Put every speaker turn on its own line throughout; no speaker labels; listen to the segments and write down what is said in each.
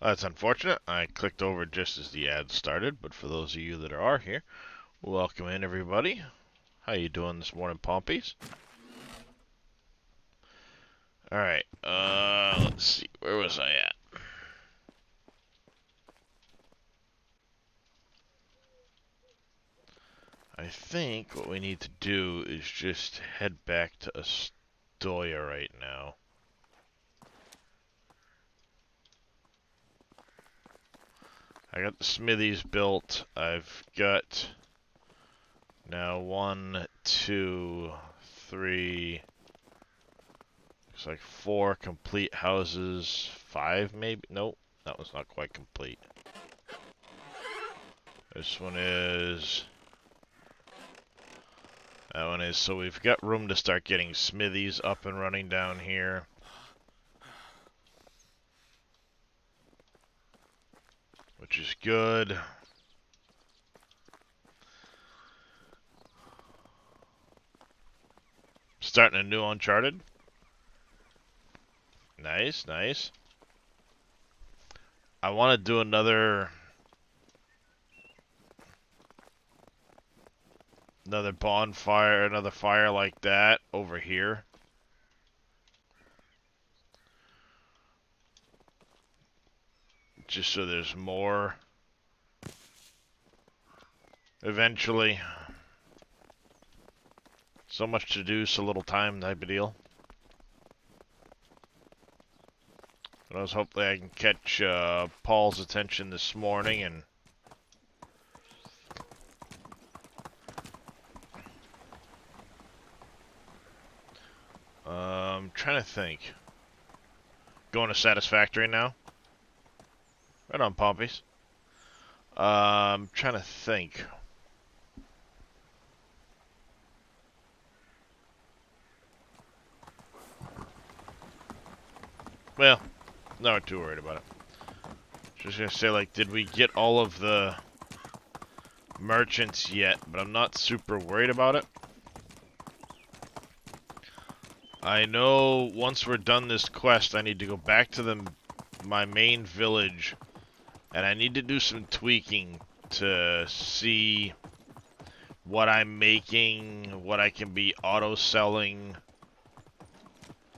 That's unfortunate. I clicked over just as the ad started, but for those of you that are here, welcome in everybody. How you doing this morning, Pompies? Alright, let's see, where was I at? I think what we need to do is just head back to Astoria right now. I got the smithies built. I've got now 1, 2, 3, looks like 4 complete houses. 5 maybe? Nope, that one's not quite complete. This one is... That one is, so we've got room to start getting smithies up and running down here. Which is good. Starting a new Uncharted. Nice, nice. I want to do another bonfire, another fire like that over here. Just so there's more. Eventually. So much to do, so little time type of deal. But I was hopefully I can catch Paul's attention this morning and I'm trying to think. Going to Satisfactory now. Right on, Pompies. I'm trying to think. Well, not too worried about it. Just gonna say, like, did we get all of the merchants yet? But I'm not super worried about it. I know once we're done this quest, I need to go back to my main village, and I need to do some tweaking to see what I'm making, what I can be auto-selling,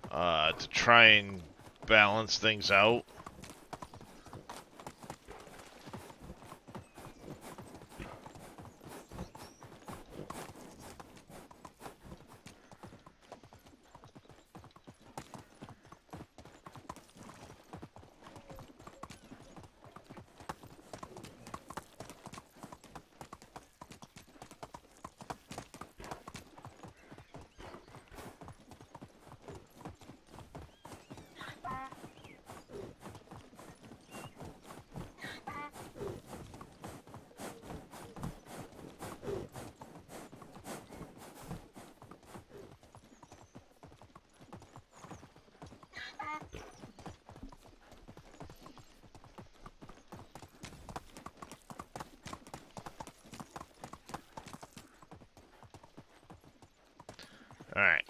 to try and balance things out. Alright.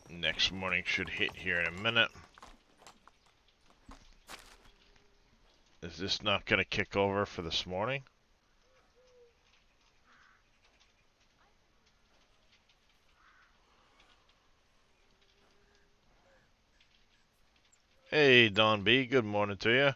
Next morning should hit here in a minute. Is this not going to kick over for this morning? Hey, Don B, good morning to you.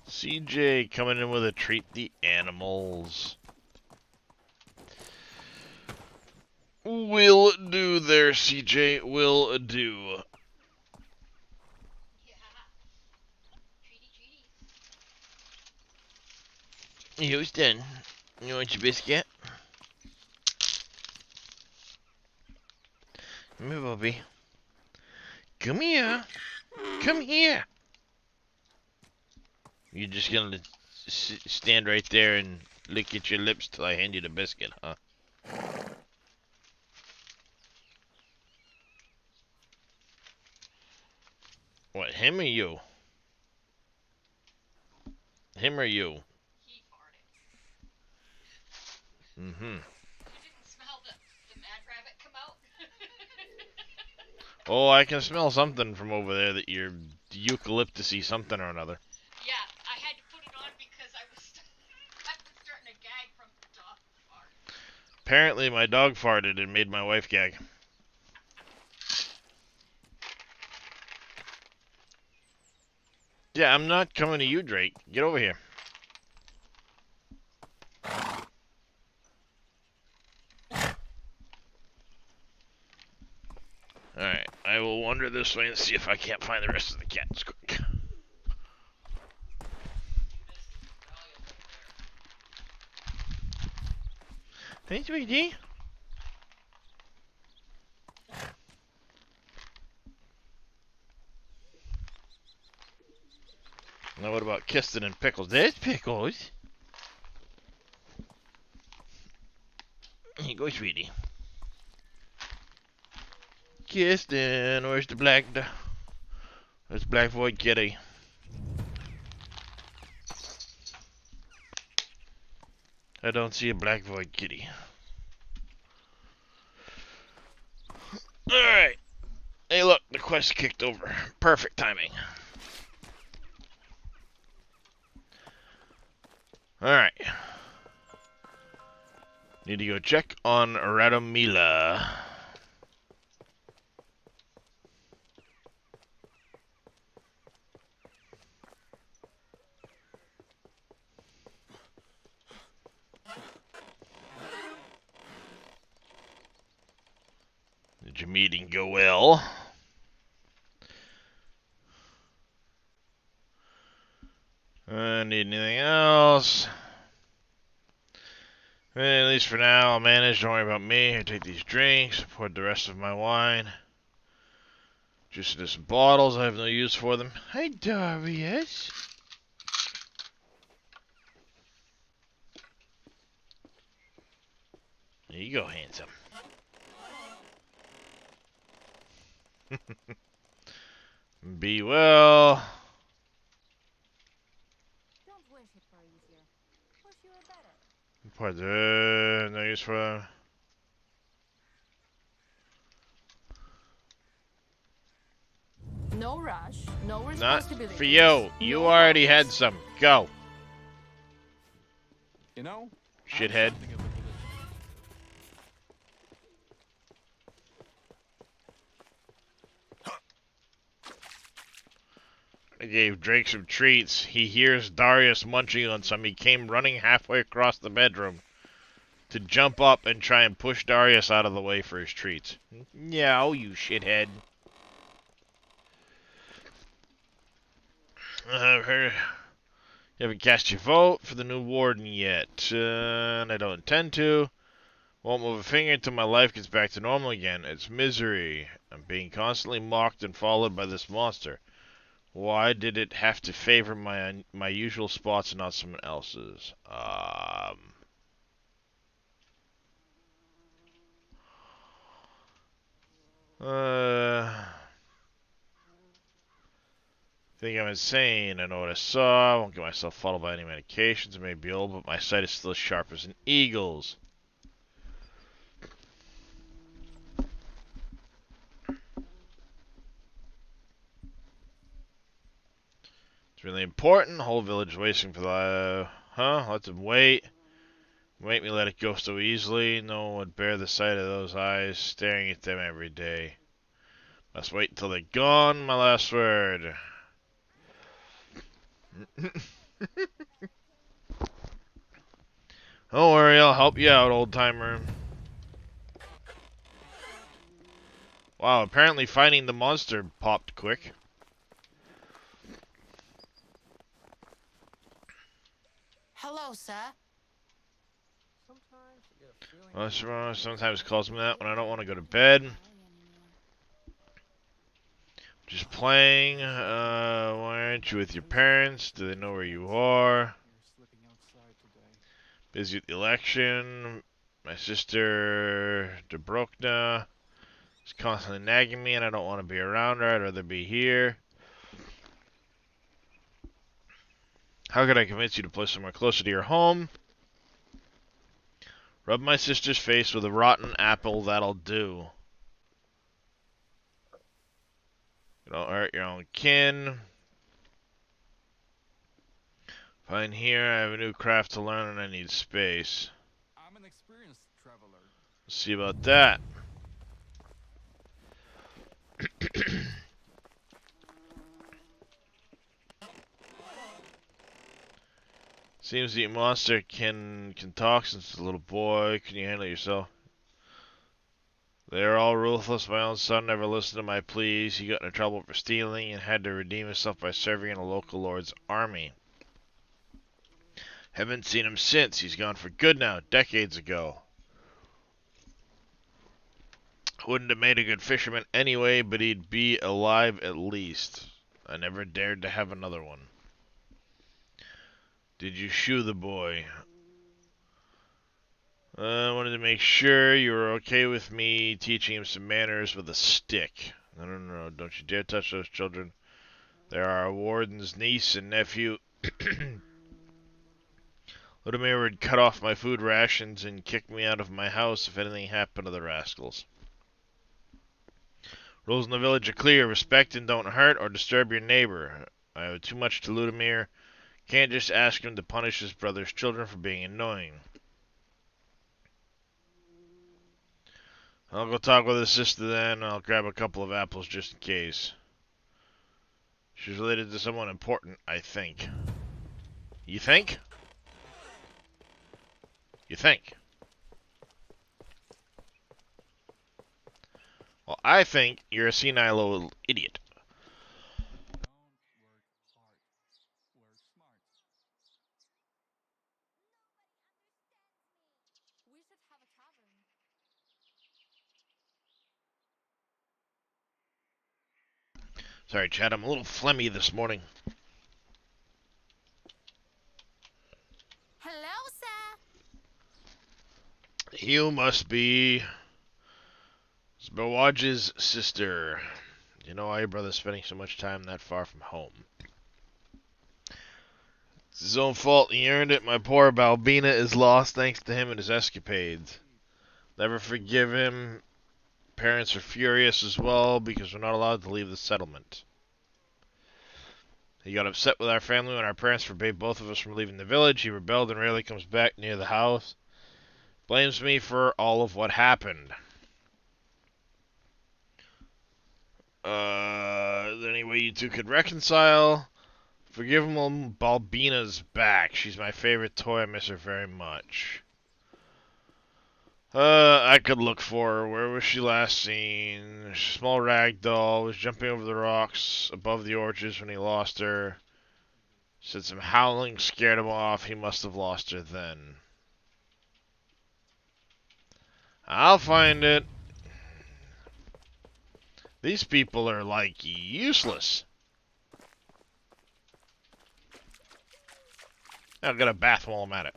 CJ coming in with a treat the animals. Will do there, CJ. Will do. Houston, you want your biscuit? Come here, Bobby. Come here. Come here. You're just gonna stand right there and lick at your lips till I hand you the biscuit, huh? What, him or you? Him or you?
He farted.
Mm-hmm.
You didn't smell the mad rabbit come out?
Oh, I can smell something from over there that you're eucalyptusy something or another.
Yeah, I had to put it on because I was starting to gag from the dog fart.
Apparently my dog farted and made my wife gag. Yeah, I'm not coming to you, Drake. Get over here. Alright, I will wander this way and see if I can't find the rest of the cats quick. Hey, sweetie. Now what about Kiston and Pickles? There's Pickles. Here you go, sweetie. Kiston, where's the black void kitty? I don't see a black void kitty. Alright. Hey, look, the quest kicked over. Perfect timing. Alright. Need to go check on Radomila. Did your meeting go well? Need anything else? At least for now, I'll manage. Don't worry about me. I take these drinks, pour the rest of my wine. Just into some bottles. I have no use for them. Hi, Darius. There you go, handsome. Be well.
Don't wish it were easier. Wish you were better.
Pour the no use for them.
No rush, no
Not
responsibility.
for you. You already had some. Go.
You know,
Shithead. I gave Drake some treats. He hears Darius munching on some. He came running halfway across the bedroom to jump up and try and push Darius out of the way for his treats. Yeah, you shithead. I've heard you haven't cast your vote for the new warden yet, and I don't intend to. Won't move a finger until my life gets back to normal again. It's misery. I'm being constantly mocked and followed by this monster. Why did it have to favor my usual spots and not someone else's? Think I'm insane. I know what I saw. I won't get myself followed by any medications. I may be old, but my sight is still as sharp as an eagle's. It's really important. The whole village waiting for the... Let them wait. Make me let it go so easily. No one would bear the sight of those eyes staring at them every day. Must wait until they're gone, my last word. Don't worry, I'll help you out, old timer. Wow, apparently finding the monster popped quick.
Hello, sir.
Well, sometimes calls me that when I don't want to go to bed. Just playing. Why aren't you with your parents? Do they know where you are? Busy with the election. My sister, Dobrokna, is constantly nagging me and I don't want to be around her. I'd rather be here. How could I convince you to play somewhere closer to your home? Rub my sister's face with a rotten apple, that'll do. You don't hurt your own kin. Fine here, I have a new craft to learn and I need space.
I'm an experienced traveler.
Let's see about that. Seems the monster can talk since it's a little boy. Can you handle yourself? They are all ruthless. My own son never listened to my pleas. He got into trouble for stealing and had to redeem himself by serving in a local lord's army. Haven't seen him since. He's gone for good now, decades ago. Wouldn't have made a good fisherman anyway, but he'd be alive at least. I never dared to have another one. Did you shoe the boy? I wanted to make sure you were okay with me teaching him some manners with a stick. No. Don't you dare touch those children. They're our warden's niece and nephew. Ludimir would cut off my food rations and kick me out of my house if anything happened to the rascals. Rules in the village are clear. Respect and don't hurt or disturb your neighbor. I owe too much to Ludimir. Can't just ask him to punish his brother's children for being annoying. I'll go talk with his sister then. I'll grab a couple of apples just in case. She's related to someone important, I think. You think? You think? Well, I think you're a senile little idiot.
Don't work hard. Work smart.
We should have a tavern.
Sorry, Chad, I'm a little phlegmy this morning.
Hello, sir.
You must be Zbawaj's sister. You know why your brother's spending so much time that far from home? It's his own fault. He earned it. My poor Balbina is lost thanks to him and his escapades. Never forgive him. Parents are furious as well because we're not allowed to leave the settlement. He got upset with our family when our parents forbade both of us from leaving the village. He rebelled and rarely comes back near the house. Blames me for all of what happened. Is there any way you two could reconcile? Forgive him when Balbina's back. She's my favorite toy. I miss her very much. I could look for her. Where was she last seen? Small rag doll. Was jumping over the rocks above the orchards when he lost her. Said some howling scared him off. He must have lost her then. I'll find it. These people are, like, useless. I'll get a bath while I'm at it.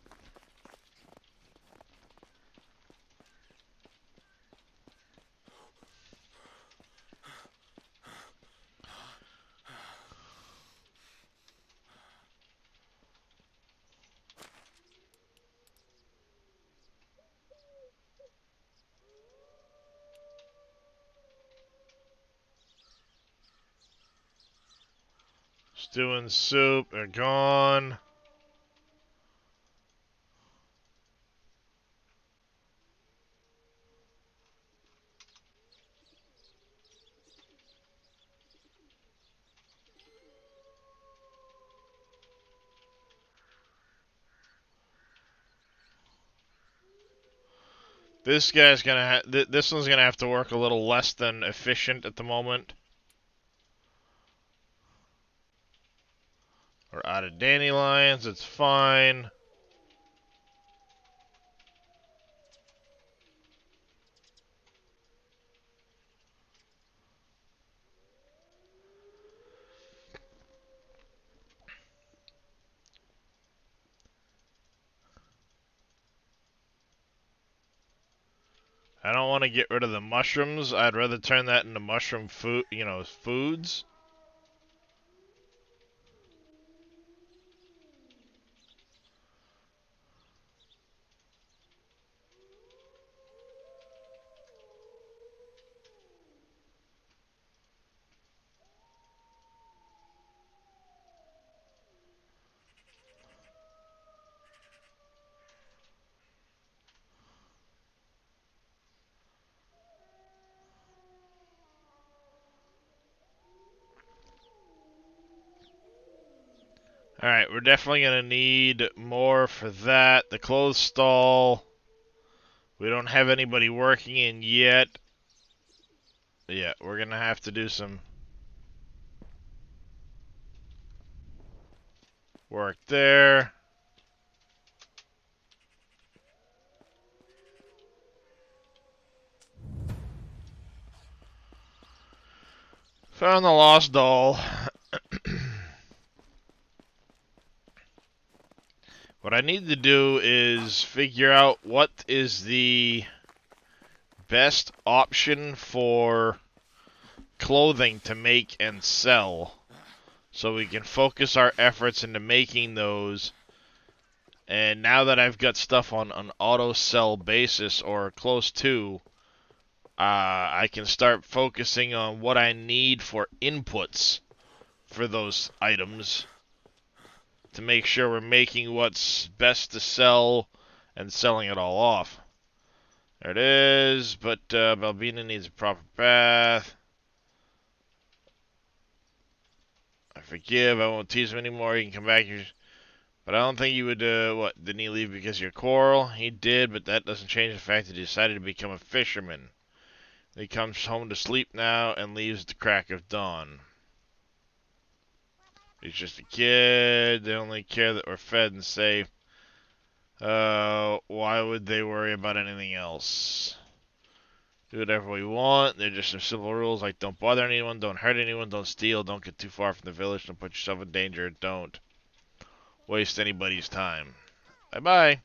Stew and soup are gone. This guy's gonna this one's gonna have to work a little less than efficient at the moment. We're out of dandelions, it's fine. I don't want to get rid of the mushrooms. I'd rather turn that into mushroom food, foods. Alright, we're definitely gonna need more for that. The clothes stall. We don't have anybody working in yet. Yeah, we're gonna have to do some work there. Found the lost doll. What I need to do is figure out what is the best option for clothing to make and sell, so we can focus our efforts into making those. And now that I've got stuff on an auto sell basis or close to, I can start focusing on what I need for inputs for those items to make sure we're making what's best to sell and selling it all off. There it is, but Balbina needs a proper bath. I forgive, I won't tease him anymore, you can come back here. But I don't think you would, what, didn't he leave because of your quarrel? He did, but that doesn't change the fact that he decided to become a fisherman. He comes home to sleep now and leaves at the crack of dawn. He's just a kid, they only care that we're fed and safe. Why would they worry about anything else? Do whatever we want. They're just some simple rules like don't bother anyone, don't hurt anyone, don't steal, don't get too far from the village, don't put yourself in danger, don't waste anybody's time. Bye-bye.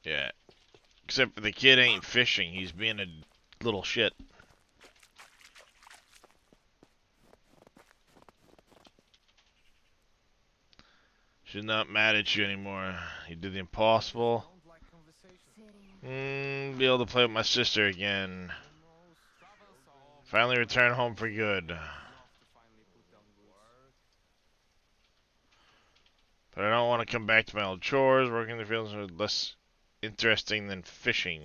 Yeah. Except for the kid ain't fishing. He's being a little shit. She's not mad at you anymore. You did the impossible.
Don't like conversation.
Be able to play with my sister again.
Travels all
Finally return home for good.
rough to finally put down roots.
But I don't want to come back to my old chores. Working in the fields are less interesting than fishing.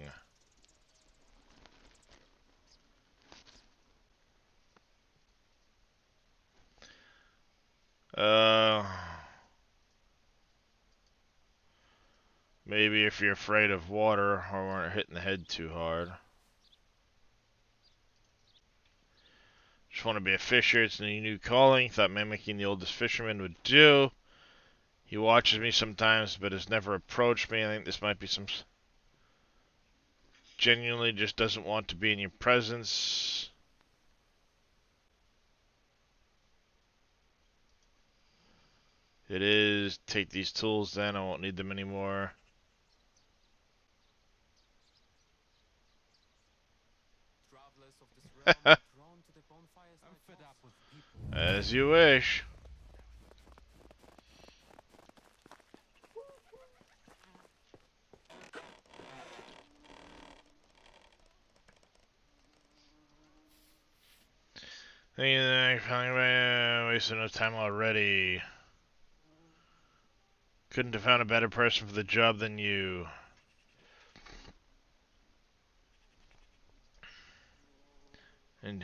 Maybe if you're afraid of water or weren't hitting the head too hard. Just want to be a fisher. It's a new calling. Thought mimicking the oldest fisherman would do. He watches me sometimes, but has never approached me. I think this might be some... Genuinely just doesn't want to be in your presence. It is. Take these tools then. I won't need them anymore.
Travelers of this realm are drawn to the bonfires. I'm fed up with people.
As you wish. Wasting no time already. Couldn't have found a better person for the job than you. And,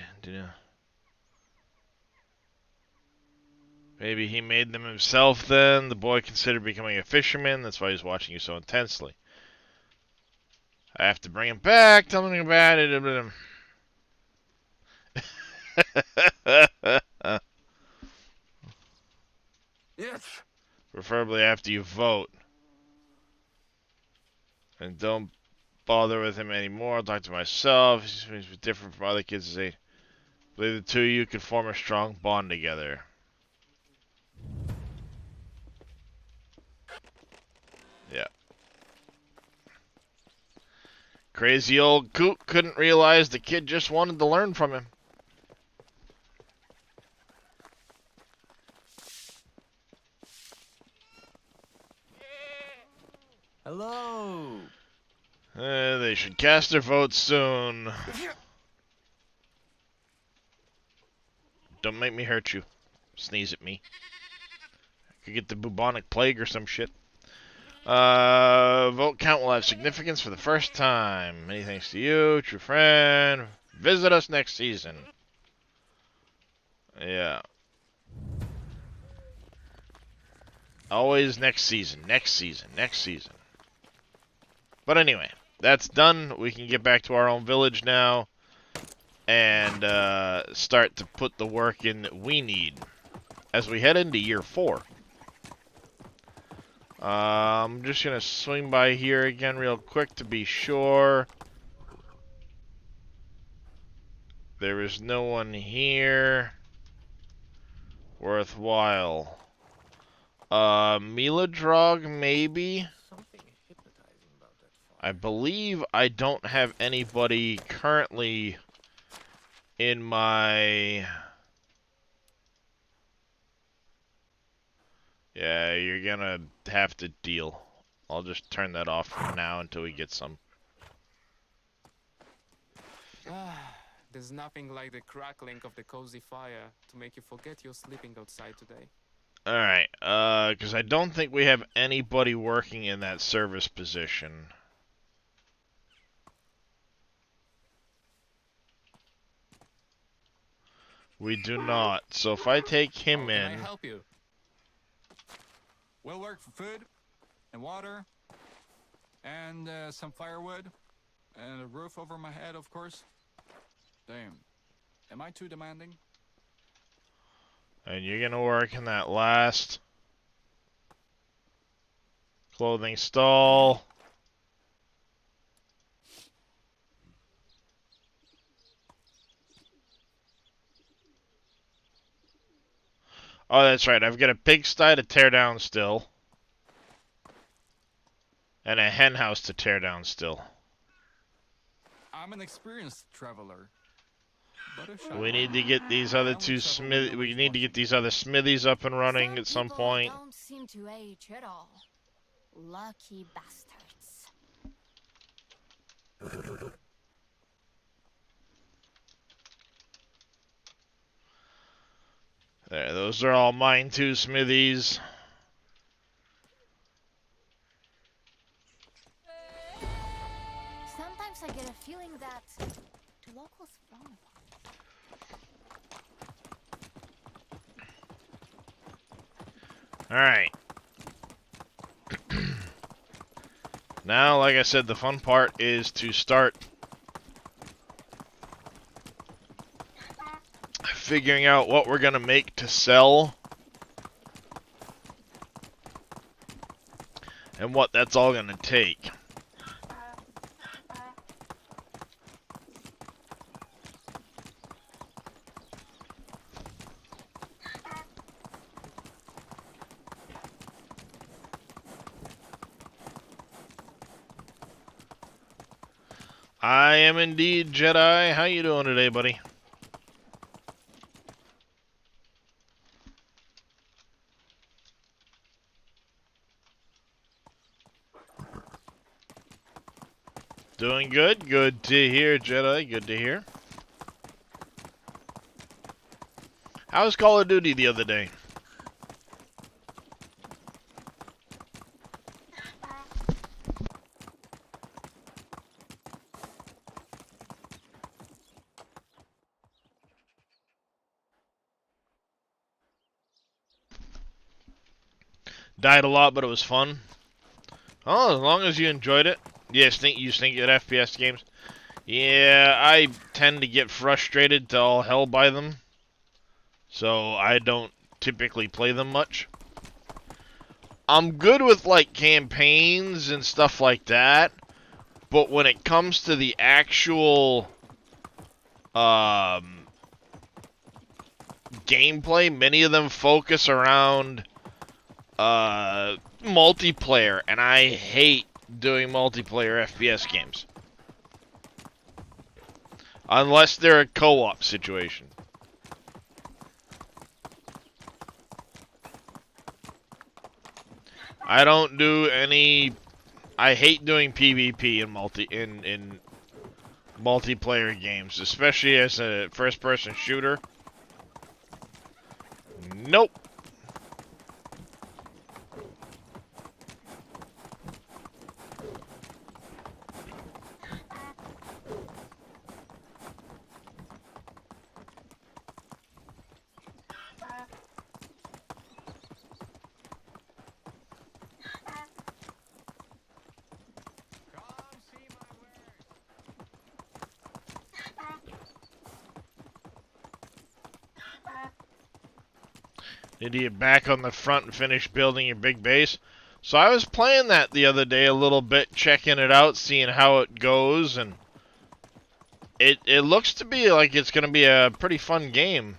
maybe he made them himself then. The boy considered becoming a fisherman. That's why he's watching you so intensely. I have to bring him back. Tell him about it.
Yes.
Preferably after you vote. And don't bother with him anymore. I'll talk to myself. He's different from other kids. I believe the two of you could form a strong bond together. Yeah. Crazy old coot couldn't realize the kid just wanted to learn from him.
Hello.
They should cast their votes soon. Don't make me hurt you. Sneeze at me. I could get the bubonic plague or some shit. Vote count will have significance for the first time. Many thanks to you, true friend. Visit us next season. Yeah. Always next season, next season, next season. But anyway, that's done. We can get back to our own village now and start to put the work in that we need as we head into year 4. I'm just going to swing by here again real quick to be sure. There is no one here worthwhile. Miladrog, maybe?
Something hypnotizing about that fire.
I believe I don't have anybody currently in my... Yeah, you're gonna have to deal. I'll just turn that off for now until we get some.
There's nothing like the crackling of the cozy fire to make you forget you're sleeping outside today.
Alright, because I don't think we have anybody working in that service position. We do not. So if I take him
How can
in...
I help you? We'll work for food and water and some firewood and a roof over my head, of course. Damn. Am I too demanding?
And you're gonna work in that last clothing stall. Oh, that's right. I've got a pigsty to tear down still. And a hen house to tear down still.
I'm an experienced traveler. But a shy
We need
one.
to get these other
I
two
only travel when
we
nobody's
need to get
watching.
these other smithies up and running at some
people
point.
don't seem to age at all. Lucky bastards.
There, those are all mine too, smithies.
Sometimes I get a feeling that the locals frown upon.
Alright. Now, like I said, the fun part is to start figuring out what we're gonna make to sell and what that's all gonna take. I am indeed Jedi. How you doing today, buddy? Doing good. Good to hear, Jedi. Good to hear. How was Call of Duty the other day? Died a lot, but it was fun. Oh, as long as you enjoyed it. Yes, you stink at FPS games. Yeah, I tend to get frustrated to all hell by them. So I don't typically play them much. I'm good with like campaigns and stuff like that. But when it comes to the actual gameplay, many of them focus around multiplayer, and I hate doing multiplayer FPS games. Unless they're a co-op situation. I don't do any... I hate doing PvP in multiplayer games, especially as a first-person shooter. Nope. Need to get back on the front and finish building your big base. So I was playing that the other day a little bit, checking it out, seeing how it goes, and it looks to be like it's going to be a pretty fun game.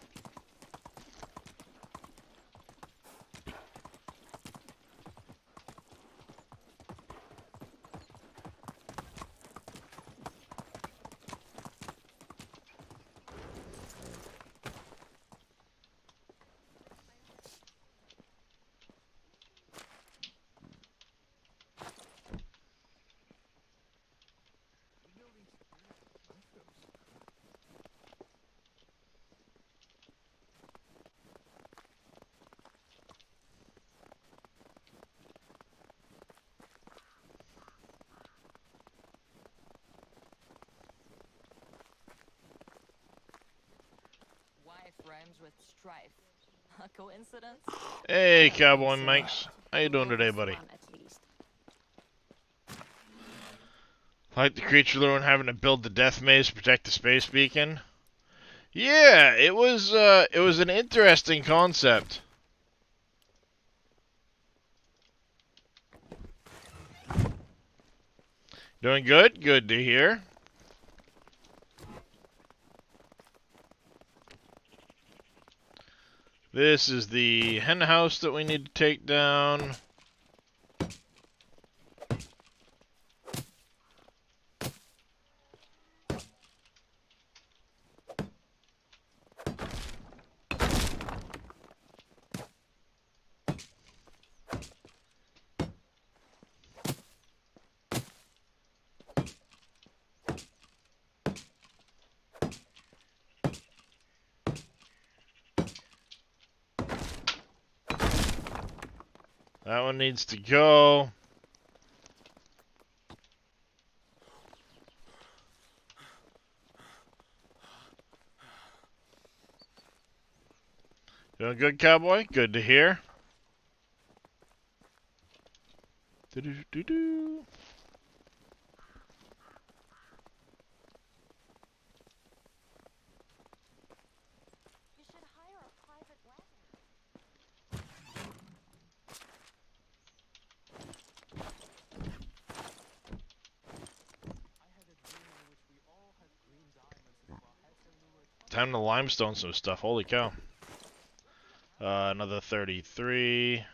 Wife rhymes with strife. A coincidence?
Hey, Cowboy Mikes. How you doing today, buddy? Like the creature lure and having to build the death maze to protect the space beacon? Yeah, it was an interesting concept. Doing good? Good to hear. This is the hen house that we need to take down. That one needs to go. Doing good, Cowboy? Good to hear. Do-do-do-do.
You should hire a private wagon.
Time to limestone some stuff. Holy cow. Another 33.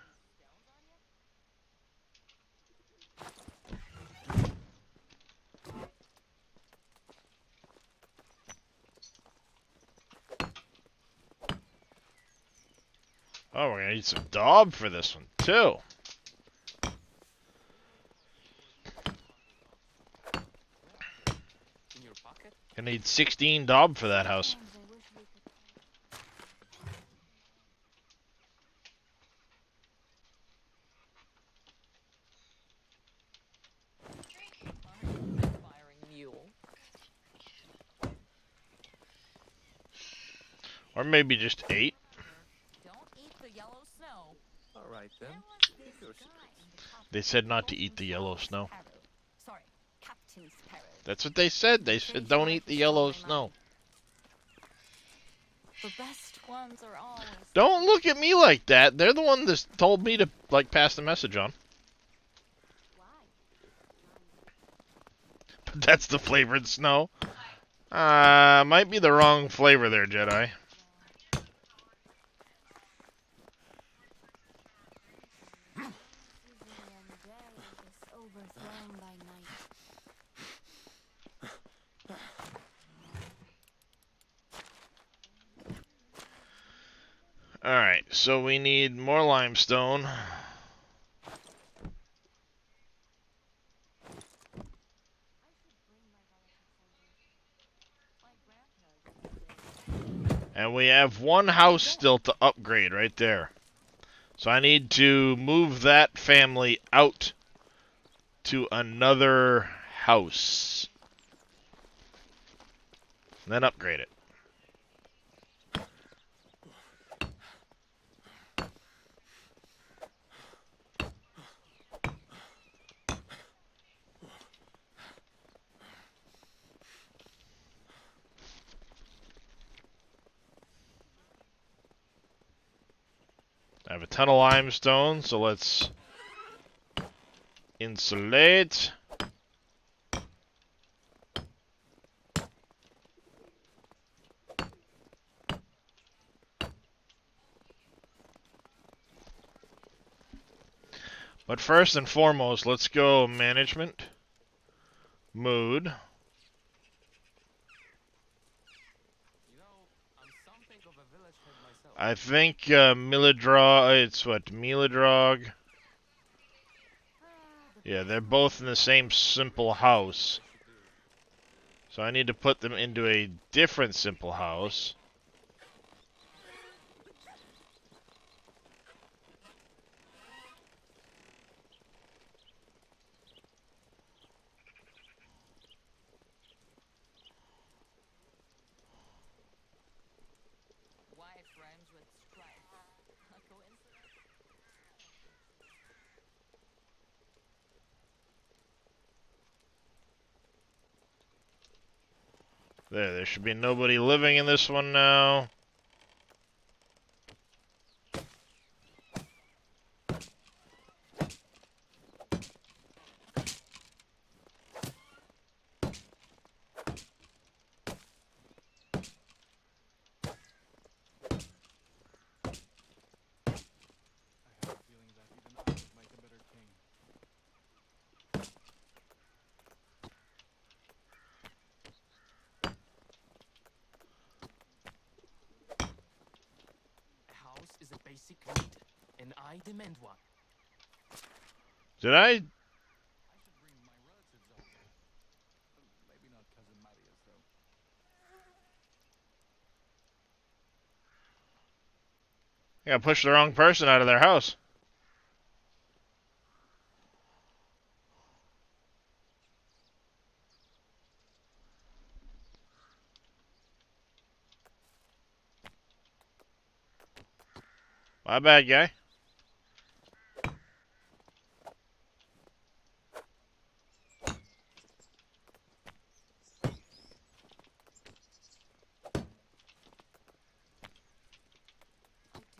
Oh, we're gonna need some daub for this one, too.
In your pocket?
Gonna need 16 daub for that house.
Firing mule.
Or maybe just 8.
Don't eat the yellow snow.
All right then.
They said not to eat the yellow snow.
Sorry, Captain Sparrow.
That's what they said. They said don't eat the yellow snow.
The best ones are always.
Don't look at me like that. They're the one that told me to, like, pass the message on. But that's the flavored snow. Might be the wrong flavor there, Jedi. Alright, so we need more limestone. And we have one house still to upgrade right there. So I need to move that family out to another house. And then upgrade it. have a ton of limestone, so let's insulate. But first and foremost, let's go management. Mood.
You know, I'm something of a village head myself.
I think it's what, Miladrog? Yeah, they're both in the same simple house. So I need to put them into a different simple house.
Wife rhymes with strife. A coincidence?
There should be nobody living in this one now.
I have a feeling that even I would make a better king.
A house is a basic need, and I demand one.
Did I?
I should bring my relatives over. Maybe not cousin Marius, though.
I gotta push the wrong person out of their house. My bad, guy.
I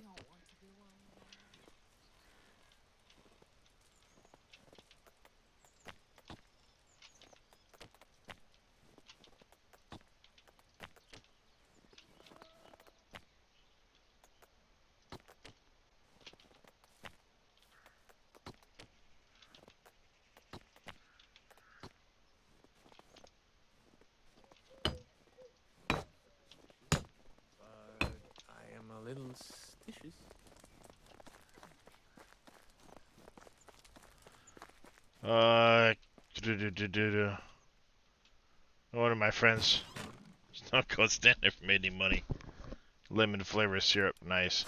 don't want to be one.
But I am a little suspicious.
One of my friends. Don't go stand there for any money. Lemon flavor syrup, nice.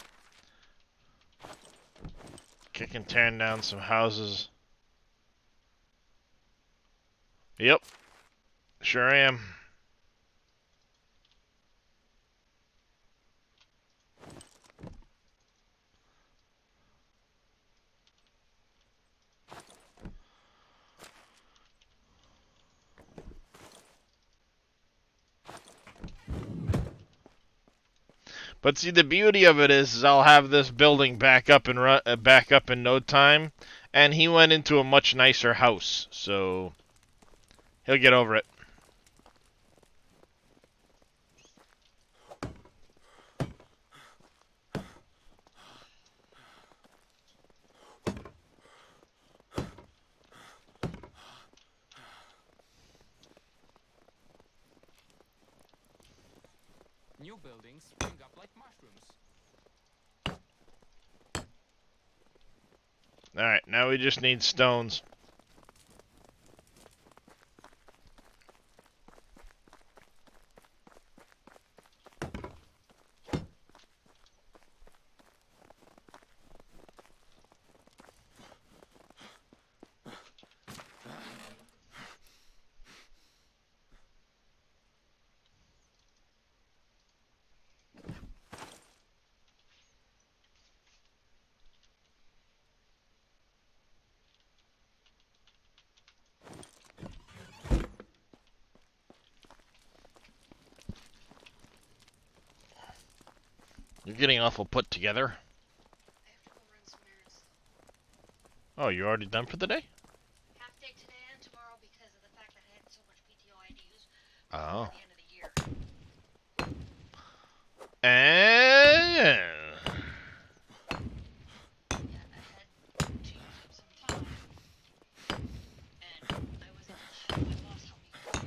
Kick and tearing down some houses. Yep, sure am. But see, the beauty of it is I'll have this building back up and back up in no time, and he went into a much nicer house, so he'll get over it.
New buildings spring up like mushrooms.
Alright, now we just need stones. You're getting awful put together. Oh, you're already done for the day?
Half day today and tomorrow because of the fact that I had so much PTO I had to use
Oh.
before the end of the year.
And
Yeah, I had to use up some time. And I was able to have my boss help me use it.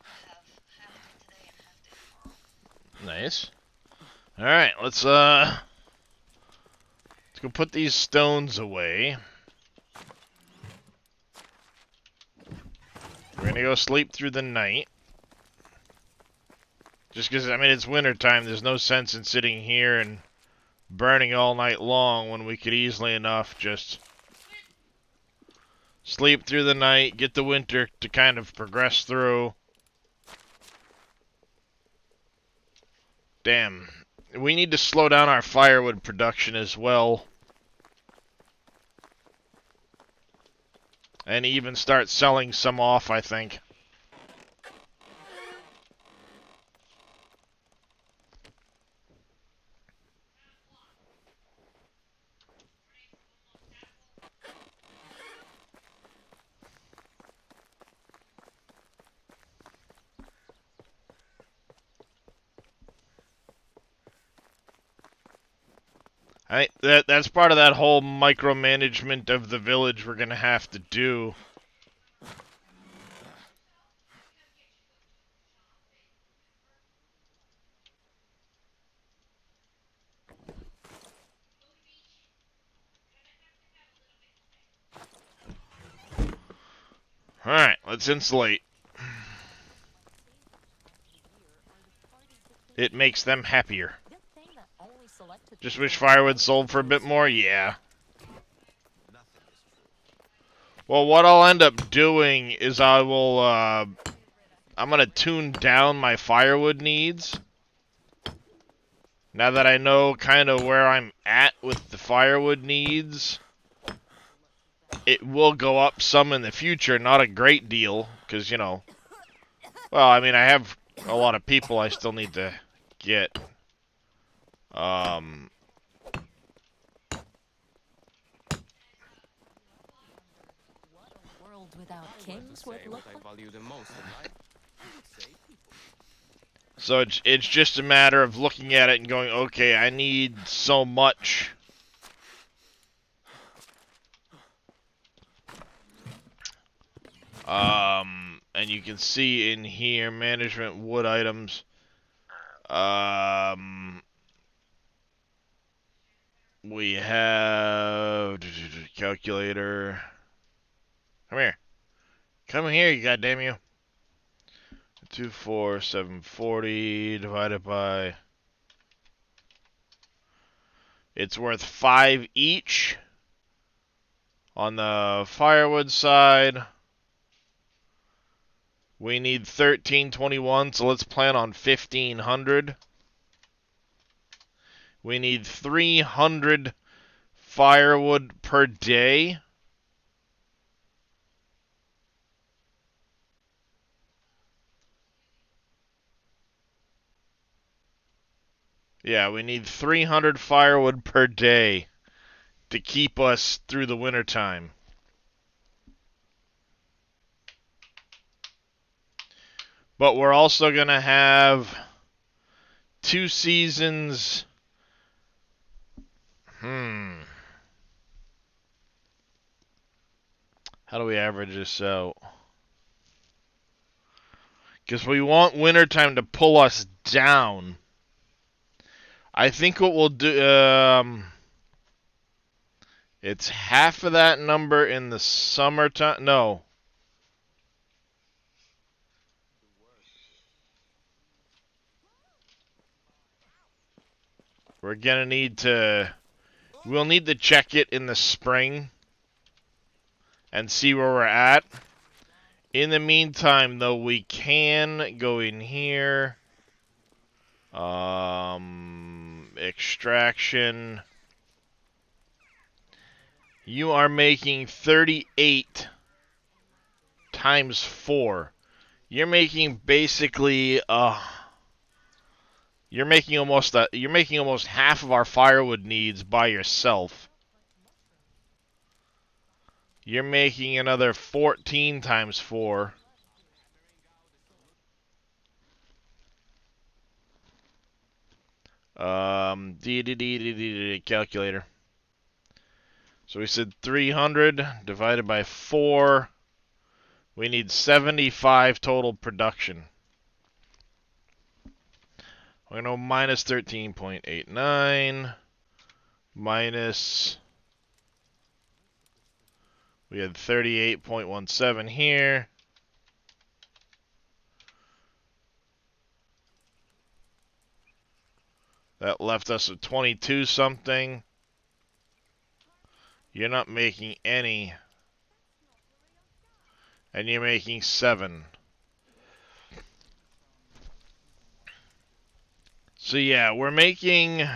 I have half day today and half day tomorrow.
nice. All right, let's go put these stones away. We're gonna go sleep through the night. Just because, I mean, it's winter time. There's no sense in sitting here and burning all night long when we could easily enough just sleep through the night, get the winter to kind of progress through. Damn. We need to slow down our firewood production as well. And even start selling some off, I think. That's part of that whole micromanagement of the village we're gonna have to do. Alright, let's insulate. It makes them happier. Just wish firewood sold for a bit more? Yeah. Well, what I'll end up doing is I will, I'm gonna tune down my firewood needs. Now that I know kind of where I'm at with the firewood needs, it will go up some in the future, not a great deal, because, you know, well, I mean, I have a lot of people I still need to get.
Kings would look
what I value the most in life.
So it's just a matter of looking at it and going, okay, I need so much. And you can see in here, management wood items. We have calculator. Come here. Come here, you goddamn you. 24740 divided by. It's worth 5 each. On the firewood side, we need 1321, so let's plan on 1500. We need 300 firewood per day. Yeah, we need 300 firewood per day to keep us through the wintertime. But we're also going to have 2 seasons. How do we average this out? Because we want wintertime to pull us down. I think what we'll do, it's half of that number in the summertime. No. We'll need to check it in the spring and see where we're at. In the meantime, though, we can go in here. Extraction. You are making 38 times 4. You're making basically you're making almost half of our firewood needs by yourself. You're making another 14 times 4. Calculator. So we said 300 divided by 4. We need 75 total production. We're going to minus 13.89 minus, we had 38.17 here. That left us with 22 something. You're not making any. And you're making 7. So yeah, we're making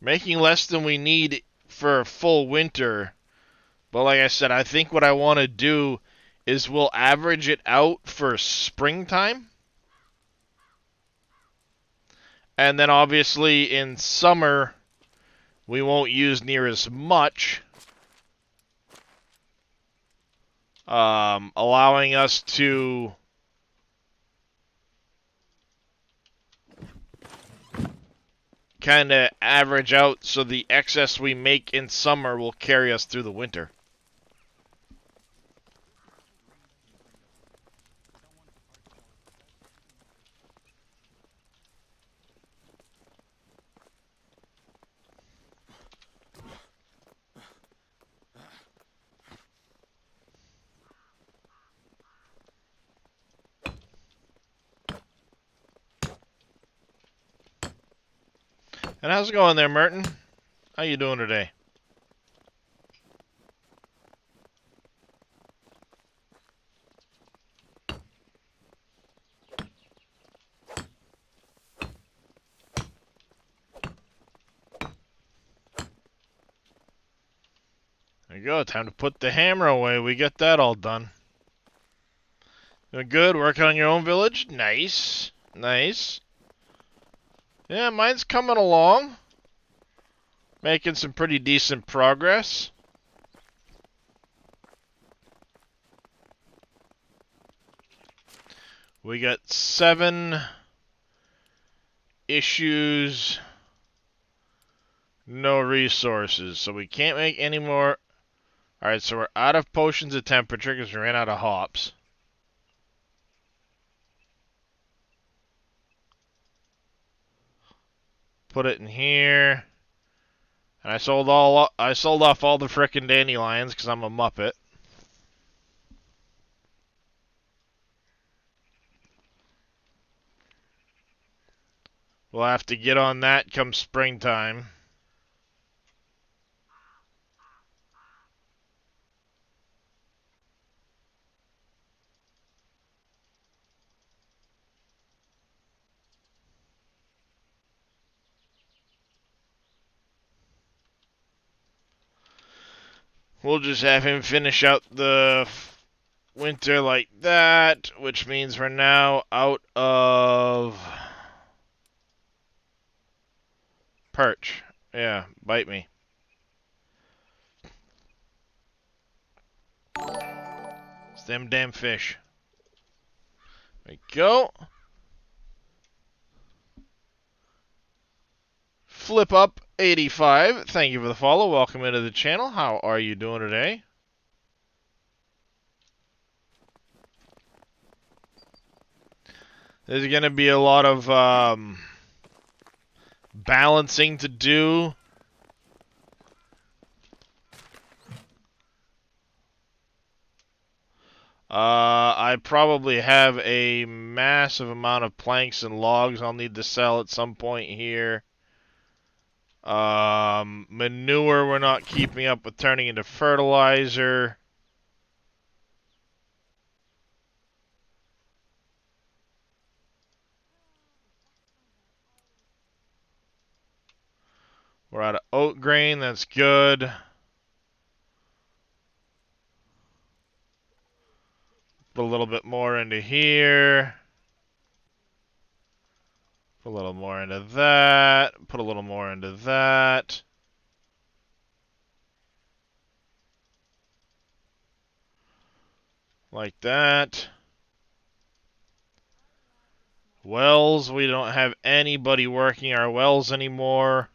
less than we need for a full winter. But like I said, I think what I want to do is we'll average it out for springtime. And then obviously in summer, we won't use near as much. Allowing us to kind of average out so the excess we make in summer will carry us through the winter. And how's it going there, Merton? How you doing today? There you go. Time to put the hammer away. We get that all done. Doing good? Working on your own village? Nice. Nice. Yeah, mine's coming along. Making some pretty decent progress. We got 7 issues. No resources. So we can't make any more. Alright, so we're out of potions of temperature because we ran out of hops. Put it in here. And I sold off all the frickin' dandelions because I'm a muppet. We'll have to get on that come springtime. We'll just have him finish out the winter like that, which means we're now out of perch. Yeah, bite me. It's them damn fish. There we go. Flip up 85. Thank you for the follow. Welcome into the channel. How are you doing today? There's going to be a lot of balancing to do. I probably have a massive amount of planks and logs I'll need to sell at some point here. Manure we're not keeping up with turning into fertilizer. We're out of oat grain, that's good. Put a little bit more into here. Put a little more into that. Put a little more into that. Like that. Wells, we don't have anybody working our wells anymore.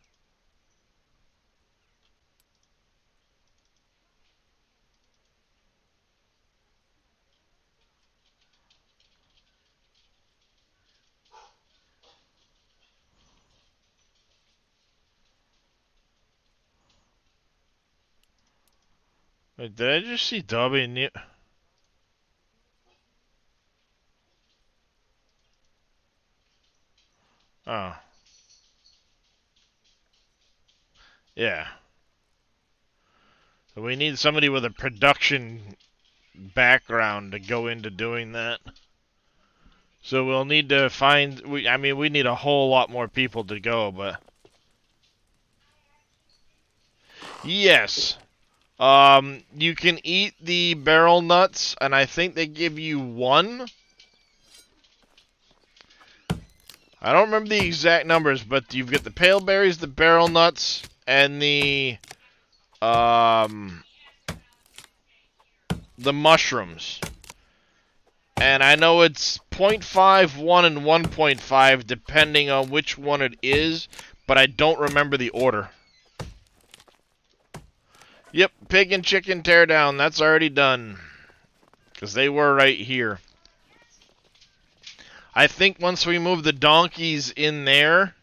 Wait, did I just see Dobby new? Oh. Yeah. So we need somebody with a production background to go into doing that. So we'll need to find. I mean, we need a whole lot more people to go, but yes. You can eat the barrel nuts, and I think they give you one. I don't remember the exact numbers, but you've got the pale berries, the barrel nuts, and the mushrooms. And I know it's 0.5, 1, and 1.5, depending on which one it is, but I don't remember the order. Yep, pig and chicken teardown, that's already done. Because they were right here. I think once we move the donkeys in there,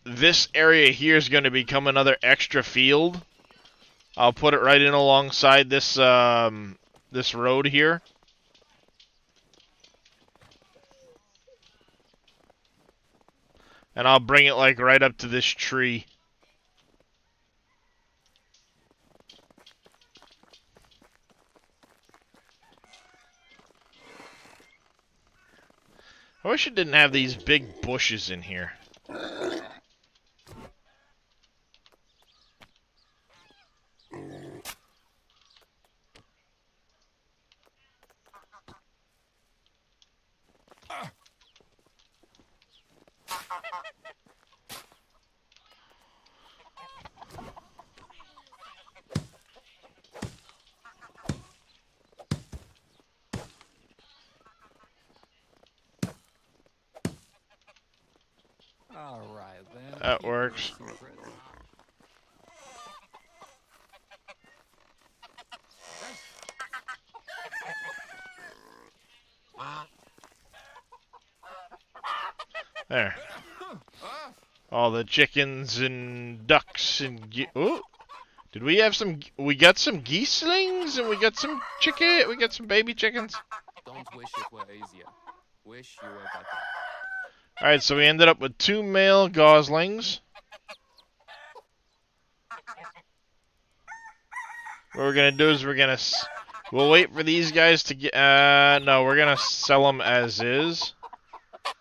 this area here is going to become another extra field. I'll put it right in alongside this this road here. And I'll bring it like right up to this tree. I wish it didn't have these big bushes in here.
All right, then.
That
keep your
works.
secret.
There. All the chickens and ducks and ooh. Did we have some? We got some geeslings and we got some chicken. We got some baby chickens.
Don't wish it were easier. Wish you were better.
All right, so we ended up with 2 male goslings. What we're gonna do is we'll wait for these guys to get. No, we're gonna sell them as is.
How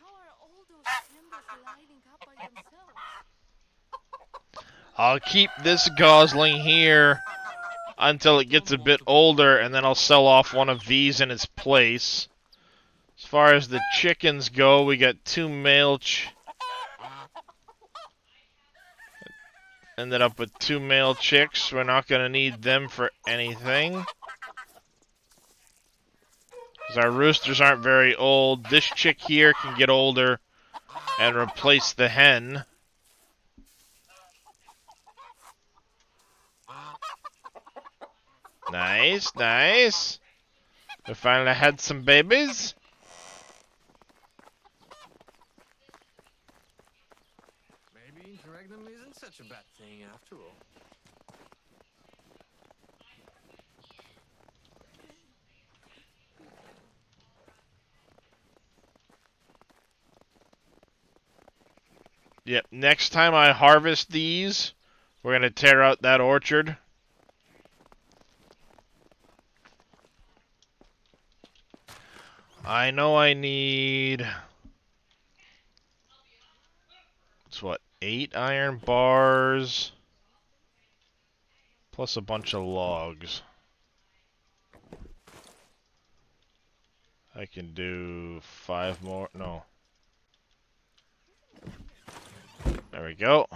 are all those candles lighting up by themselves?
I'll keep this gosling here until it gets a bit older, and then I'll sell off one of these in its place. As far as the chickens go, we got 2 male ended up with 2 male chicks. We're not going to need them for anything. Because our roosters aren't very old. This chick here can get older and replace the hen. Nice, nice. We finally had some babies.
Maybe interregnum isn't such a bad thing after all.
Yep, next time I harvest these, we're going to tear out that orchard. I know I need... It's what, 8 iron bars, plus a bunch of logs. I can do 5 more, no. There we go.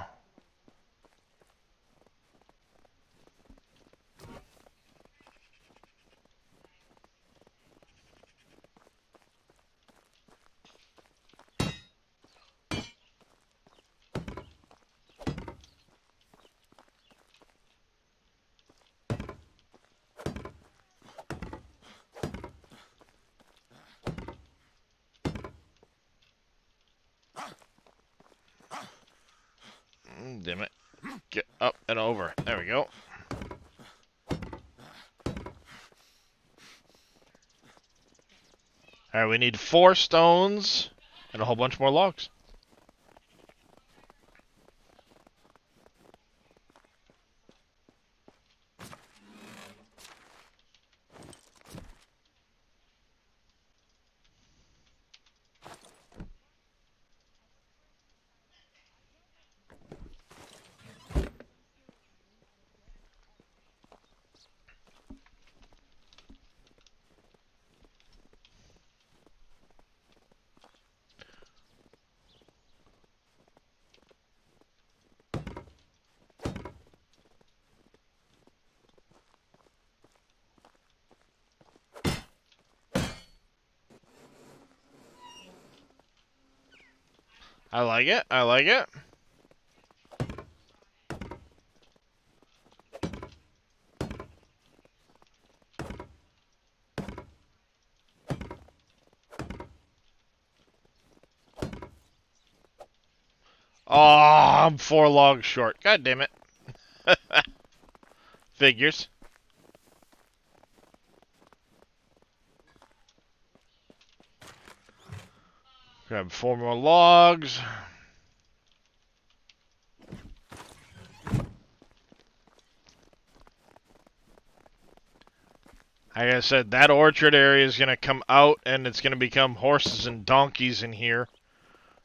damn it. Get up and over. There we go. Alright, we need 4 stones and a whole bunch more logs. I like it. I like it. Oh, I'm 4 logs short. God damn it. Figures. Grab 4 more logs. Like I said, that orchard area is going to come out and it's going to become horses and donkeys in here,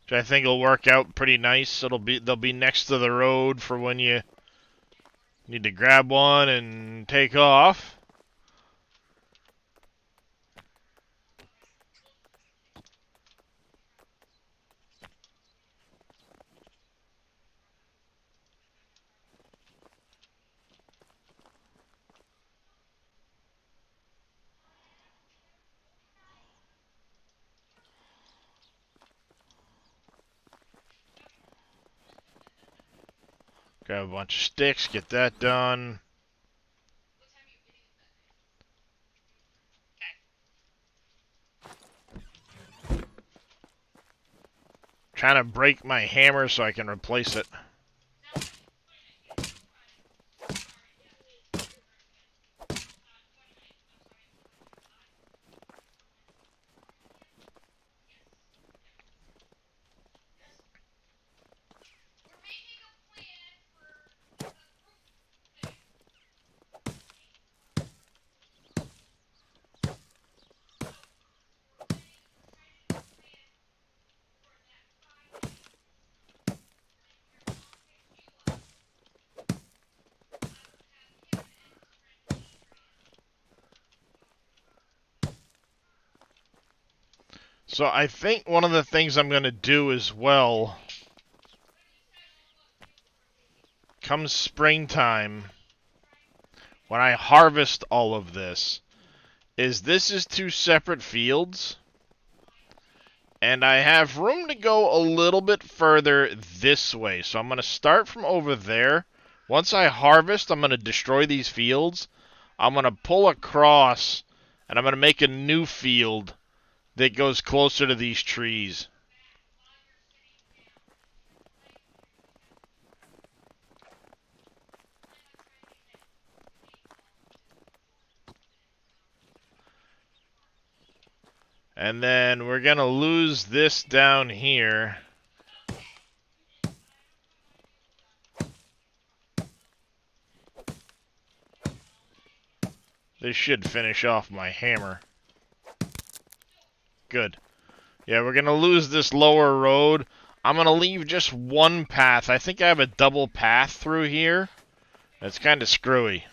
which I think will work out pretty nice. They'll be next to the road for when you need to grab one and take off. Grab a bunch of sticks, get that done. Trying to break my hammer so I can replace it. So I think one of the things I'm going to do as well, come springtime, when I harvest all of this is 2 separate fields, and I have room to go a little bit further this way. So I'm going to start from over there. Once I harvest, I'm going to destroy these fields. I'm going to pull across, and I'm going to make a new field that goes closer to these trees. And then we're going to lose this down here. This should finish off my hammer. Good. Yeah, we're going to lose this lower road. I'm going to leave just one path. I think I have a double path through here. It's kind of screwy.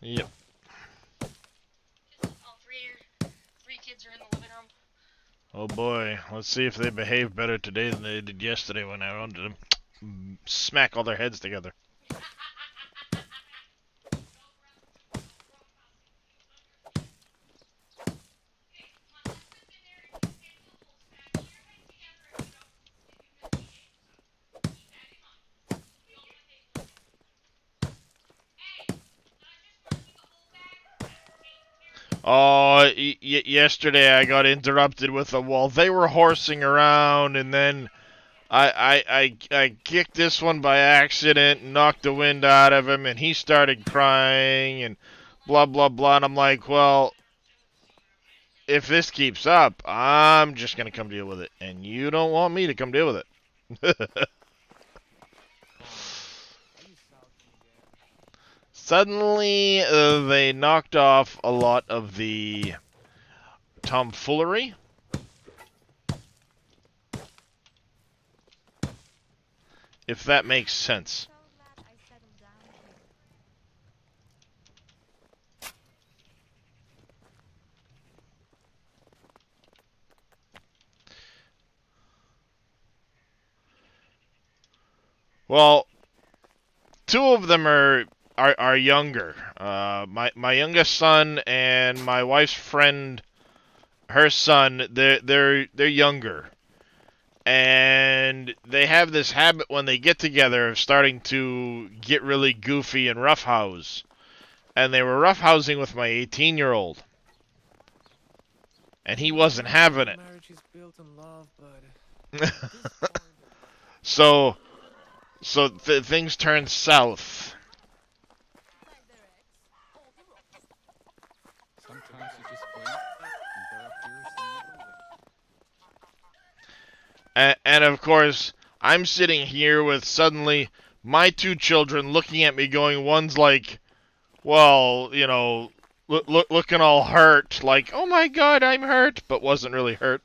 Yep.
All three kids are in the living room.
Oh boy, let's see if they behave better today than they did yesterday when I wanted to smack all their heads together. Oh, yesterday I got interrupted with a wall. They were horsing around, and then I kicked this one by accident, knocked the wind out of him, and he started crying, and blah, blah, blah. And I'm like, well, if this keeps up, I'm just going to come deal with it. And you don't want me to come deal with it. Suddenly, they knocked off a lot of the tomfoolery. If that makes sense. Well, two of them are younger. My youngest son and my wife's friend, her son, they're younger, and they have this habit when they get together of starting to get really goofy and roughhouse. And they were roughhousing with my 18-year-old, and he wasn't having it.
Marriage is built on love, but
So things turned south.
Sometimes you just blink and there appears a new building.
And of course, I'm sitting here with suddenly my two children looking at me going, one's like, well, you know, looking all hurt, like, oh my god, I'm hurt, but wasn't really hurt.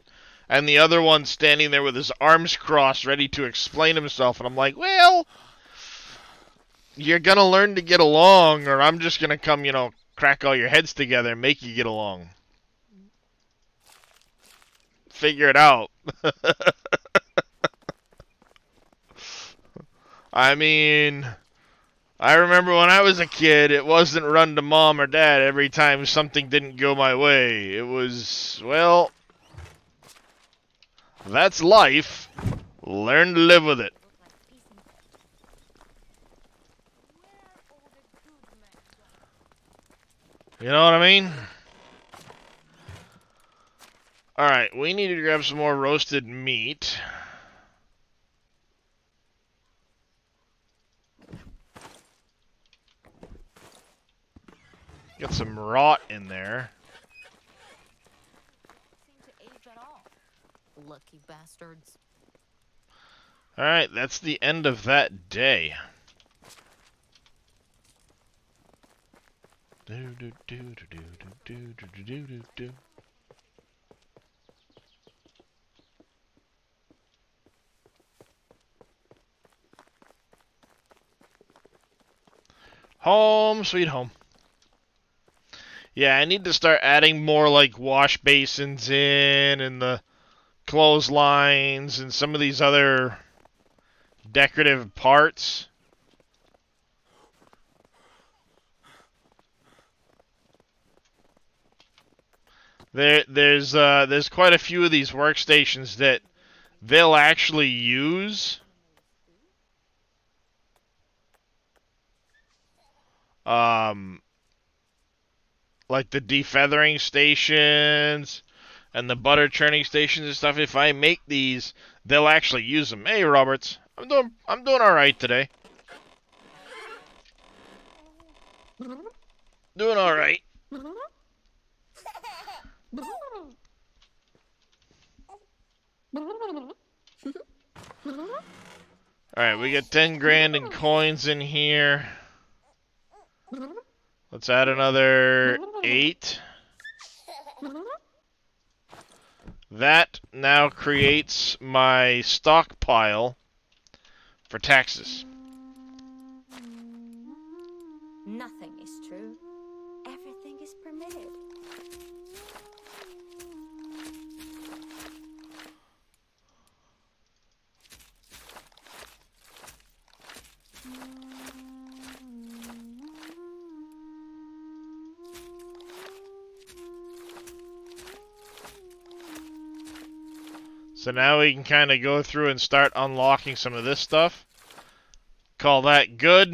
And the other one standing there with his arms crossed, ready to explain himself. And I'm like, well, you're going to learn to get along, or I'm just going to come, crack all your heads together and make you get along. Figure it out. I mean, I remember when I was a kid, it wasn't run to mom or dad every time something didn't go my way. It was, well, that's life. Learn to live with it. You know what I mean? Alright, we need to grab some more roasted meat. Got some rot in there.
Seem to age at all. Lucky bastards.
Alright, that's the end of that day. Home, sweet home. Yeah, I need to start adding more, like, wash basins in, and the clotheslines, and some of these other decorative parts. There's quite a few of these workstations that they'll actually use. Like the defeathering stations and the butter churning stations and stuff. If I make these, they'll actually use them. Hey, Roberts, I'm doing all right today. Doing all right. All right, we got 10 grand in coins in here. Let's add another 8. That now creates my stockpile for taxes.
Nothing is true.
everything is permitted.
So now we can kind of go through and start unlocking some of this stuff. Call that good.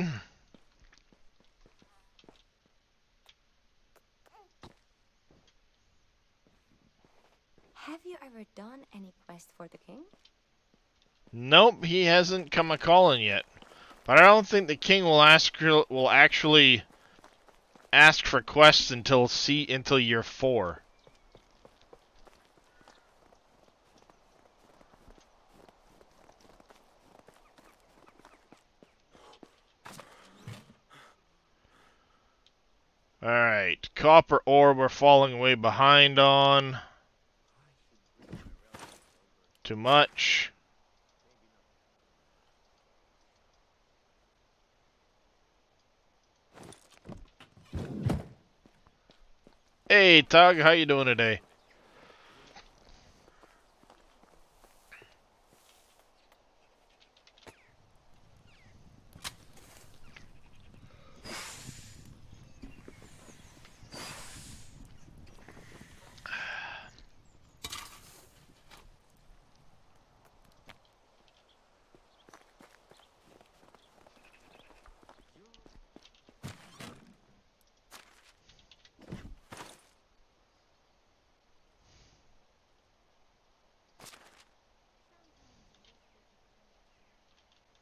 Have you ever done any quest for the king?
Nope, he hasn't come a-calling yet. But I don't think the king will actually ask for quests until year 4. Alright, copper ore we're falling way behind on. Too much. Hey Tug, how you doing today?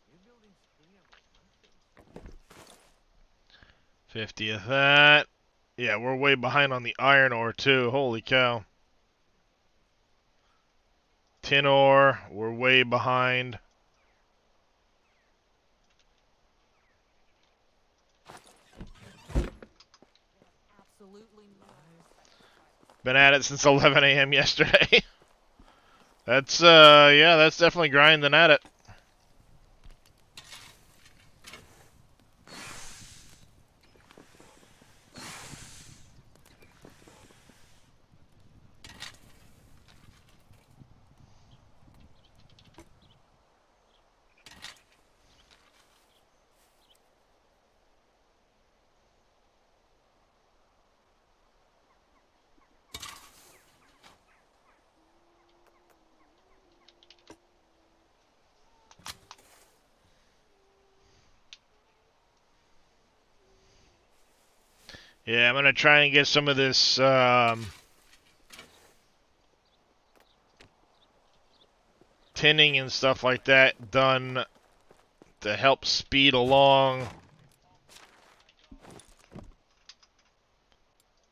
New buildings bring up fun things.
50th that. Yeah, we're way behind on the iron ore too. Holy cow. Tin ore, we're way behind.
Absolutely no.
Been at it since 11 a.m. yesterday. That's definitely grinding at it. Yeah, I'm gonna try and get some of this tinning and stuff like that done to help speed along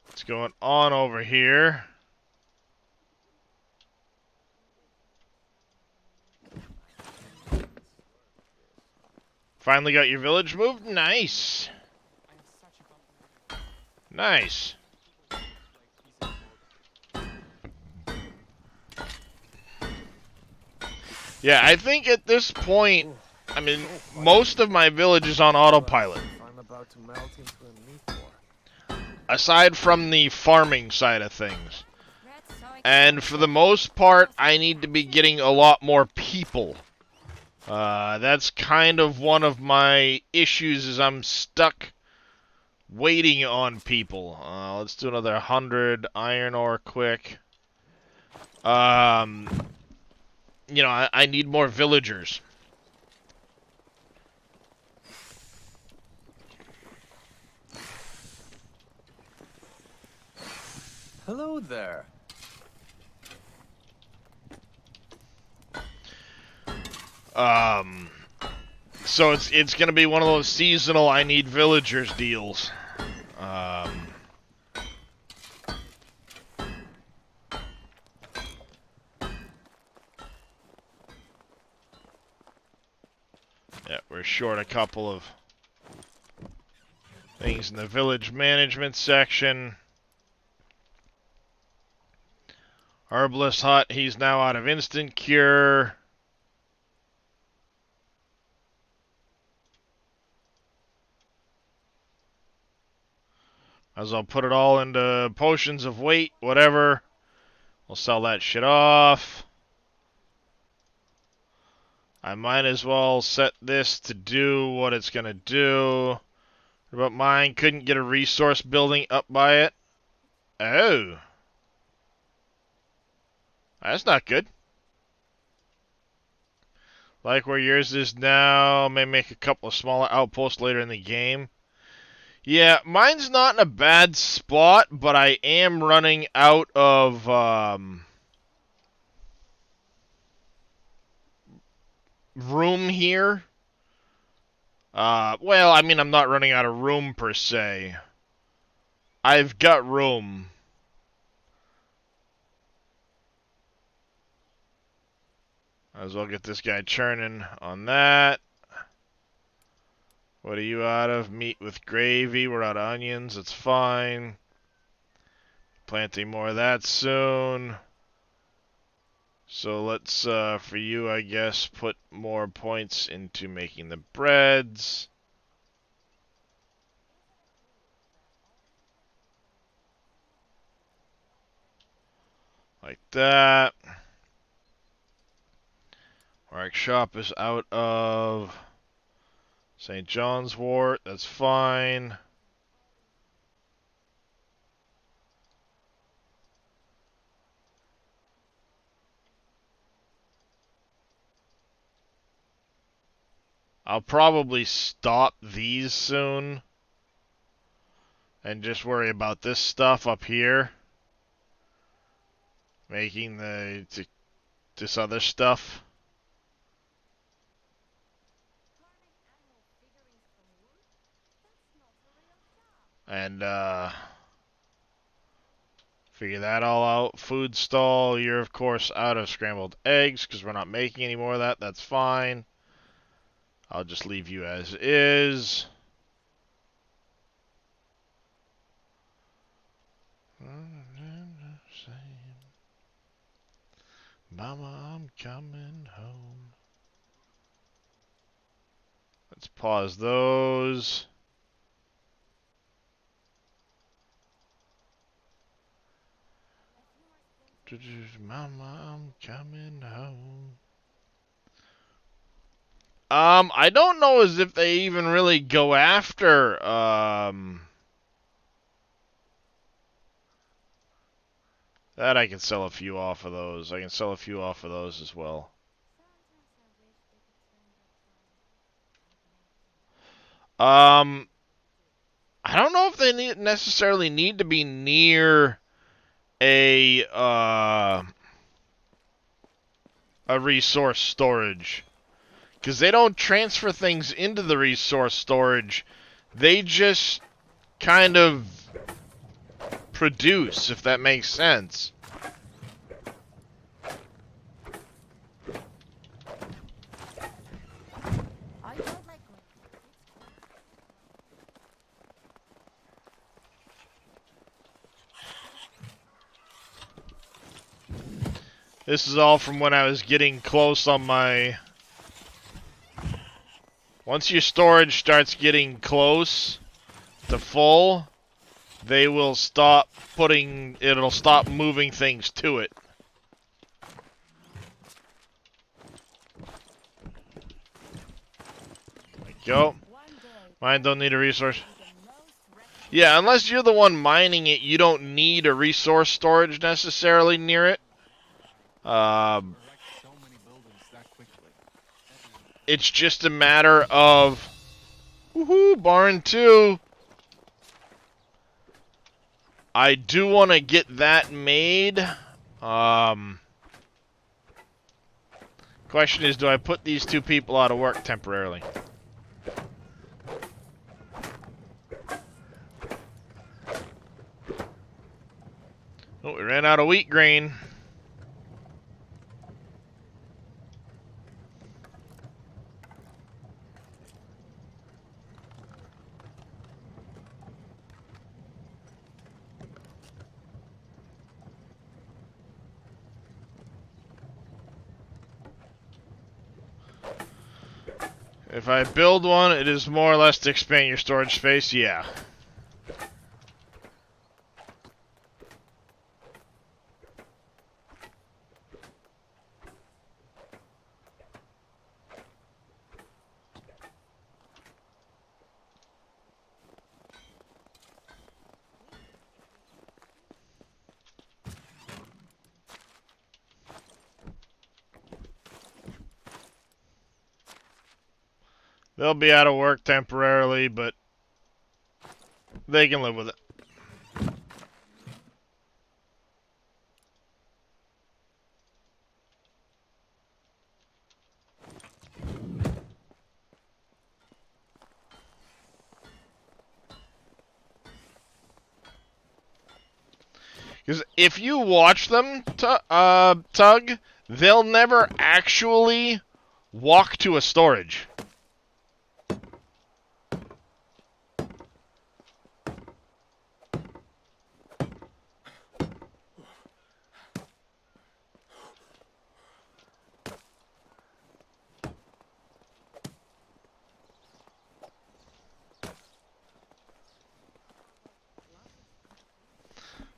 what's going on over here. Finally got your village moved? Nice.
I have such a compliment.
Nice. Yeah, I think at this point, I mean, most of my village is on autopilot.
I'm about to melt into a meat war.
Aside from the farming side of things.
Red's so
And for the most part, I need to be getting a lot more people. That's kind of one of my issues is I'm stuck waiting on people. Let's do another 100 iron ore quick. You know, I need more villagers.
Hello there.
So it's gonna be one of those seasonal I need villagers deals. Yeah, we're short a couple of things in the village management section. Herbalist Hut, he's now out of instant cure. Might as well put it all into potions of weight, whatever. We'll sell that shit off. I might as well set this to do what it's gonna do. What about mine? Couldn't get a resource building up by it. Oh. That's not good. Like where yours is now. May make a couple of smaller outposts later in the game. Yeah, mine's not in a bad spot, but I am running out of room here. Well, I mean, I'm not running out of room per se. I've got room. Might as well get this guy churning on that. What are you out of? Meat with gravy. We're out of onions. It's fine. Planting more of that soon. So let's, for you, I guess, put more points into making the breads. Like that. Workshop is out of St. John's Wort. That's fine. I'll probably stop these soon and just worry about this stuff up here. Making this other stuff. And, figure that all out. Food stall, you're of course out of scrambled eggs because we're not making any more of that. That's fine. I'll just leave you as is. Mama, I'm coming home. Let's pause those. Mama, I'm coming home. I don't know as if they even really go after, that I can sell a few off of those. I can sell a few off of those as well. I don't know if they necessarily need to be near a resource storage. Because they don't transfer things into the resource storage. They just kind of produce, if that makes sense. This is all from when I was getting close on my... Once your storage starts getting close to full, they will stop putting... It'll stop moving things to it. There you go. Mine don't need a resource. Yeah, unless you're the one mining it, you don't need a resource storage necessarily near it. It's just a matter of... Woohoo, barn 2. I do want to get that made. Question is, do I put these two people out of work temporarily? Oh, we ran out of wheat grain. If I build one, it is more or less to expand your storage space, yeah. They'll be out of work temporarily, but they can live with it. Because if you watch them, Tug, they'll never actually walk to a storage.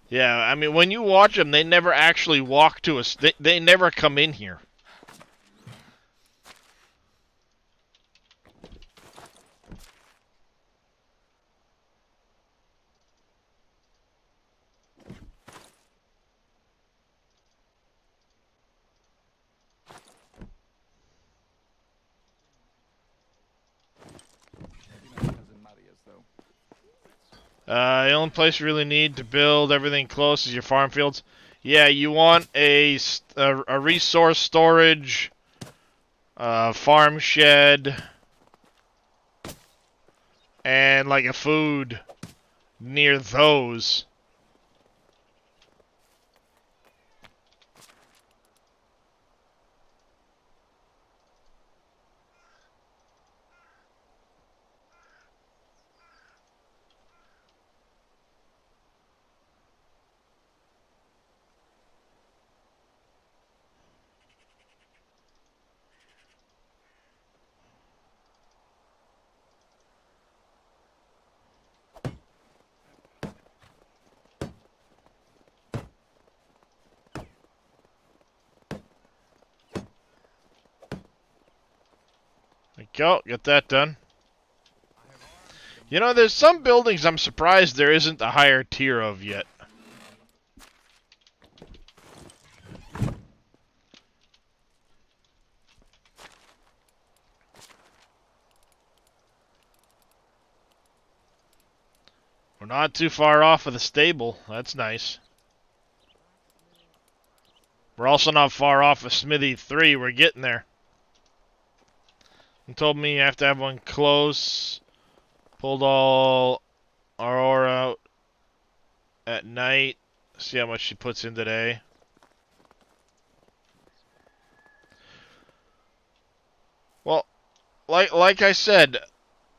Yeah, I mean, when you watch them, they never actually walk to us. They never come in here.
Cousin Maria's, though.
The only place you really need to build everything close is your farm fields. Yeah, you want a resource storage, farm shed, and like a food near those. There you go, get that done. You know, there's some buildings I'm surprised there isn't a higher tier of yet. We're not too far off of the stable. That's nice. We're also not far off of Smithy 3. We're getting there. He told me you have to have one close. Pulled all our ore out at night. See how much she puts in today. Well, like I said,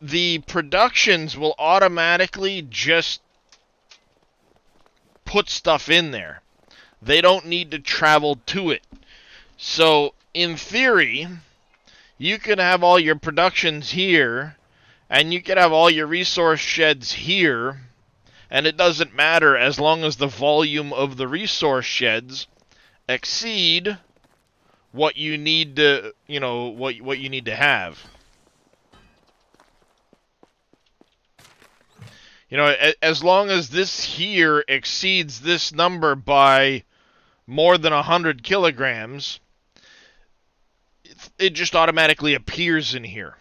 the productions will automatically just put stuff in there. They don't need to travel to it. So, in theory, you can have all your productions here, and you can have all your resource sheds here, and it doesn't matter as long as the volume of the resource sheds exceed what you need to, what you need to have. You know, as long as this here exceeds this number by more than 100 kilograms, it just automatically appears in here.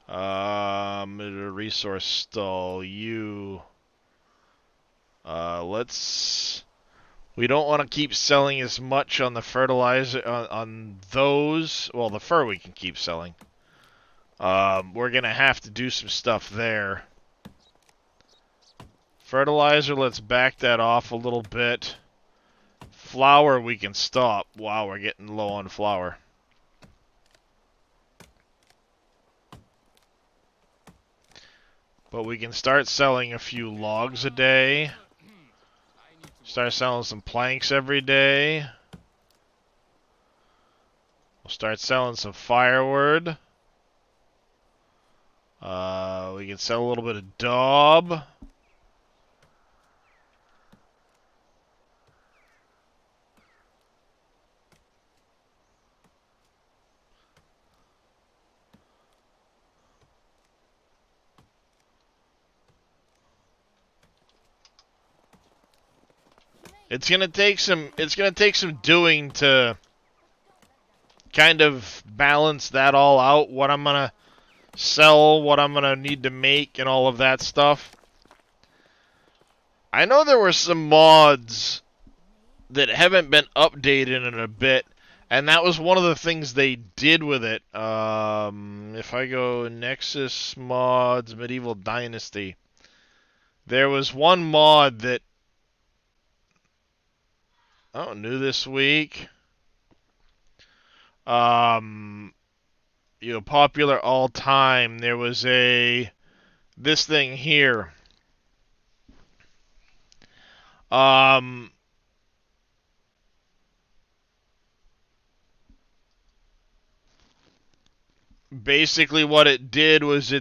A resource stall. We don't want to keep selling as much on the fertilizer, on those. Well, the fur we can keep selling. We're going to have to do some stuff there. Fertilizer, let's back that off a little bit. Flour, we can stop. Wow, we're getting low on flour. But we can start selling a few logs a day. Start selling some planks every day. We'll start selling some firewood. We can sell a little bit of daub. It's gonna take some doing to kind of balance that all out. What I'm gonna sell, what I'm gonna need to make, and all of that stuff. I know there were some mods that haven't been updated in a bit, and that was one of the things they did with it. If I go Nexus mods, Medieval Dynasty, there was one mod that new this week. Popular all time. There was this thing here. Basically what it did was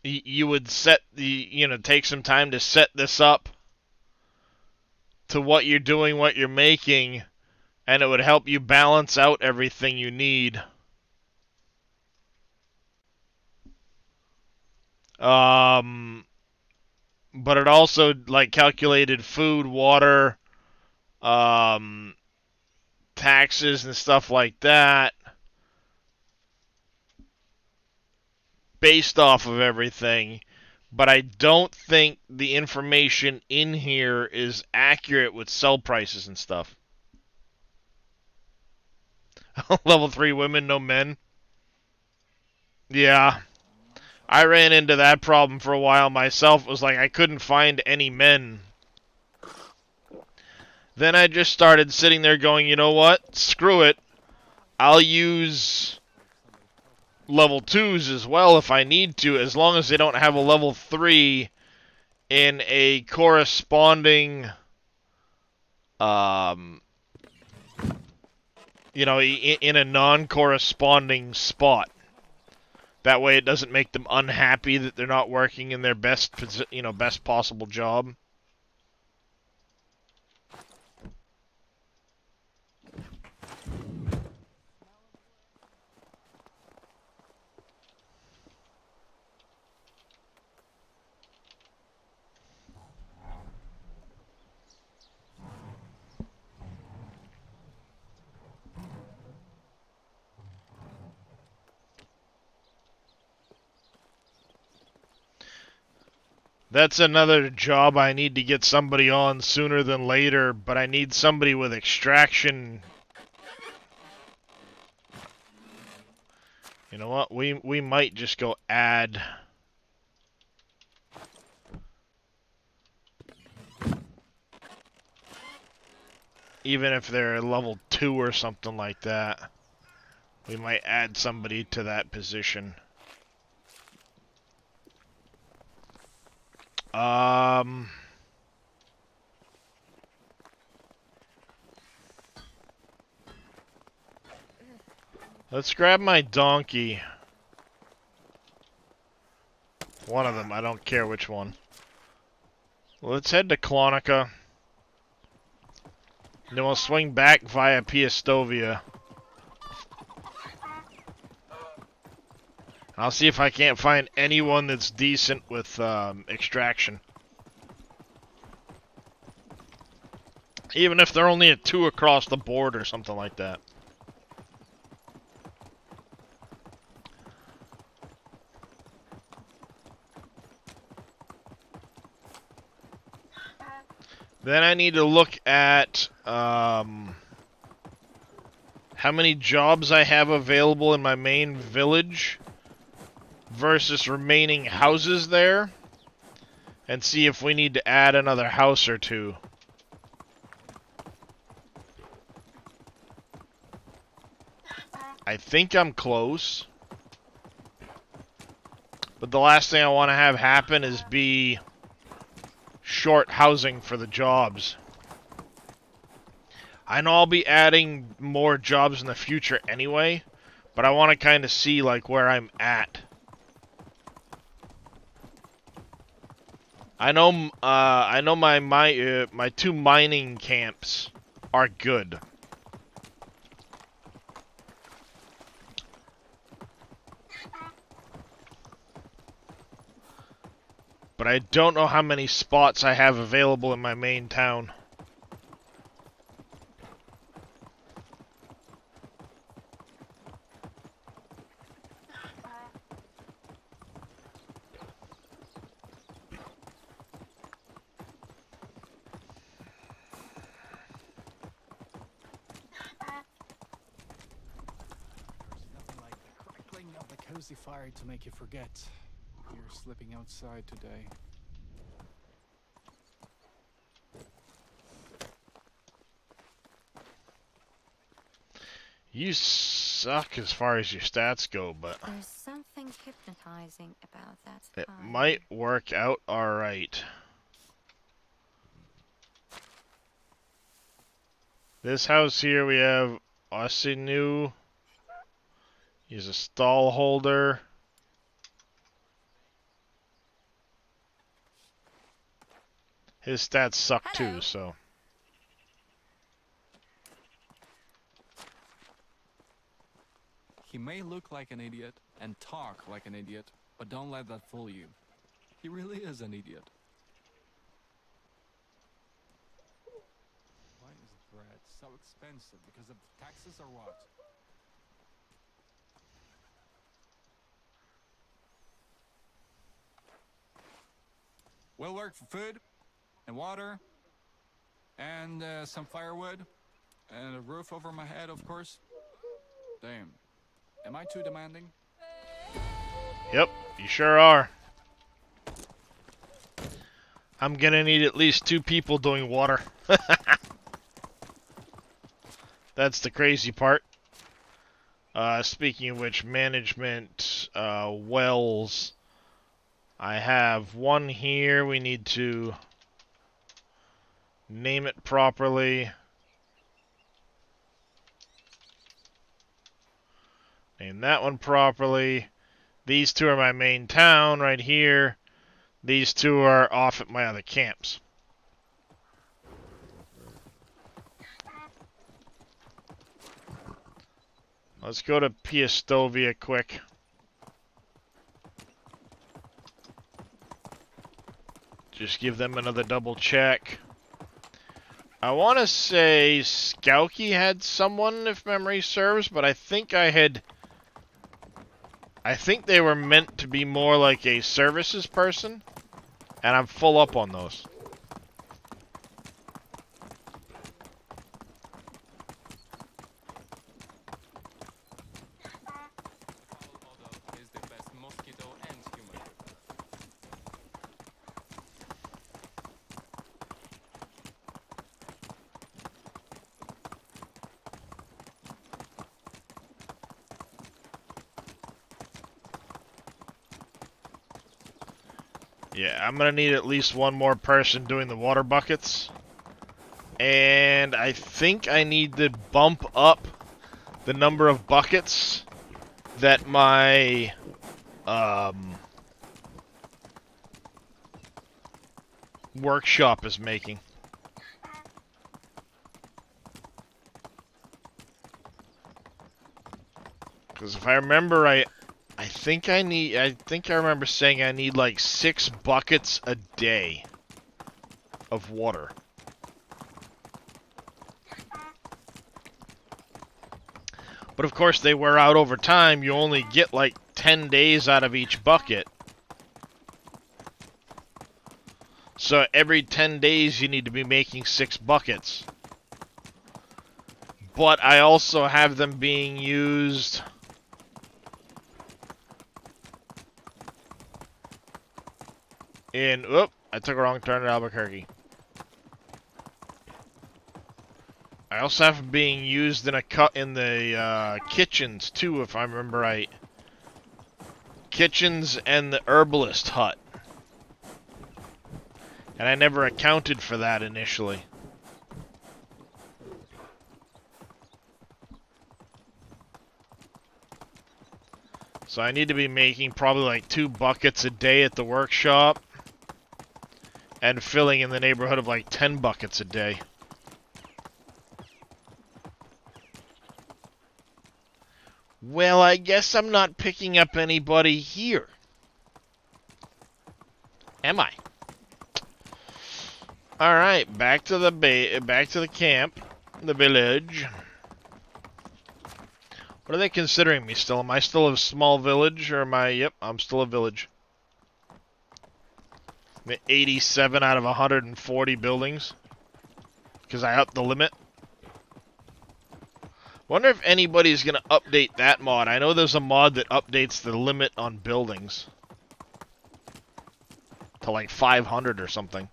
you would take some time to set this up to what you're doing, what you're making, and it would help you balance out everything you need. But it also like calculated food, water, taxes and stuff like that based off of everything. But I don't think the information in here is accurate with sell prices and stuff. Level 3 women, no men. Yeah. I ran into that problem for a while myself. It was like I couldn't find any men. Then I just started sitting there going, you know what? Screw it. I'll use level 2s as well if I need to, as long as they don't have a level 3 in a corresponding, in a non-corresponding spot. That way it doesn't make them unhappy that they're not working in their best possible job. That's another job I need to get somebody on sooner than later, but I need somebody with extraction. You know what? We might just go add. Even if they're level 2 or something like that, we might add somebody to that position. Let's grab my donkey. One of them, I don't care which one. Let's head to Clonica. Then we'll swing back via Piastovia. I'll see if I can't find anyone that's decent with extraction. Even if they're only at 2 across the board or something like that. Then I need to look at how many jobs I have available in my main village versus remaining houses there, and see if we need to add another house or 2. I think I'm close. But the last thing I want to have happen is be short housing for the jobs. I know I'll be adding more jobs in the future anyway, but I want to kind of see like where I'm at. I know my 2 mining camps are good. But I don't know how many spots I have available in my main town.
Nothing like the crackling of the cozy fire to make you forget you're slipping outside today.
You suck as far as your stats go, but
There's something hypnotizing about that
it
fire.
might work out alright. This house here, we have Osinu. He's a stall holder. His stats suck
Hello.
too, so.
He may look like an idiot and talk like an idiot, but don't let that fool you. He really is an idiot. Why is bread so expensive? Because of taxes or what? We'll work for food and water and some firewood and a roof over my head, of course. Damn. Am I too demanding?
Yep, you sure are. I'm gonna need at least 2 people doing water. That's the crazy part. Speaking of which, management, wells. I have one here. We need to name it properly. Name that one properly. These 2 are my main town right here. These 2 are off at my other camps. Let's go to Piastovia quick. Just give them another double check. I want to say Skauki had someone, if memory serves, but I think they were meant to be more like a services person, and I'm full up on those.
Is the best mosquito and human.
Yeah, I'm gonna need at least one more person doing the water buckets. And I think I need to bump up the number of buckets that my workshop is making. Because if I remember right, I think I remember saying I need like 6 buckets a day of water. But of course they wear out over time. You only get like 10 days out of each bucket. So every 10 days you need to be making 6 buckets. But I also have them being used in, I took a wrong turn at Albuquerque. I also have them being used in the kitchens too, if I remember right. Kitchens and the herbalist hut. And I never accounted for that initially. So I need to be making probably like 2 buckets a day at the workshop. And filling in the neighborhood of like 10 buckets a day. Well, I guess I'm not picking up anybody here. Am I? All right, back to the camp, the village. What are they considering me still? Am I still a small village, or am I? Yep, I'm still a village. I'm at 87 out of 140 buildings because I upped the limit. Wonder if anybody's gonna update that mod. I know there's a mod that updates the limit on buildings to like 500 or something.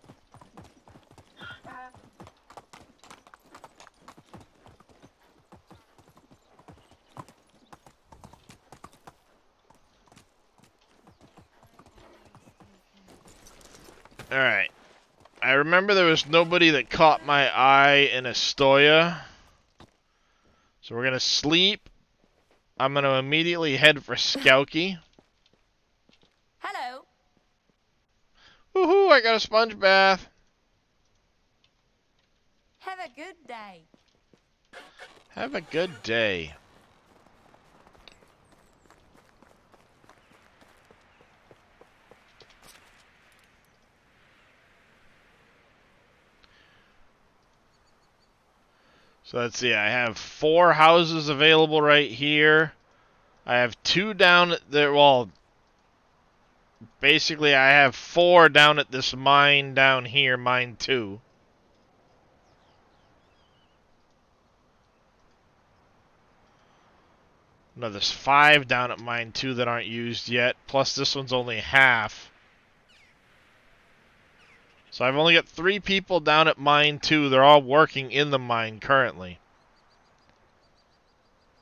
Alright. I remember there was nobody that caught my eye in Astoria. So we're gonna sleep. I'm gonna immediately head for Skowkie.
Hello.
Woohoo, I got a sponge bath.
Have a good day.
Have a good day. So let's see, I have 4 houses available right here. I have 2 down at the, well, basically I have 4 down at this mine down here, mine 2. No, there's 5 down at mine 2 that aren't used yet, plus this one's only half. So I've only got 3 people down at mine 2. They're all working in the mine currently.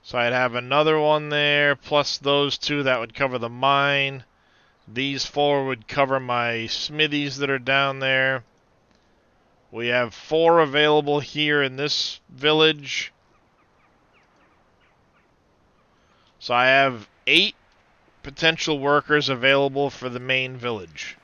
So I'd have another one there, plus those 2 that would cover the mine. These 4 would cover my smithies that are down there. We have 4 available here in this village. So I have 8 potential workers available for the main village.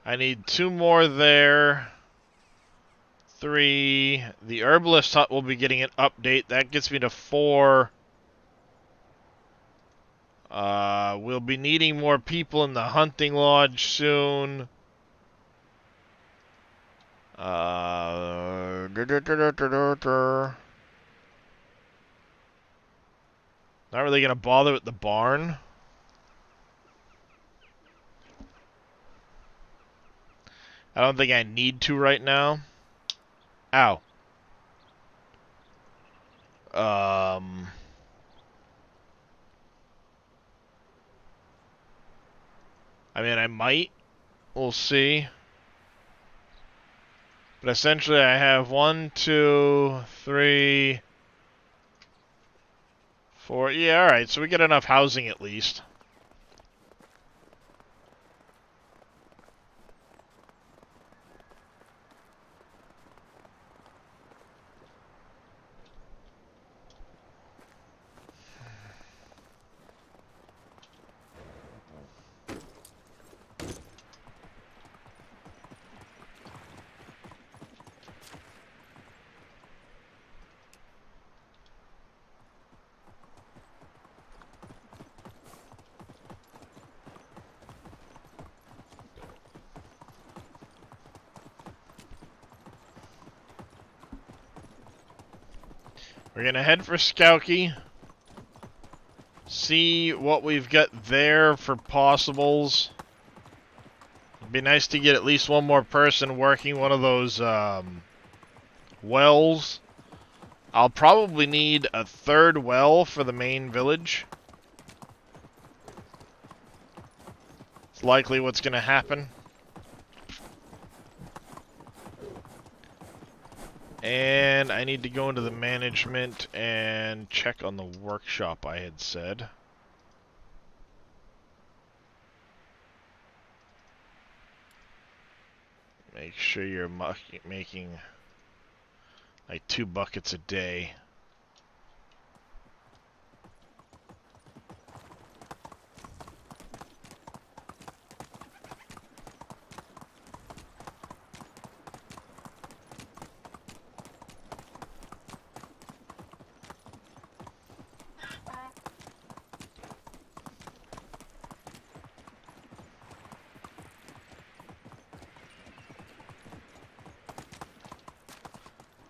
I need 2 more there. 3. The herbalist hut will be getting an update. That gets me to 4. We'll be needing more people in the hunting lodge soon. Not really gonna bother with the barn. I don't think I need to right now. Ow. I mean, I might. We'll see. But essentially, I have 1, 2, 3, 4. Yeah, alright, so we get enough housing at least. We're gonna head for Skowkie. See what we've got there for possibles. It'd be nice to get at least one more person working one of those wells. I'll probably need a 3rd well for the main village. It's likely what's gonna happen. And I need to go into the management and check on the workshop I had said. Make sure you're making like 2 buckets a day.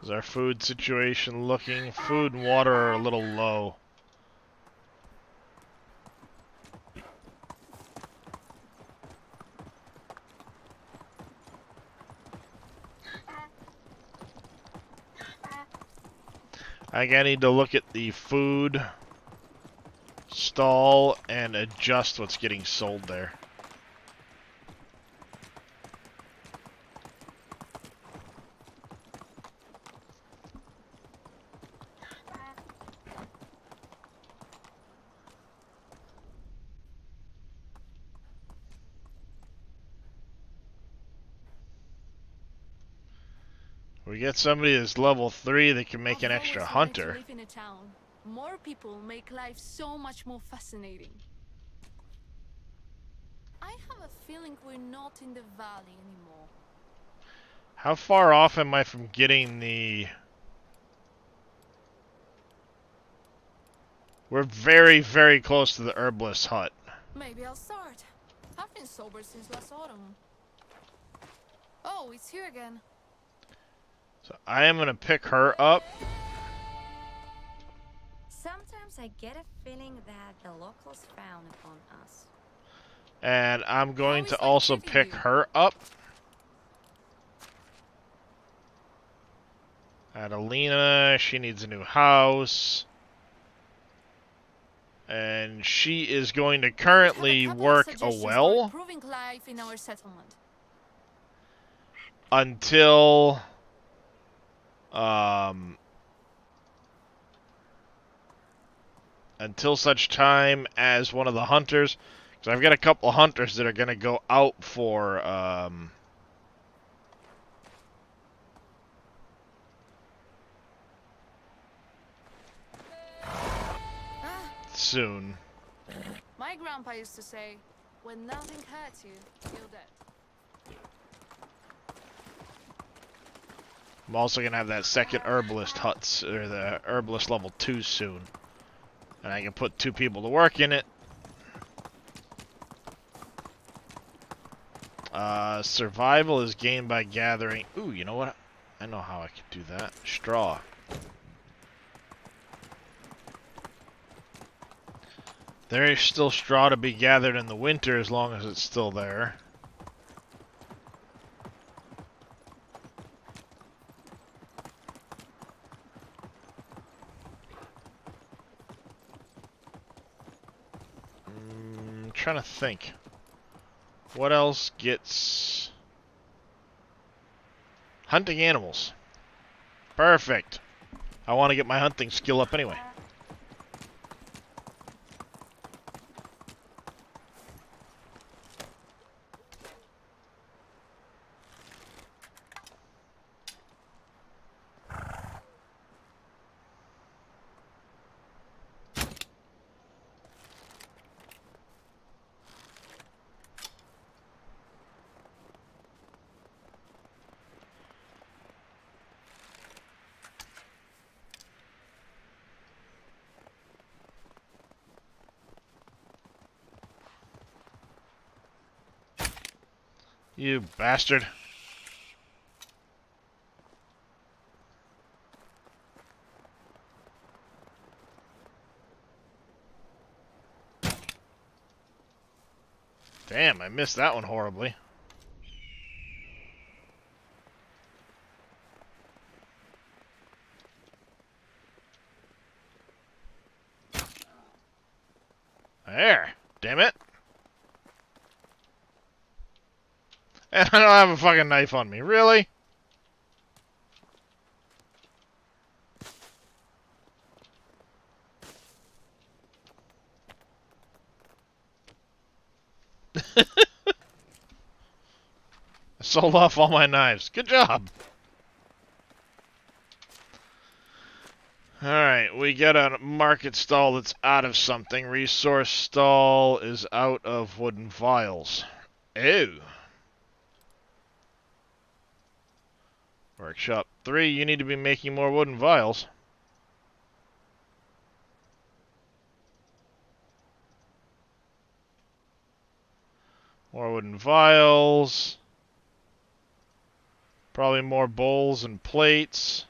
How's our food situation looking? Food and water are a little low. I think I need to look at the food stall and adjust what's getting sold there. We get somebody that's level 3 that can make an
I've
extra
always wanted to
hunter.
live in a town. More people make life so much more fascinating. I have a feeling we're not in the valley anymore.
How far off am I from getting the... We're very, very close to the herbalist hut.
Maybe I'll start. I've been sober since last autumn. Oh, it's here again.
So I am going to pick her up.
Sometimes I get a feeling that the locals frown upon us.
And I'm going
How
to
is life
also
treating
pick
you?
her up. Adelina, she needs a new house. And she is going to currently
Have a couple of
work a
suggestions for
well
improving life in our settlement.
until until such time as one of the hunters, because I've got a couple of hunters that are going to go out for
Ah,
soon.
my grandpa used to say, when nothing hurts you, you're dead.
I'm also going to have that second herbalist hut, or the herbalist level 2 soon. And I can put 2 people to work in it. Survival is gained by gathering... Ooh, you know what? I know how I could do that. Straw. There is still straw to be gathered in the winter as long as it's still there. Trying to think. What else gets... Hunting animals. Perfect. I want to get my hunting skill up anyway. You bastard. Damn, I missed that one horribly. There. Damn it. And I don't have a fucking knife on me. Really? I sold off all my knives. Good job. Alright, we got a market stall that's out of something. Resource stall is out of wooden vials. Ew. Workshop 3, you need to be making more wooden vials. More wooden vials. Probably more bowls and plates.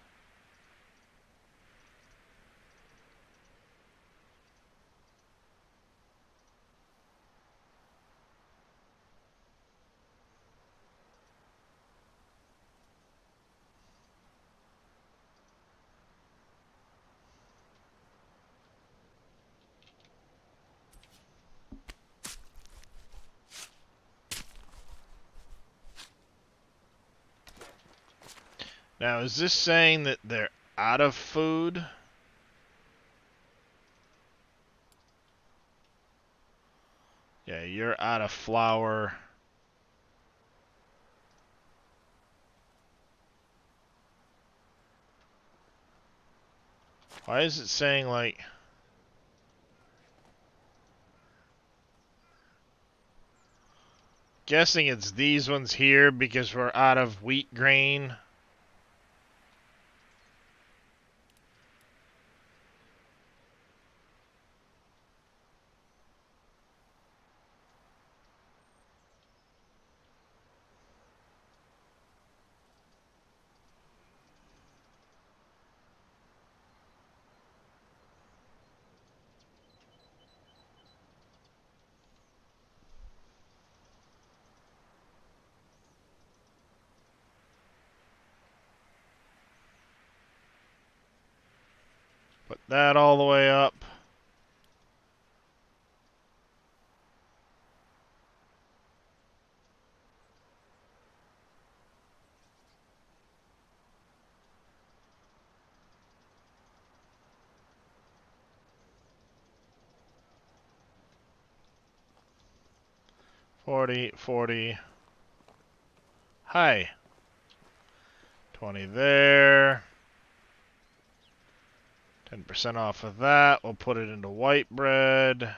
Now, is this saying that they're out of food? Yeah, you're out of flour. Why is it saying, like... Guessing it's these ones here because we're out of wheat grain. Put that all the way up. $40. Hi. 20 there. 10% off of that. We'll put it into white bread.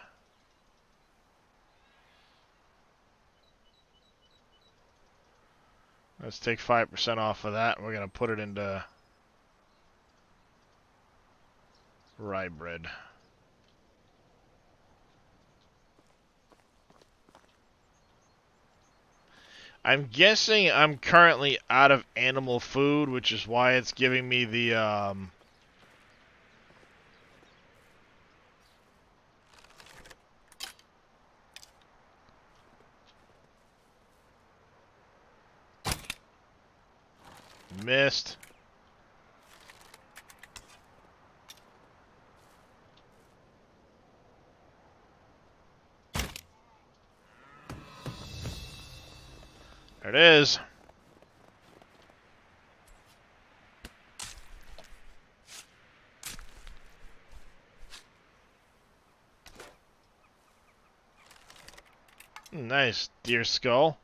Let's take 5% off of that. We're going to put it into rye bread. I'm guessing I'm currently out of animal food, which is why it's giving me the missed. There it is. Nice deer skull.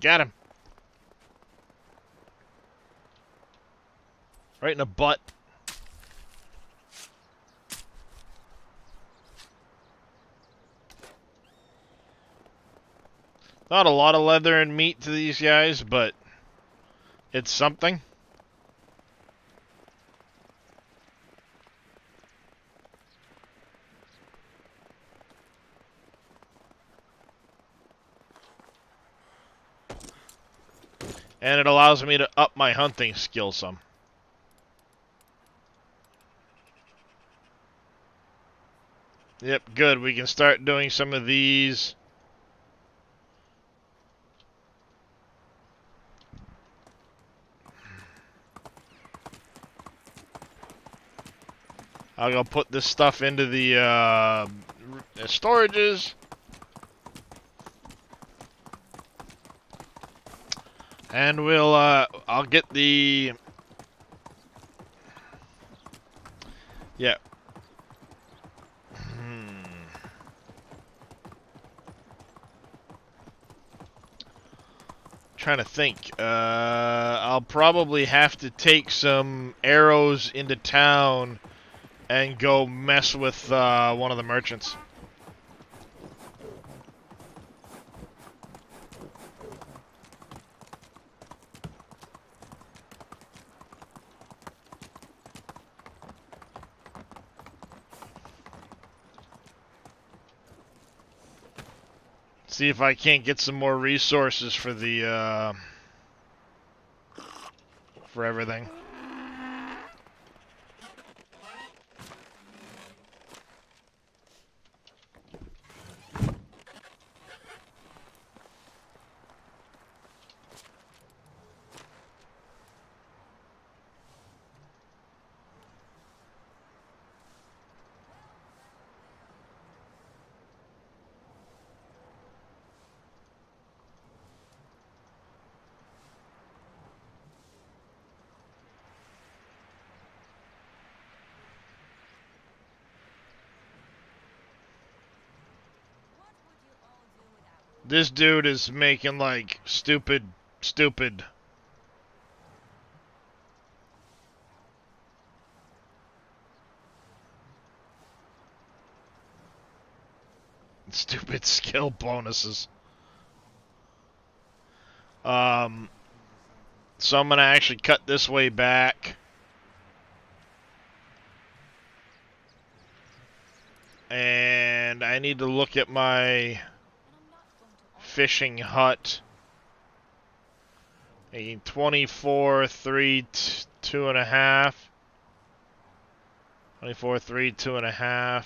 Got him. Right in the butt. Not a lot of leather and meat to these guys, but it's something. And it allows me to up my hunting skill some. Yep, good. We can start doing some of these. I'll go put this stuff into the storages. And we'll, I'll get the... Yeah. Trying to think. I'll I'll probably have to take some arrows into town and go mess with one of the merchants. See if I can't get some more resources for the for everything. This dude is making, like, stupid. Stupid skill bonuses. So I'm gonna actually cut this way back. And I need to look at my fishing hut. Making 24, 3, 2.5. 24, 3, 2.5.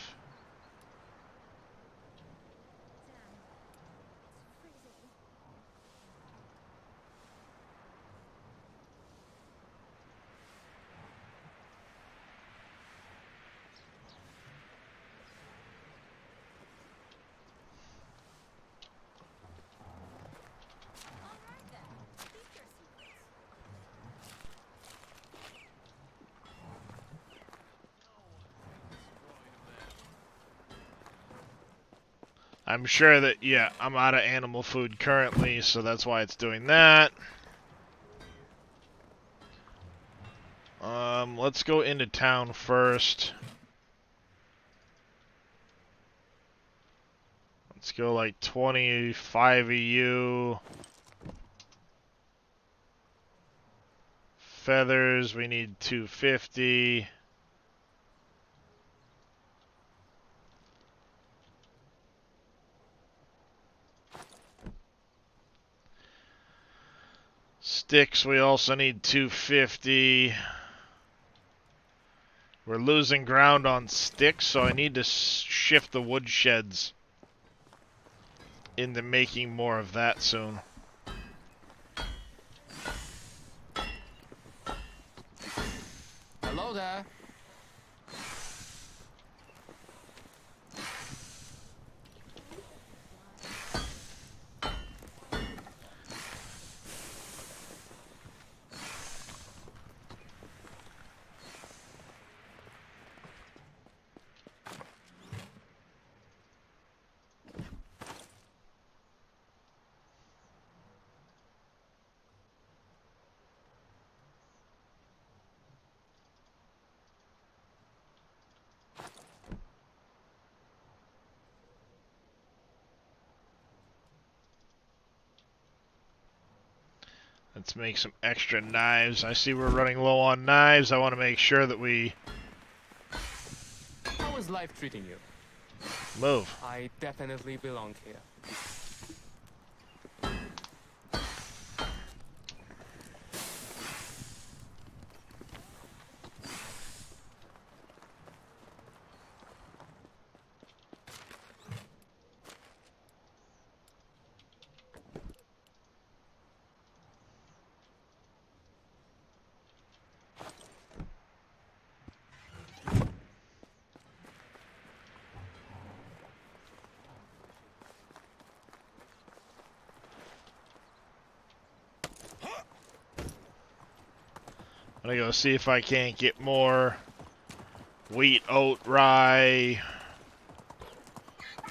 I'm sure that, yeah, I'm out of animal food currently, so that's why it's doing that. Let's go into town first. Let's go like 25 EU. Feathers, we need 250. Sticks, we also need 250. We're losing ground on sticks, so I need to shift the wood sheds into making more of that soon.
Hello there.
Let's make some extra knives. I see we're running low on knives. I want to make sure that we
How is life treating you?
move.
I definitely belong here.
I'm gonna go see if I can't get more wheat, oat, rye,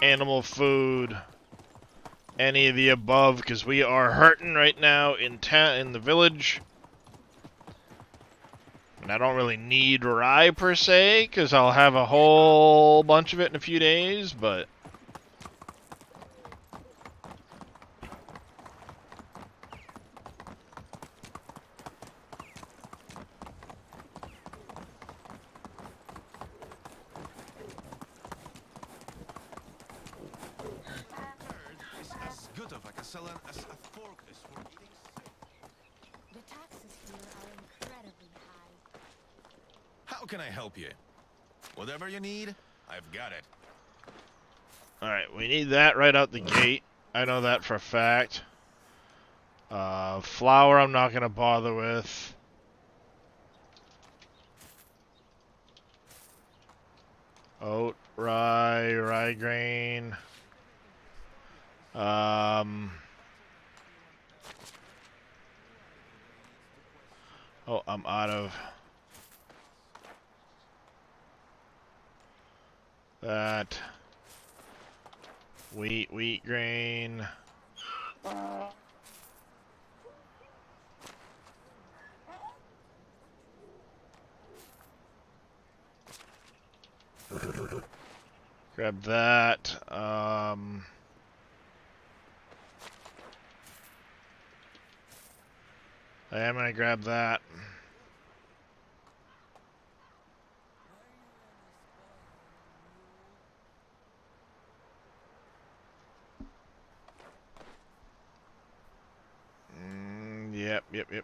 animal food, any of the above, because we are hurting right now in town, in the village. And I don't really need rye per se, because I'll have a whole bunch of it in a few days, but...
Is as good of a castellan as a fork is for eating.
The taxes here are incredibly high.
How can I help you? Whatever you need, I've got it.
Alright, we need that right out the gate. I know that for a fact. Flour I'm not going to bother with. Oat, rye grain. Oh, I'm out of that. Wheat grain. Grab that. I am gonna grab that.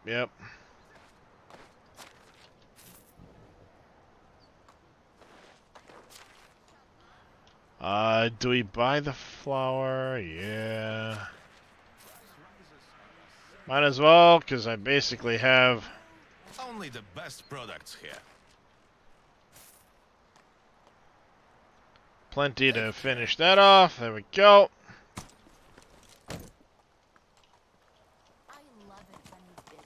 Yep. Do we buy the flour? Yeah. Might as well, because I basically have...
Only the best products here.
plenty to finish that off. There we go.
I love it when he's busy.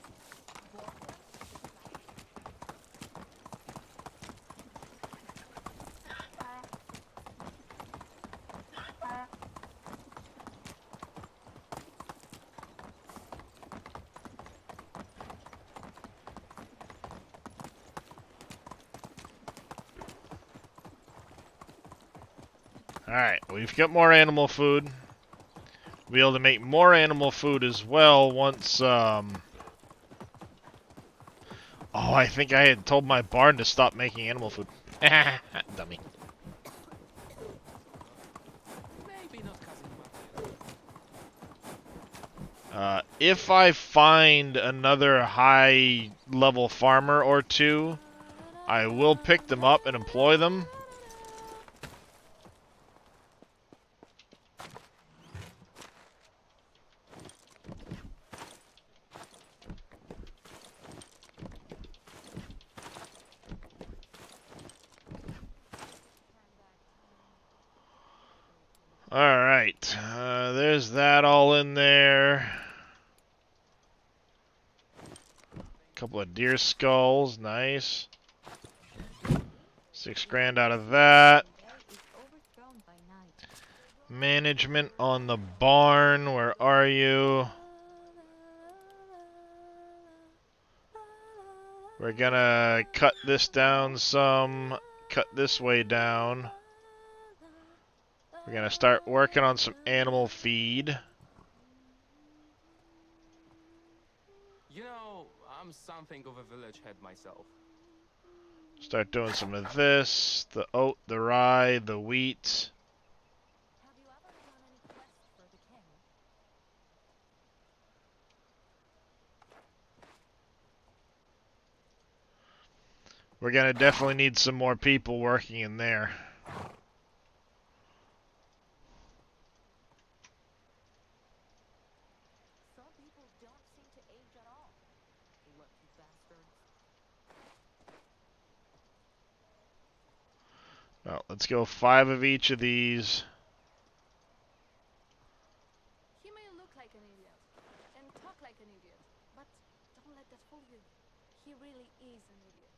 Alright, we've got more animal food. We'll be able to make more animal food as well once, Oh, I think I had told my barn to stop making animal food. Dummy.
Maybe not cousin
If I find another high-level farmer or two, I will pick them up and employ them. Alright, there's that all in there. Couple of deer skulls, nice. 6 grand out of that. Management on the barn, where are you? We're gonna cut this down some, cut this way down. We're gonna start working on some animal feed.
You know, I'm something of a village head myself.
Start doing some of this, the oat, the rye, the wheat.
Have you ever done any quests for the king?
We're gonna definitely need some more people working in there.
Some people don't seem to age at all. Lucky bastards.
Well, let's go 5 of each of these.
He may look like an idiot and talk like an idiot, but don't let that fool you. He really is an idiot.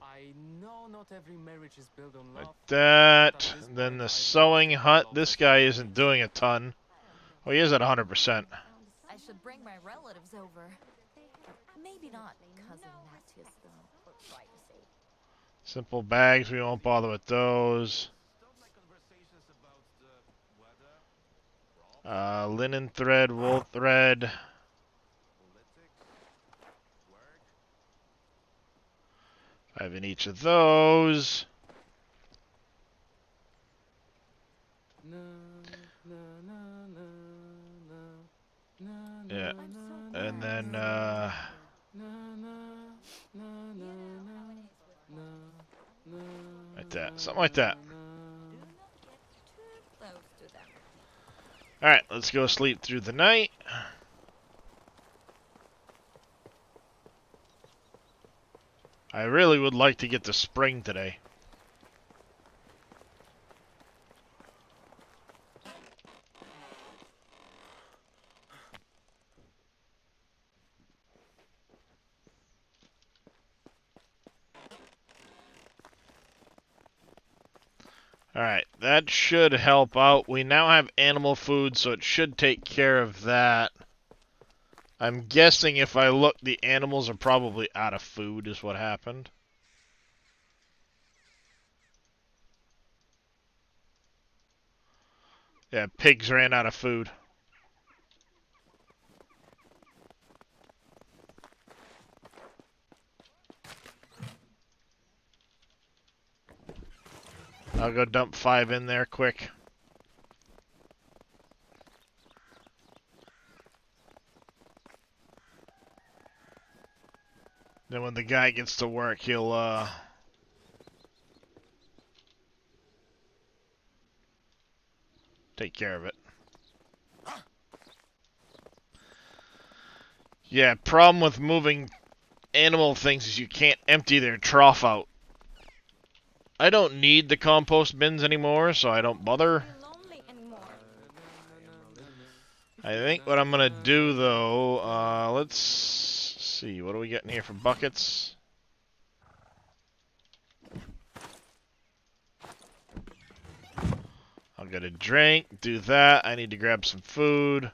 I know not every marriage is built on love.
Like that. And then the sewing hut. This guy isn't doing a ton. Oh, he is at 100%.
I should bring my relatives over. Maybe not Cousin Matthias, though, for privacy.
Simple bags, we won't bother with those. Linen thread, wool thread. 5 in each of those. Yeah. And then, like that. Something like that.
Do not get too close to them.
Alright, let's go sleep through the night. I really would like to get to spring today. Alright, that should help out. We now have animal food, so it should take care of that. I'm guessing if I look, the animals are probably out of food is what happened. Yeah, pigs ran out of food. I'll go dump 5 in there quick. Then when the guy gets to work, he'll, take care of it. Yeah, problem with moving animal things is you can't empty their trough out. I don't need the compost bins anymore, so I don't bother.
Lonely anymore.
I think what I'm gonna do though, let's see, what are we getting here for buckets? I'll get a drink, do that. I need to grab some food.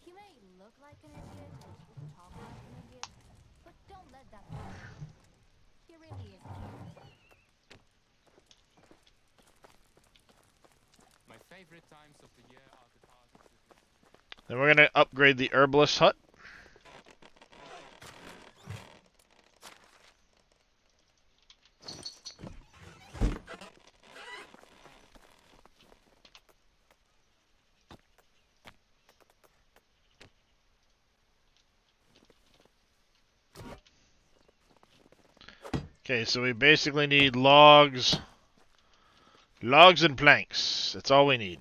He may look like an idiot, talk like an idiot, but don't let that bother you. He really is.
My favorite times of the year are the parties with
Then we're gonna upgrade the herbalist hut. Okay, so we basically need logs and planks. That's all we need.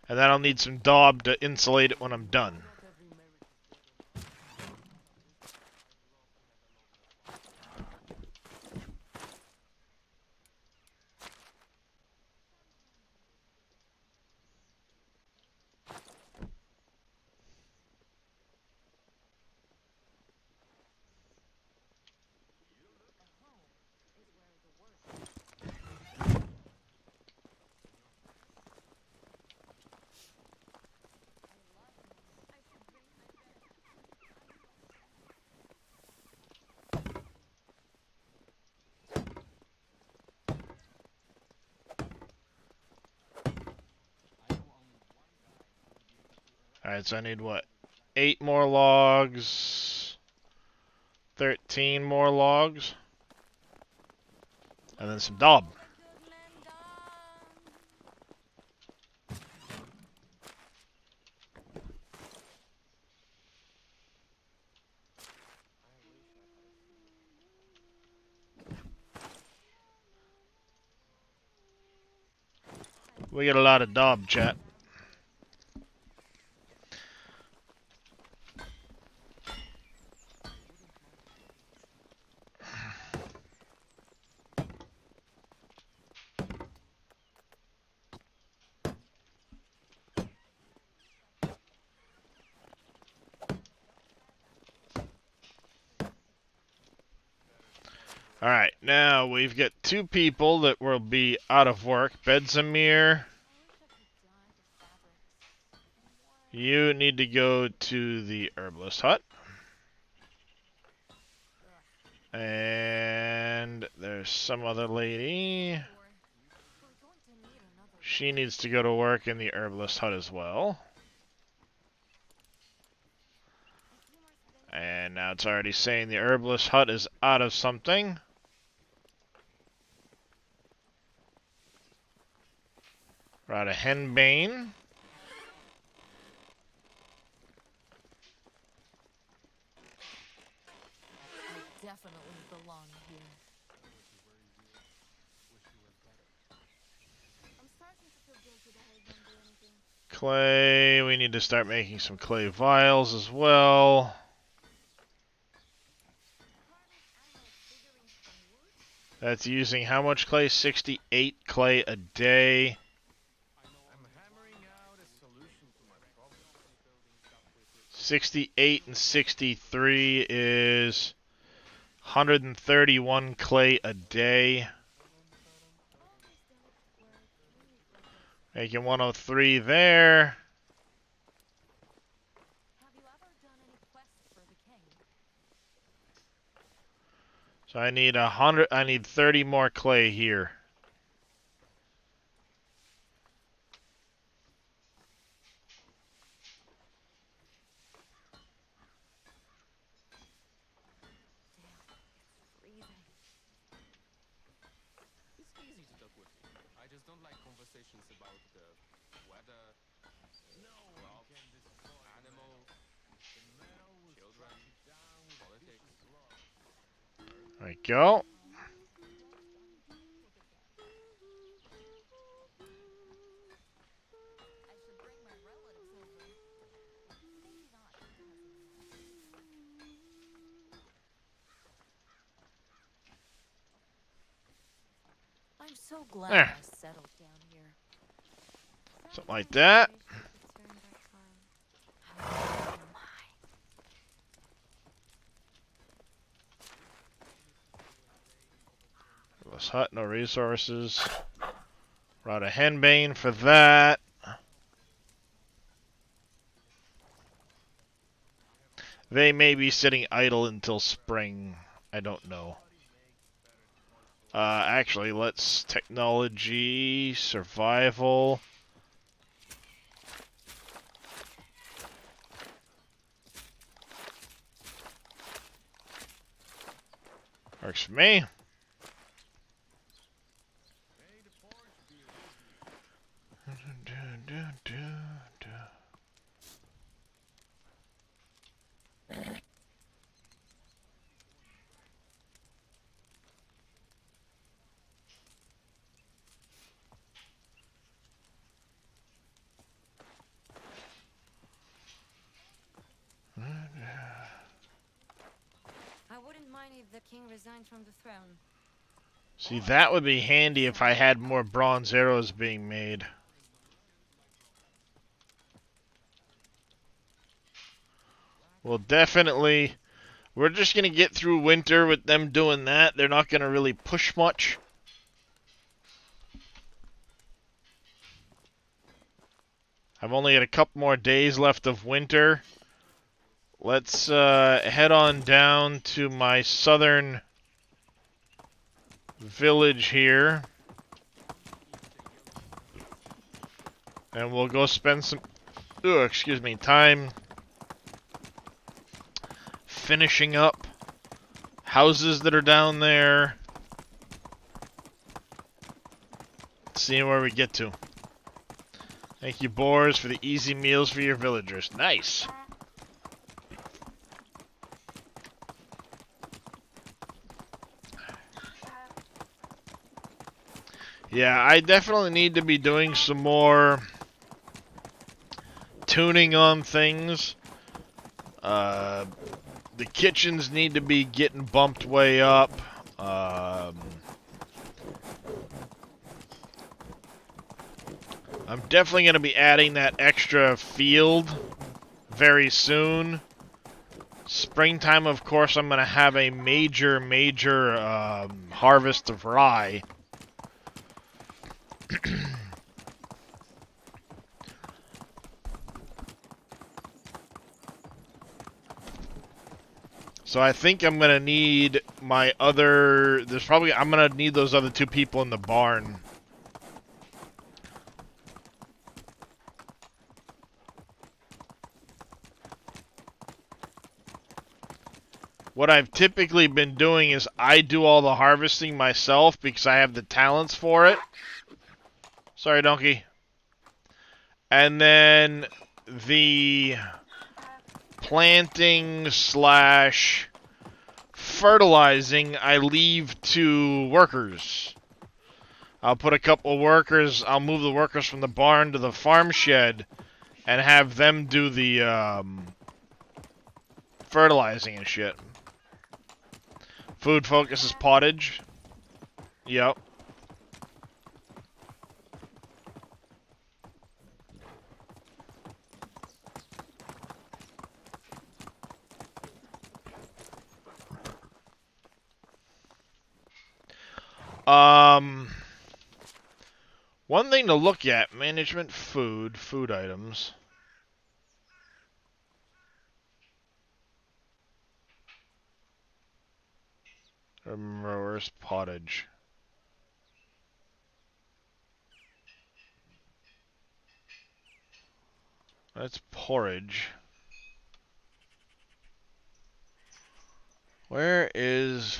And then I'll need some daub to insulate it when I'm done. Alright, so I need what? 8 more logs. 13 more logs. And then some daub. We get a lot of daub, chat. Alright, now we've got 2 people that will be out of work. Bedzamir, you need to go to the herbalist hut. And there's some other lady. She needs to go to work in the herbalist hut as well. And now it's already saying the herbalist hut is out of something. We're out of henbane.
I definitely belong here.
I'm starting to feel guilty that I don't do anything.
Clay, we need to start making some clay vials as well. That's using how much clay? 68 clay a day.
I'm hammering out a solution to my problem.
68 and 63 is 131 clay a day. Making 103 there.
Have you ever done any quests for the king?
So I need 100. I need 30 more clay here.
Freezing.
It's easy to talk with you. I just don't like conversations about the weather, crops, animals, children, politics.
There we go.
I should bring my relatives over. Maybe not cousin. I'm so glad
There.
I settled down here.
Something like that.
Oh my.
This hut, no resources. We're out of henbane for that. They may be sitting idle until spring. I don't know. Actually, let's technology, survival. Works for me.
I wouldn't mind if the king resigned from the throne.
See, that would be handy if I had more bronze arrows being made. Well, definitely. We're just going to get through winter with them doing that. They're not going to really push much. I've only got a couple more days left of winter. Let's head on down to my southern village here. And we'll go spend some time finishing up houses that are down there. Seeing where we get to. Thank you, boars, for the easy meals for your villagers. Nice. Yeah, I definitely need to be doing some more tuning on things. The kitchens need to be getting bumped way up. I'm definitely going to be adding that extra field very soon. Springtime, of course, I'm going to have a major harvest of rye. So I think I'm going to need my other... I'm going to need those other 2 people in the barn. What I've typically been doing is I do all the harvesting myself because I have the talents for it. Sorry, donkey. And then the planting / fertilizing I leave to workers. I'll put a couple of workers, I'll move the workers from the barn to the farm shed and have them do the fertilizing and shit. Food focus is pottage. Yep. One thing to look at, management food items. Where's pottage? That's porridge. Where is...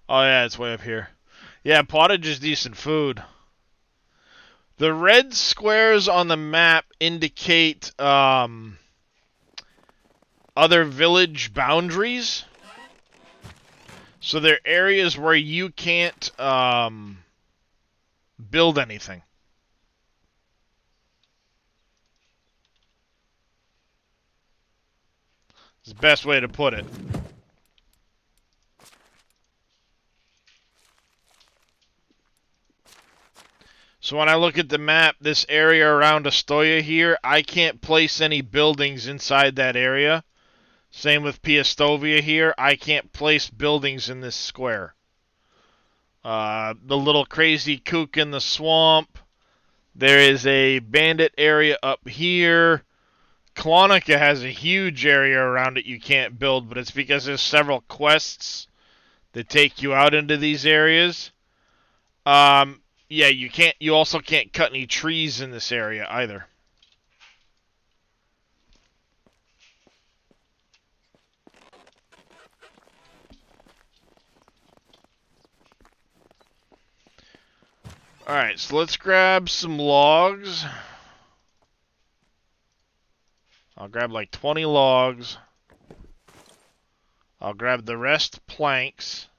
Oh yeah, it's way up here. Yeah, pottage is decent food. The red squares on the map indicate other village boundaries. So they're areas where you can't build anything. It's the best way to put it. So when I look at the map, this area around Astoria here, I can't place any buildings inside that area. Same with Piastovia here. I can't place buildings in this square. The little crazy kook in the swamp. There is a bandit area up here. Klonica has a huge area around it you can't build, but it's because there's several quests that take you out into these areas. Yeah, you can't. You also can't cut any trees in this area either. Alright, so let's grab some logs. I'll grab like 20 logs. I'll grab the rest planks.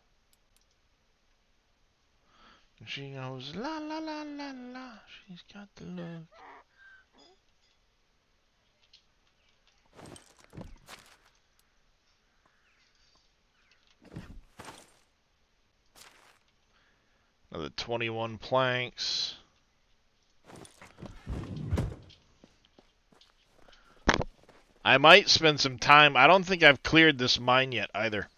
And she goes, la la la la la. She's got the look. Another 21 planks. I might spend some time. I don't think I've cleared this mine yet either.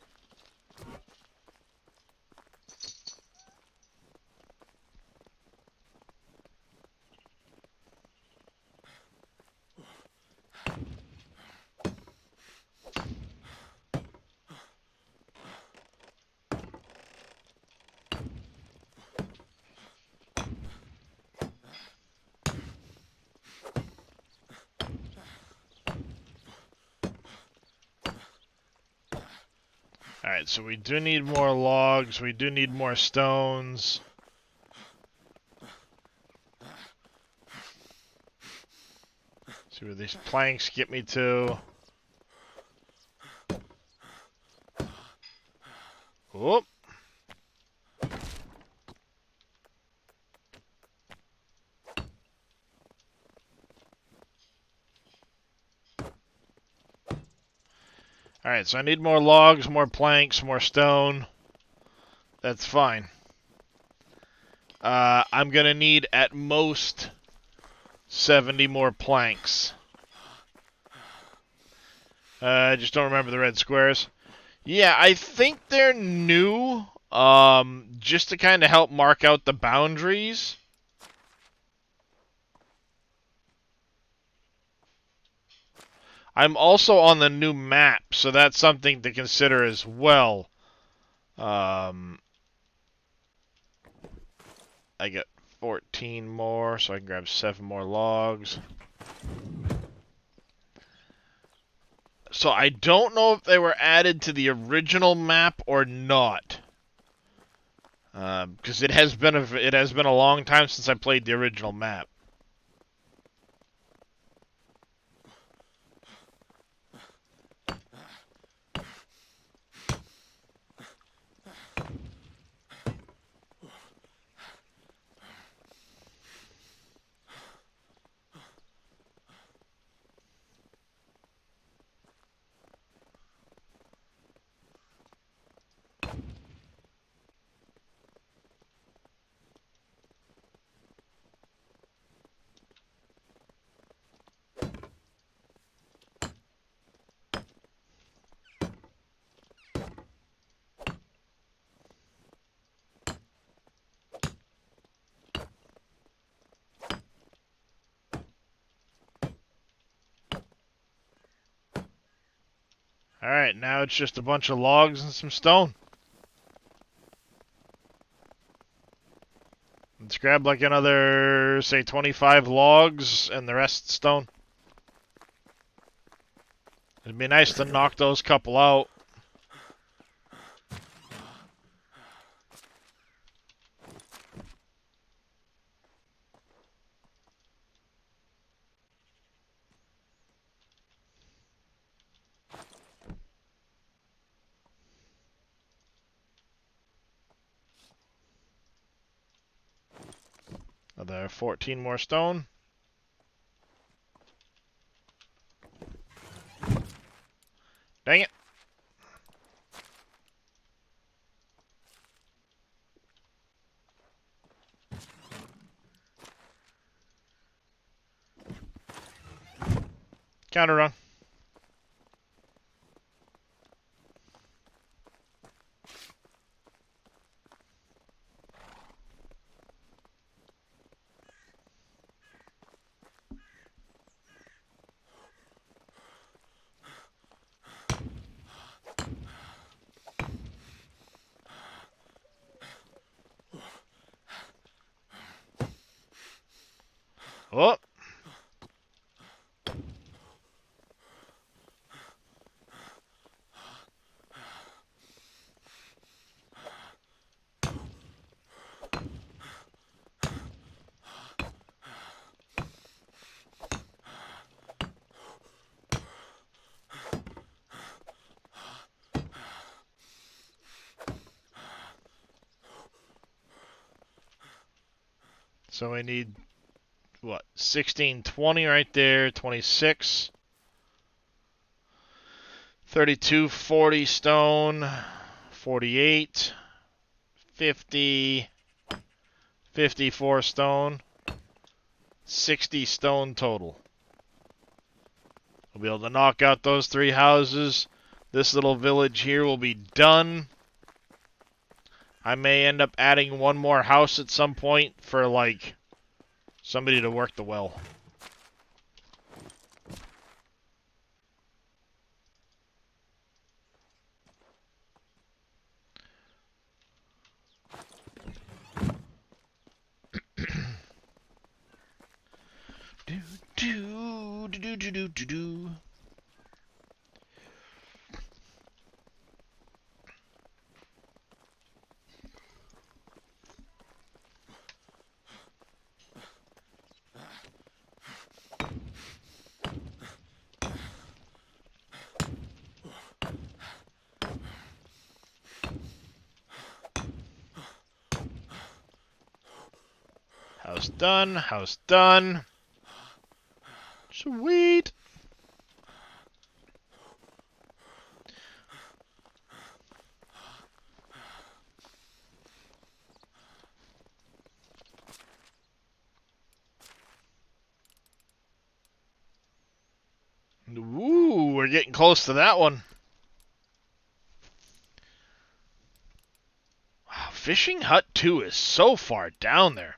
Alright, so we do need more logs, we do need more stones. See where these planks get me to. Whoop. Alright, so I need more logs, more planks, more stone. That's fine. I'm gonna need at most 70 more planks. I just don't remember the red squares. Yeah, I think they're new, just to kind of help mark out the boundaries. I'm also on the new map, so that's something to consider as well. I get 14 more, so I can grab 7 more logs. So I don't know if they were added to the original map or not, because it has been a long time since I played the original map. Alright, now it's just a bunch of logs and some stone. Let's grab like another, say, 25 logs and the rest stone. It'd be nice to knock those couple out. Another 14 more stone. Dang it. Counter run. Oh. So we need, what, 16, 20 right there, 26, 32, 40 stone, 48, 50, 54 stone, 60 stone total. We'll be able to knock out those 3 houses. This little village here will be done. I may end up adding one more house at some point for, like, somebody to work the well. do, do, do, do, do, do, do. House done, house done. Sweet. getting close to that one. Wow, Fishing Hut 2 is so far down there.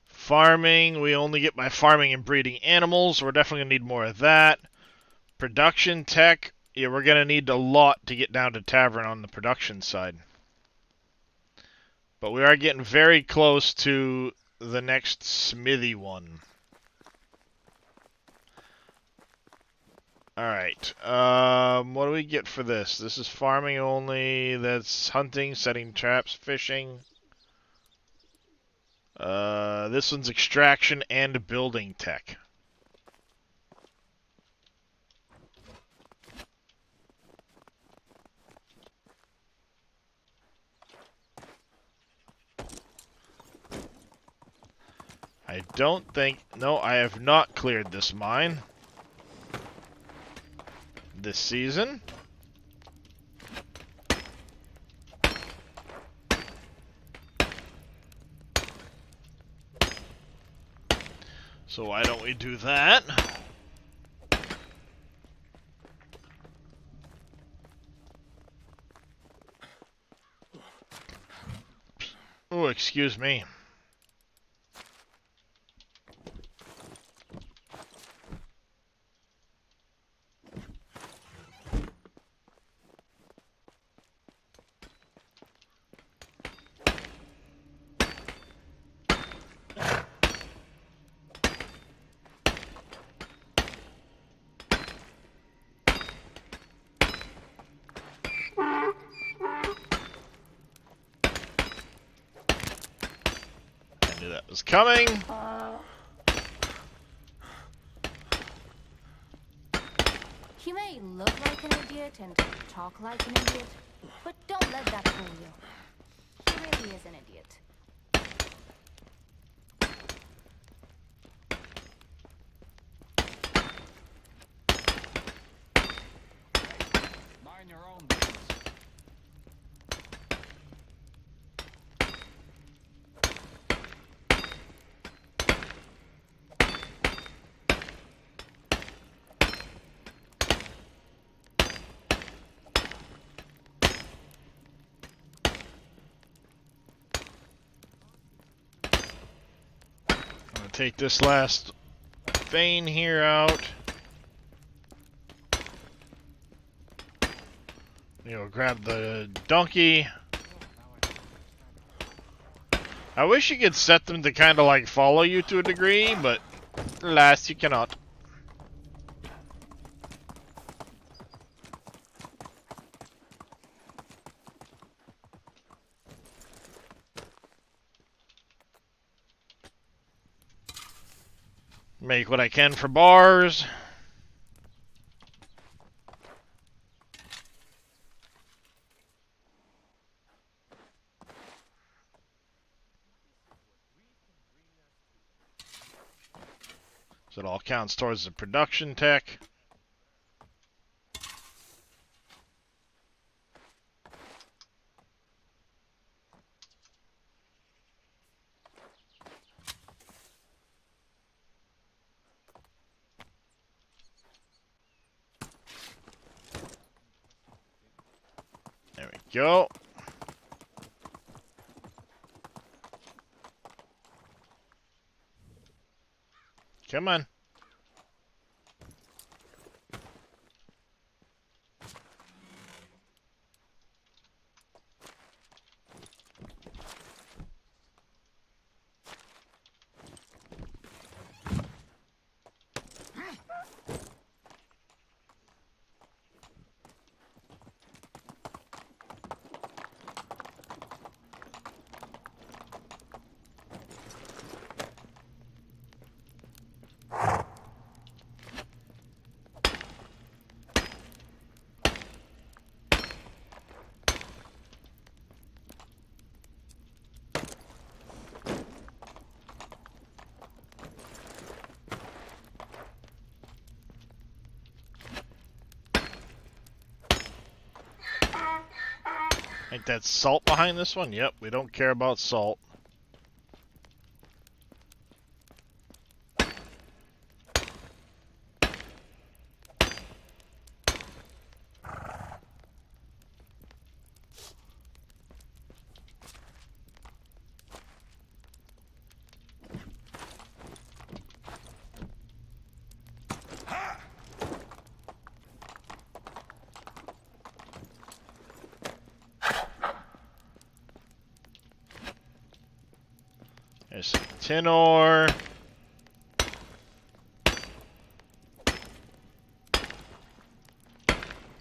Farming, we only get by farming and breeding animals. We're definitely going to need more of that. Production tech, yeah, we're going to need a lot to get down to tavern on the production side. But we are getting very close to the next smithy one. Alright, what do we get for this? This is farming only, that's hunting, setting traps, fishing. This one's extraction and building tech. I don't think... No, I have not cleared this mine this season. So why don't we do that? Oh, excuse me. That was coming.
He may look like an idiot and talk like an idiot, but don't let that fool you. He really is an idiot.
Mind your own business.
Take this last vein here out. You'll grab the donkey. I wish you could set them to kind of like follow you to a degree, but alas, you cannot. Make what I can for bars. So it all counts towards the production tech. There we go. Come on. Think that's salt behind this one? Yep, we don't care about salt. There's some tin ore.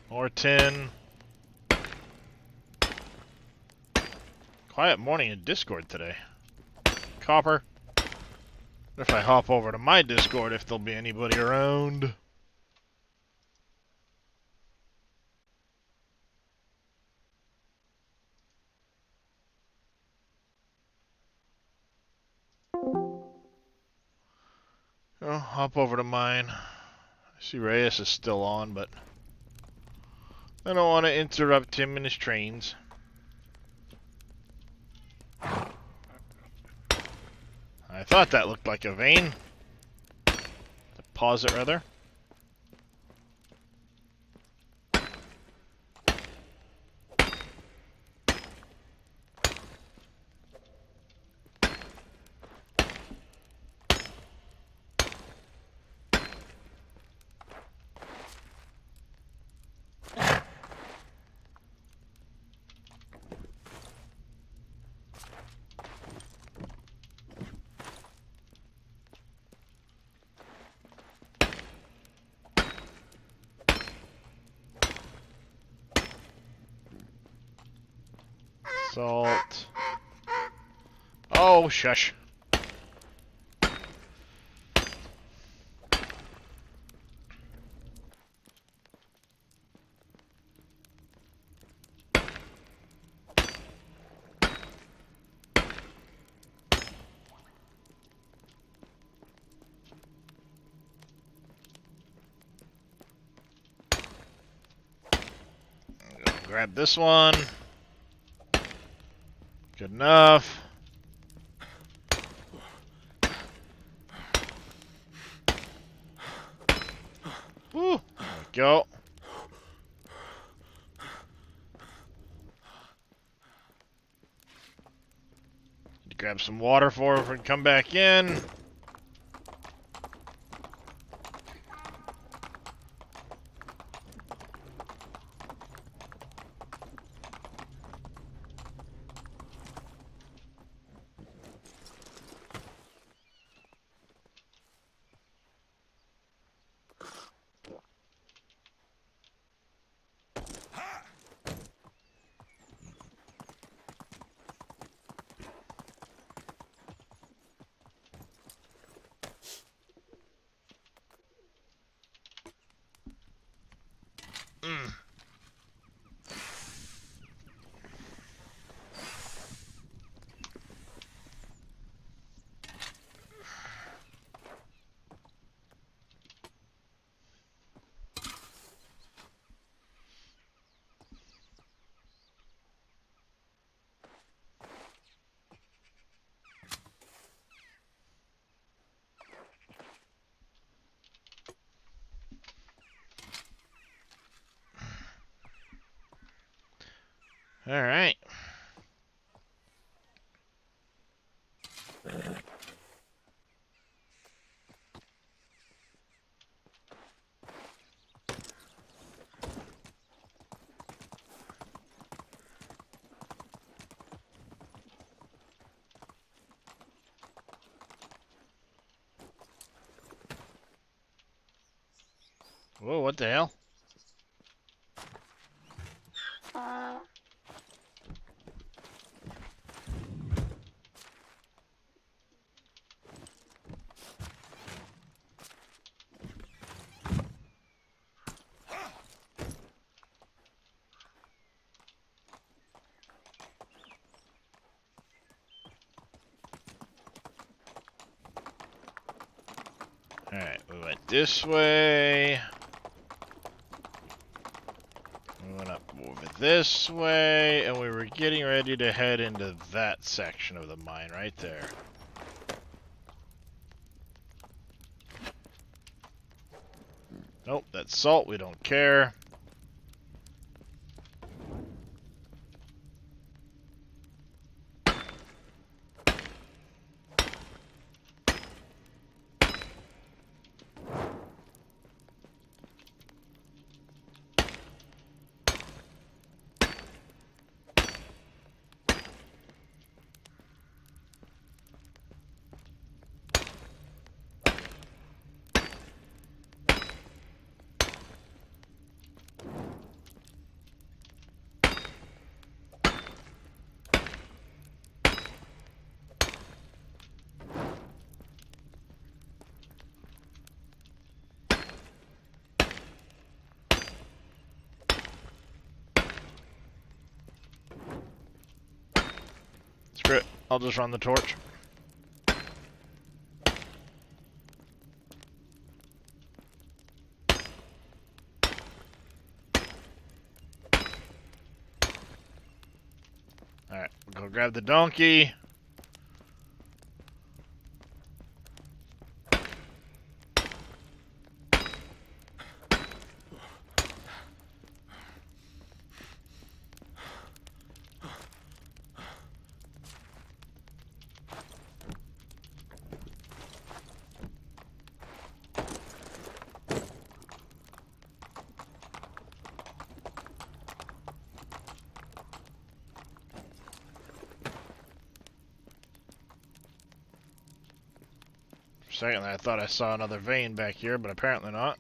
More tin. Quiet morning in Discord today. Copper. What if I hop over to my Discord if there'll be anybody around? Oh, hop over to mine. I see Reyes is still on, but I don't want to interrupt him in his trains. I thought that looked like a vein. Deposit, rather. Salt. Oh, shush. I'm gonna grab this one. Good enough. Woo! There we go. Grab some water for her and come back in. All right. Whoa, what the hell? Alright, we went this way. We went up over this way, and we were getting ready to head into that section of the mine right there. Nope, that's salt, we don't care. I'll just run the torch. Alright, we'll go grab the donkey. For a second, I thought I saw another vein back here, but apparently not.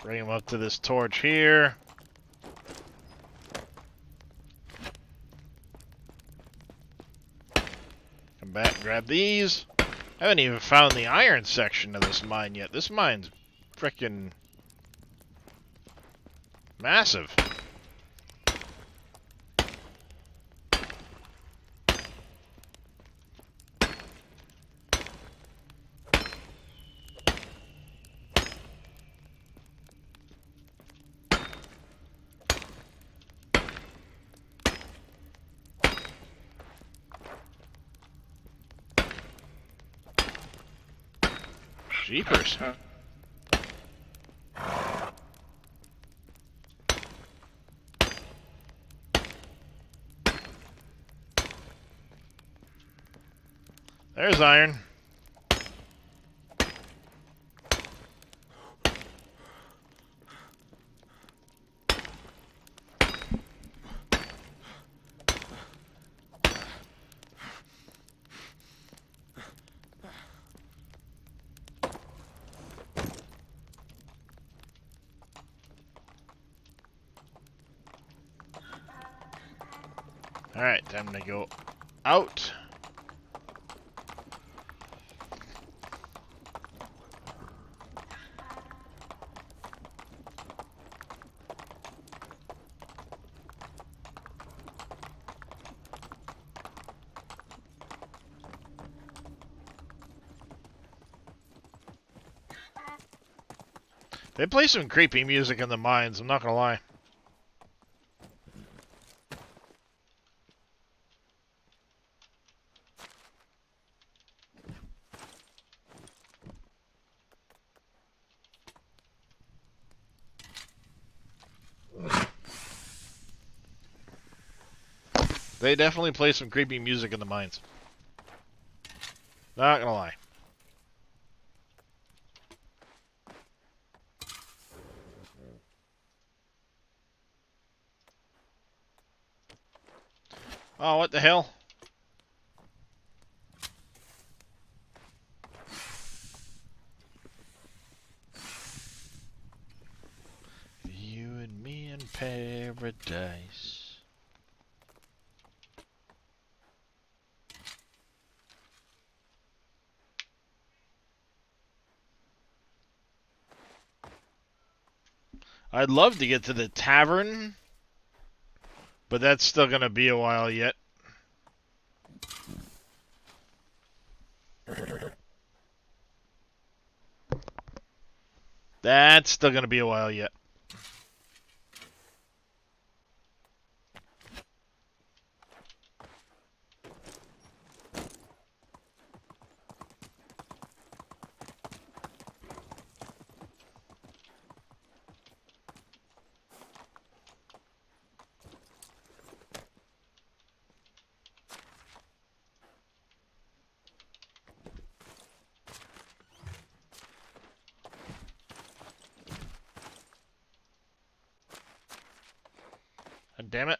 Bring him up to this torch here. Come back and grab these. I haven't even found the iron section of this mine yet. This mine's frickin' massive. Jeepers. There's iron. Alright, time to go out. They play some creepy music in the mines, I'm not gonna lie. They definitely play some creepy music in the mines. Not gonna lie. Oh, what the hell? You and me in paradise. I'd love to get to the tavern, but that's still gonna be a while yet. That's still gonna be a while yet. Damn it.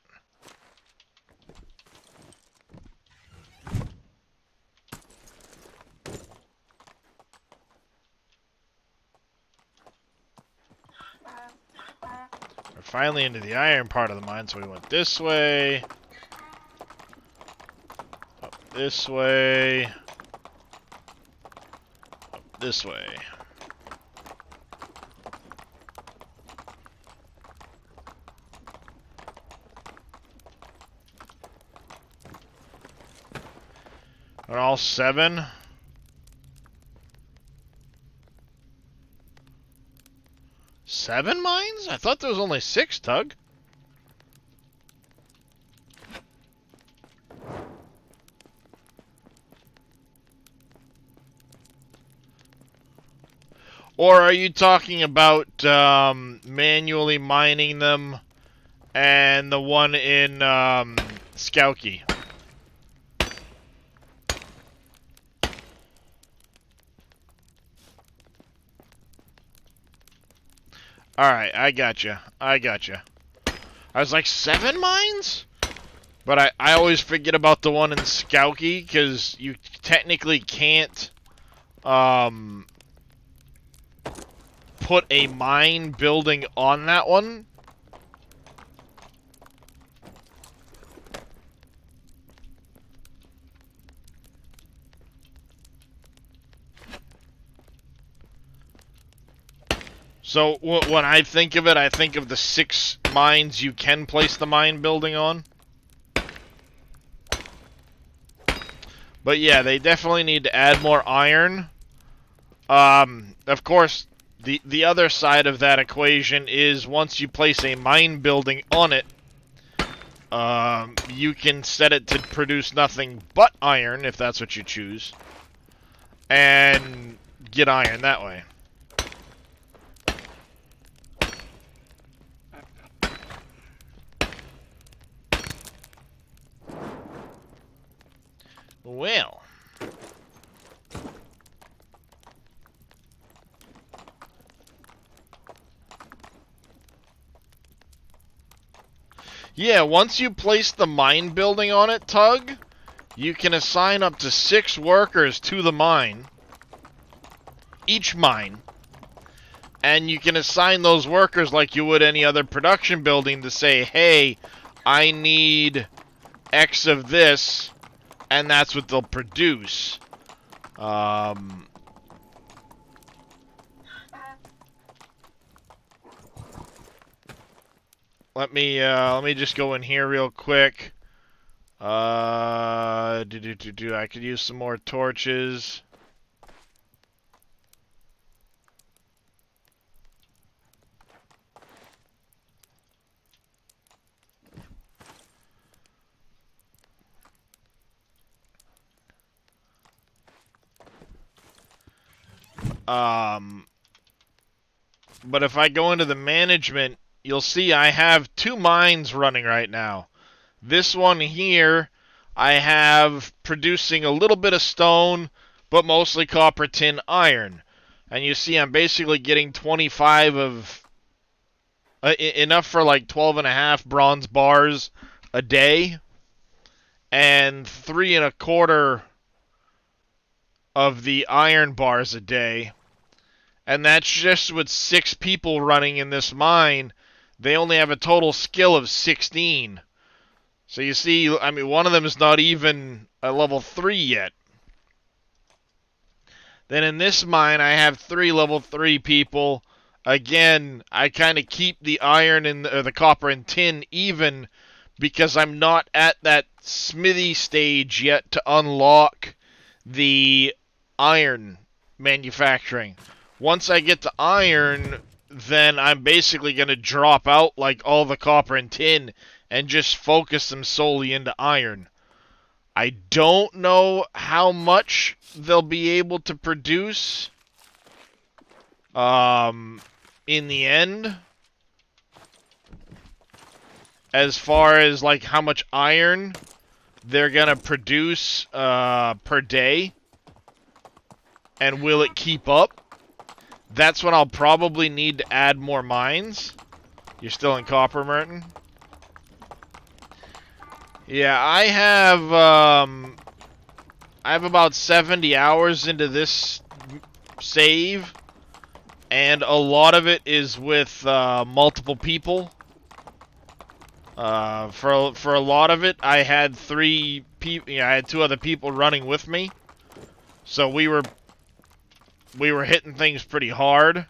We're finally into the iron part of the mine, so we went this way. Up this way. Up this way. Are all 7? Seven mines? I thought there was only 6, Tug. Or are you talking about manually mining them and the one in Skauki? Alright, I gotcha. I was like, 7 mines? But I always forget about the one in Skauki, because you technically can't put a mine building on that one. So when I think of it, I think of the 6 mines you can place the mine building on. But yeah, they definitely need to add more iron. Of course, the other side of that equation is once you place a mine building on it, you can set it to produce nothing but iron, if that's what you choose, and get iron that way. Well. Yeah, once you place the mine building on it, Tug, you can assign up to 6 workers to the mine. Each mine. And you can assign those workers like you would any other production building to say, hey, I need X of this, and that's what they'll produce. Let me just go in here real quick. I could use some more torches. But if I go into the management, you'll see I have 2 mines running right now. This one here, I have producing a little bit of stone, but mostly copper, tin, iron. And you see I'm basically getting 25 of... enough for like 12.5 bronze bars a day. And 3.25 of the iron bars a day. And that's just with 6 people running in this mine. They only have a total skill of 16. So you see, I mean, one of them is not even a level 3 yet. Then in this mine, I have 3 level 3 people. Again, I kind of keep the iron and the copper and tin even because I'm not at that smithy stage yet to unlock the iron manufacturing. Once I get to iron, then I'm basically going to drop out like all the copper and tin and just focus them solely into iron. I don't know how much they'll be able to produce in the end, as far as like how much iron they're going to produce per day, and will it keep up? That's when I'll probably need to add more mines. You're still in copper, Merton? Yeah, I have about 70 hours into this save, and a lot of it is with multiple people. For a lot of it, I had 3 people. Yeah, I had 2 other people running with me, so we were hitting things pretty hard.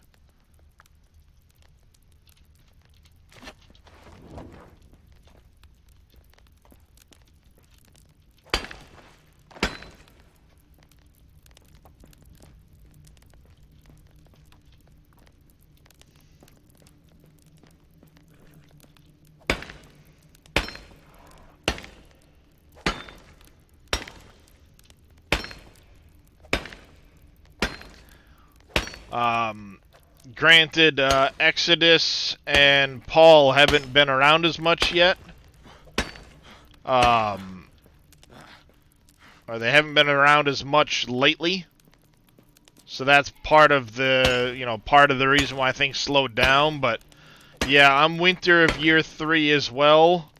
Granted, Exodus and Paul haven't been around as much yet. Or they haven't been around as much lately. So that's part of the, part of the reason why things slowed down. But yeah, I'm winter of year 3 as well.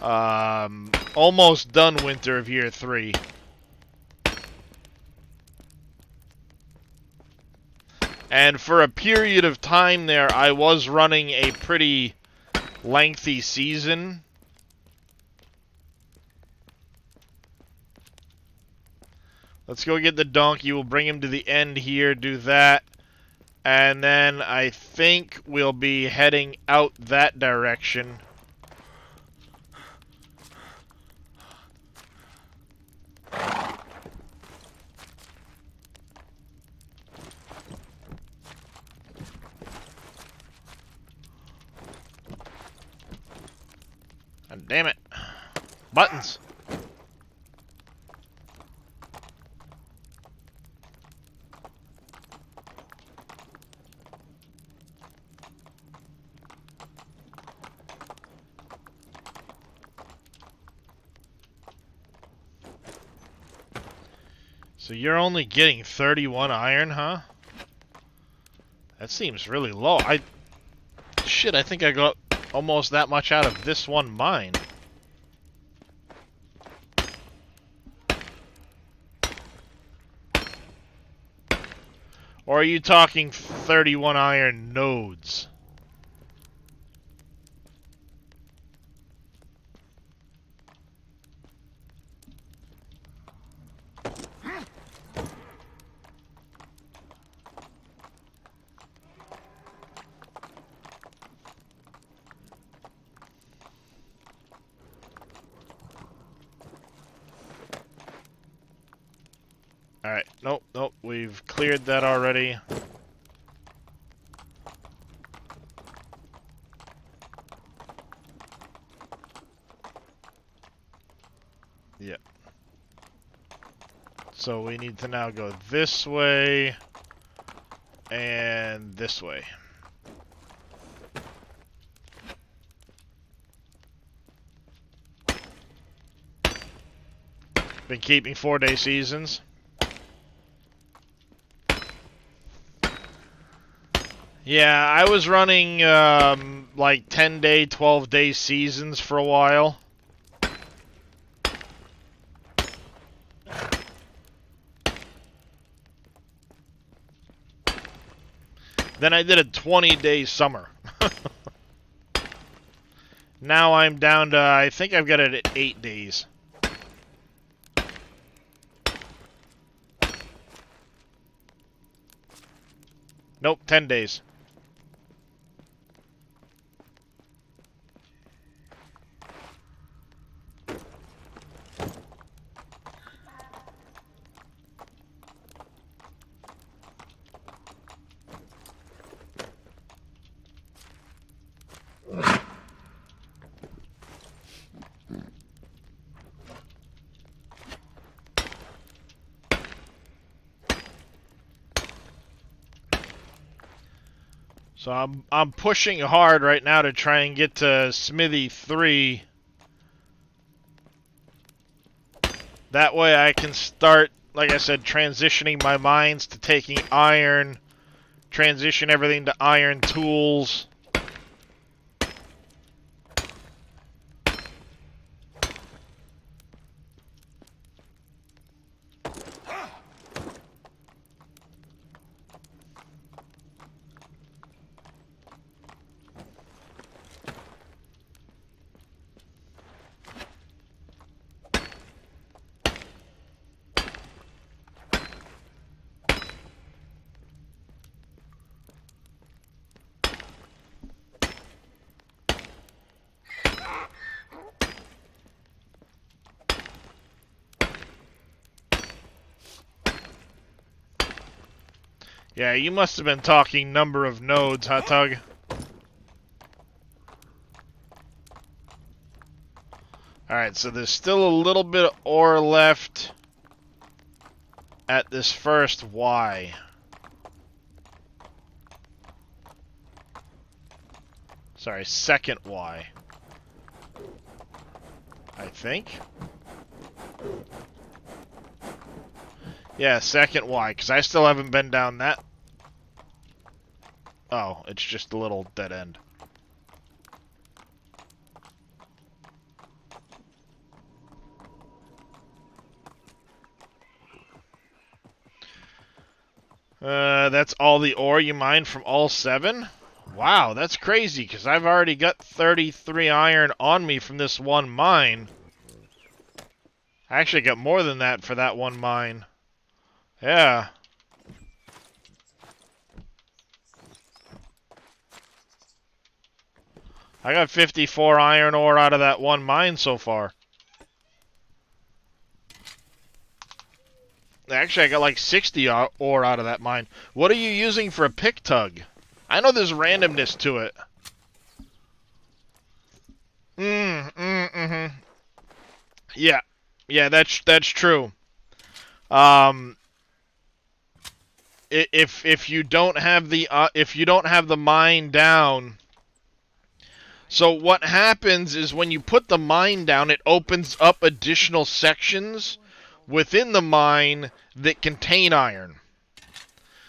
Almost done winter of year 3. And for a period of time there, I was running a pretty lengthy season. Let's go get the donkey. We'll bring him to the end here, do that. And then I think we'll be heading out that direction. And damn it. Buttons. So you're only getting 31 iron, huh? That seems really low. Shit, I think I got almost that much out of this one mine. Or are you talking 31 iron nodes? Alright, nope, we've cleared that already. Yep. So we need to now go this way and this way. Been keeping 4-day seasons. Yeah, I was running like 10-day, 12-day seasons for a while. Then I did a 20-day summer. Now I'm down to, I think I've got it at 8 days. Nope, 10 days. So I'm pushing hard right now to try and get to Smithy 3. That way I can start, like I said, transitioning my mines to taking iron, transition everything to iron tools. Yeah, you must have been talking number of nodes, huh, Tug? Alright, so there's still a little bit of ore left at this first Y. Sorry, second Y. I think. Yeah, second Y, because I still haven't been down that. Oh, it's just a little dead end. That's all the ore you mined from all 7? Wow, that's crazy, because I've already got 33 iron on me from this one mine. I actually got more than that for that one mine. Yeah. I got 54 iron ore out of that one mine so far. Actually, I got like 60 ore out of that mine. What are you using for a pick tug? I know there's randomness to it. Mm-hmm. Yeah. Yeah, that's true. If you don't have the mine down, so what happens is when you put the mine down, it opens up additional sections within the mine that contain iron.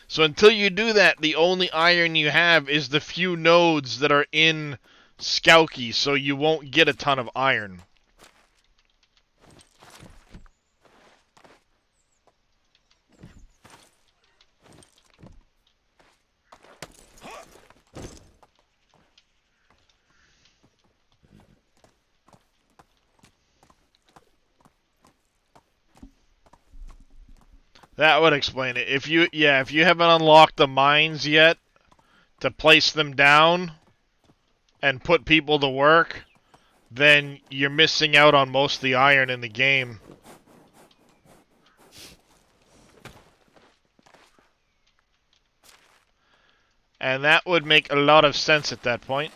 So until you do that, the only iron you have is the few nodes that are in Skauki, so you won't get a ton of iron. That would explain it. If you haven't unlocked the mines yet to place them down and put people to work, then you're missing out on most of the iron in the game. And that would make a lot of sense at that point.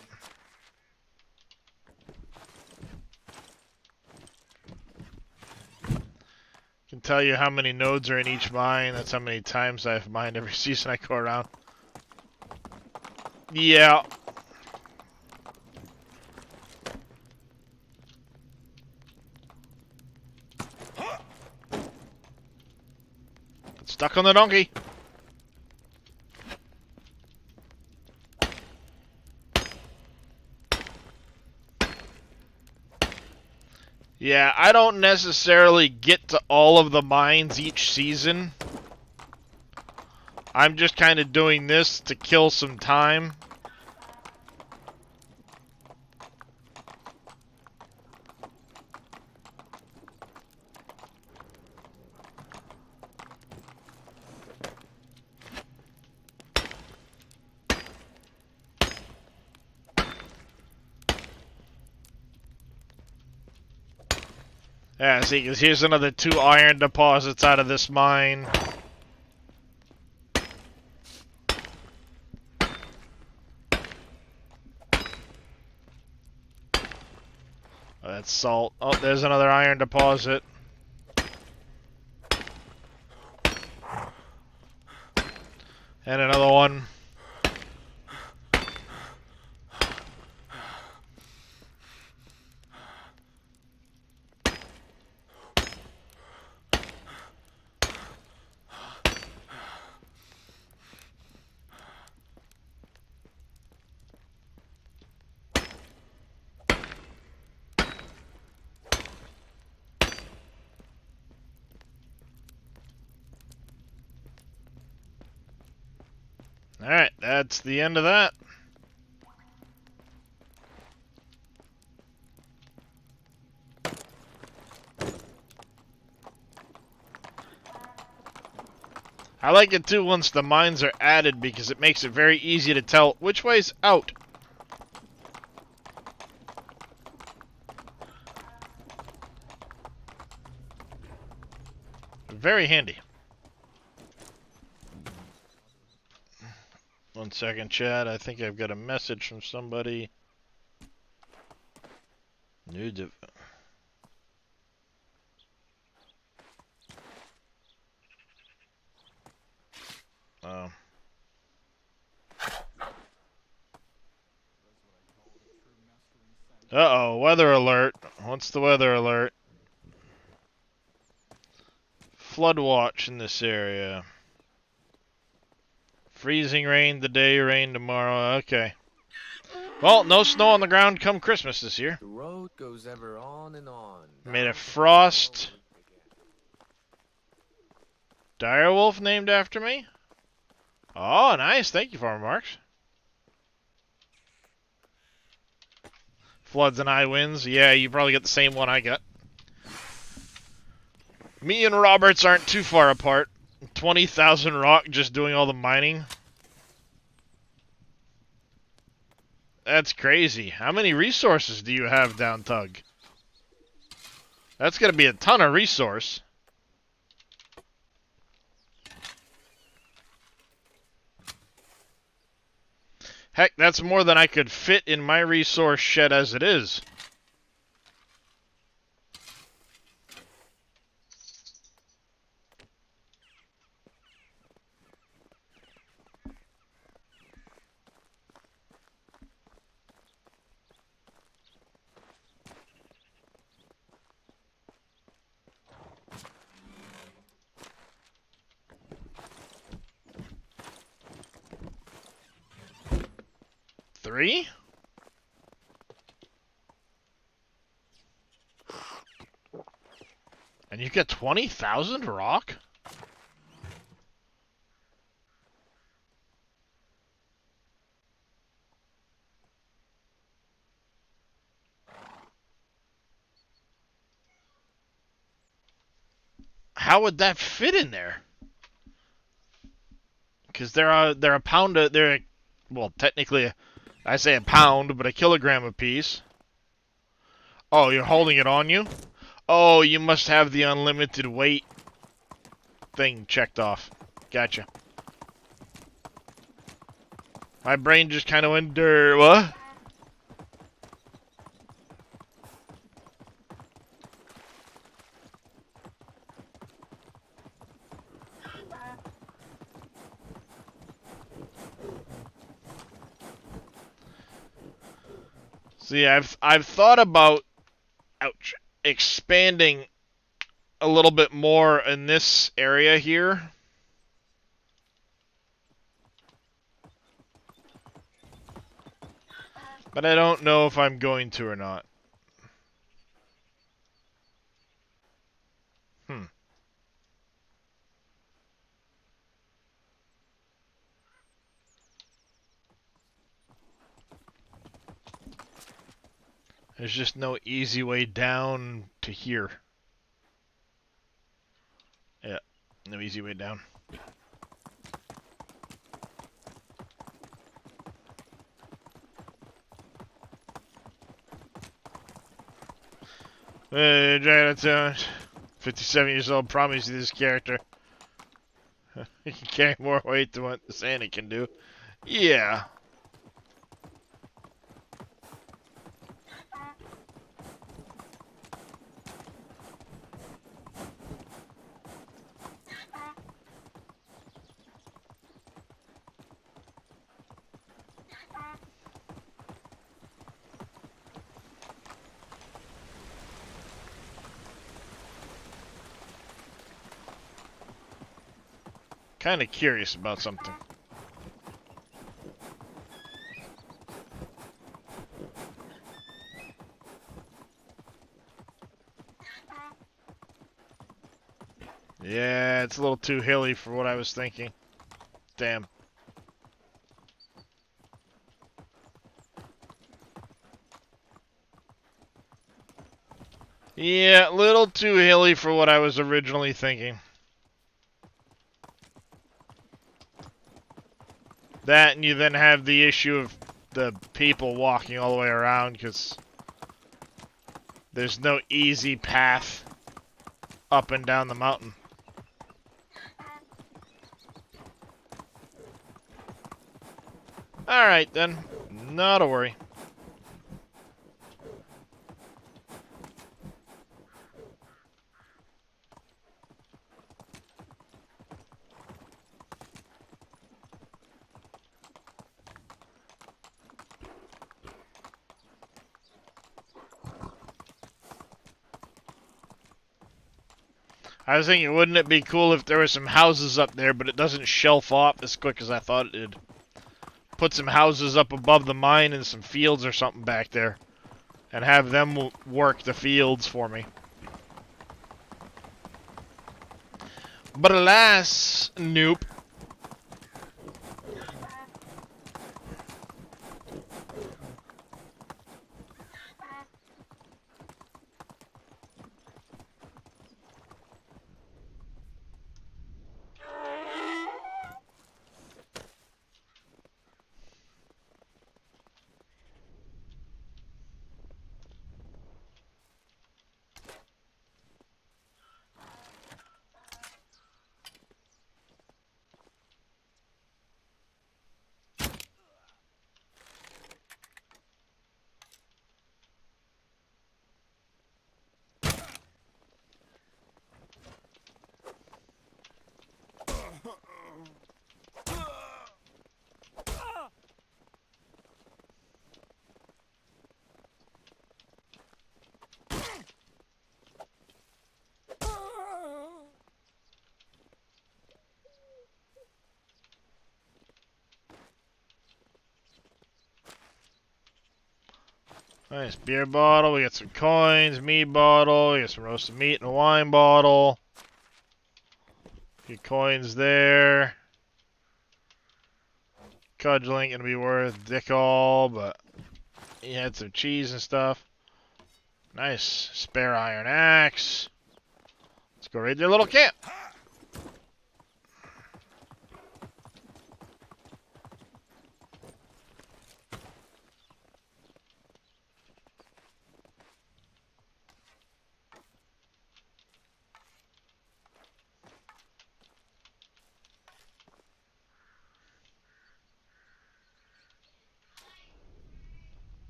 Can tell you how many nodes are in each mine. That's how many times I've mined every season I go around. Yeah. Stuck on the donkey. Yeah, I don't necessarily get to all of the mines each season. I'm just kind of doing this to kill some time. Yeah, see, because here's another 2 iron deposits out of this mine. Oh, that's salt. Oh, there's another iron deposit. And another one. Alright, that's the end of that. I like it too once the mines are added because it makes it very easy to tell which way's out. Very handy. 1 second, chat. I think I've got a message from somebody. New div. Uh-oh, weather alert. What's the weather alert? Flood watch in this area. Freezing rain today, rain tomorrow. Okay. Well, no snow on the ground come Christmas this year.
The road goes ever on and on.
Made
down
of
to the
frost.
road again.
Direwolf named after me? Oh, nice. Thank you, Farmer Marks. Floods and high winds. Yeah, you probably get the same one I got. Me and Roberts aren't too far apart. 20,000 rock just doing all the mining. That's crazy. How many resources do you have down, Tug? That's going to be a ton of resource. Heck, that's more than I could fit in my resource shed as it is. Three? And you get 20,000 rock? How would that fit in there? Because they're a pound of, well, technically, I say a pound, but a kilogram apiece. Oh, you're holding it on you? Oh, you must have the unlimited weight thing checked off. Gotcha. My brain just kind of went, what? See, I've thought about, ouch, expanding a little bit more in this area here. But I don't know if I'm going to or not. There's just no easy way down to here. Yeah, no easy way down. Hey, Jonathan, 57 years old, promise you this character. He can carry more weight than what the Santa can do. Yeah. Kind of curious about something. Yeah, it's a little too hilly for what I was thinking. Damn. Yeah, a little too hilly for what I was originally thinking. That, and you then have the issue of the people walking all the way around, because there's no easy path up and down the mountain. Alright then, not a worry. I was thinking, wouldn't it be cool if there were some houses up there, but it doesn't shelf off as quick as I thought it did. Put some houses up above the mine and some fields or something back there. And have them work the fields for me. But alas, nope. Nice beer bottle, we got some coins, meat bottle, we got some roasted meat and a wine bottle. Get coins there. Cudgel ain't gonna be worth dick all, but he had some cheese and stuff. Nice spare iron axe. Let's go raid their little camp.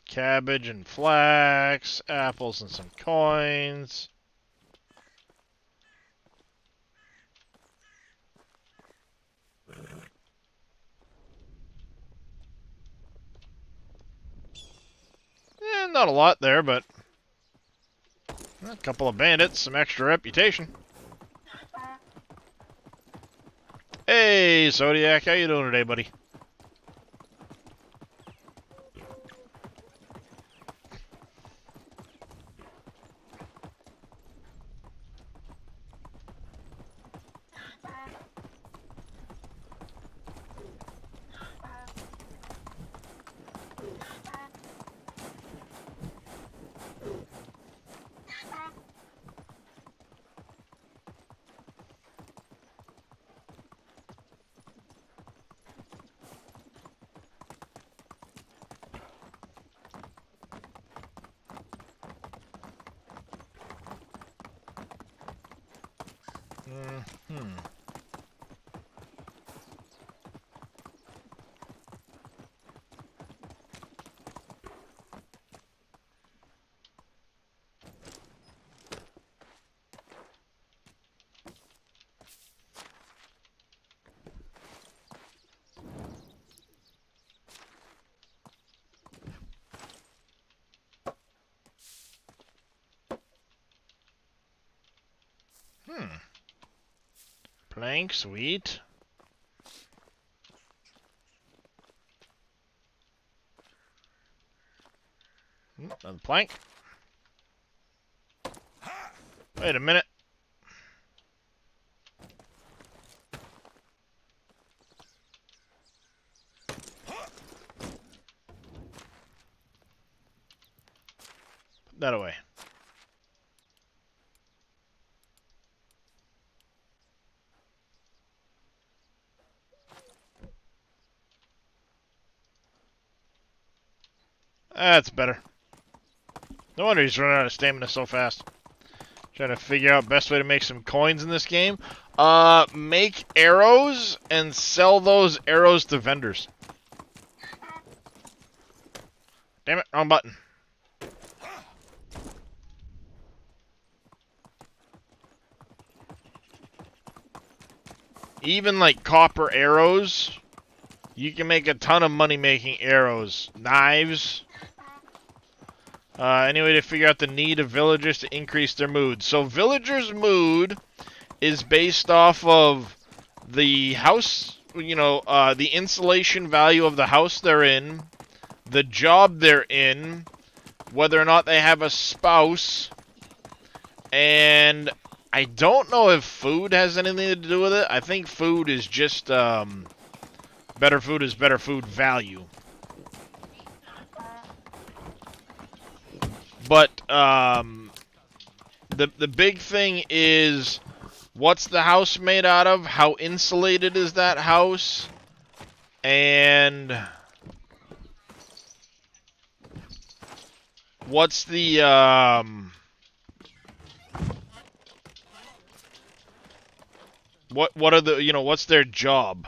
Cabbage and flax, apples and some coins. Not a lot there, but a couple of bandits, some extra reputation. Hey, Zodiac, how you doing today, buddy? Plank, sweet. Another plank. Wait a minute. Put that away. That's better. No wonder he's running out of stamina so fast. Trying to figure out best way to make some coins in this game. Make arrows and sell those arrows to vendors. Damn it, wrong button. Even like copper arrows, you can make a ton of money making arrows. Knives. Any way to figure out the need of villagers to increase their mood. So villagers' mood is based off of the house, the insulation value of the house they're in, the job they're in, whether or not they have a spouse, and I don't know if food has anything to do with it. I think food is just, better food is better food value. But, the big thing is, what's the house made out of? How insulated is that house? And what's the, what are the, what's their job?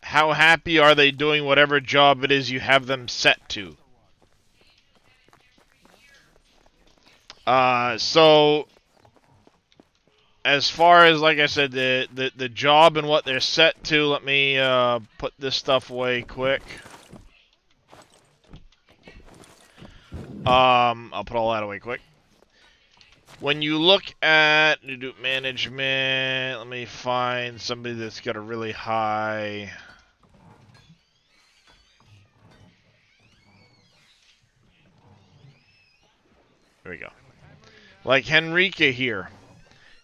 How happy are they doing whatever job it is you have them set to? So as far as, like I said, the job and what they're set to, let me put this stuff away quick. I'll put all that away quick. When you look at management, let me find somebody that's got a really high. There we go. Like Henrika here.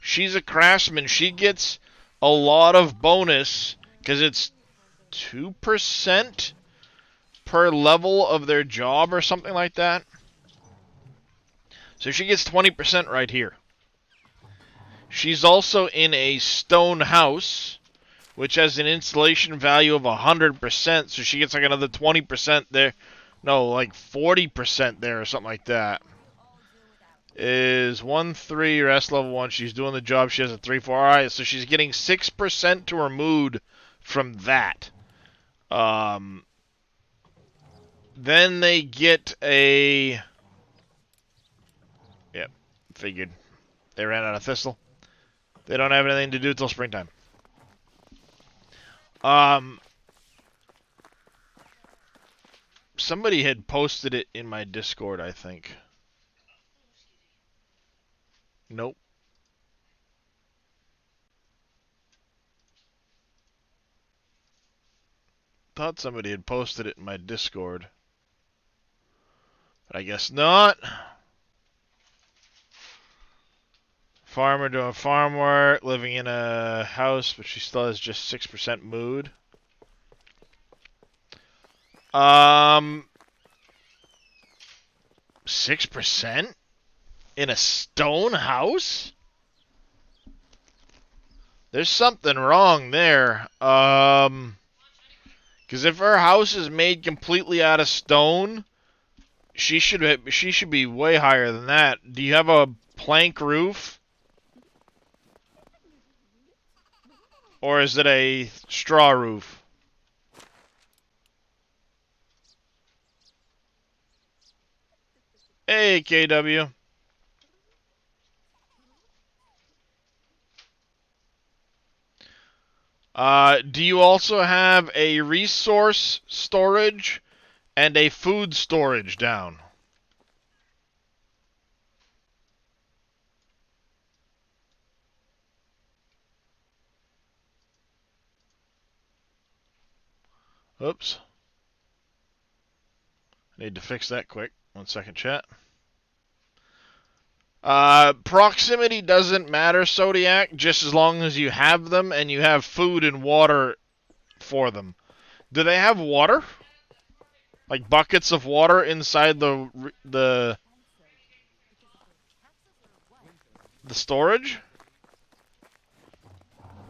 She's a craftsman. She gets a lot of bonus because it's 2% per level of their job or something like that. So she gets 20% right here. She's also in a stone house, which has an insulation value of 100%, so she gets like another 20% there. No, like 40% there or something like that. Is 1-3, rest level 1. She's doing the job. She has a 3-4. Alright, so she's getting 6% to her mood from that. Then they get a... Yep, figured. They ran out of thistle. They don't have anything to do till springtime. Somebody had posted it in my Discord, I think. Nope. Thought somebody had posted it in my Discord. But I guess not. Farmer doing farm work, living in a house, but she still has just 6% mood. 6%? In a stone house? There's something wrong there. Because if her house is made completely out of stone, she should be way higher than that. Do you have a plank roof? Or is it a straw roof? Hey, KW. Do you also have a resource storage and a food storage down? Oops. I need to fix that quick. 1 second, chat. Proximity doesn't matter, Zodiac, just as long as you have them and you have food and water for them. Do they have water? Like buckets of water inside the storage?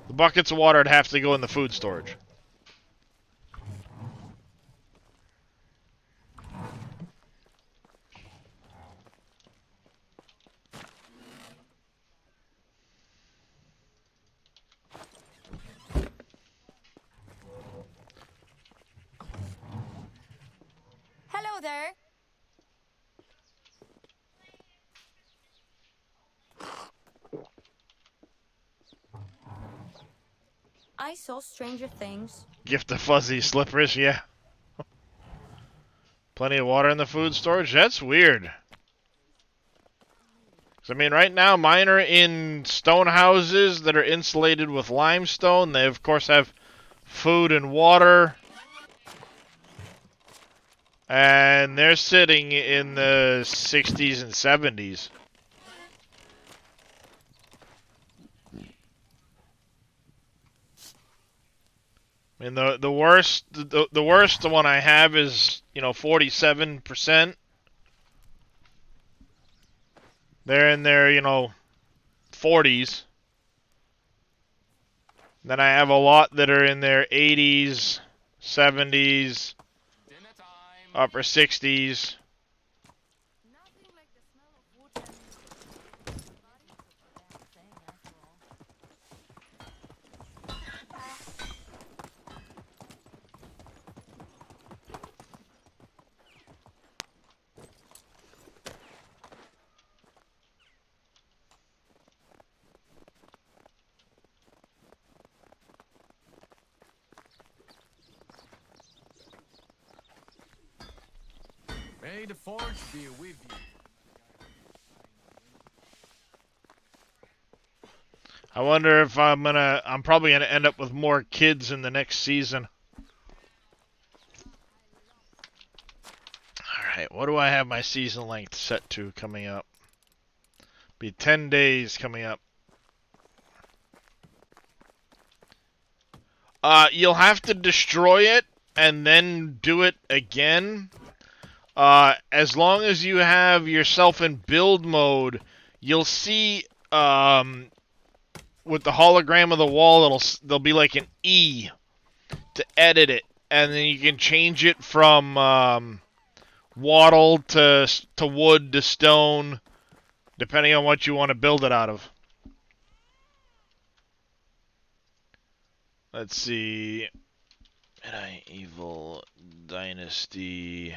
The buckets of water would have to go in the food storage.
Hello there. I saw Stranger Things.
Gift of fuzzy slippers, yeah. Plenty of water in the food storage? That's weird. 'Cause, I mean, right now, mine are in stone houses that are insulated with limestone. They, of course, have food and water. And they're sitting in the 60s and 70s. I mean, the worst one I have is, 47%. They're in their, 40s. Then I have a lot that are in their 80s, 70s,
Dinner time.
upper 60s.
Nothing like the smell of wood and body is a bad thing after all.
May the forge be with you.
I wonder if I'm probably gonna end up with more kids in the next season. Alright, what do I have my season length set to coming up? Be 10 days coming up. You'll have to destroy it and then do it again. As long as you have yourself in build mode, you'll see, with the hologram of the wall, there'll be like an E to edit it, and then you can change it from wattle to wood to stone, depending on what you want to build it out of. Let's see. Medieval Dynasty.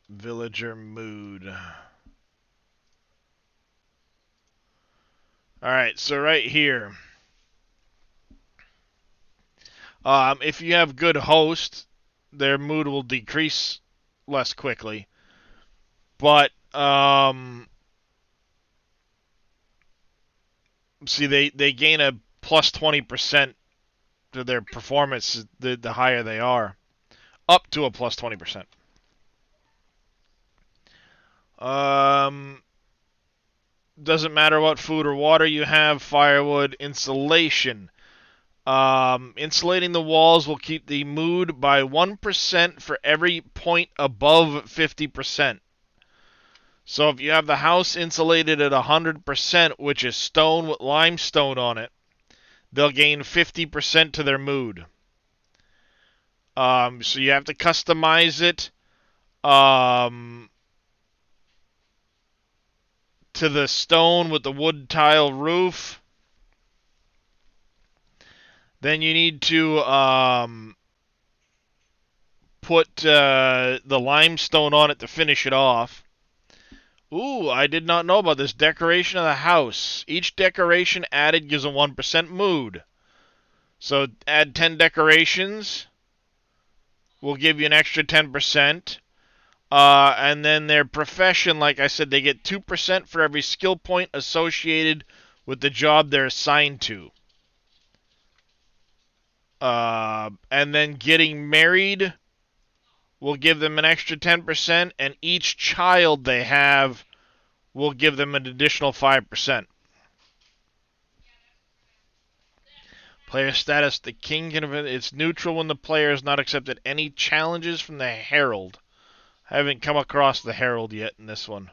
Villager mood. Alright, so right here. If you have good hosts, their mood will decrease less quickly. But, see, they gain a plus 20% to their performance the higher they are. Up to a plus 20%. Doesn't matter what food or water you have, firewood, insulation. Insulating the walls will keep the mood by 1% for every point above 50%. So if you have the house insulated at 100%, which is stone with limestone on it, they'll gain 50% to their mood. So you have to customize it to the stone with the wood tile roof. Then you need to put the limestone on it to finish it off. Ooh, I did not know about this decoration of the house. Each decoration added gives a 1% mood. So add 10 decorations. Will give you an extra 10%. And then their profession, like I said, they get 2% for every skill point associated with the job they're assigned to. And then getting married will give them an extra 10%, and each child they have will give them an additional 5%. Player status, the king can, it's neutral when the player has not accepted any challenges from the herald. I haven't come across the herald yet in this one.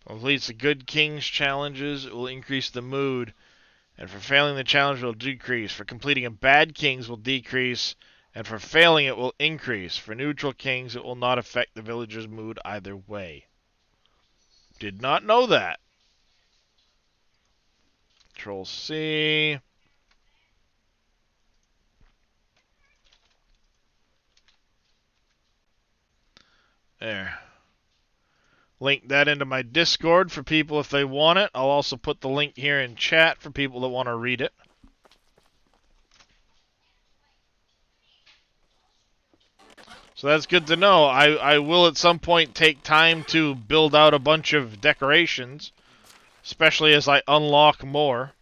Completes the good king's challenges, it will increase the mood. And for failing the challenge, it will decrease. For completing a bad king's will decrease. And for failing it will increase. For neutral kings, it will not affect the villager's mood either way. Did not know that. Control C. There. Link that into my Discord for people if they want it. I'll also put the link here in chat for people that want to read it. So that's good to know. I will at some point take time to build out a bunch of decorations, especially as I unlock more.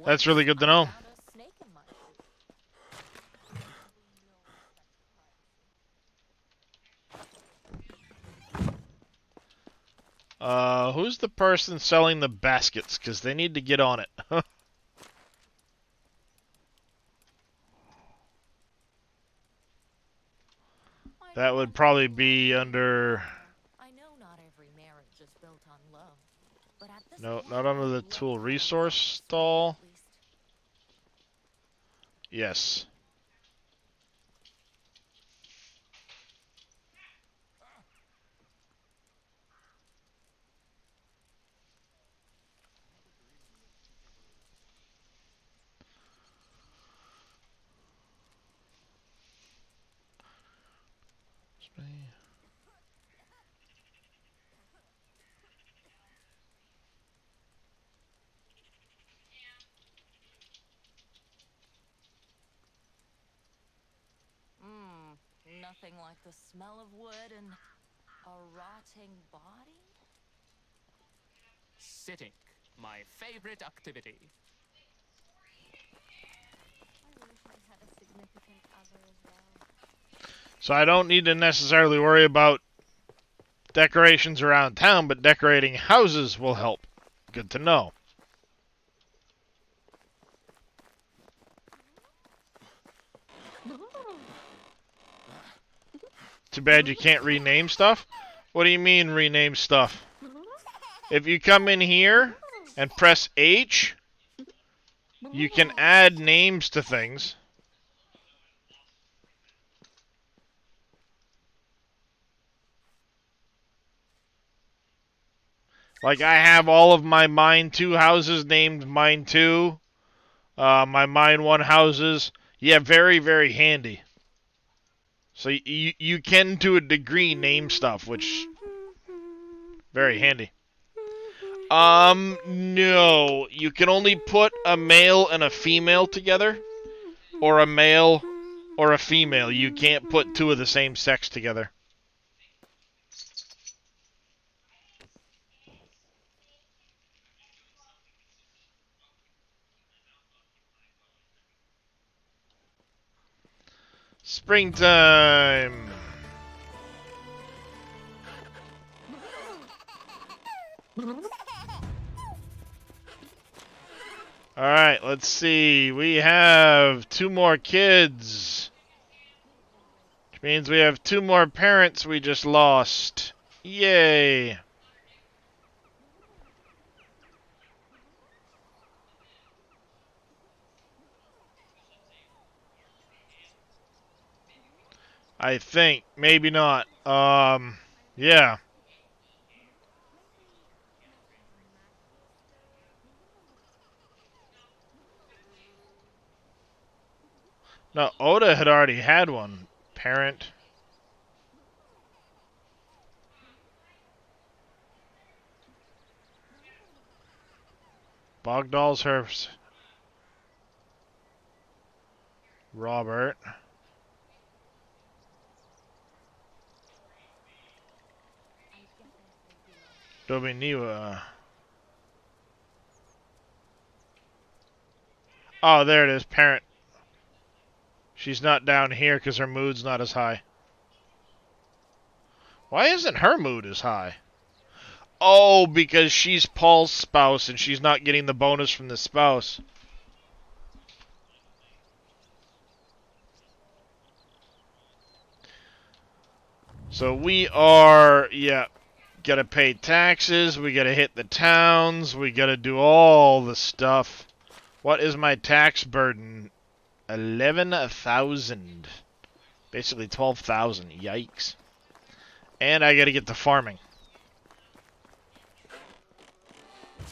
That's really good to know.
Found a snake in my food.
Who's the person selling the baskets? Because they need to get on it. That would probably be under...
I know not every marriage is built on love, but at this
No,
point,
not under the
love
tool
has
resource
to
stall.
at least.
Yes.
Nothing like the smell of wood and a rotting body.
Sitting, my favorite activity.
I wish I had a significant other as well.
So I don't need to necessarily worry about decorations around town, but decorating houses will help. Good to know. Too bad you can't rename stuff. What do you mean rename stuff? If you come in here and press H, you can add names to things. Like I have all of my Mine 2 houses named Mine 2. My Mine 1 houses. Yeah, very, very handy. So you can, to a degree, name stuff, which very handy. No. You can only put a male and a female together, or a male or a female. You can't put two of the same sex together. Springtime! Alright, let's see. We have 2 more kids. Which means we have 2 more parents we just lost. Yay! I think. Maybe not. Yeah. No, Oda had already had one. Parent. Bogdal's hers. Robert. Dominiwa. Oh, there it is. Parent. She's not down here because her mood's not as high. Why isn't her mood as high? Oh, because she's Paul's spouse and she's not getting the bonus from the spouse. So we are, yeah, gotta pay taxes, we gotta hit the towns, we gotta do all the stuff. What is my tax burden? 11,000. Basically 12,000. Yikes. And I gotta get to farming. So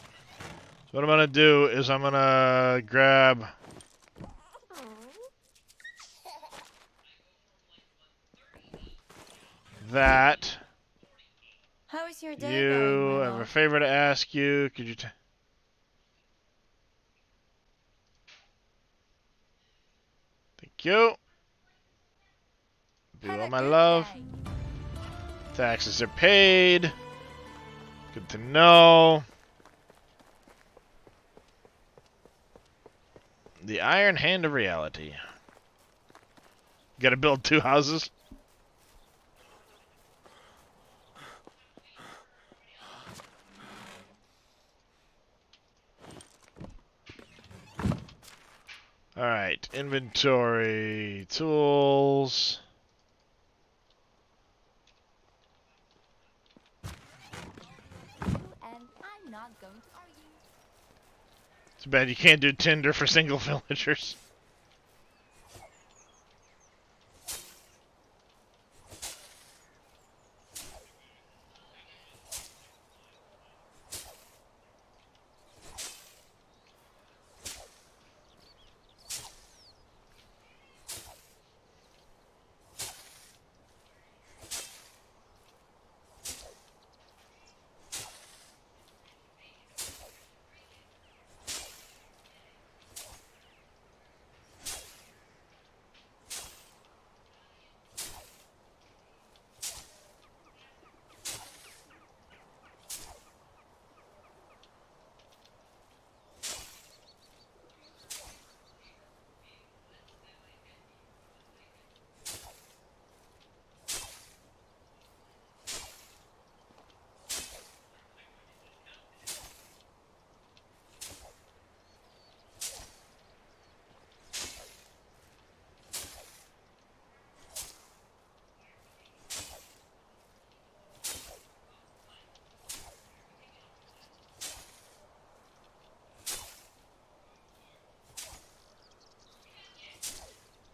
what I'm gonna do is I'm gonna grab that.
How How's your day
You
going, my
have a
love?
favor to ask you. Could you? Thank you. Be
Have
well,
a
my
good
love.
day.
Taxes are paid. Good to know. The Iron Hand of Reality. Gotta build 2 houses. Alright, inventory, tools.
And I'm not going to argue.
Too bad you can't do Tinder for single villagers.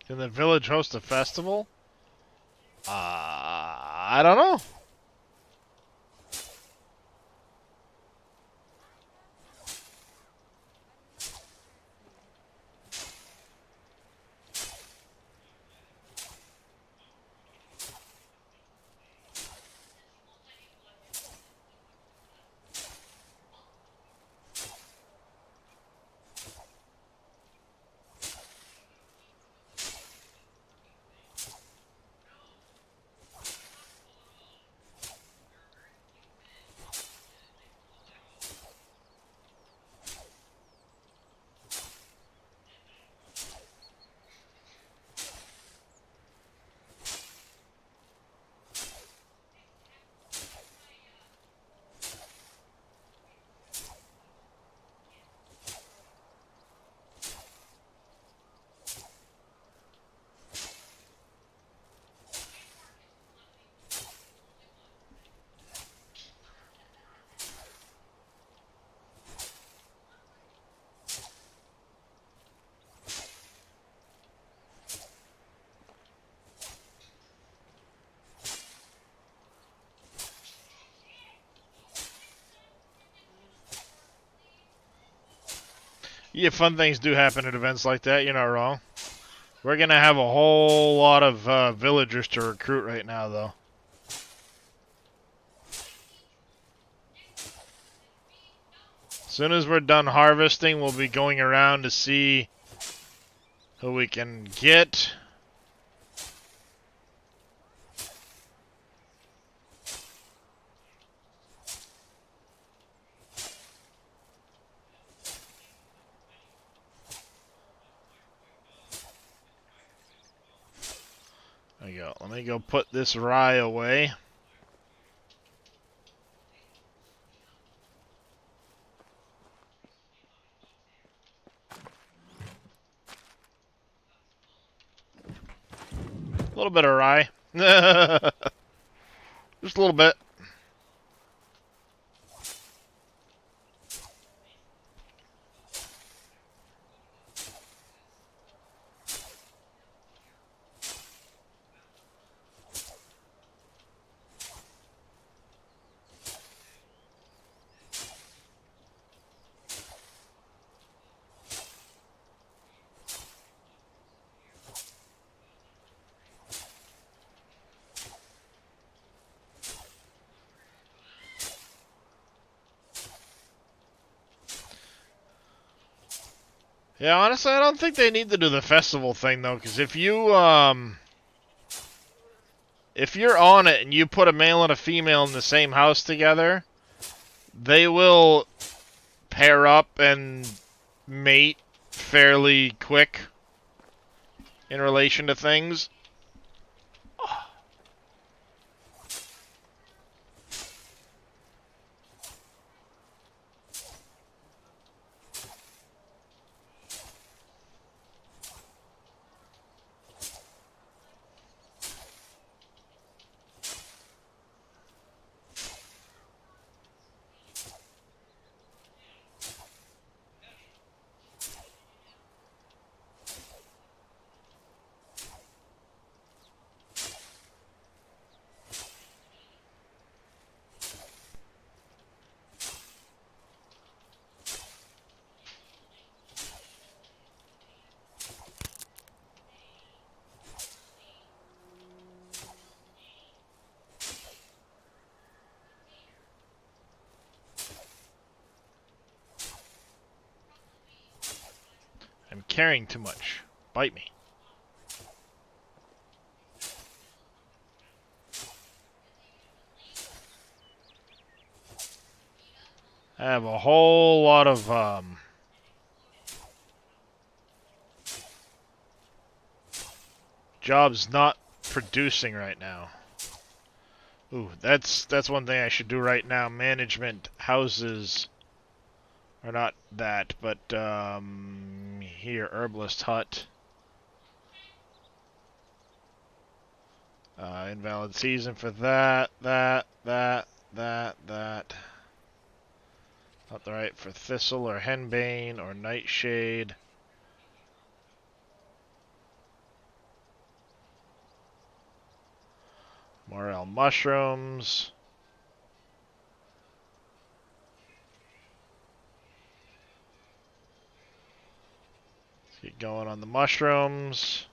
Can the village host a festival? I don't know. Yeah, fun things do happen at events like that. You're not wrong. We're going to have a whole lot of villagers to recruit right now, though. As soon as we're done harvesting, we'll be going around to see who we can get. There you go. Let me go put this rye away. A little bit of rye. Just a little bit. Yeah, honestly, I don't think they need to do the festival thing though, because if you're on it and you put a male and a female in the same house together, they will pair up and mate fairly quick in relation to things. I'm carrying too much. Bite me. I have a whole lot of jobs not producing right now. Ooh, that's one thing I should do right now. Management houses, or not that, but here, herbalist hut. Invalid season for that. Not the right for thistle or henbane or nightshade. Morel mushrooms. Let's get going on the mushrooms.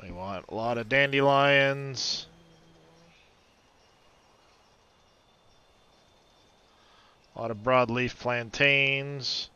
We want a lot of dandelions. A lot of broadleaf plantains.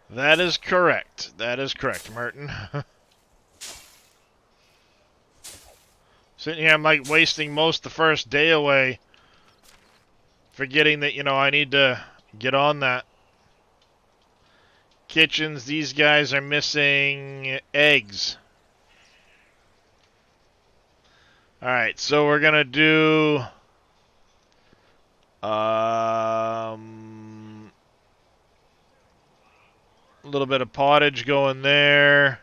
That is correct. That is correct, Merton. Sitting here, I'm like wasting most the first day away, forgetting that, I need to get on that. Kitchens, these guys are missing eggs. Alright, so we're gonna do a little bit of pottage going there.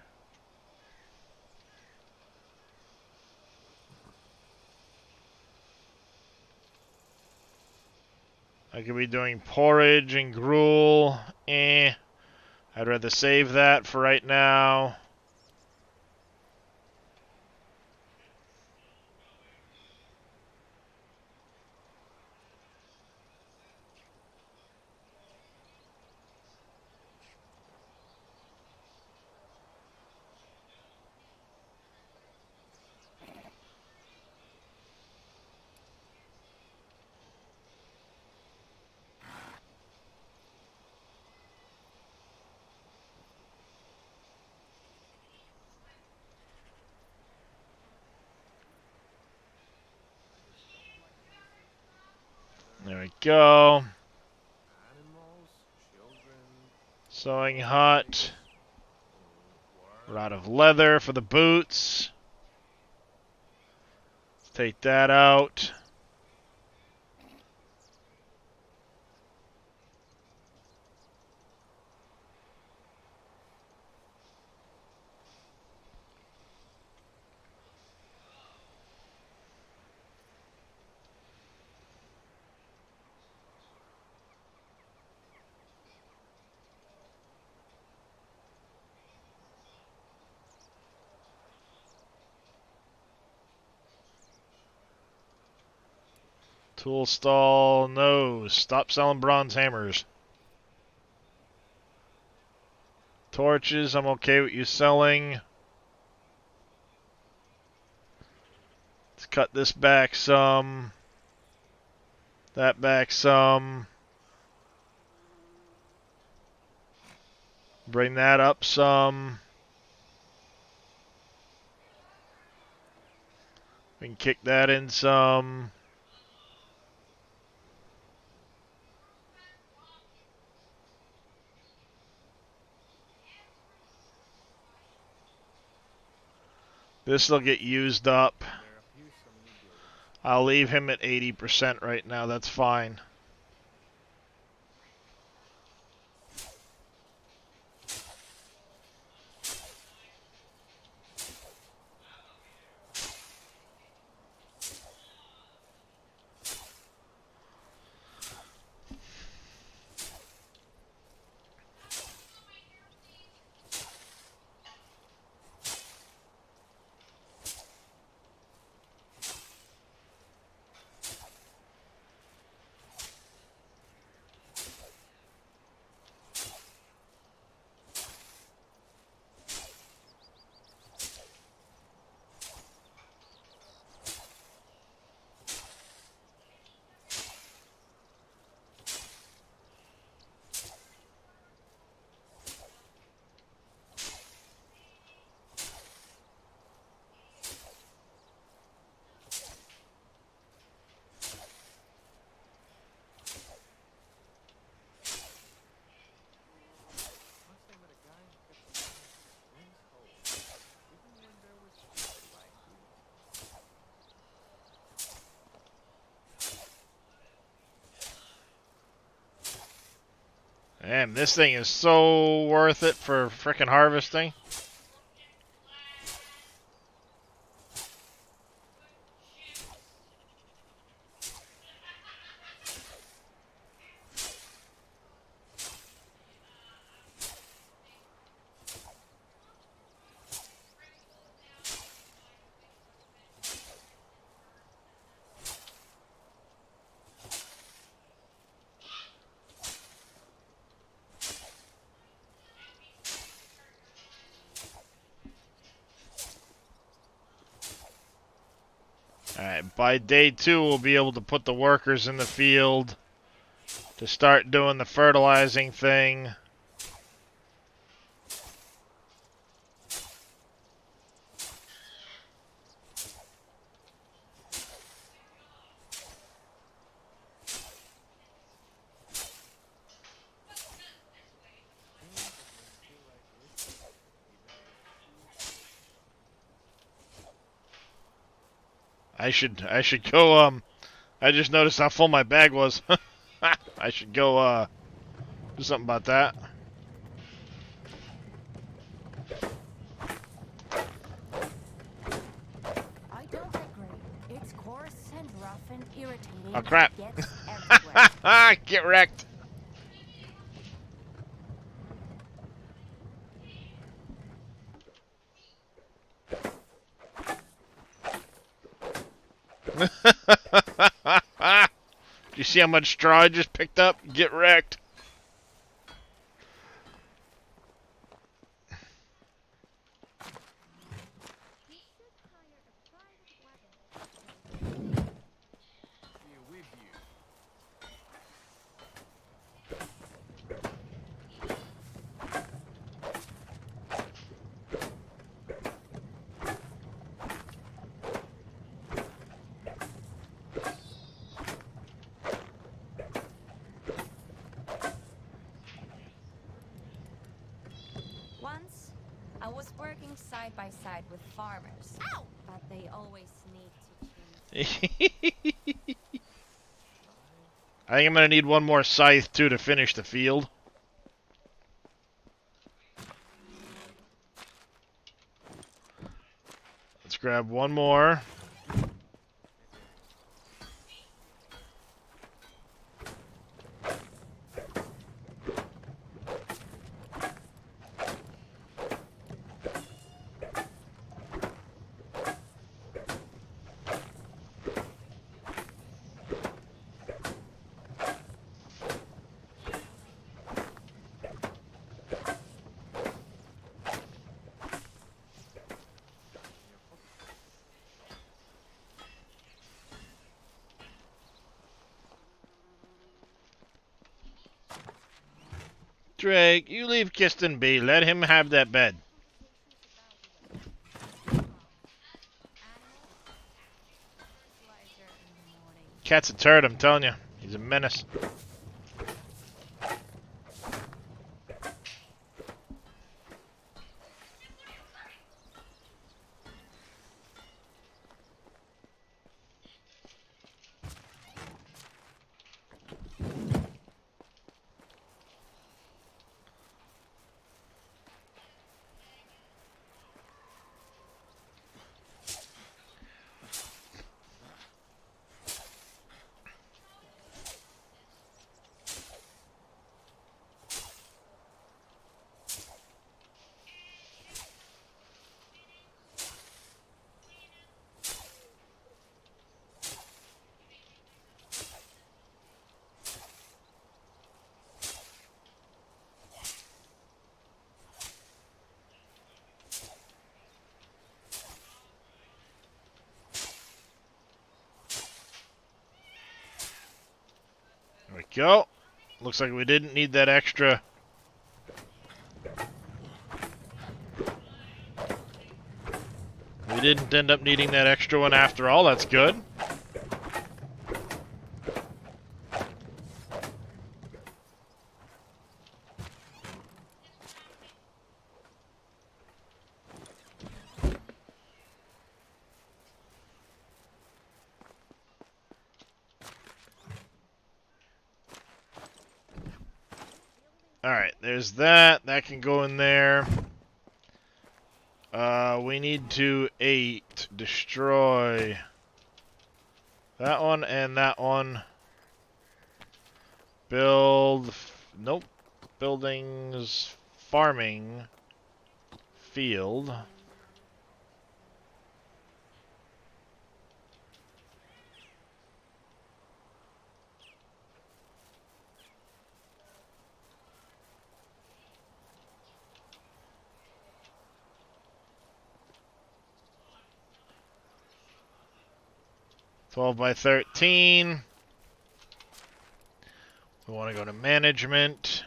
I could be doing porridge and gruel. I'd rather save that for right now. There we go.
Animals, children,
Sewing hut. Rod of leather for the boots. Let's take that out. Tool stall, no. Stop selling bronze hammers. Torches, I'm okay with you selling. Let's cut this back some. That back some. Bring that up some. We can kick that in some. This will get used up. I'll leave him at 80% right now. That's fine. Damn, this thing is so worth it for frickin' harvesting. Alright, by day 2 we'll be able to put the workers in the field to start doing the fertilizing thing. I should go, I just noticed how full my bag was. I should go, do something about that.
I don't agree. It's coarse and rough and irritating.
Oh, crap.
And gets everywhere.
Get wrecked. Do you see how much straw I just picked up? Get wrecked.
Once, I was working side by side with farmers. Ow! But they always need to change.
I think I'm going to need one more scythe, too, to finish the field. Let's grab one more. Drake, you leave Kiston be. Let him have that bed.
Fertilizer in the morning.
Cat's a turd, I'm telling you. He's a menace. There we go. Looks like we didn't need that extra. We didn't end up needing that extra one after all. That's good. Alright, there's that. That can go in there. We need to destroy that one and that one. Build, nope, buildings, farming, field. $12 by $13. We want to go to management.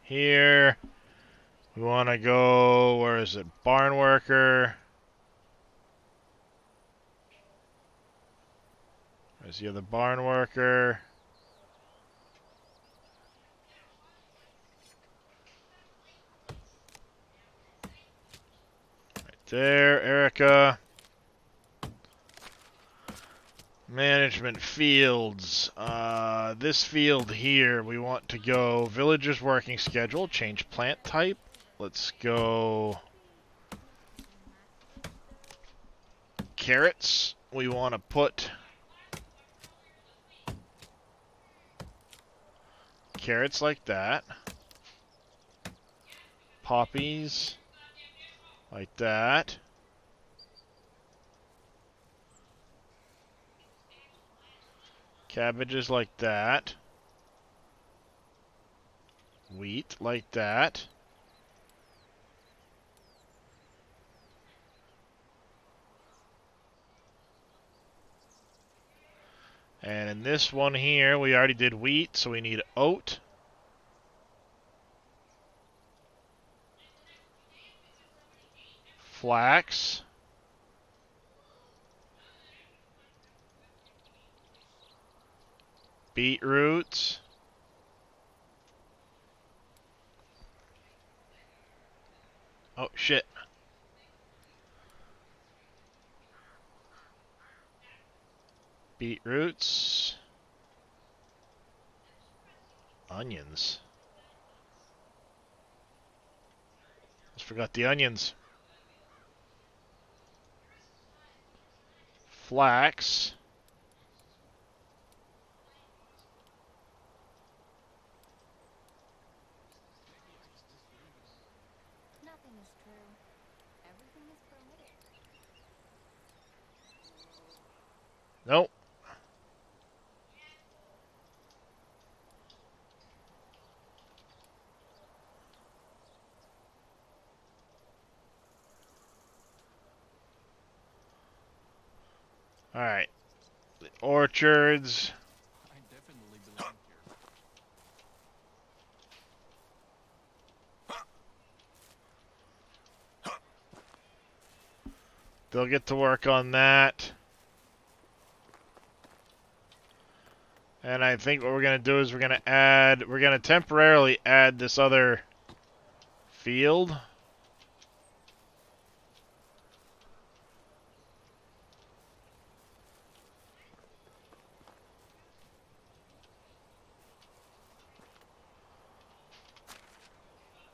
Here, we want to go, where is it? Barn worker. Where's the other barn worker? Right there, Erica. Management fields. This field here, we want to go villagers working schedule, change plant type. Let's go carrots. We want to put carrots like that. Poppies like that. Cabbages like that. Wheat like that. And in this one here, we already did wheat, so we need oat. Flax. Beetroots. Oh, shit. Beetroots. Onions. Just forgot the onions. Flax.
Nothing is true. Everything is permitted.
Nope. Alright. orchards.
I definitely belong here.
They'll get to work on that. And I think what we're going to do is we're going to temporarily add this other field.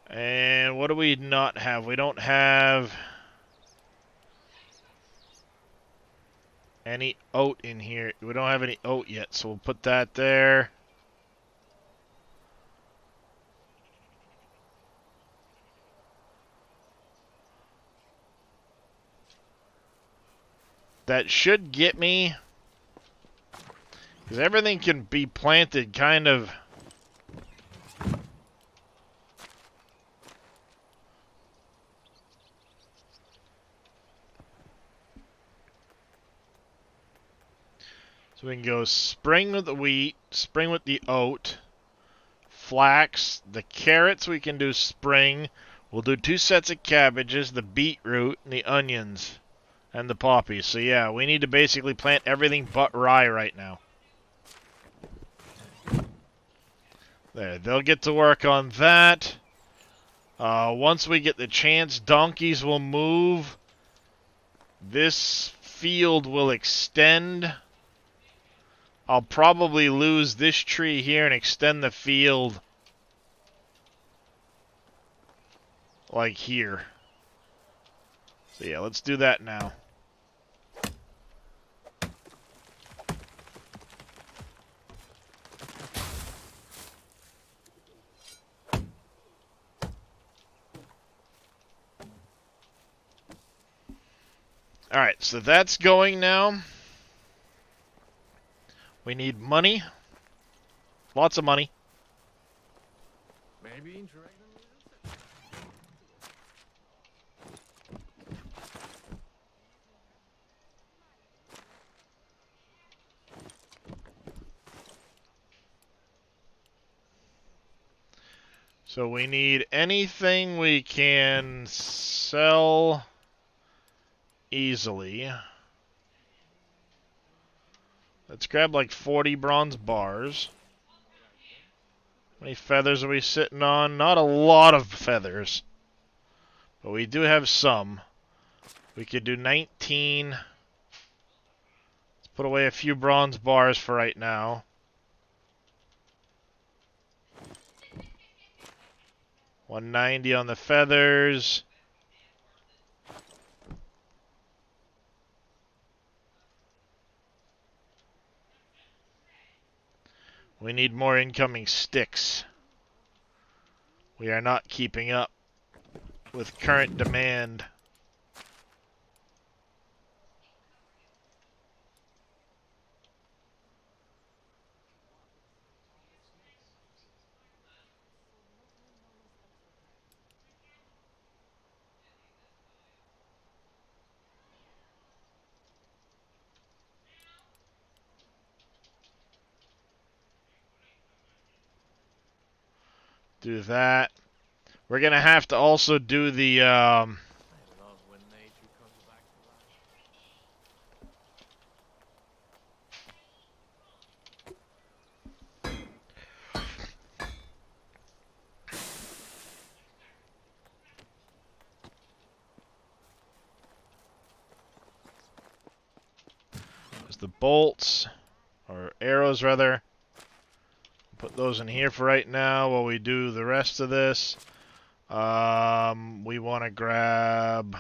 And what do we not have? We don't have any oat in here. We don't have any oat yet, so we'll put that there. That should get me, because everything can be planted kind of. So we can go spring with the wheat, spring with the oat, flax, the carrots we can do spring. We'll do 2 sets of cabbages, the beetroot, and the onions, and the poppies. So yeah, we need to basically plant everything but rye right now. There, they'll get to work on that. Once we get the chance, donkeys will move. This field will extend. I'll probably lose this tree here and extend the field like here. So yeah, let's do that now. Alright, so that's going now. We need money. Lots of money.
Maybe interact them with
So we need anything we can sell easily. Let's grab like 40 bronze bars. How many feathers are we sitting on? Not a lot of feathers. But we do have some. We could do 19. Let's put away a few bronze bars for right now. $190 on the feathers. We need more incoming sticks. We are not keeping up with current demand. Do that. We're going to have to also do the
I love when nature comes back
the bolts, or arrows rather. Put those in here for right now while we do the rest of this. We want to grab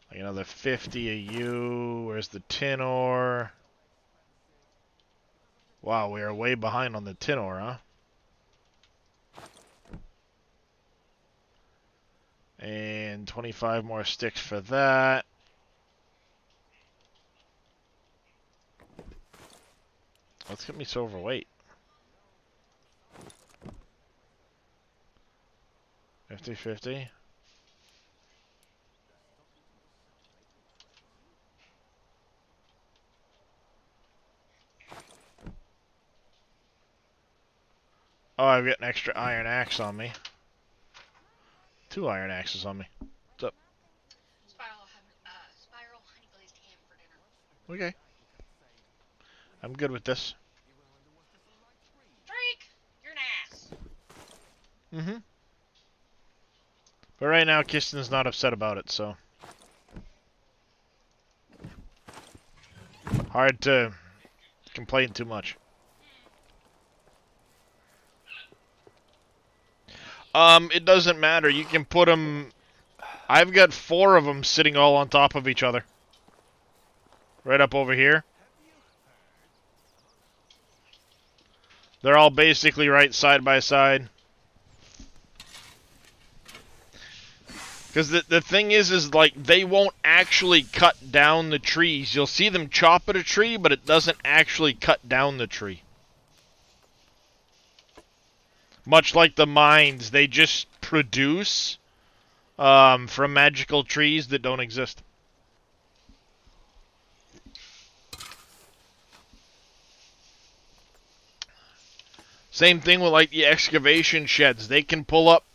like another 50 of you. Where's the tin ore? Wow, we are way behind on the tin ore, huh? And 25 more sticks for that. Let's get me so overweight. 50-50. Oh, I've got an extra iron axe on me. 2 iron axes on me. What's up?
Spiral honey glazed ham for dinner.
Okay. I'm good with this.
Drake, you're an ass.
Mm-hmm. But right now, Kisten's not upset about it, so... hard to complain too much. It doesn't matter. You can put them... I've got 4 of them sitting all on top of each other. Right up over here. They're all basically right side by side. Because the thing is like, they won't actually cut down the trees. You'll see them chop at a tree, but it doesn't actually cut down the tree. Much like the mines, they just produce from magical trees that don't exist. Same thing with like the excavation sheds. They can pull up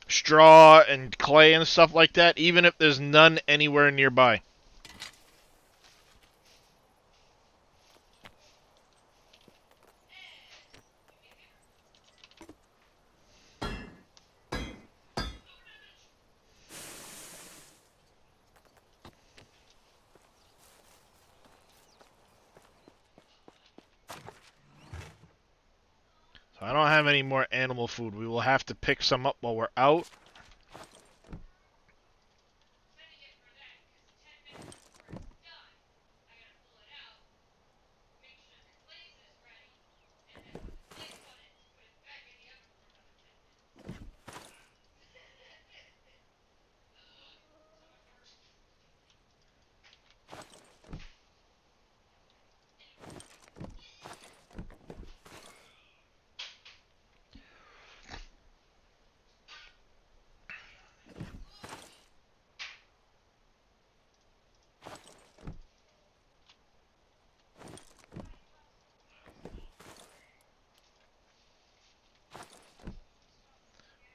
straw and clay and stuff like that, even if there's none anywhere nearby. So I don't have any more animal food. We will have to pick some up while we're out.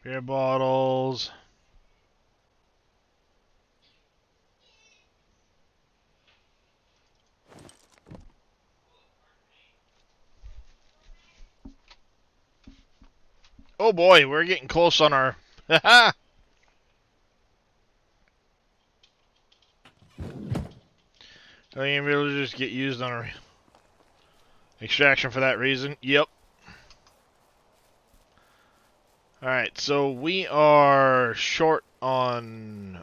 Beer bottles. Oh boy, we're getting close on our... Haha! I think we'll just get used on our extraction for that reason. Yep. Alright, so we are short on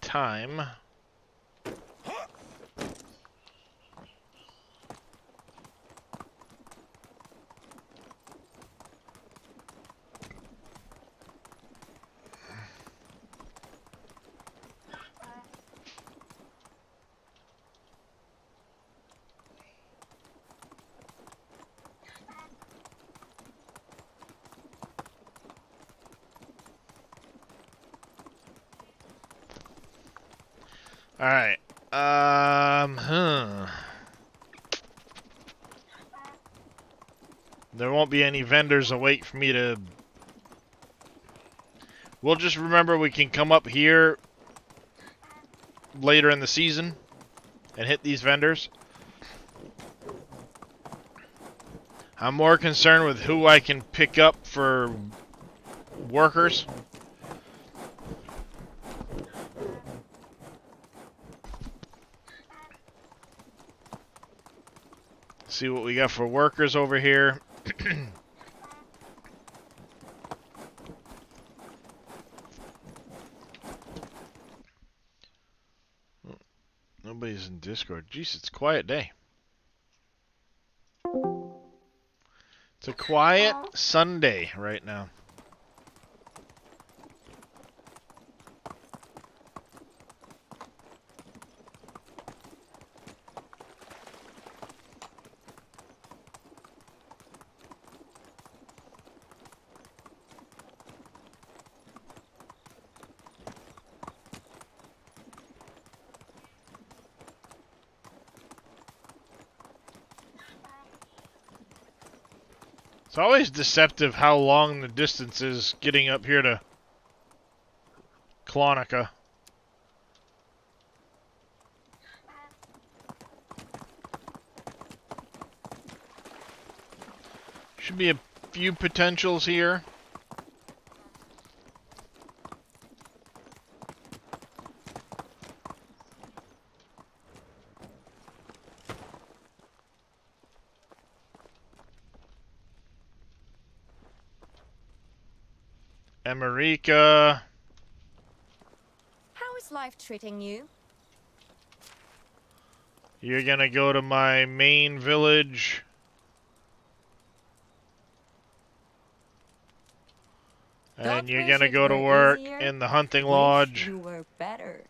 time. Alright. There won't be any vendors await for me to... We'll just remember we can come up here later in the season and hit these vendors. I'm more concerned with who I can pick up for workers. See what we got for workers over here. Nobody's in Discord. Jeez, it's a quiet day. It's a quiet Sunday right now. It's always deceptive how long the distance is getting up here to Clonica. Should be a few potentials here. America.
How is life treating you?
You're gonna go to my main village. And
Don't
you're
wish
gonna
it
go to
were
work
easier.
in the hunting
Wish
lodge.
you were better.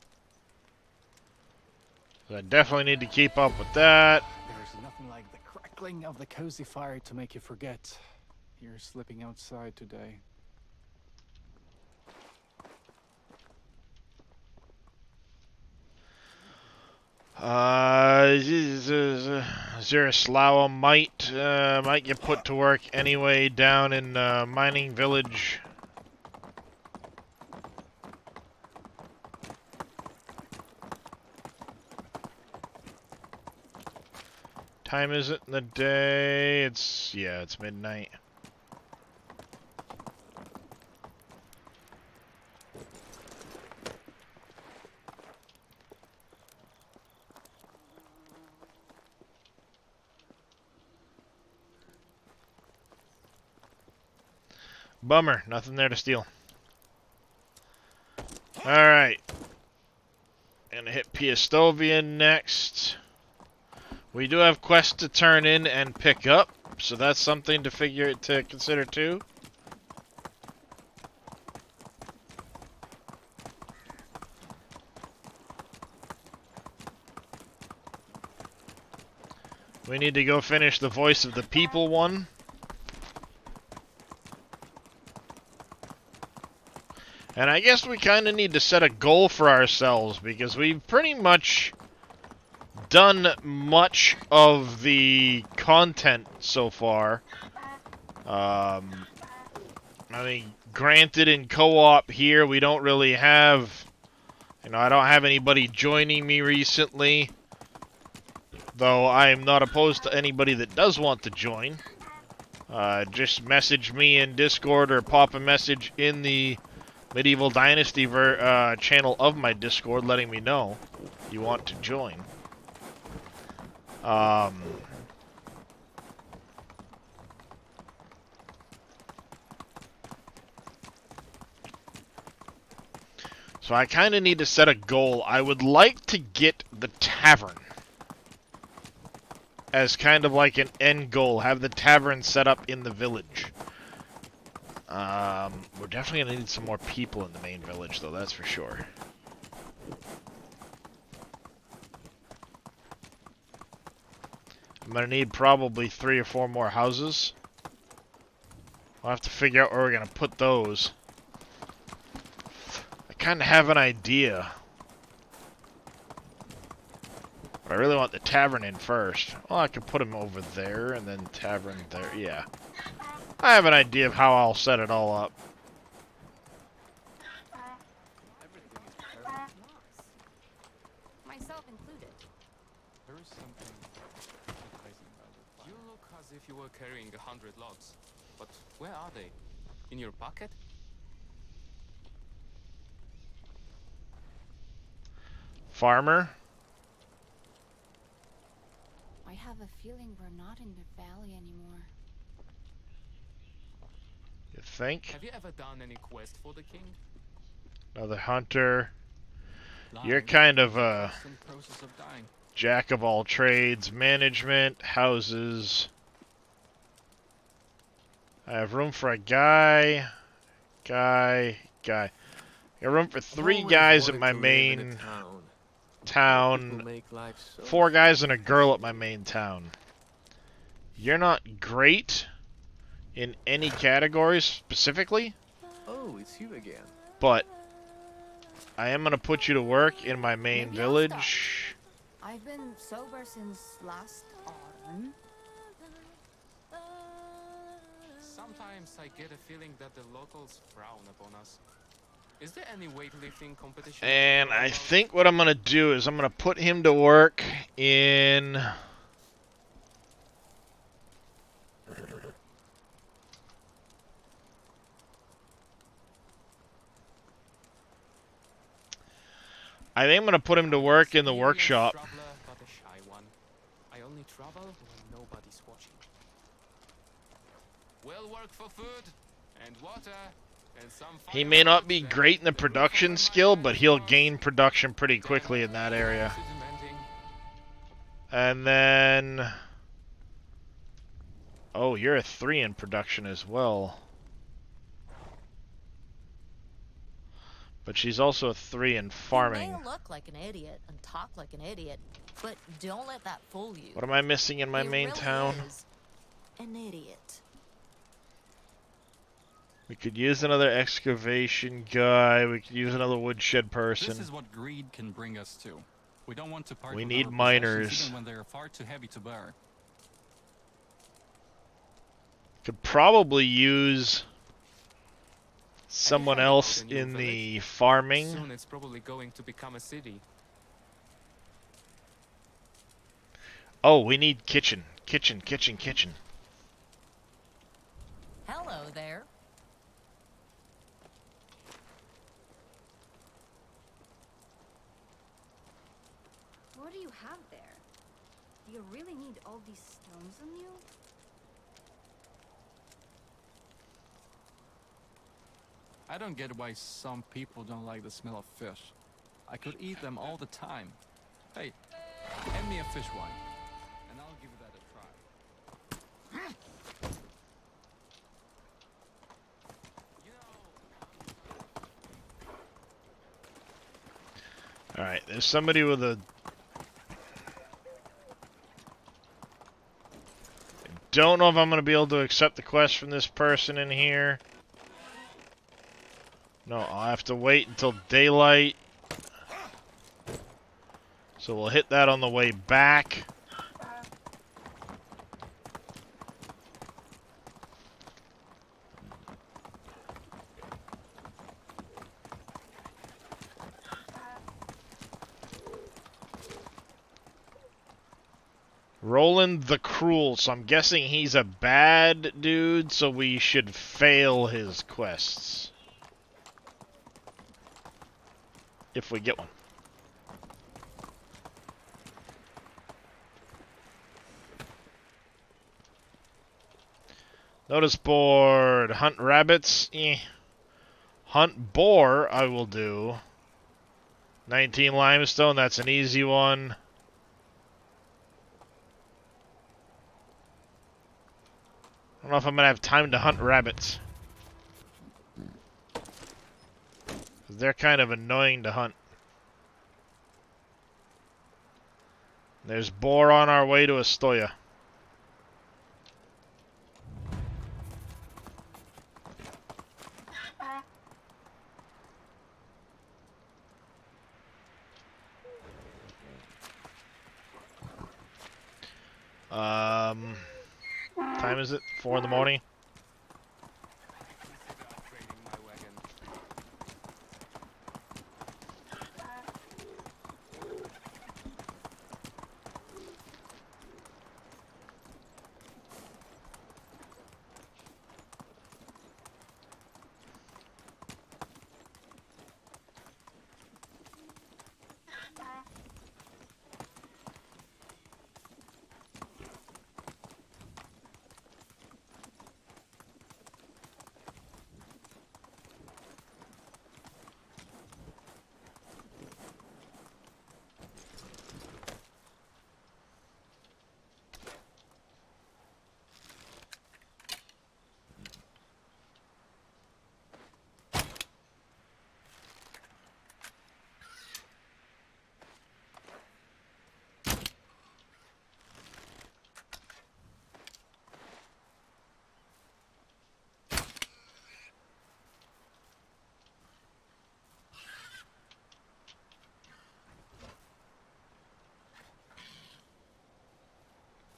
I definitely need to keep up with that.
There's nothing like the crackling of the cozy fire to make you forget you're slipping outside today.
Zerislawa might get put to work anyway down in mining village. Time is it in the day? It's midnight. Bummer, nothing there to steal. Alright. Gonna hit Piastovia next. We do have quests to turn in and pick up, so that's something to consider too. We need to go finish the Voice of the People one. And I guess we kind of need to set a goal for ourselves, because we've pretty much done much of the content so far. I mean, granted, in co-op here, we don't really have... I don't have anybody joining me recently. Though I am not opposed to anybody that does want to join. Just message me in Discord or pop a message in the Medieval Dynasty channel of my Discord letting me know you want to join. So I kind of need to set a goal. I would like to get the tavern as kind of like an end goal. Have the tavern set up in the village. We're definitely going to need some more people in the main village, though, that's for sure. I'm going to need probably 3 or 4 more houses. I'll have to figure out where we're going to put those. I kind of have an idea. But I really want the tavern in first. Well, I could put him over there, and then tavern there. Yeah. I have an idea of how I'll set it all up.
Everything is perfect.
Myself included.
There is something enticing about the
You
fire.
look as if you were carrying 100 logs. But where are they? In your pocket?
Farmer?
I have a feeling we're not in the valley anymore.
You think?
Have you ever done any quest for the king?
Another hunter. You're
Lying
kind of
is the
a
constant process of dying.
jack of all trades. Management, houses. I have room for a guy. I got room for 3 guys at my main town. 4 guys and a girl at my main town. You're not great in any categories specifically,
Oh, it's you again.
but I am going to put you to work in my main
Maybe I'll start.
village.
I've been sober since last autumn.
Sometimes I get a feeling that the locals frown upon us. Is there any weightlifting competition?
And I think what I'm going to do is I'm going to put him to work in... I think I'm going to put him to work in the workshop.
Traveler, but a shy one. I only travel when nobody's watching. We'll work for food and water and some.
He may not be great in the production skill, but he'll gain production pretty quickly in that area. And then... Oh, you're a 3 in production as well. But she's also a 3 in farming.
You may look like an idiot and talk like an idiot, but don't let that fool you.
What am I missing in my main town?
Is an idiot.
We could use another excavation guy. We could use another woodshed person.
This is what greed can bring us to. We don't want to part
We
with
need
our
miners.
possessions even when they are far too heavy to bear.
Could probably use someone else in the farming.
Soon it's probably going to become a city.
Oh, we need kitchen. Kitchen.
Hello there.
What do you have there? Do you really need all these stones on you?
I don't get why some people don't like the smell of fish. I could eat them all the time. Hey, hand me a fish wine, and I'll give that a try.
Alright, there's somebody with a... Don't know if I'm going to be able to accept the quest from this person in here. No, I'll have to wait until daylight. So we'll hit that on the way back. Roland the Cruel, so I'm guessing he's a bad dude, so we should fail his quests. If we get one. Notice board. Hunt rabbits. Hunt boar I will do. 19 limestone, that's an easy one. I don't know if I'm going to have time to hunt rabbits. They're kind of annoying to hunt. There's boar on our way to Astoya. Time is it? 4 in the morning?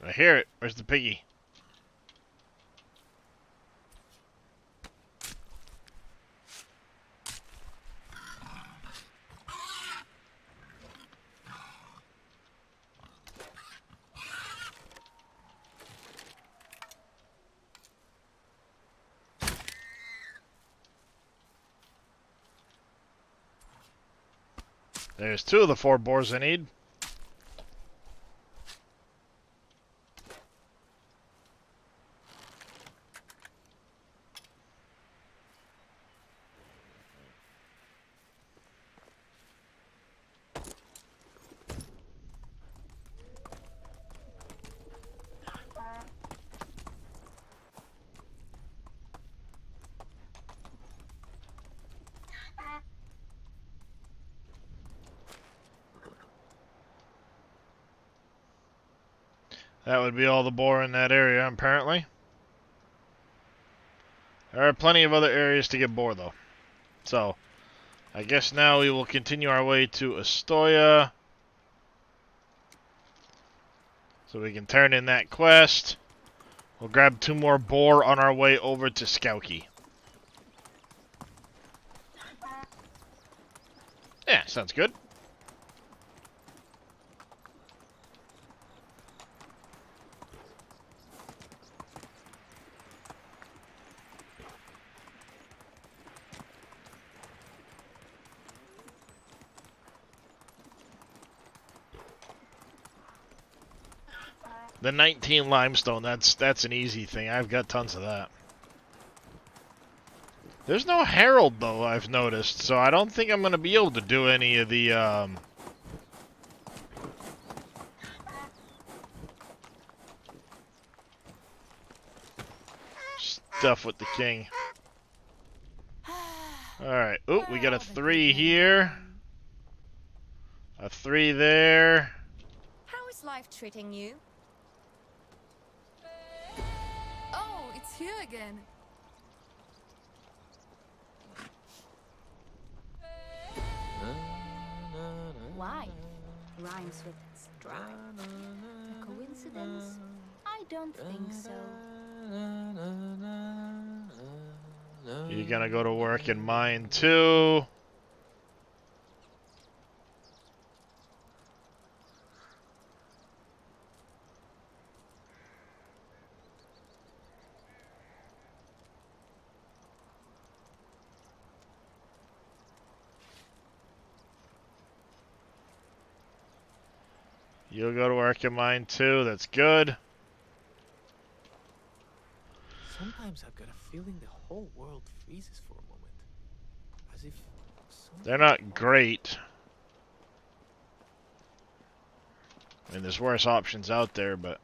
I hear it. Where's the piggy? There's 2 of the 4 boars I need. That would be all the boar in that area, apparently. There are plenty of other areas to get boar, though. So, I guess now we will continue our way to Astoya. So we can turn in that quest. We'll grab 2 more boar on our way over to Skauki. Yeah, sounds good. The 19 limestone, that's an easy thing. I've got tons of that. There's no herald, though, I've noticed, so I don't think I'm going to be able to do any of the, stuff with the king. Alright, oh, we got a 3 here. A 3 there.
How is life treating you?
Oh, it's you again.
Why? Rhymes with stripe. A coincidence? I don't think so.
You're gonna go to work in mine too. You'll go to work in mine too. That's good.
Sometimes I've got a feeling the whole world freezes for a moment. As if
They're not great. I mean, there's worse options out there, but...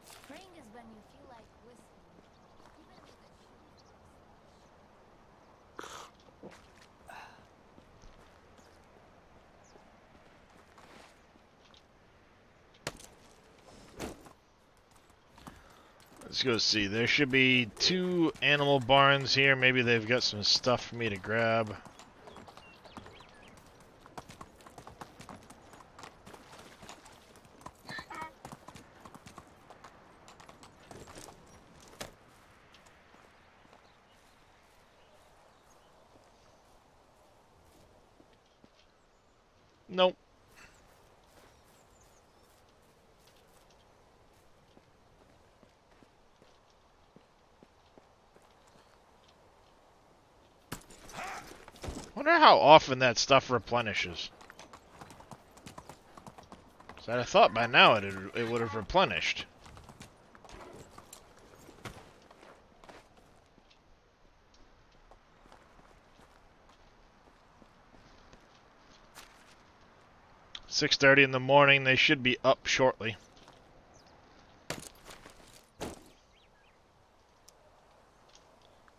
Spring is when you feel like whistling. Even with
Let's go see. There should be 2 animal barns here. Maybe they've got some stuff for me to grab. Nope. Wonder how often that stuff replenishes. So I thought by now it would have replenished. "6:30 in the morning. They should be up shortly."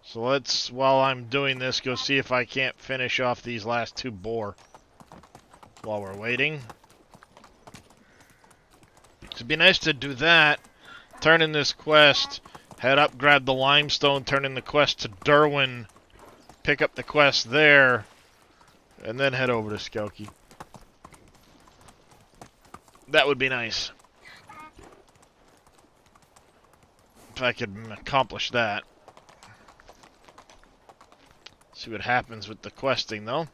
So let's, while I'm doing this, go see if I can't finish off these last 2 boar while we're waiting. It'd be nice to do that, turn in this quest, head up, grab the limestone, turn in the quest to Derwin, pick up the quest there, and then head over to Skauki. That would be nice. If I could accomplish that. See what happens with the questing, though.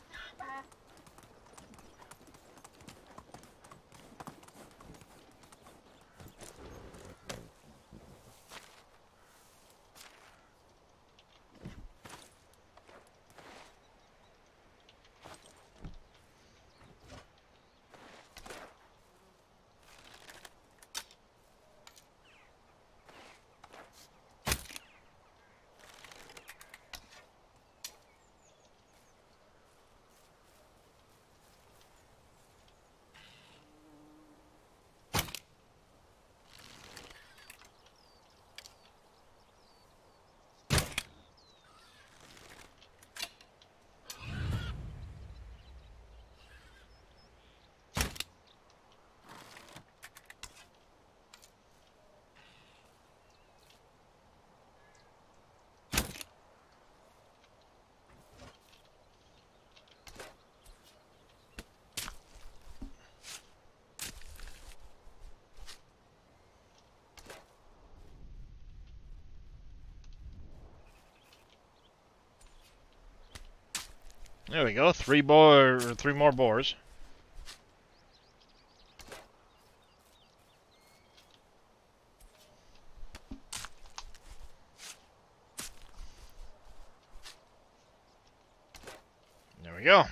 There we go. Three more boars. There we go.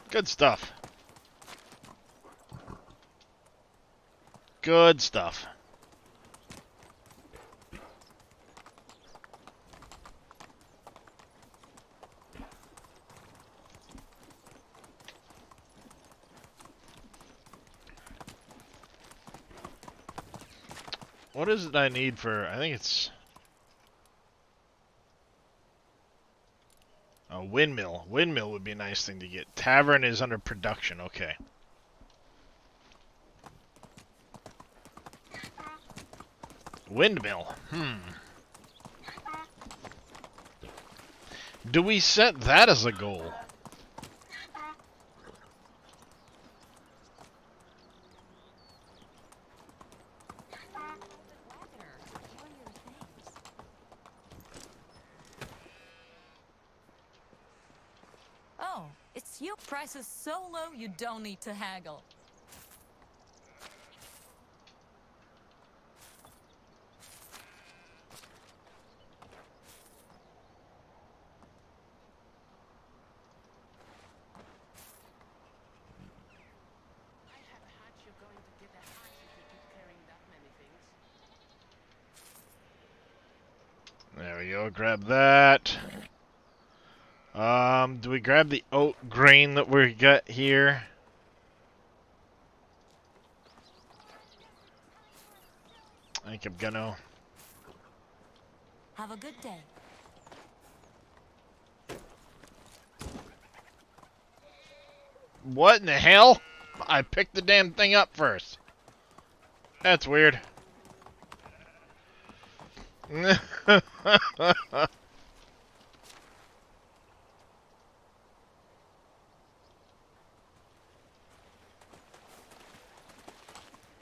Good stuff. Good stuff. What is it I need for... I think it's... a windmill. Windmill would be a nice thing to get. Tavern is under production. Okay. Windmill. Do we set that as a goal?
Oh, it's you. Price is so low you don't need to haggle.
There we go. Grab that. Do we grab the oat grain that we got here? I think I'm gonna.
Have a good day.
What in the hell? I picked the damn thing up first. That's weird.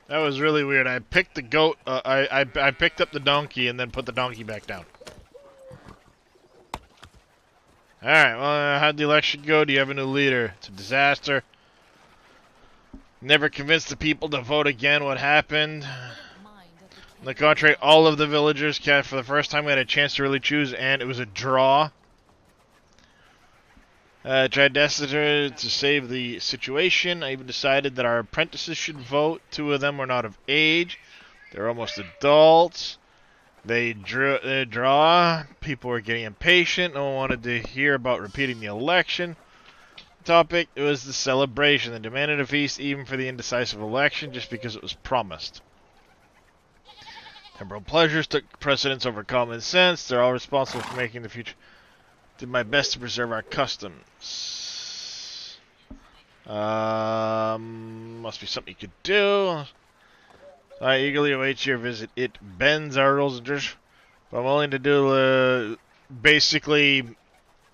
That was really weird. I picked the goat. I picked up the donkey and then put the donkey back down. All right. Well, how'd the election go? Do you have a new leader? It's a disaster. Never convinced the people to vote again. What happened? On the contrary, all of the villagers cast for the first time. We had a chance to really choose, and it was a draw. Tried desperate to save the situation. I even decided that our apprentices should vote. 2 of them were not of age. They're almost adults. They drew their draw. People were getting impatient. No one wanted to hear about repeating the election. Topic, it was the celebration. They demanded a feast even for the indecisive election just because it was promised. Temporal pleasures took precedence over common sense. They're all responsible for making the future. Did my best to preserve our customs. Must be something you could do. I eagerly await your visit. It bends our rules and traditions. But I'm willing to do, basically,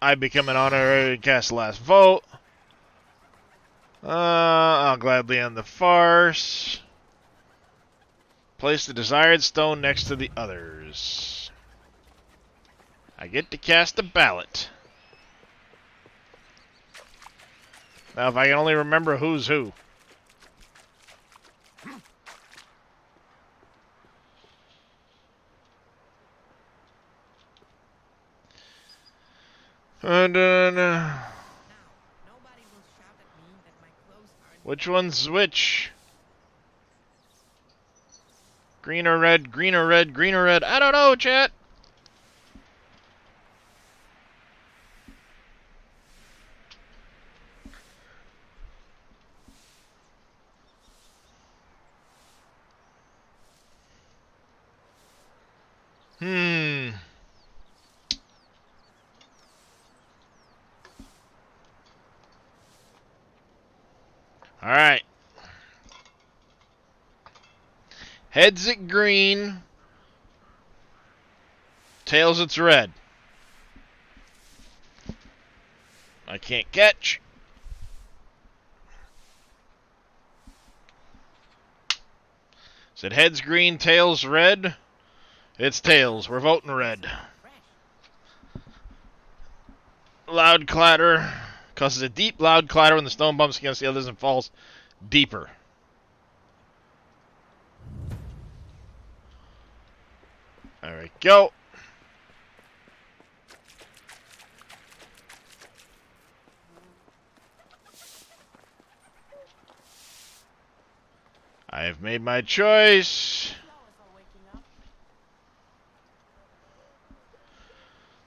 I become an honorary and cast the last vote. I'll gladly end the farce. Place the desired stone next to the others. I get to cast a ballot. Now, if I can only remember who's who. Which one's which? Green or red, green or red, green or red. I don't know, chat. Alright. Heads it green. Tails it's red. I can't catch. Said heads green, tails red. It's tails. We're voting red. Loud clatter. Causes a deep, loud clatter when the stone bumps against the others and falls deeper. There we go. I have made my choice.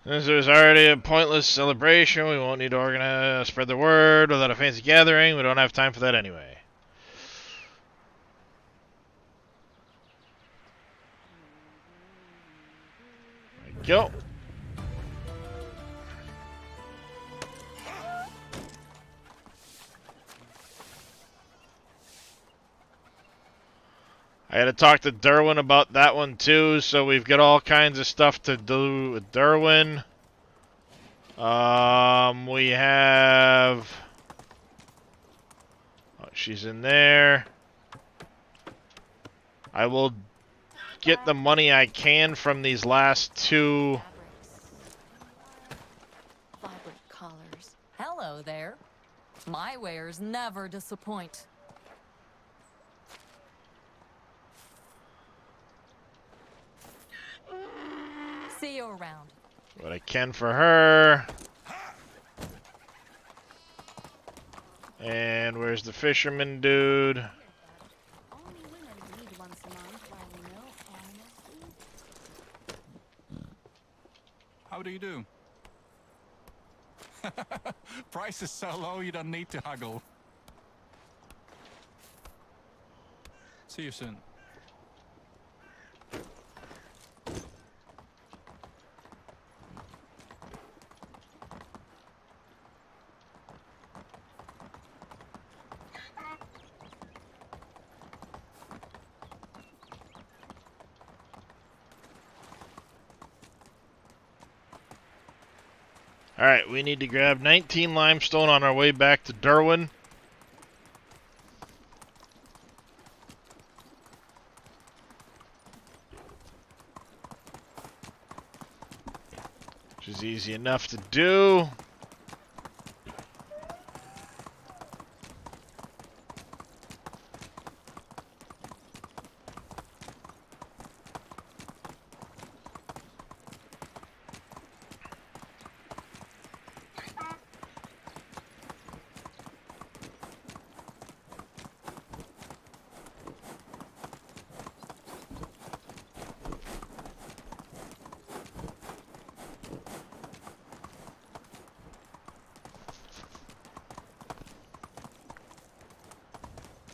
Since there's already a pointless celebration, we won't need to organize, spread the word without a fancy gathering. We don't have time for that anyway. There we go. I had to talk to Derwin about that one too, so we've got all kinds of stuff to do with Derwin. We have... Oh, she's in there. I will get the money I can from these last two.
Vibrant colors. Hello there. My wares never disappoint. See you around.
What I can for her. And where's the fisherman dude?
Only women read once a month while we know animals do.
How do you do? Price is so low you don't need to haggle. See you soon.
Alright, we need to grab 19 limestone on our way back to Derwin. Which is easy enough to do.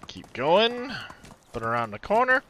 Keep going. Put around the corner.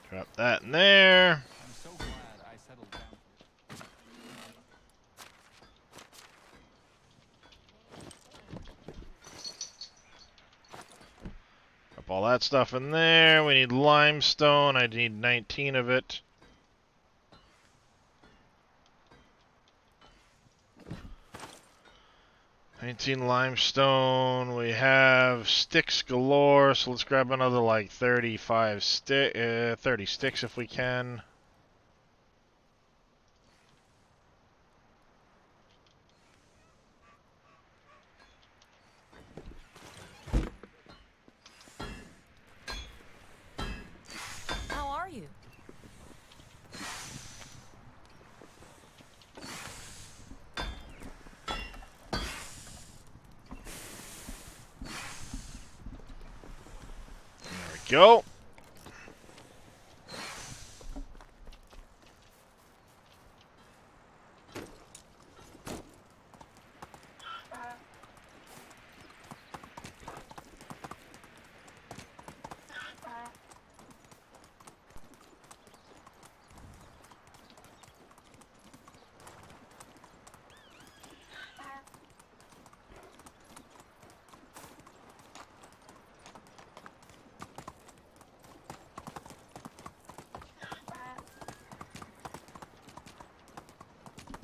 Drop that in there.
I'm so glad I settled down.
Drop all that stuff in there. We need limestone. I need 19 of it. Limestone. We have sticks galore, so let's grab another like 30 sticks if we can. go.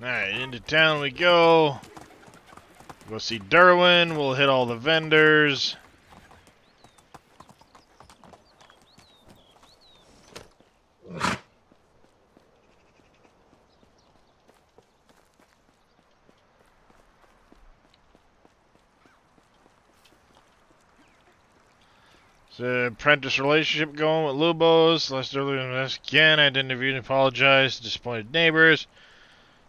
Alright, into town we go. Go see Derwin. We'll hit all the vendors. The apprentice relationship going with Lubos. Last earlier than this again, I had to interview and apologize to disappointed neighbors.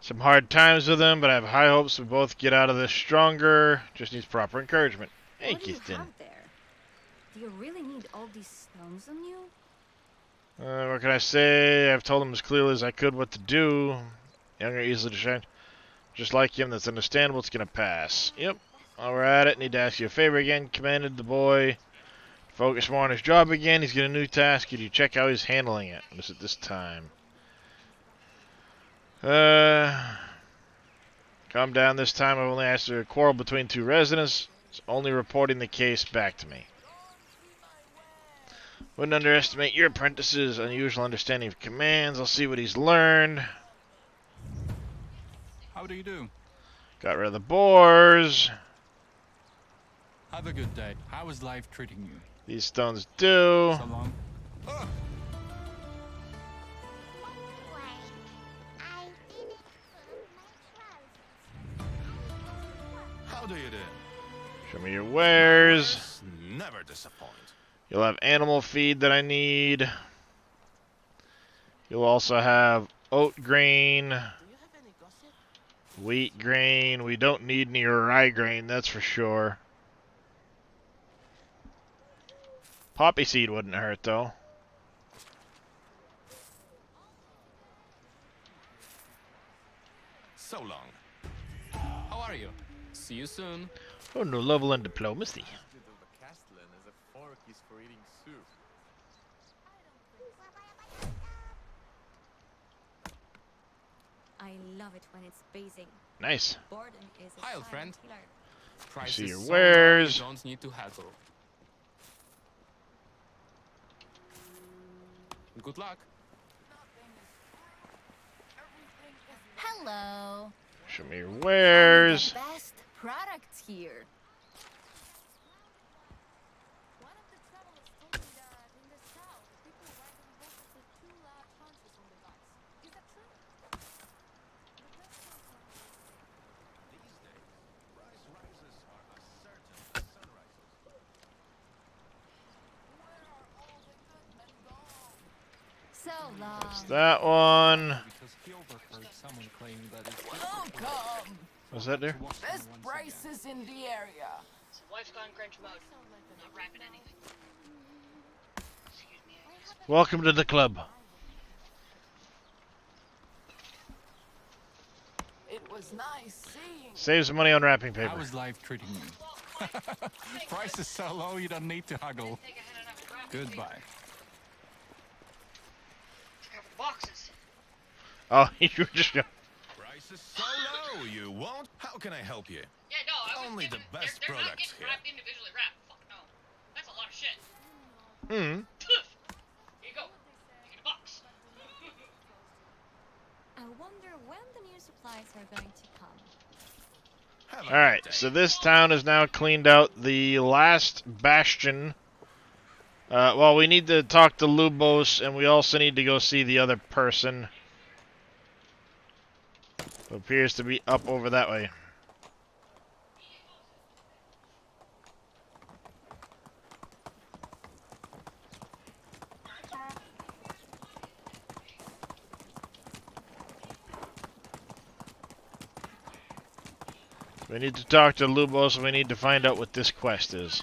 Some hard times with them, but I have high hopes we both get out of this stronger. Just needs proper encouragement. Hey,
What do you
Keithton.
have there? Do you really need all these stones on you?
What can I say? I've told him as clearly as I could what to do. Younger, easily discerned. Just like him, that's understandable. It's gonna pass. Yep. While we're at it, need to ask you a favor again. Commanded the boy focus more on his job again. He's got a new task. Could you check how he's handling it? What is it this time? Calm down this time. I've only asked a quarrel between two residents. It's only reporting the case back to me. Wouldn't underestimate your apprentice's unusual understanding of commands. I'll see what he's learned.
How do you do?
Got rid of the boars.
Have a good day. How is life treating you?
These stones do.
So long.
How do you do?
Show me your wares.
Never disappoint.
You'll have animal feed that I need. You'll also have oat grain,
Do you have any gossip?
wheat grain. We don't need any rye grain, that's for sure. Poppy seed wouldn't hurt, though.
So long.
How are you? See you soon.
Oh, no level in diplomacy.
The castellan as a fork is for eating soup.
I love it when it's basing.
Nice.
Boredom is a
Hi, old
silent
friend.
killer.
Price
see
is
your
so low,
wares.
you don't need to haggle. Good luck.
Hello.
Show me your wares.
The best products here.
One of the travelers told me that in the south, people ride on horses with two large hunches on the backs. Is that true?
These days, rises are as certain as sunrises.
So long.
That's that one.
Because he overheard someone claim that it's
Welcome!
What's that there?
Best prices in the area.
So wife's gone crunch mode. Not wrapping anything. Excuse me.
Welcome to the club.
It was nice seeing.
Save some money on wrapping
How
paper.
is life treating you? Price is so low you don't need to haggle.
Think I had enough wrapping
Goodbye.
paper. Cover the boxes.
Oh, you were just gonna...
Prices so low, you won't? How can I help you?
Yeah, no, I was
Only the
giving,
best
they're not
products
getting
here.
wrapped individually wrapped. Fuck no. That's a lot of shit.
Hmm.
Here you go. Take it in a box.
I wonder when the new supplies are going to come.
Have a
Alright,
good day.
so this town is now cleaned out. The last bastion. Well, we need to talk to Lubos, and we also need to go see the other person. Who appears to be up over that way. We need to talk to Lubos, and we need to find out what this quest is.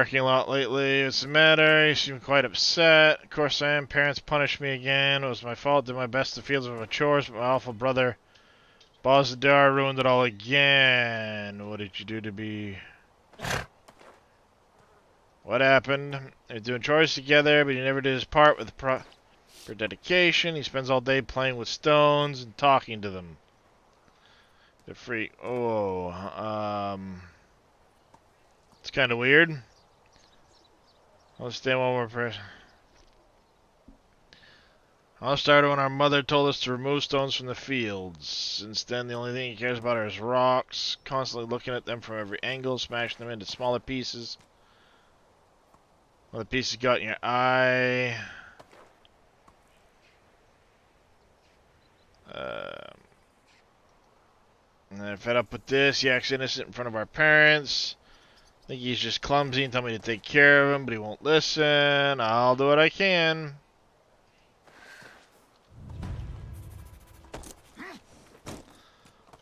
parking lot lately. What's the matter? You seem quite upset. Of course I am. Parents punished me again. It was my fault. Did my best in the fields of my chores, but my awful brother Bozadar ruined it all again. What did you do to be... What happened? They're doing chores together, but he never did his part with for dedication. He spends all day playing with stones and talking to them. They're free. Oh, it's kind of weird. I'll stay one more person. All started when our mother told us to remove stones from the fields. Since then, the only thing he cares about are his rocks, constantly looking at them from every angle, smashing them into smaller pieces. Well, the piece you got in your eye. And then fed up with this, he acts innocent in front of our parents. I think he's just clumsy and tell me to take care of him, but he won't listen. I'll do what I can.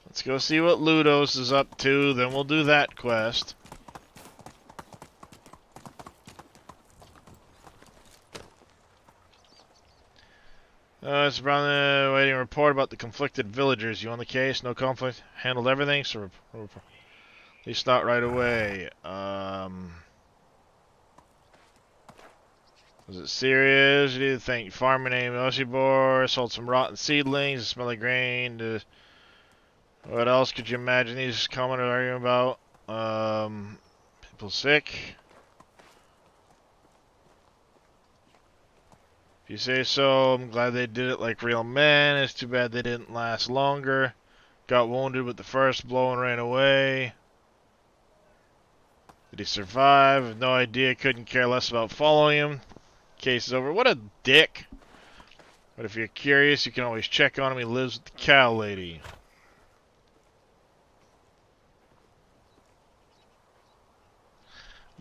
Let's go see what Ludos is up to, then we'll do that quest. It's Brown waiting a report about the conflicted villagers. You on the case? No conflict? Handled everything? So at least not right away. Was it serious? What do you think? Farmer named Oshibor sold some rotten seedlings, smelly grain. What else could you imagine these commoners arguing about? People sick? If you say so, I'm glad they did it like real men. It's too bad they didn't last longer. Got wounded with the first blow and ran away. Did he survive? I have no idea. Couldn't care less about following him. Case is over. What a dick. But if you're curious, you can always check on him. He lives with the cow lady.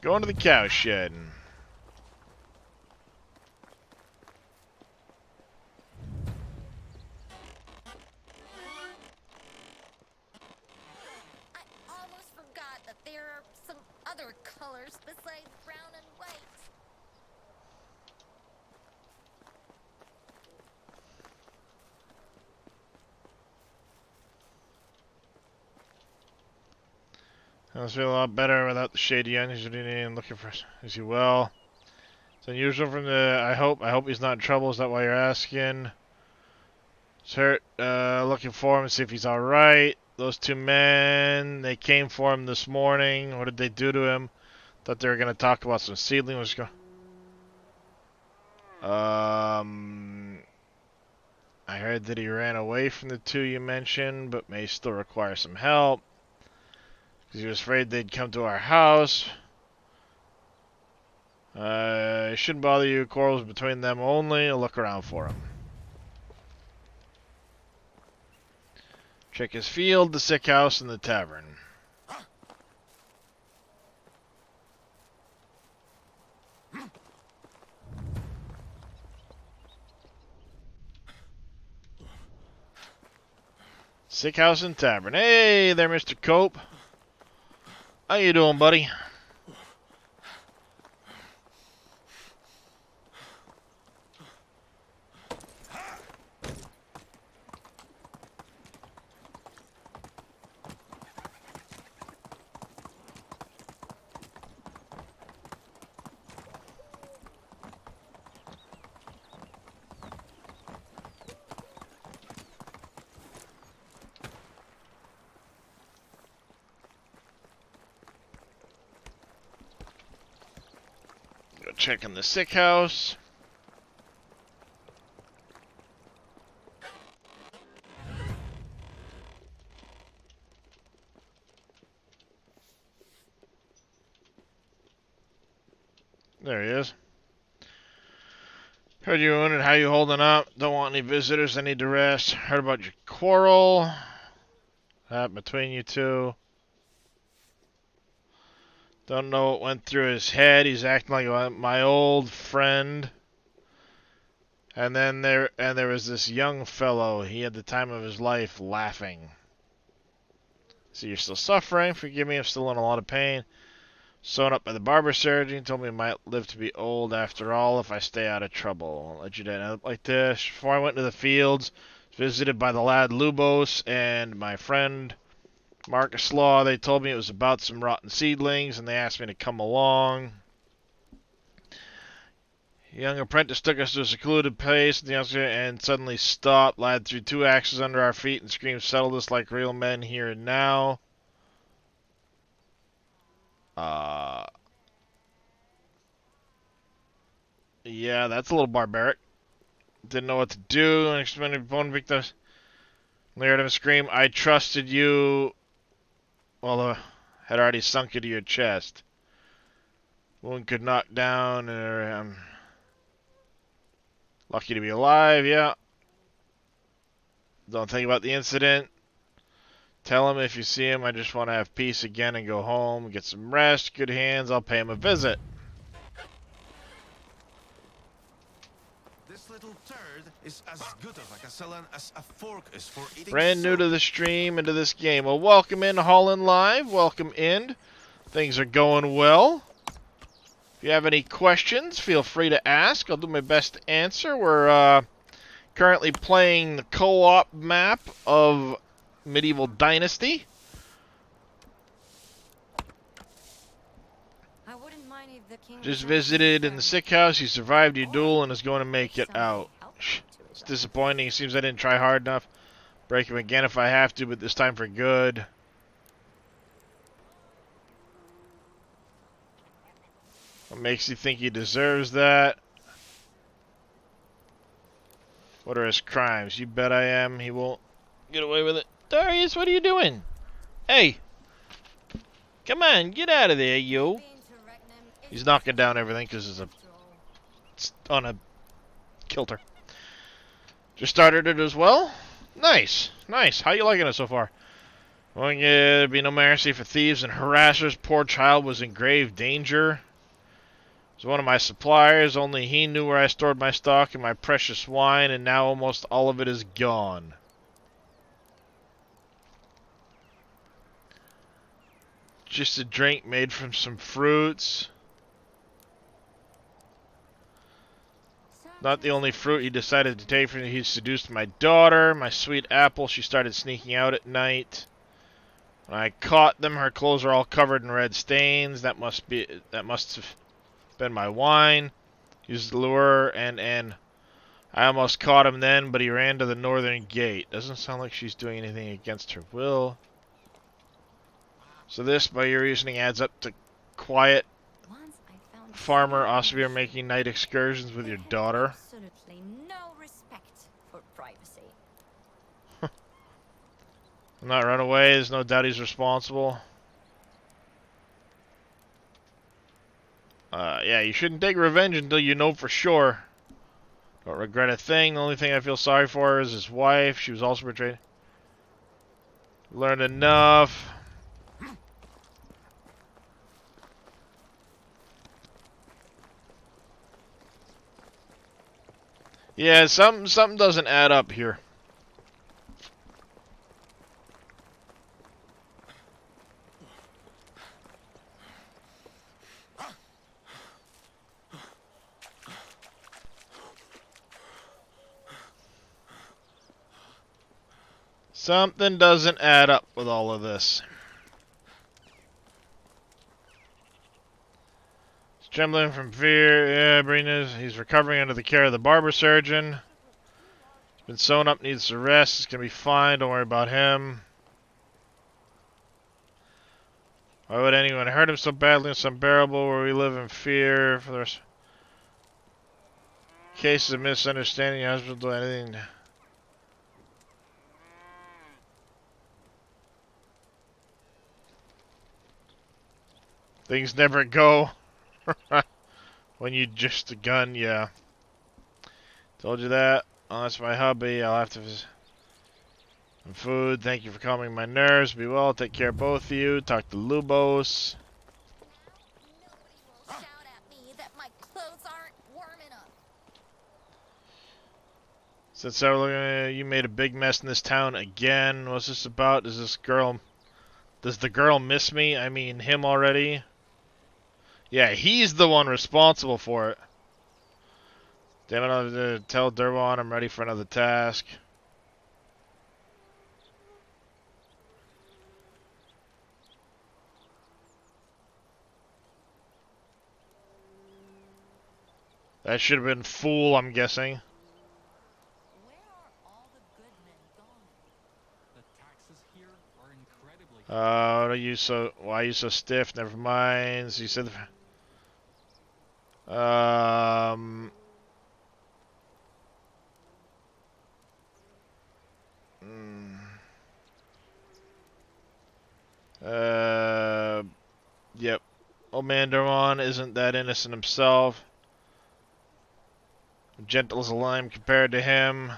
Going to the cow shed.
There are some other colors besides brown and white.
I must feel a lot better without the shady onions and looking for. Is he well? It's unusual from the. I hope he's not in trouble. Is that why you're asking? It's hurt. Looking for him and see if he's all right. Those two men, they came for him this morning. What did they do to him? Thought they were gonna talk about some seedling. Let's go. I heard that he ran away from the two you mentioned, but may still require some help. Because he was afraid they'd come to our house. It shouldn't bother you. Quarrels between them only. I'll look around for him. Check his field, the sick house, and the tavern. Sick house and tavern. Hey there, Mr. Cope. How you doing, buddy? Checking the sick house. There he is. Heard you wounded. How you holding up? Don't want any visitors. I need to rest. Heard about your quarrel. That between you two. Don't know what went through his head. He's acting like my old friend. And then there was this young fellow. He had the time of his life laughing. So you're still suffering. Forgive me, I'm still in a lot of pain. Sewn up by the barber surgeon. Told me I might live to be old after all if I stay out of trouble. I'll let you down like this. Before I went into the fields, visited by the lad Lubos and my friend Marcus Law. They told me it was about some rotten seedlings, and they asked me to come along. The young apprentice took us to a secluded place and suddenly stopped. Lad threw 2 axes under our feet and screamed, "Settle this like real men here and now." Yeah, that's a little barbaric. Didn't know what to do. And expended bone victims. They heard him scream, "I trusted you." Well, had already sunk into your chest. Wound could knock down, and I'm lucky to be alive, yeah. Don't think about the incident. Tell him if you see him, I just want to have peace again and go home, get some rest, good hands, I'll pay him a visit.
This little turd is as good of a castellan as a fork is for eating
Brand new
soup.
to the stream and to this game. Well, welcome in, Holland Live. Welcome in. Things are going well. If you have any questions, feel free to ask. I'll do my best to answer. We're currently playing the co-op map of Medieval Dynasty.
I wouldn't mind if the king
Just
was
visited in the sick house. He survived your duel and is going to make it
somebody
out.
helpful to
It's
his own.
disappointing. It seems I didn't try hard enough. Break him again if I have to, but this time for good. What makes you think he deserves that? What are his crimes? You bet I am. He won't get away with it. Darius, what are you doing? Hey! Come on, get out of there, you. He's knocking down everything because it's on a kilter. Just started it as well? Nice, nice. How you liking it so far? Well, yeah, there'd be no mercy for thieves and harassers. Poor child was in grave danger. It was one of my suppliers. Only he knew where I stored my stock and my precious wine, and now almost all of it is gone. Just a drink made from some fruits. Not the only fruit he decided to take from me. He seduced my daughter, my sweet apple. She started sneaking out at night. When I caught them, her clothes are all covered in red stains. That must have been my wine. Used the lure, and I almost caught him then, but he ran to the northern gate. Doesn't sound like she's doing anything against her will. So this, by your reasoning, adds up to quiet
Once I found
farmer
someone
Osvier making night excursions with your daughter.
absolutely no respect for privacy.
Not run away. There's no doubt he's responsible. Yeah, you shouldn't take revenge until you know for sure. Don't regret a thing. The only thing I feel sorry for is his wife. She was also betrayed. Learned enough. Yeah, something doesn't add up here. Something doesn't add up with all of this. He's trembling from fear. Yeah, Brina's. He's recovering under the care of the barber surgeon. He's been sewn up, needs to rest. He's gonna be fine. Don't worry about him. Why would anyone hurt him so badly? It's unbearable where we live in fear for the rest. Cases of misunderstanding. Your husband will do anything. Things never go when you just a gun, yeah. Told you that. Oh, that's my hubby. I'll have to some food. Thank you for calming my nerves. Be well. Take care of both of you. Talk to Lubos.
Nobody will shout at me that my clothes aren't warm enough.
Since you made a big mess in this town again. What's this about? Does the girl miss me? I mean, him already? Yeah, he's the one responsible for it. Damn it, I'll tell Durwan I'm ready for another task. That should have been Fool, I'm guessing.
Where are all the good men gone?
The taxes here are incredibly
Why are you so stiff? Never mind. So you said mm, yep. Old man Durwan isn't that innocent himself. Gentle as a lamb compared to him.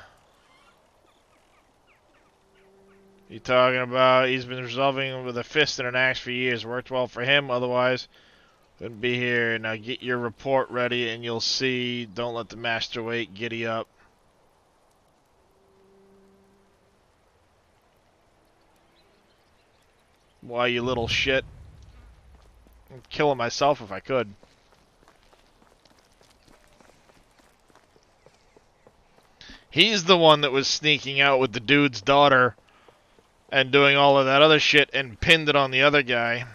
You talking about? He's been resolving with a fist and an axe for years. Worked well for him, otherwise wouldn't be here. Now get your report ready and you'll see. Don't let the master wait. Giddy up. Why, you little shit. I'd kill him myself if I could. He's the one that was sneaking out with the dude's daughter and doing all of that other shit and pinned it on the other guy.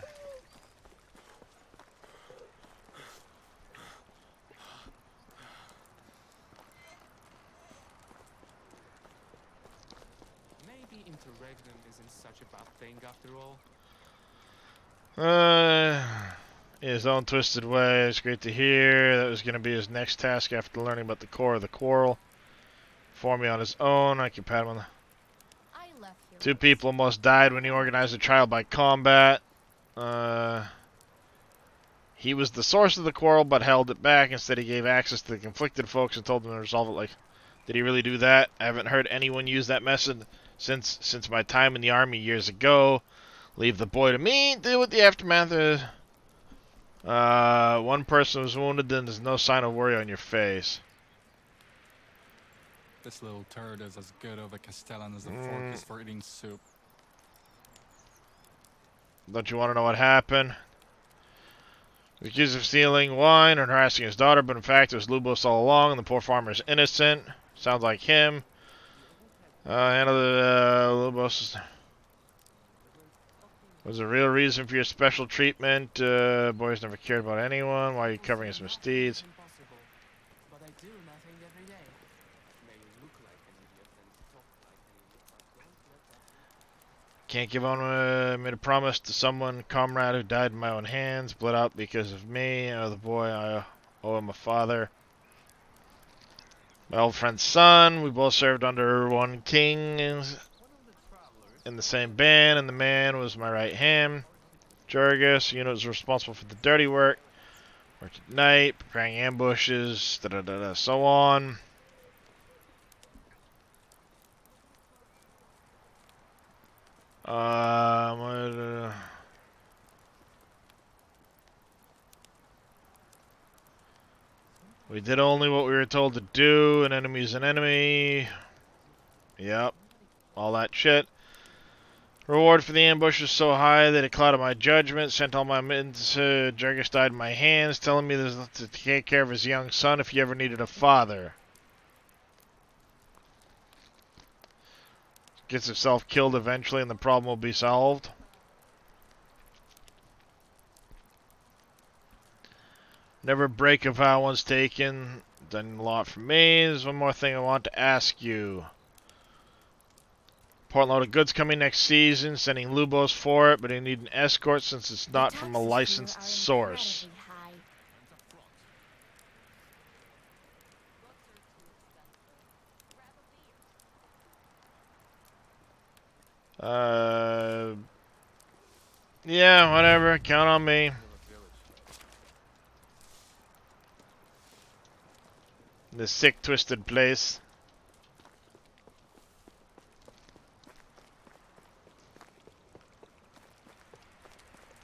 Maybe interregnum isn't such a bad thing after all.
In his own twisted way. It's great to hear. That was going to be his next task after learning about the core of the quarrel. For me on his own, I can pat him on the...
I left here.
2 people almost died when he organized a trial by combat. He was the source of the quarrel, but held it back. Instead, he gave access to the conflicted folks and told them to resolve it. Like, did he really do that? I haven't heard anyone use that method since my time in the army years ago. Leave the boy to me. Deal with the aftermath. One person was wounded, then there's no sign of worry on your face.
This little turd is as good of a Castellan as the fork is for eating soup.
Don't you want to know what happened? He's accused of stealing wine and harassing his daughter, but in fact it was Lubos all along, and the poor farmer is innocent. Sounds like him. Handle the Lubos. Was the real reason for your special treatment? Boy's never cared about anyone. Why are you covering his misdeeds?
Impossible. But I do nothing every day.
May look like an idiot and talk like an idiot, but don't let that...
Can't give on made a promise to someone, comrade who died in my own hands, bled out because of me. Oh, the boy, I owe him a father. My old friend's son. We both served under one king in the same band, and the man was my right hand. Jurgis, unit was responsible for the dirty work. Worked at night, preparing ambushes, so on. We did only what we were told to do. An enemy's an enemy. Yep. All that shit. Reward for the ambush was so high that it clouded my judgment. Sent all my men to Jurgis died in my hands, telling me there's to take care of his young son if he ever needed a father. Gets himself killed eventually and the problem will be solved. Never break a vow once taken. Done a lot for me. There's one more thing I want to ask you. Important load of goods coming next season. Sending Lubos for it, but I need an escort since it's not from a licensed source. Yeah, whatever. Count on me. This sick, twisted place.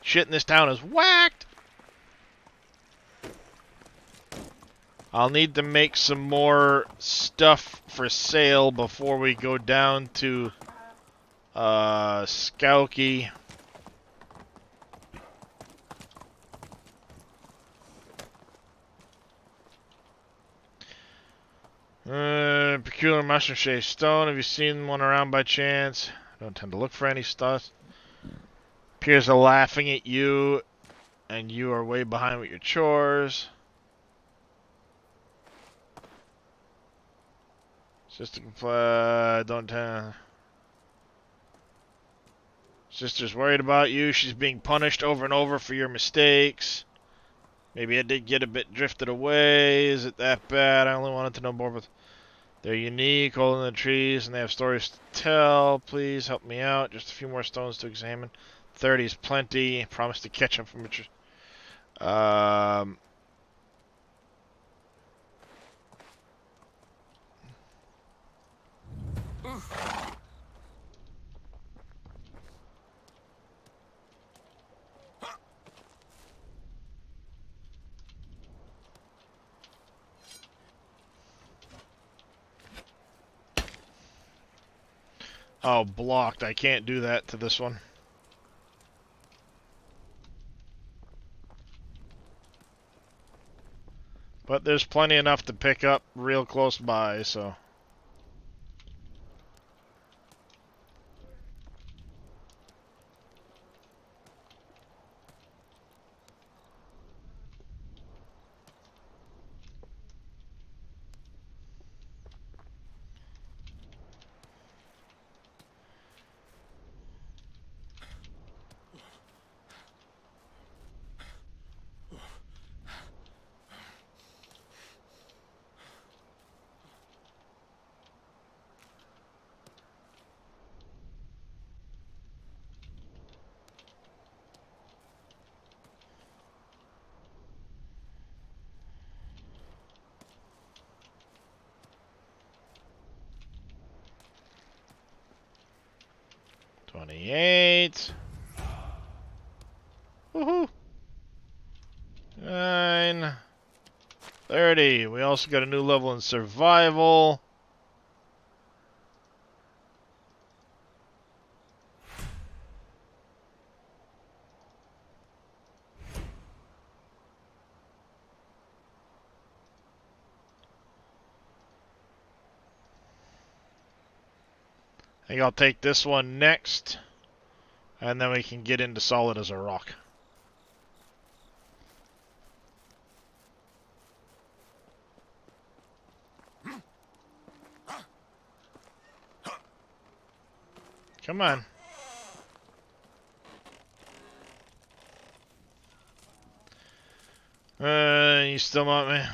Shit in this town is whacked. I'll need to make some more stuff for sale before we go down to Skauki. Peculiar mushroom shaped stone. Have you seen one around by chance? I don't tend to look for any stuff. Appears are laughing at you, and you are way behind with your chores. Sister don't tell. Sister's worried about you. She's being punished over and over for your mistakes. Maybe I did get a bit drifted away. Is it that bad? I only wanted to know more, but they're unique, all in the trees, and they have stories to tell. Please help me out. Just a few more stones to examine. 30 is plenty. Promise to catch them from Richard. Oh, blocked. I can't do that to this one. But there's plenty enough to pick up real close by, so... 28. Woohoo! 9. 30. We also got a new level in survival. I think I'll take this one next, and then we can get into solid as a rock. Come on. You still want me?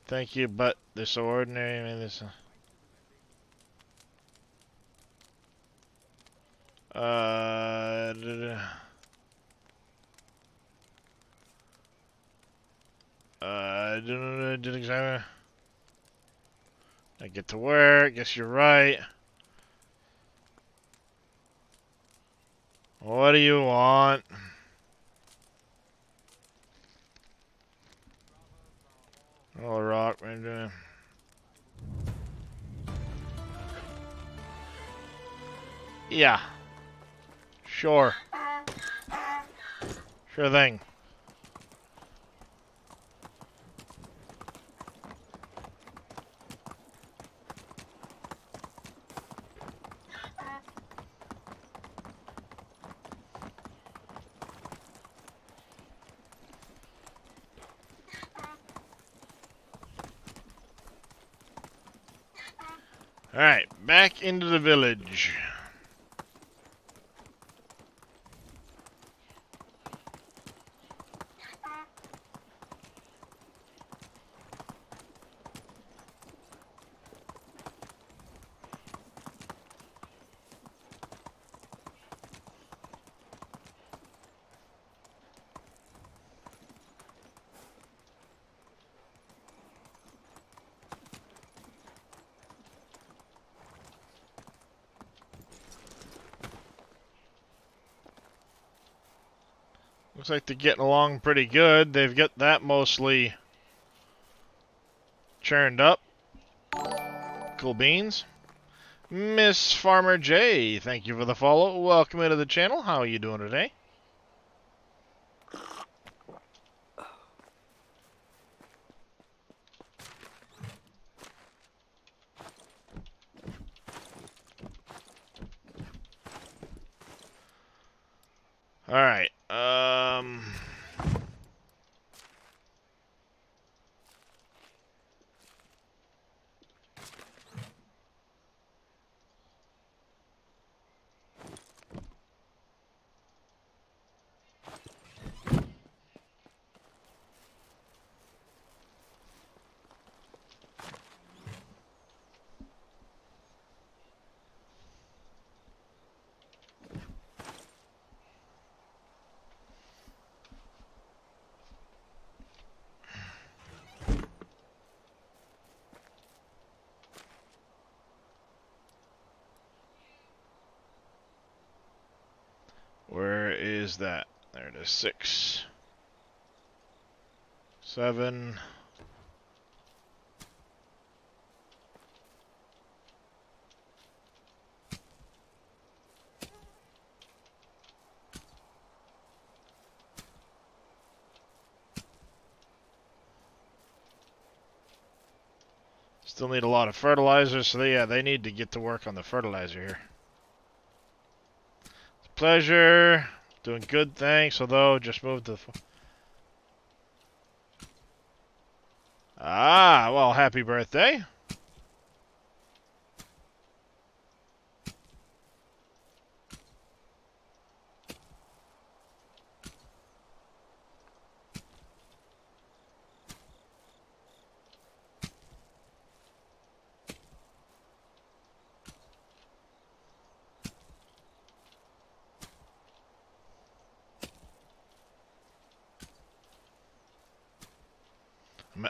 Thank you, but they're so ordinary. I mean, this. I did exactly. I get to work. Guess you're right. What do you want? Oh, rock, man. Yeah. Sure. Sure thing. Alright, back into the village. Looks like they're getting along pretty good. They've got that mostly churned up. Cool beans. Miss Farmer J, thank you for the follow. Welcome into the channel. How are you doing today? Alright, where is that? There it is, 6, 7. Still need a lot of fertilizer, so they need to get to work on the fertilizer here. It's a pleasure. Doing good, thanks. Although, just moved to the... Ah, well, happy birthday.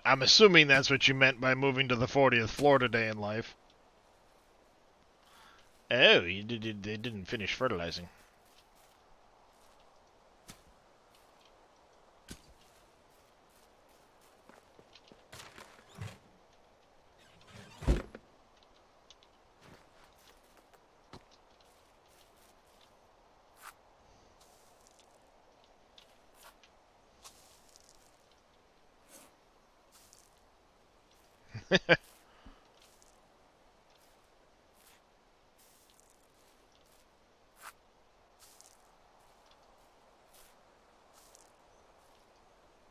I'm assuming that's what you meant by moving to the 40th floor today in life. Oh, they didn't finish fertilizing.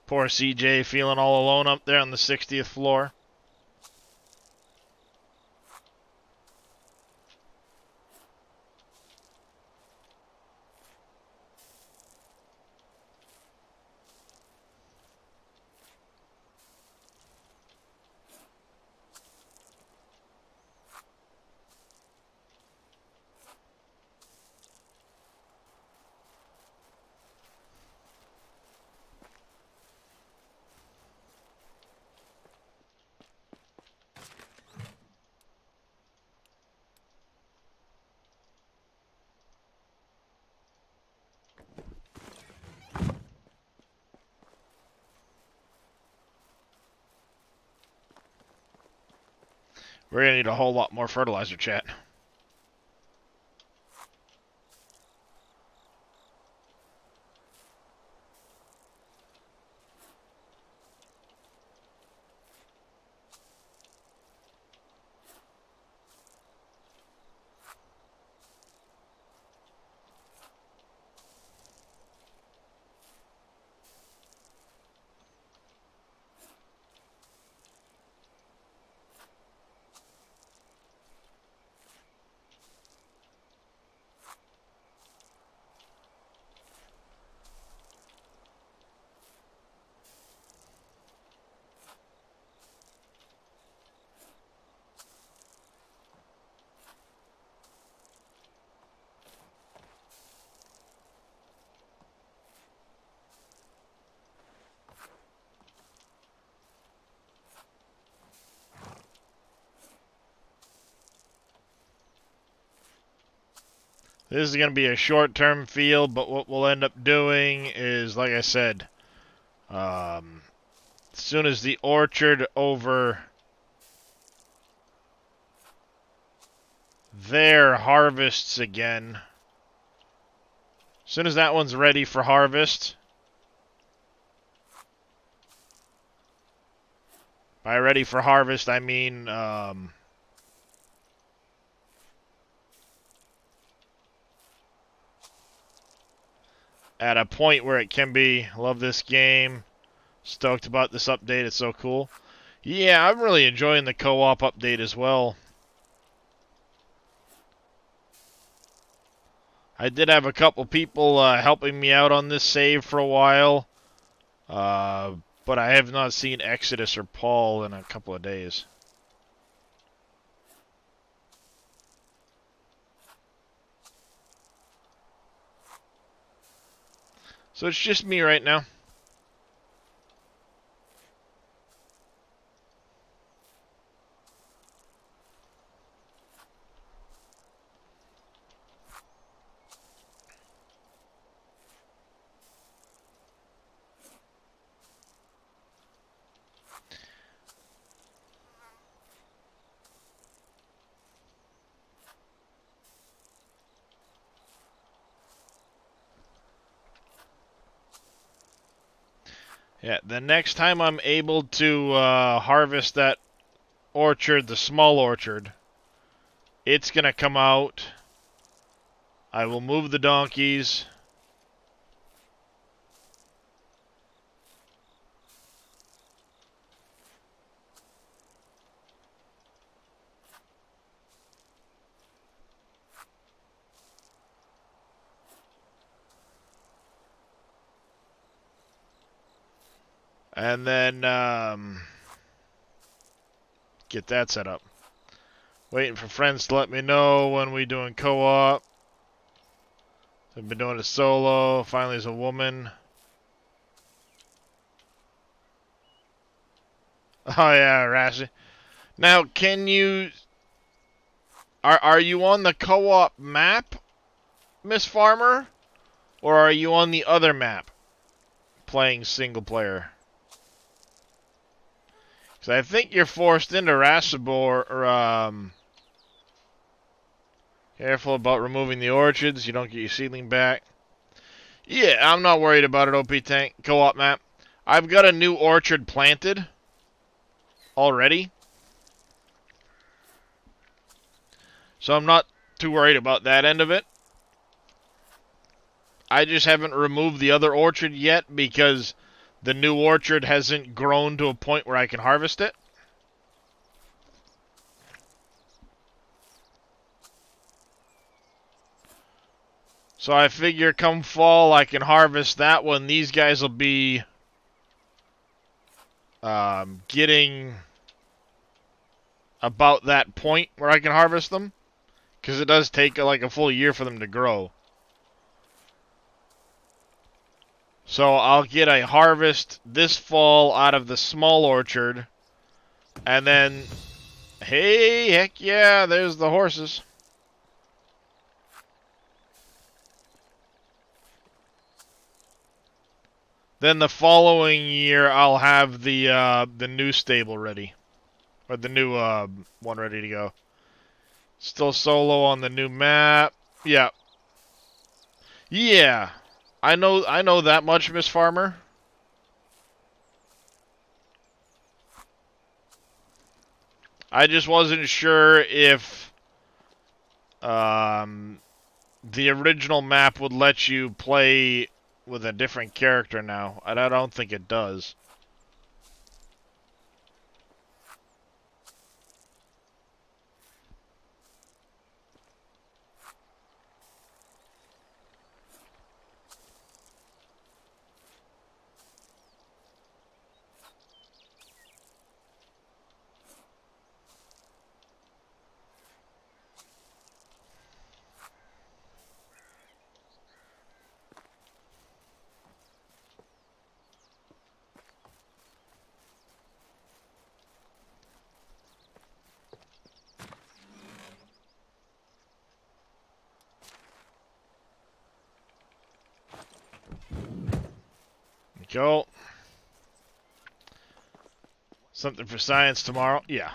Poor CJ feeling all alone up there on the 60th floor. We're gonna need a whole lot more fertilizer, chat. This is going to be a short-term field, but what we'll end up doing is, like I said, as soon as the orchard over there harvests again, as soon as that one's ready for harvest, by ready for harvest, I mean, at a point where it can be. Love this game. Stoked about this update. It's so cool. Yeah, I'm really enjoying the co-op update as well. I did have a couple people helping me out on this save for a while. But I have not seen Exodus or Paul in a couple of days. So it's just me right now. Yeah, the next time I'm able to harvest that orchard, the small orchard, it's gonna come out. I will move the donkeys. And then get that set up. Waiting for friends to let me know when we doing co-op. I've been doing it solo. Finally, there's a woman. Oh yeah, Rashi. Now, can you? Are you on the co-op map, Miss Farmer, or are you on the other map, playing single player? Because I think you're forced into Rasabor, or careful about removing the orchards. You don't get your seedling back. Yeah, I'm not worried about it, OP Tank. Co-op map. I've got a new orchard planted already. So I'm not too worried about that end of it. I just haven't removed the other orchard yet because the new orchard hasn't grown to a point where I can harvest it. So I figure come fall I can harvest that one. These guys will be getting about that point where I can harvest them. Because it does take like a full year for them to grow. So I'll get a harvest this fall out of the small orchard. And then, hey, heck yeah, there's the horses. Then the following year, I'll have the new stable ready. Or the new one ready to go. Still solo on the new map. Yeah. Yeah. I know that much, Miss Farmer. I just wasn't sure if the original map would let you play with a different character now. And I don't think it does. Go. Something for science tomorrow? Yeah.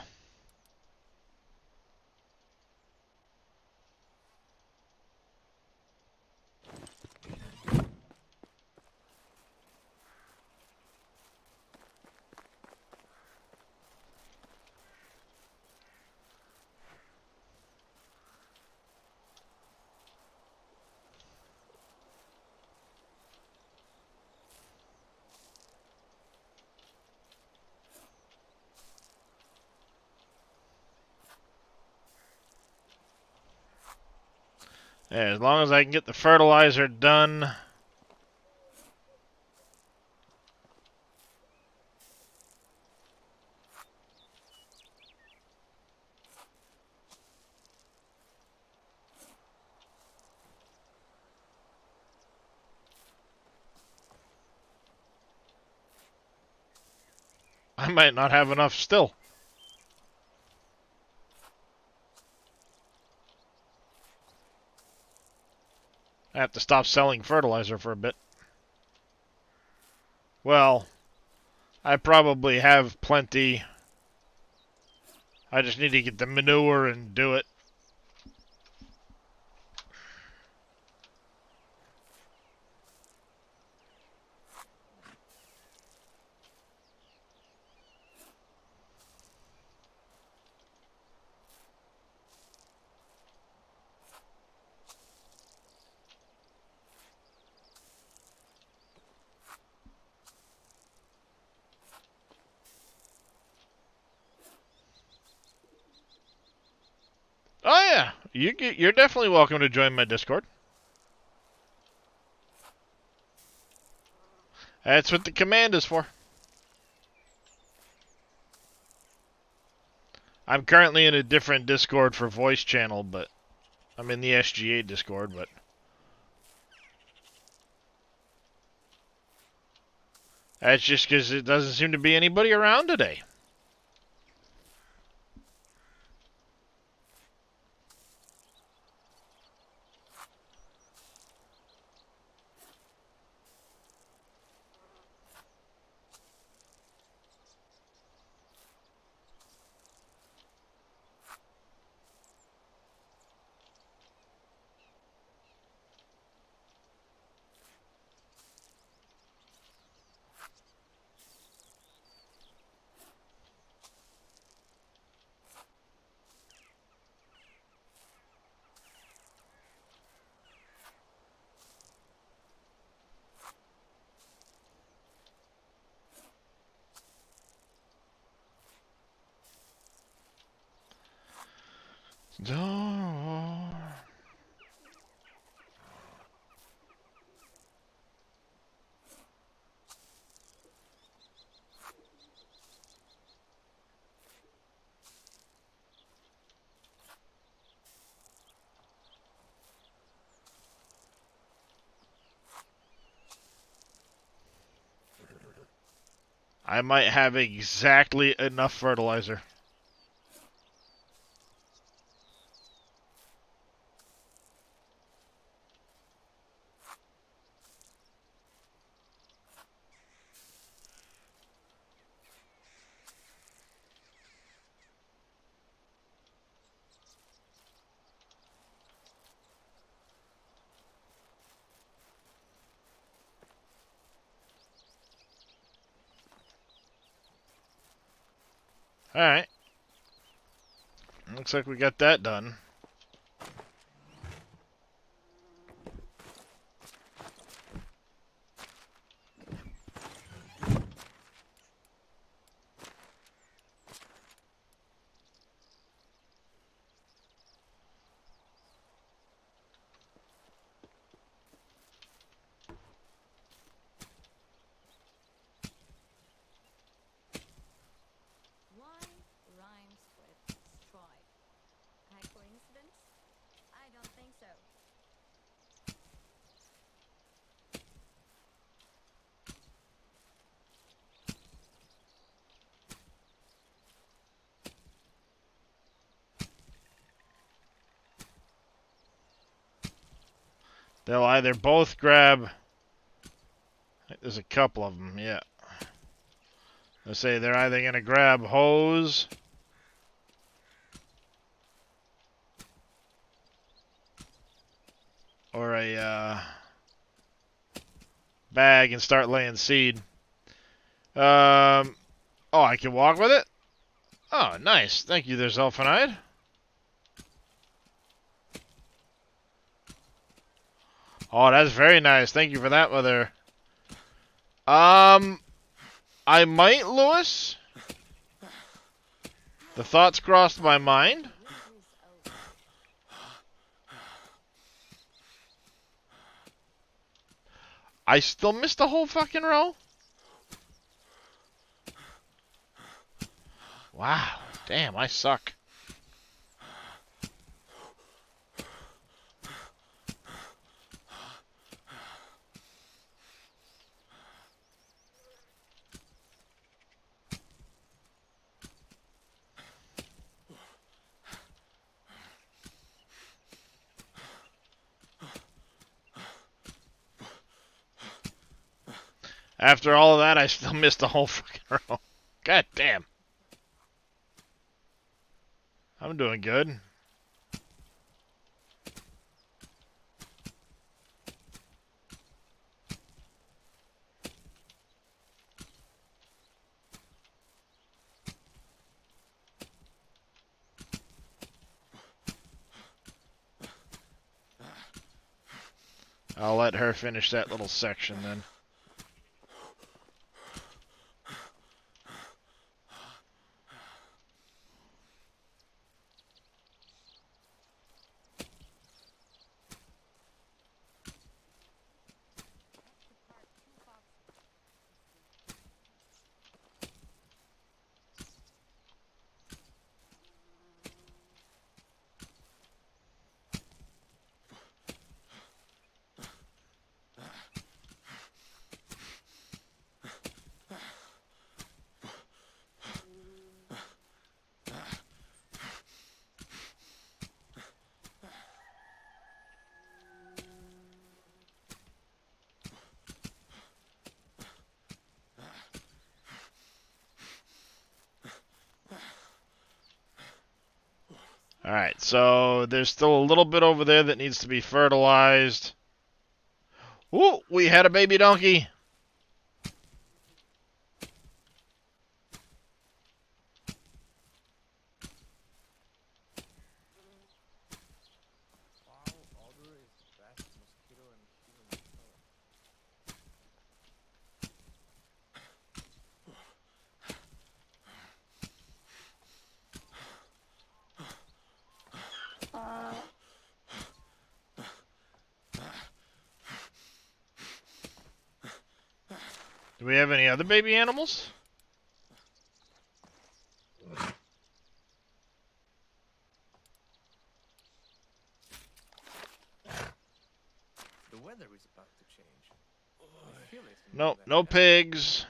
As long as I can get the fertilizer done. I might not have enough still. I have to stop selling fertilizer for a bit. Well, I probably have plenty. I just need to get the manure and do it. Oh yeah, you're definitely welcome to join my Discord. That's what the command is for. I'm currently in a different Discord for voice channel, but I'm in the SGA Discord, but that's just because it doesn't seem to be anybody around today. I might have exactly enough fertilizer. Alright. Looks like we got that done.
Why rhymes with destroy? A coincidence? I don't think so.
They'll either both grab... There's a couple of them, yeah. Let's say they're either going to grab hose... or a bag and start laying seed. Oh, I can walk with it? Oh, nice. Thank you there, Zelfanide. Oh, that's very nice. Thank you for that, Mother. I might, Lewis. The thoughts crossed my mind. I still missed a whole fucking row? Wow. Damn, I suck. After all of that, I still missed a whole fucking row. God damn. I'm doing good. I'll let her finish that little section then. Alright, so there's still a little bit over there that needs to be fertilized. Ooh, we had a baby donkey. Do we have any other baby animals?
The weather is about to change. I feel it in
Nope,
my
no
belly.
pigs.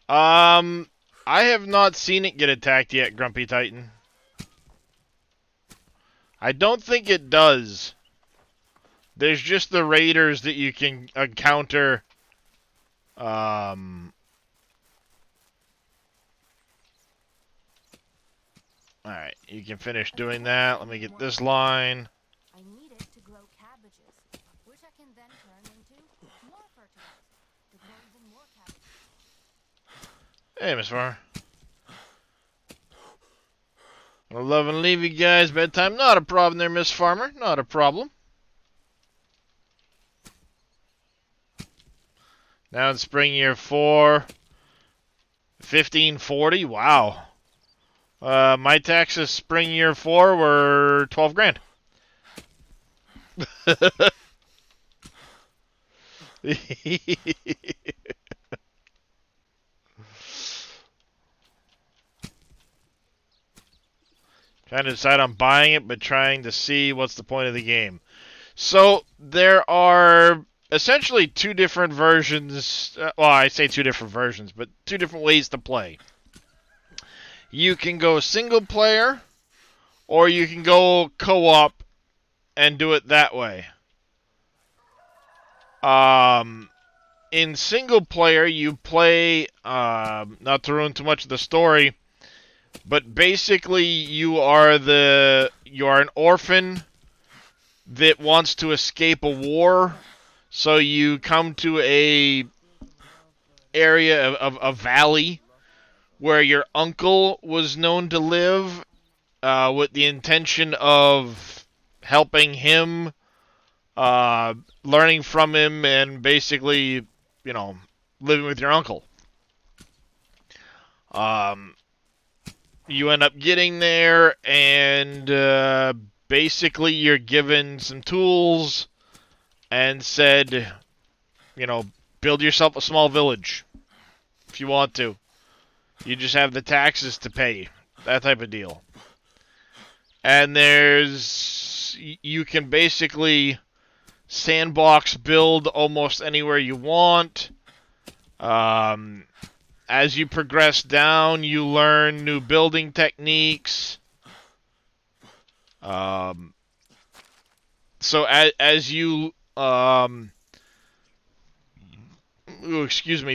I have not seen it get attacked yet, Grumpy Titan. I don't think it does. There's just the raiders that you can encounter. Alright, you can finish doing that. Let me get this line.
I need it to grow cabbages, which I can then turn into more fertilizer to grow even more cabbages.
Hey, Miss Farmer. I'll love and leave you guys. Bedtime. Not a problem there, Miss Farmer. Not a problem. Now in spring year 4, 1540. Wow. My taxes spring year 4 were 12 grand. Trying to decide on buying it, but trying to see what's the point of the game. So there are essentially two different versions. Well, I say two different versions, but two different ways to play. You can go single player, or you can go co-op and do it that way. In single player, you play, not to ruin too much of the story, but basically you are an orphan that wants to escape a war, so you come to a area of a valley where your uncle was known to live, with the intention of helping him, learning from him, and basically, living with your uncle. You end up getting there, and basically you're given some tools and said, you know, build yourself a small village if you want to. You just have the taxes to pay, that type of deal. And you can basically sandbox build almost anywhere you want. As you progress down, you learn new building techniques. So as you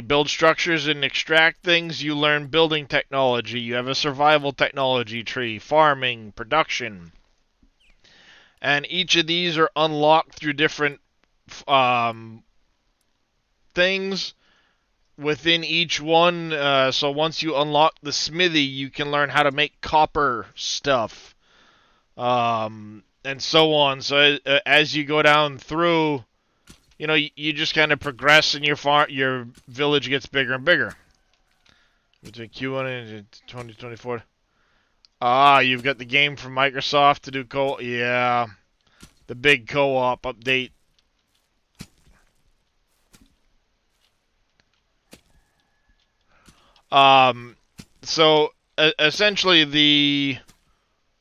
build structures and extract things, you learn building technology. You have a survival technology tree, farming, production. And each of these are unlocked through different things within each one. So once you unlock the smithy, you can learn how to make copper stuff. And so on. So as you go down through, you know, you just kind of progress and your village gets bigger and bigger. Between Q1 and 2024. You've got the game from Microsoft to do yeah. The big co-op update. So essentially the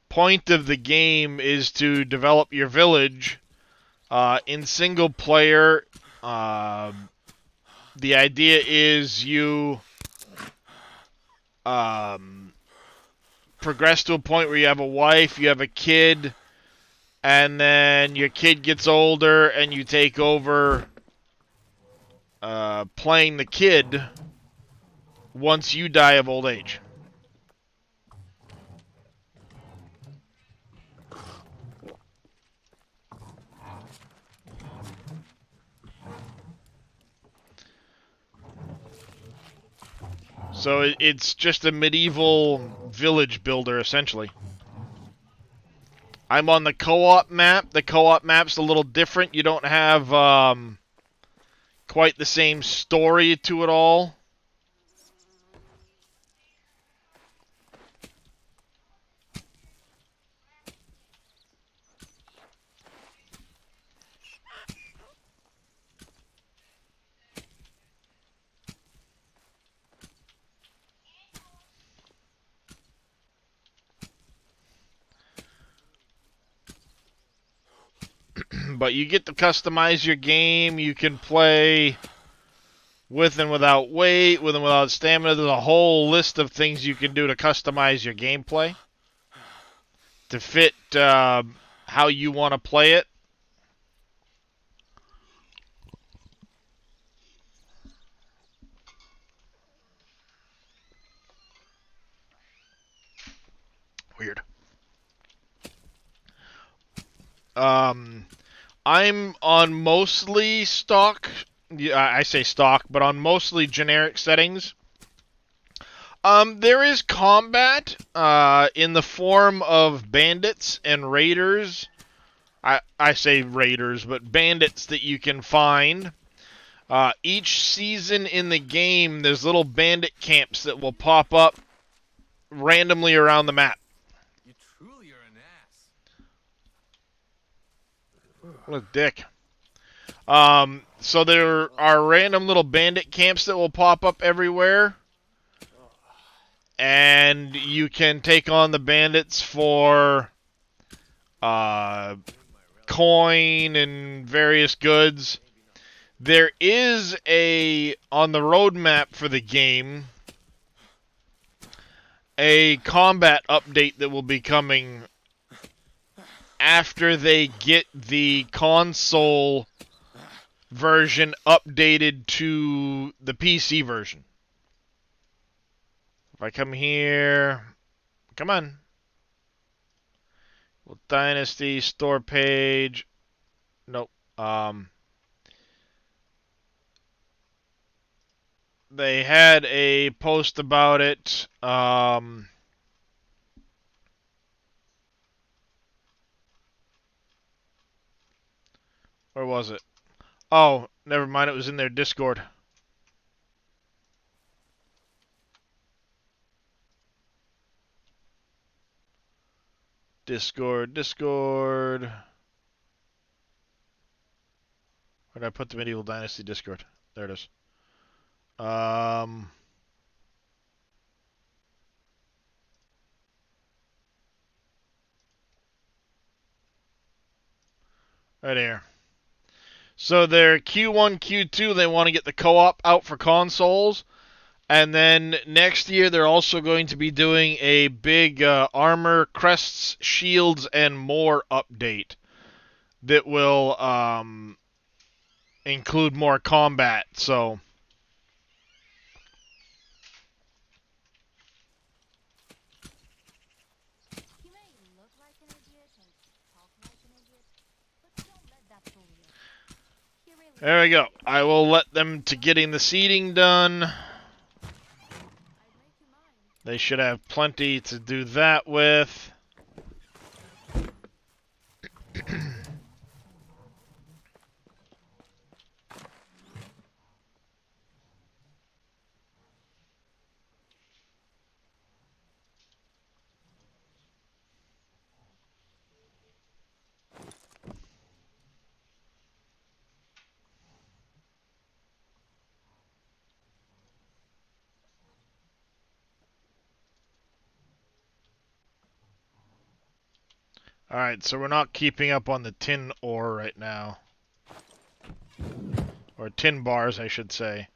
point of the game is to develop your village. In single player, the idea is you progress to a point where you have a wife, you have a kid, and then your kid gets older and you take over playing the kid once you die of old age. So it's just a medieval village builder, essentially. I'm on the co-op map. The co-op map's a little different. You don't have quite the same story to it all. But you get to customize your game. You can play with and without weight, with and without stamina. There's a whole list of things you can do to customize your gameplay to fit how you want to play it. Weird. I'm on mostly stock. I say stock, but on mostly generic settings. There is combat in the form of bandits and raiders. I say raiders, but bandits that you can find. Each season in the game, there's little bandit camps that will pop up randomly around the map.
You truly are an ass.
What a dick. So there are random little bandit camps that will pop up everywhere. And you can take on the bandits for coin and various goods. There is on the roadmap for the game, a combat update that will be coming after they get the console version updated to the PC version. If I come here, come on. Well, Dynasty, store page. Nope. They had a post about it. Where was it? Oh, never mind. It was in their Discord. Discord, Discord. Where did I put the Medieval Dynasty Discord? There it is. Right here. So their Q1, Q2, they want to get the co-op out for consoles. And then next year, they're also going to be doing a big armor, crests, shields, and more update that will include more combat. So
You may look like an idiot and talk like an idiot, but don't let that fool you. He really
there we go. I will let them to getting the seeding done.
I'd make you mine.
They should have plenty to do that with. Alright, so we're not keeping up on the tin ore right now. Or tin bars, I should say.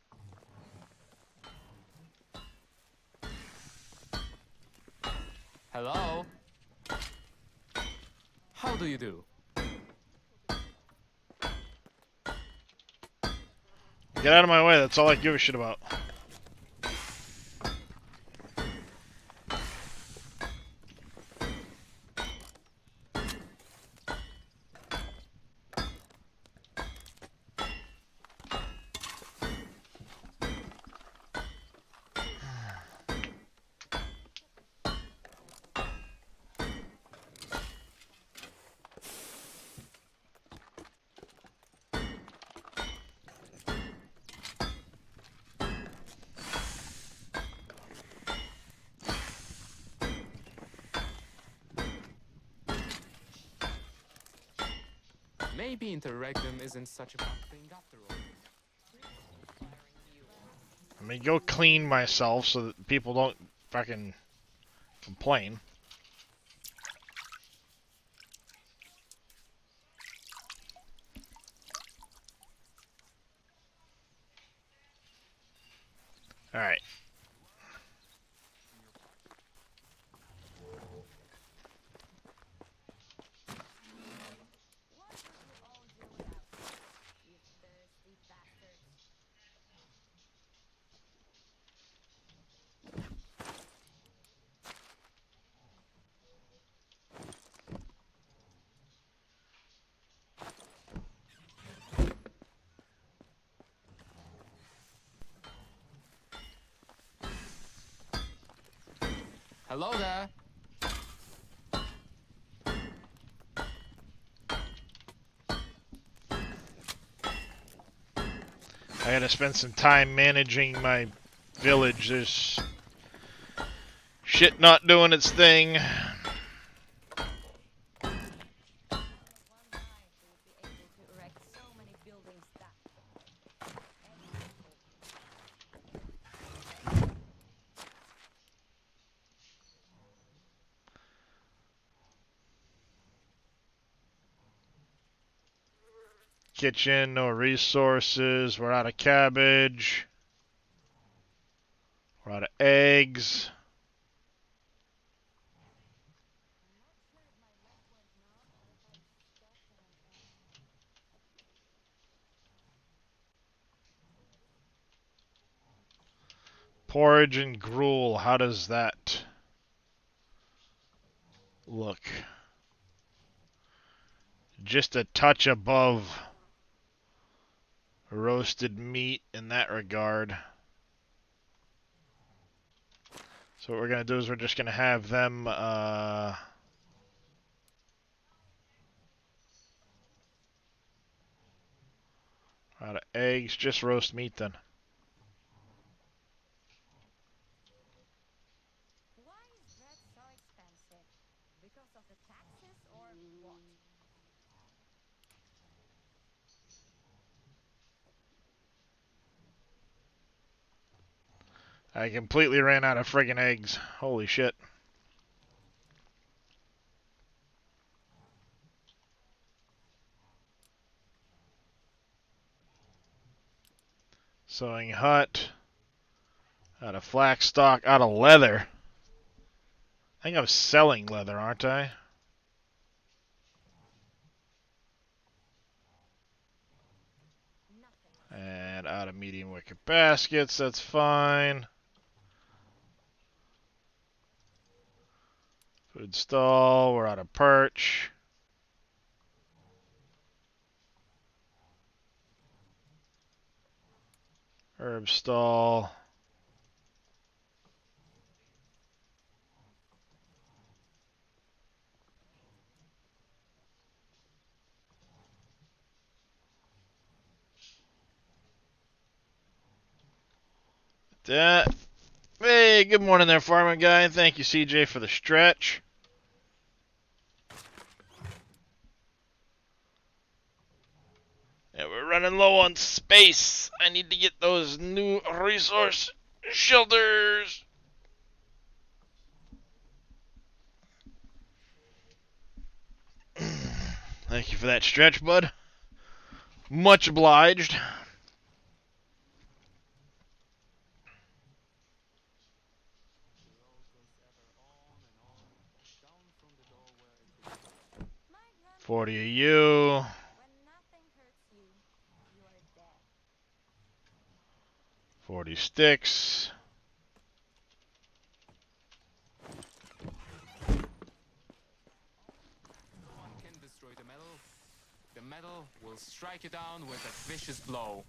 Hello? How do you do?
Get out of my way, that's all I give a shit about.
Maybe interregnum isn't such a bad thing after all.
Let me go clean myself so that people don't fucking complain. Alright.
What would you all do without me, you thirsty bastards?
Hello there.
I gotta spend some time managing my village. There's shit not doing its thing.
With one mind, we would be able to erect so many buildings that
Kitchen, no resources. We're out of cabbage. We're out of eggs. Porridge and gruel. How does that look? Just a touch above roasted meat in that regard. So what we're going to do is we're just going to have them out of eggs, just roast meat then.
why is bread so expensive? Because of the tax
I completely ran out of friggin' eggs. Holy shit. Sewing hut. Out of flax stock. Out of leather. I think I'm selling leather, aren't I? And out of medium wicker baskets, that's fine. Food stall, we're out of perch. Herb stall. That. Hey, good morning there, farming guy. Thank you, CJ, for the stretch. Yeah, we're running low on space. I need to get those new resource shelters. Thank you for that stretch, bud. Much obliged.
The road goes ever on, down from the door where it begins.
40 of you.
When nothing hurts you, you are dead.
40 sticks.
No one can destroy the metal. The metal will strike you down with a vicious blow.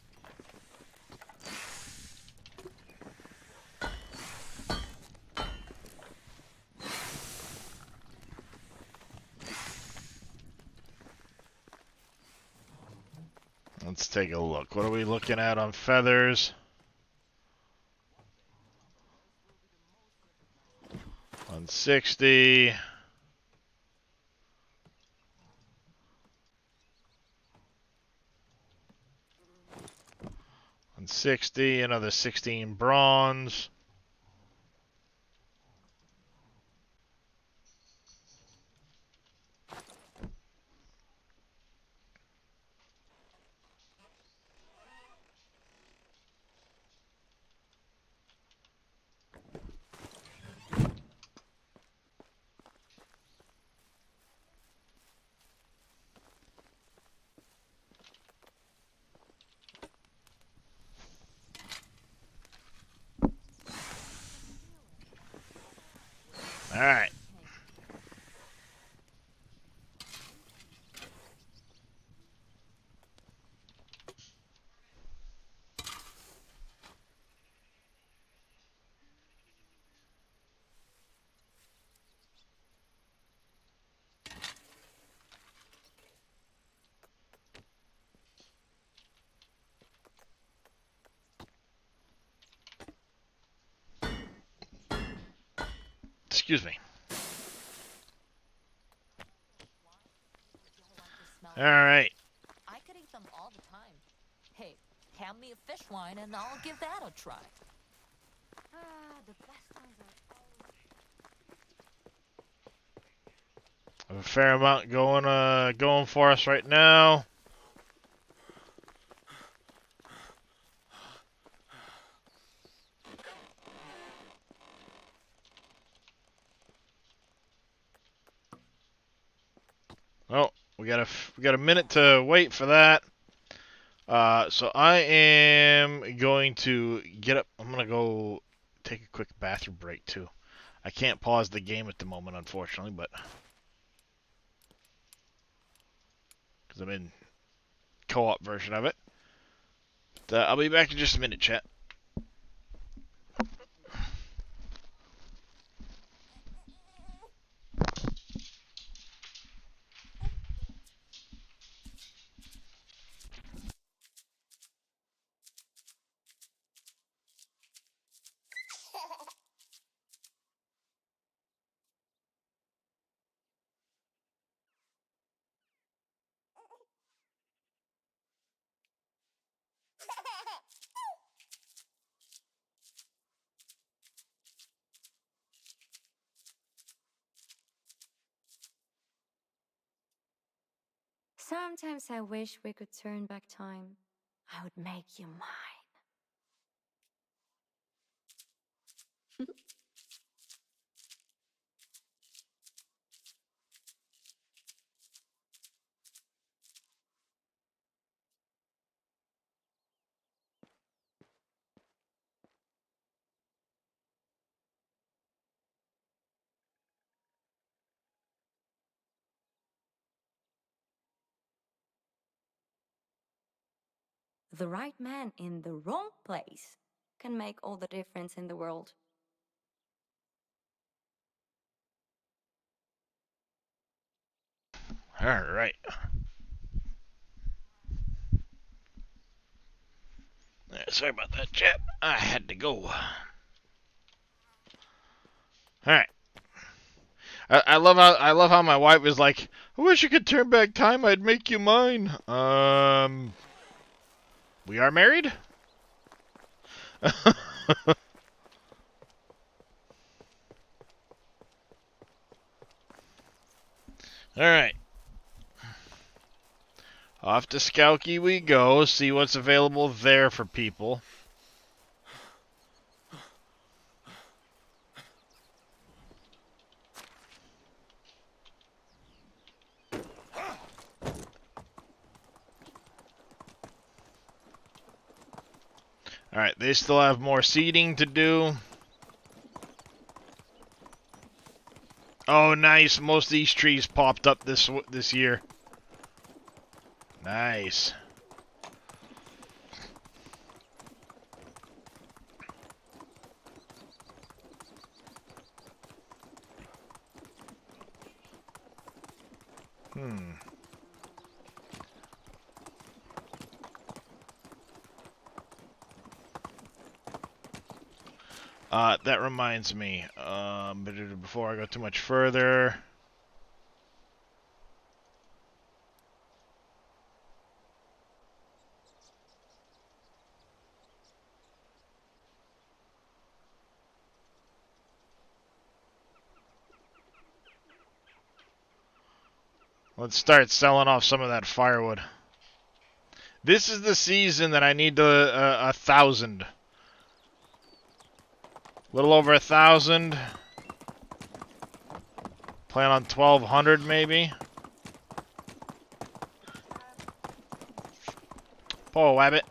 Let's take a look. What are we looking at on feathers? 160. 160. Another 16 bronze. All right. Excuse me. All right.
I could eat them all the time. Hey, hand me a fish wine and I'll give that a try.
The best ones are always...
A fair amount going for us right now. Oh, we got a minute to wait for that. So I am going to get up. I'm gonna go take a quick bathroom break too. I can't pause the game at the moment, unfortunately, but because I'm in co-op version of it. I'll be back in just a minute, chat.
Sometimes I wish we could turn back time. I would make you mine. The right man in the wrong place can make all the difference in the world.
Alright. Sorry about that, chap. I had to go. Alright. I love how my wife is like, I wish I could turn back time, I'd make you mine. We are married? Alright. Off to Skowkie we go, see what's available there for people. Alright, they still have more seeding to do. Oh, nice. Most of these trees popped up this year. Nice. That reminds me, before I go too much further, let's start selling off some of that firewood. This is the season that I need 1,000. Little over 1,000. Plan on 1,200 maybe. Poor Wabbit.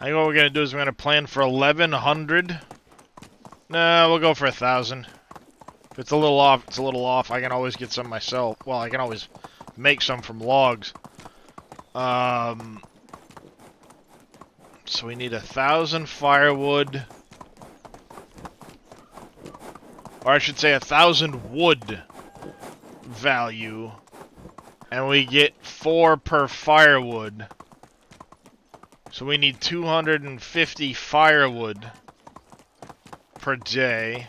I think what we're gonna do is we're gonna plan for 1,100. No, we'll go for 1,000. If it's a little off, it's a little off. I can always get some myself. Well, I can always make some from logs. So we need 1,000 firewood. Or I should say 1,000 wood value. And we get 4 per firewood. So we need 250 firewood per day.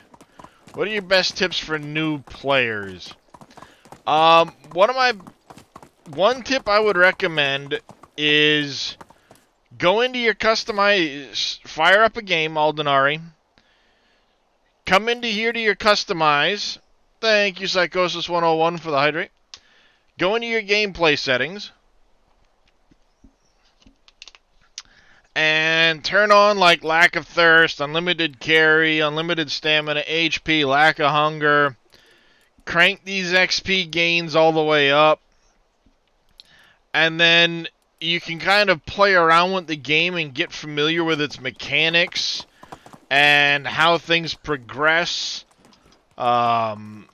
What are your best tips for new players? One tip I would recommend is go into your customize, fire up a game, Aldenari. Come into here to your customize. Thank you, Psychosis 101 for the hydrate. Go into your gameplay settings. And turn on like lack of thirst, unlimited carry, unlimited stamina, HP, lack of hunger. Crank these XP gains all the way up. And then you can kind of play around with the game and get familiar with its mechanics and how things progress. And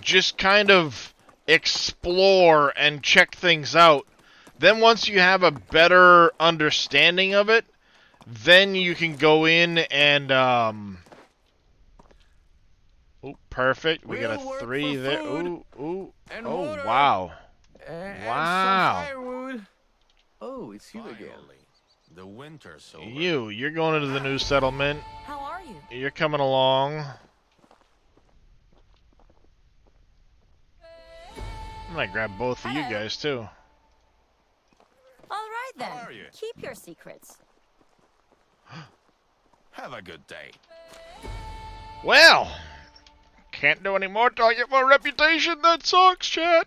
just kind of explore and check things out. Then once you have a better understanding of it, then you can go in and, oh, perfect. We got a 3 there. Ooh, oh, wow. Wow.
Oh, it's you again.
The winter's over.
You're going into the new settlement.
How are you?
You're coming along. I might grab both of you guys, too.
All right then.
How are you?
Keep your secrets.
Have a good day.
Well, can't do any more till I get my reputation. That sucks, chat.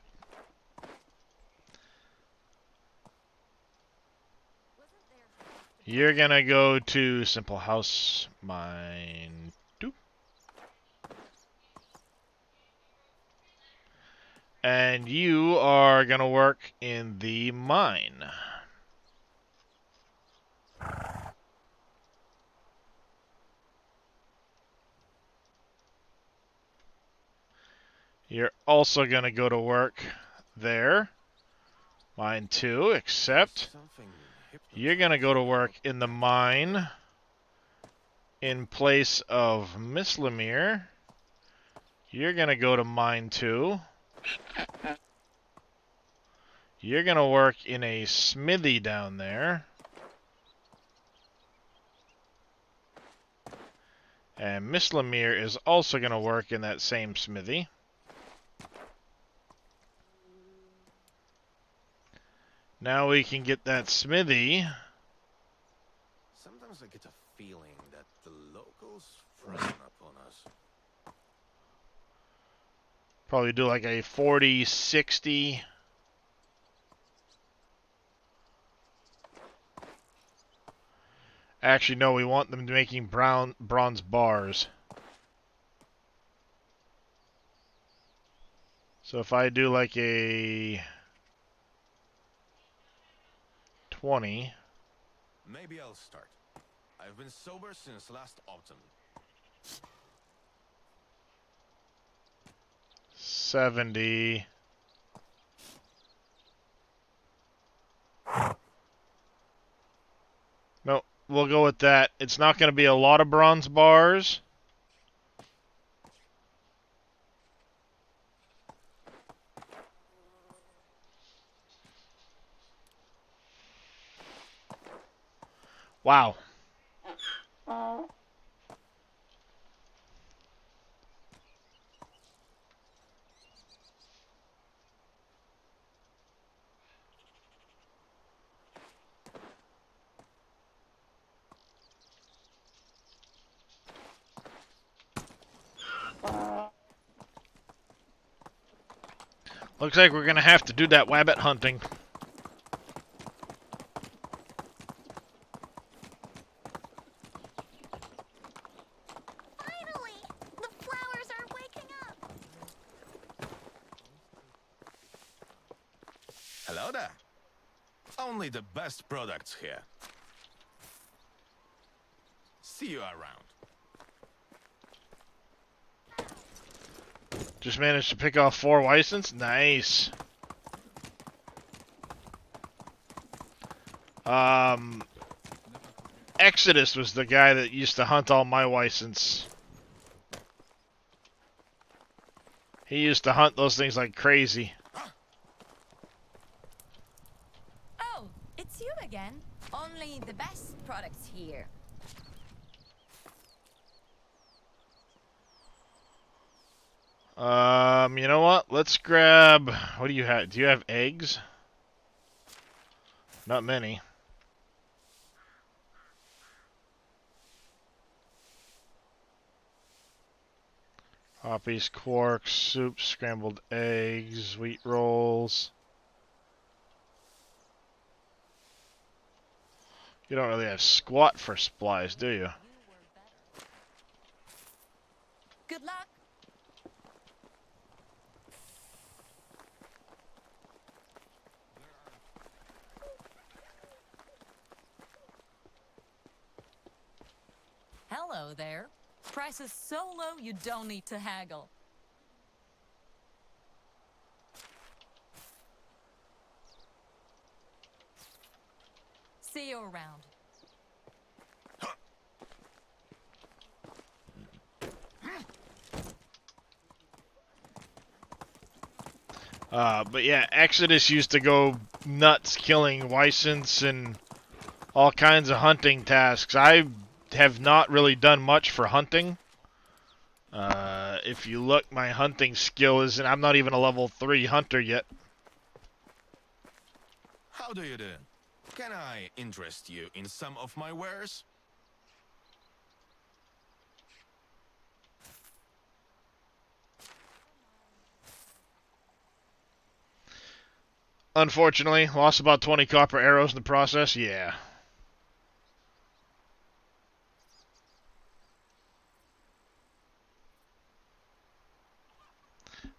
You're gonna go to Simple House Mine 2. And you are gonna work in the mine. You're also gonna go to work there. Mine 2, except you're gonna go to work in the mine in place of Miss Lemire. You're gonna go to mine 2. You're gonna work in a smithy down there. And Miss Lemire is also gonna work in that same smithy. Now we can get that smithy.
Sometimes I get a feeling that the locals frown upon us.
Probably do like a 40, 60. Actually, no, we want them making bronze bars. So if I do like a 20.
Maybe I'll start. I've been sober since last autumn.
70. No, we'll go with that. It's not going to be a lot of bronze bars. Wow. Looks like we're going to have to do that wabbit hunting.
Finally! The flowers are waking up!
Hello there. Only the best products here. See you around.
Just managed to pick off 4 Weissens. Nice. Exodus was the guy that used to hunt all my Weissens. He used to hunt those things like crazy.
Oh, it's you again. Only the best products here.
You know what? Let's grab... What do you have? Do you have eggs? Not many. Poppies, quarks, soup, scrambled eggs, wheat rolls. You don't really have squat for supplies, do you?
Good luck. Hello there. Price is so low you don't need to haggle. See you around.
But yeah, Exodus used to go nuts killing Weissens and all kinds of hunting tasks. I have not really done much for hunting. If you look, my hunting skill isn't... I'm not even a level 3 hunter yet.
How do you do? Can I interest you in some of my wares?
Unfortunately, lost about 20 copper arrows in the process. Yeah.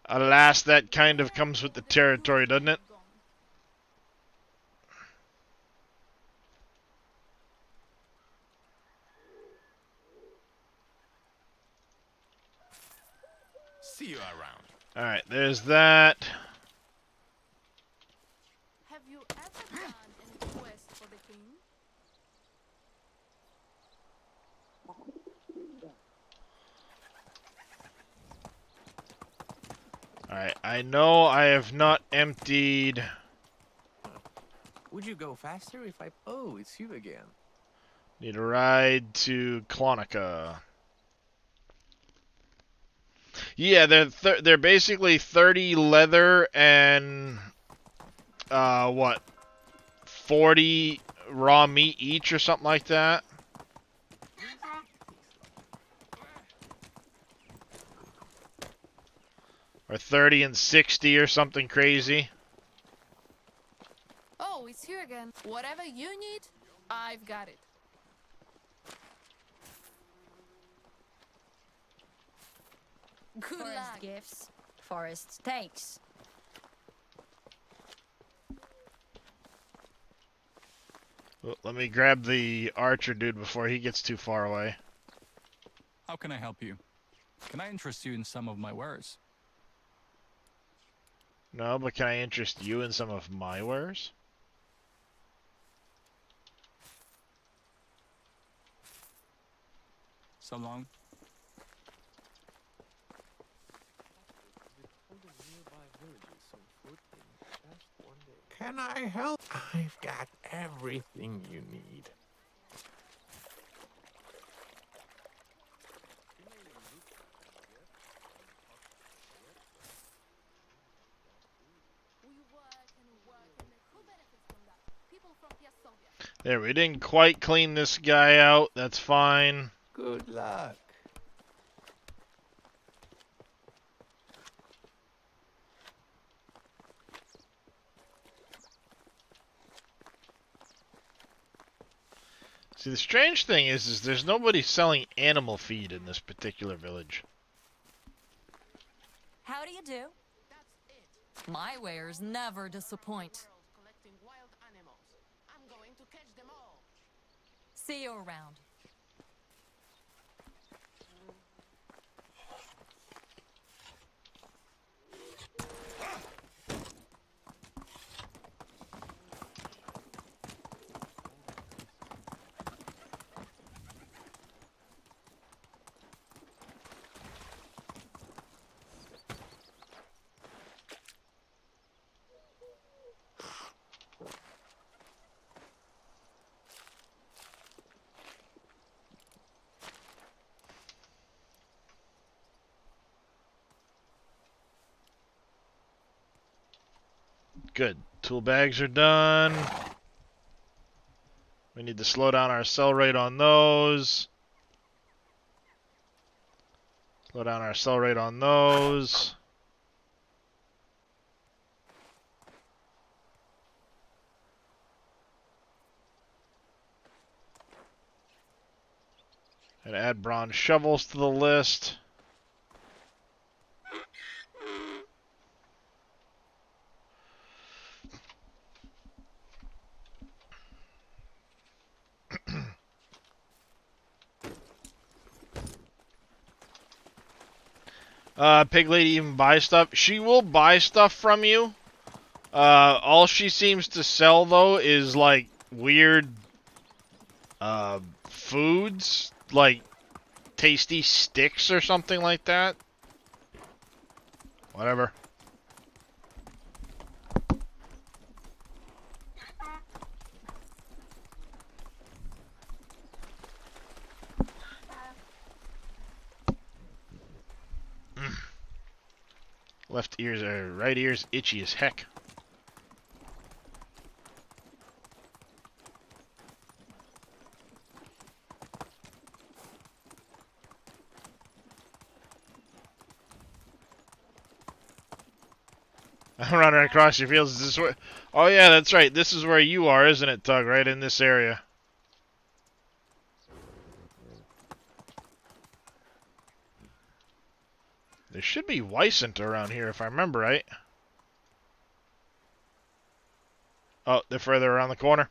Alas, that kind of comes with the territory, doesn't it?
See you around.
Alright, there's that.
Have you ever done any quest for the king?
Alright, I know I have not emptied...
Would you go faster if I... Oh, it's you again.
Need a ride to Clonica. Yeah, they're basically 30 leather and... what? 40 raw meat each or something like that? Or 30 and 60 or something crazy.
Oh, it's here again. Whatever you need, I've got it. Good
Forest
luck.
gifts, forest takes.
Well, let me grab the archer dude before he gets too far away.
How can I help you? Can I interest you in some of my wares?
No, but can I interest you in some of my wares?
So long.
Can I help? I've got everything you need.
There, we didn't quite clean this guy out. That's fine.
Good luck.
See, the strange thing is there's nobody selling animal feed in this particular village.
How do you do? My wares never disappoint.
Collecting wild animals. I'm going to catch them all.
See you around.
Good. Tool bags are done. We need to slow down our sell rate on those. Slow down our sell rate on those. And add bronze shovels to the list. Pig Lady even buy stuff? She will buy stuff from you. All she seems to sell, though, is, like, weird, foods. Like, tasty sticks or something like that. Whatever. Left ears or right ear's itchy as heck. I'm running across your fields. Is this where? Oh yeah, that's right. This is where you are, isn't it, Tug? Right in this area. There should be Weissent around here, if I remember right. Oh, they're further around the corner.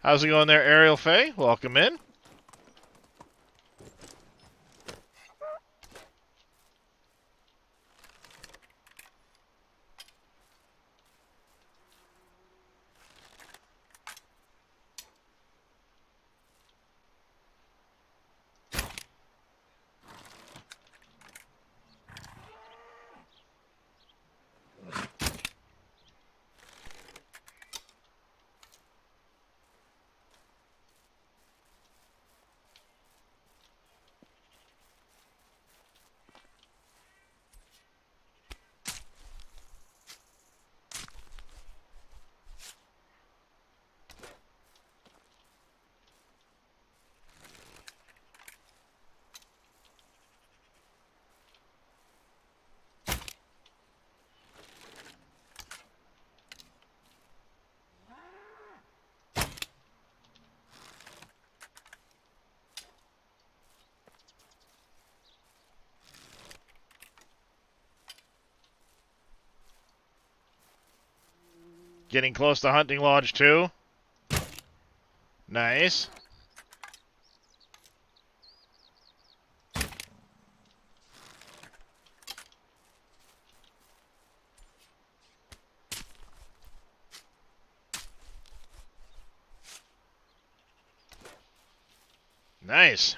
How's it going there, Ariel Faye? Welcome in. Getting close to Hunting Lodge 2. Nice. Nice.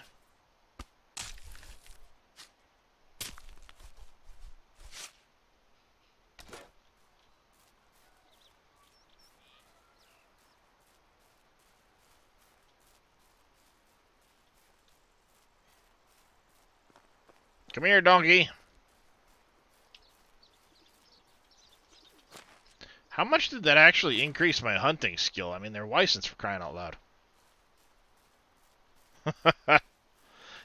Come here, donkey. How much did that actually increase my hunting skill? I mean, they're Weissens for crying out loud.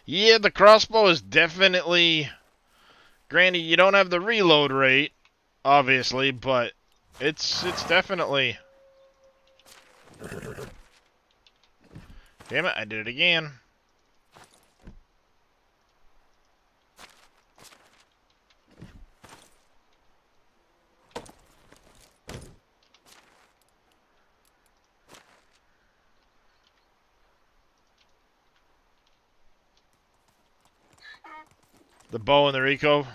Yeah, the crossbow is definitely... Granted, you don't have the reload rate, obviously, but it's definitely... Damn it, I did it again. The bow and the recove.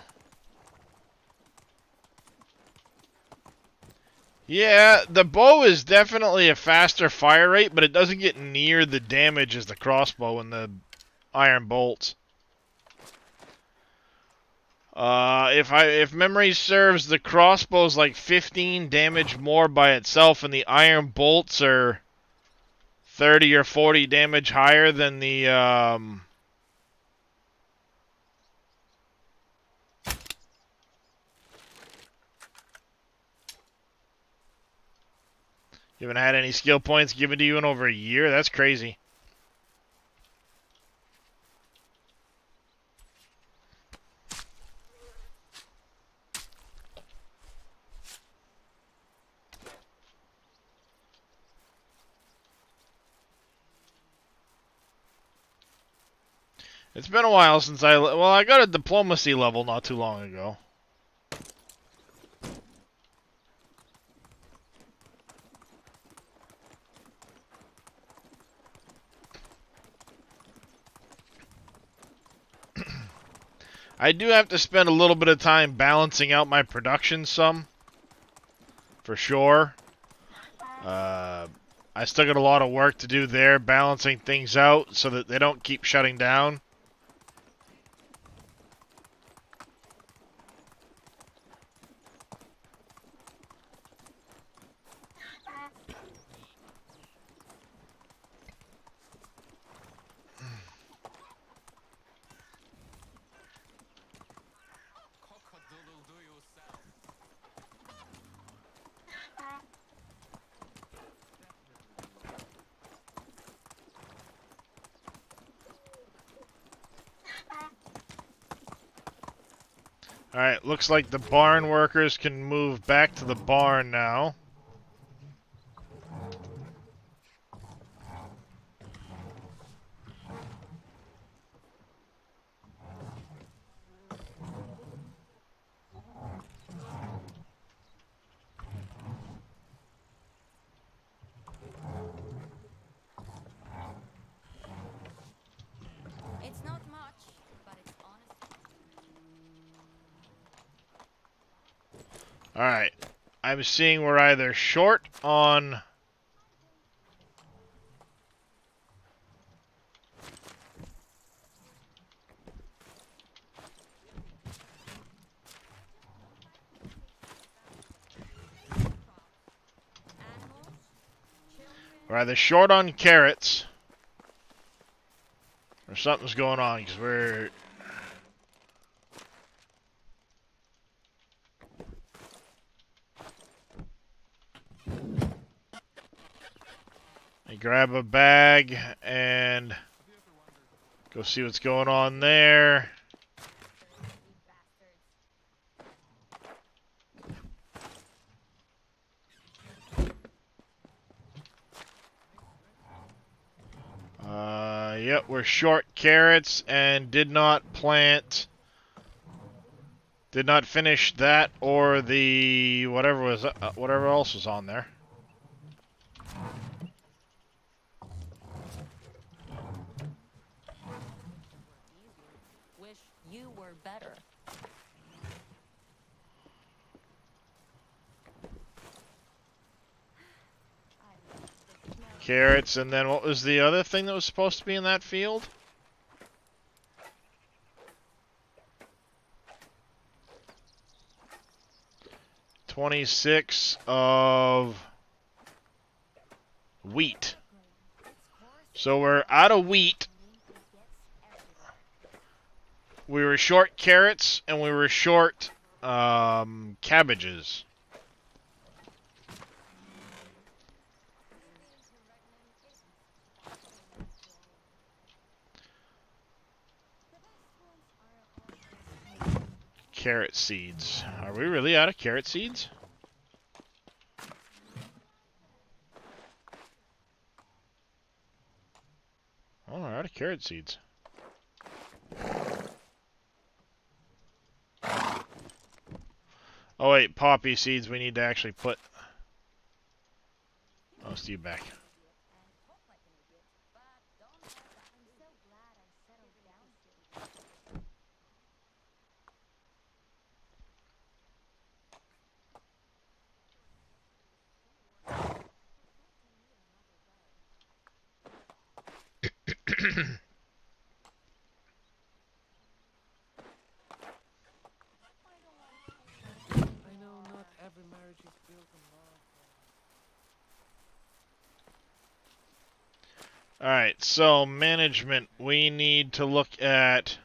Yeah, the bow is definitely a faster fire rate, but it doesn't get near the damage as the crossbow and the iron bolts. If memory serves, the crossbow's like 15 damage more by itself, and the iron bolts are 30 or 40 damage higher than the You haven't had any skill points given to you in over a year? That's crazy. It's been a while since I got a diplomacy level not too long ago. I do have to spend a little bit of time balancing out my production some, for sure. I still got a lot of work to do there, balancing things out so that they don't keep shutting down. Alright, looks like the barn workers can move back to the barn now.
It's not much, but it's honest.
Alright. I'm seeing we're either short on... We're either short on carrots, or something's going on, because we're... I grab a bag and go see what's going on there. Yep, we're short carrots and did not finish that or the whatever else was on there.
Wish you were better.
Carrots, and then what was the other thing that was supposed to be in that field? $26 of wheat. So we're out of wheat. We were short carrots, and we were short cabbages. Carrot seeds. Are we really out of carrot seeds? Oh, we're out of carrot seeds. Oh wait, poppy seeds we need to actually put. Oh, Steve back.
I know not every marriage is built on love.
Alright, so management, we need to look at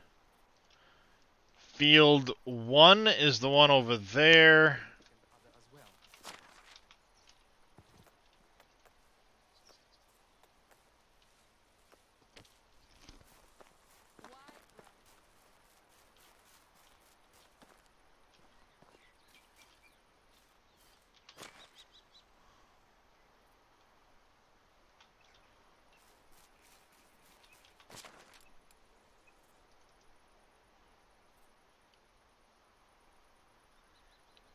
field 1 is the one over there.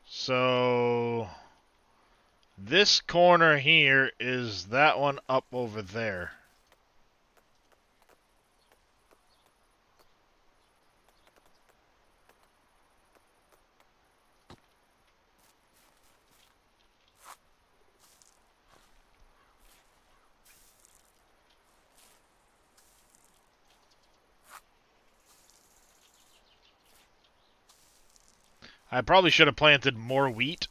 So this corner here is that one up over there. I probably should have planted more wheat.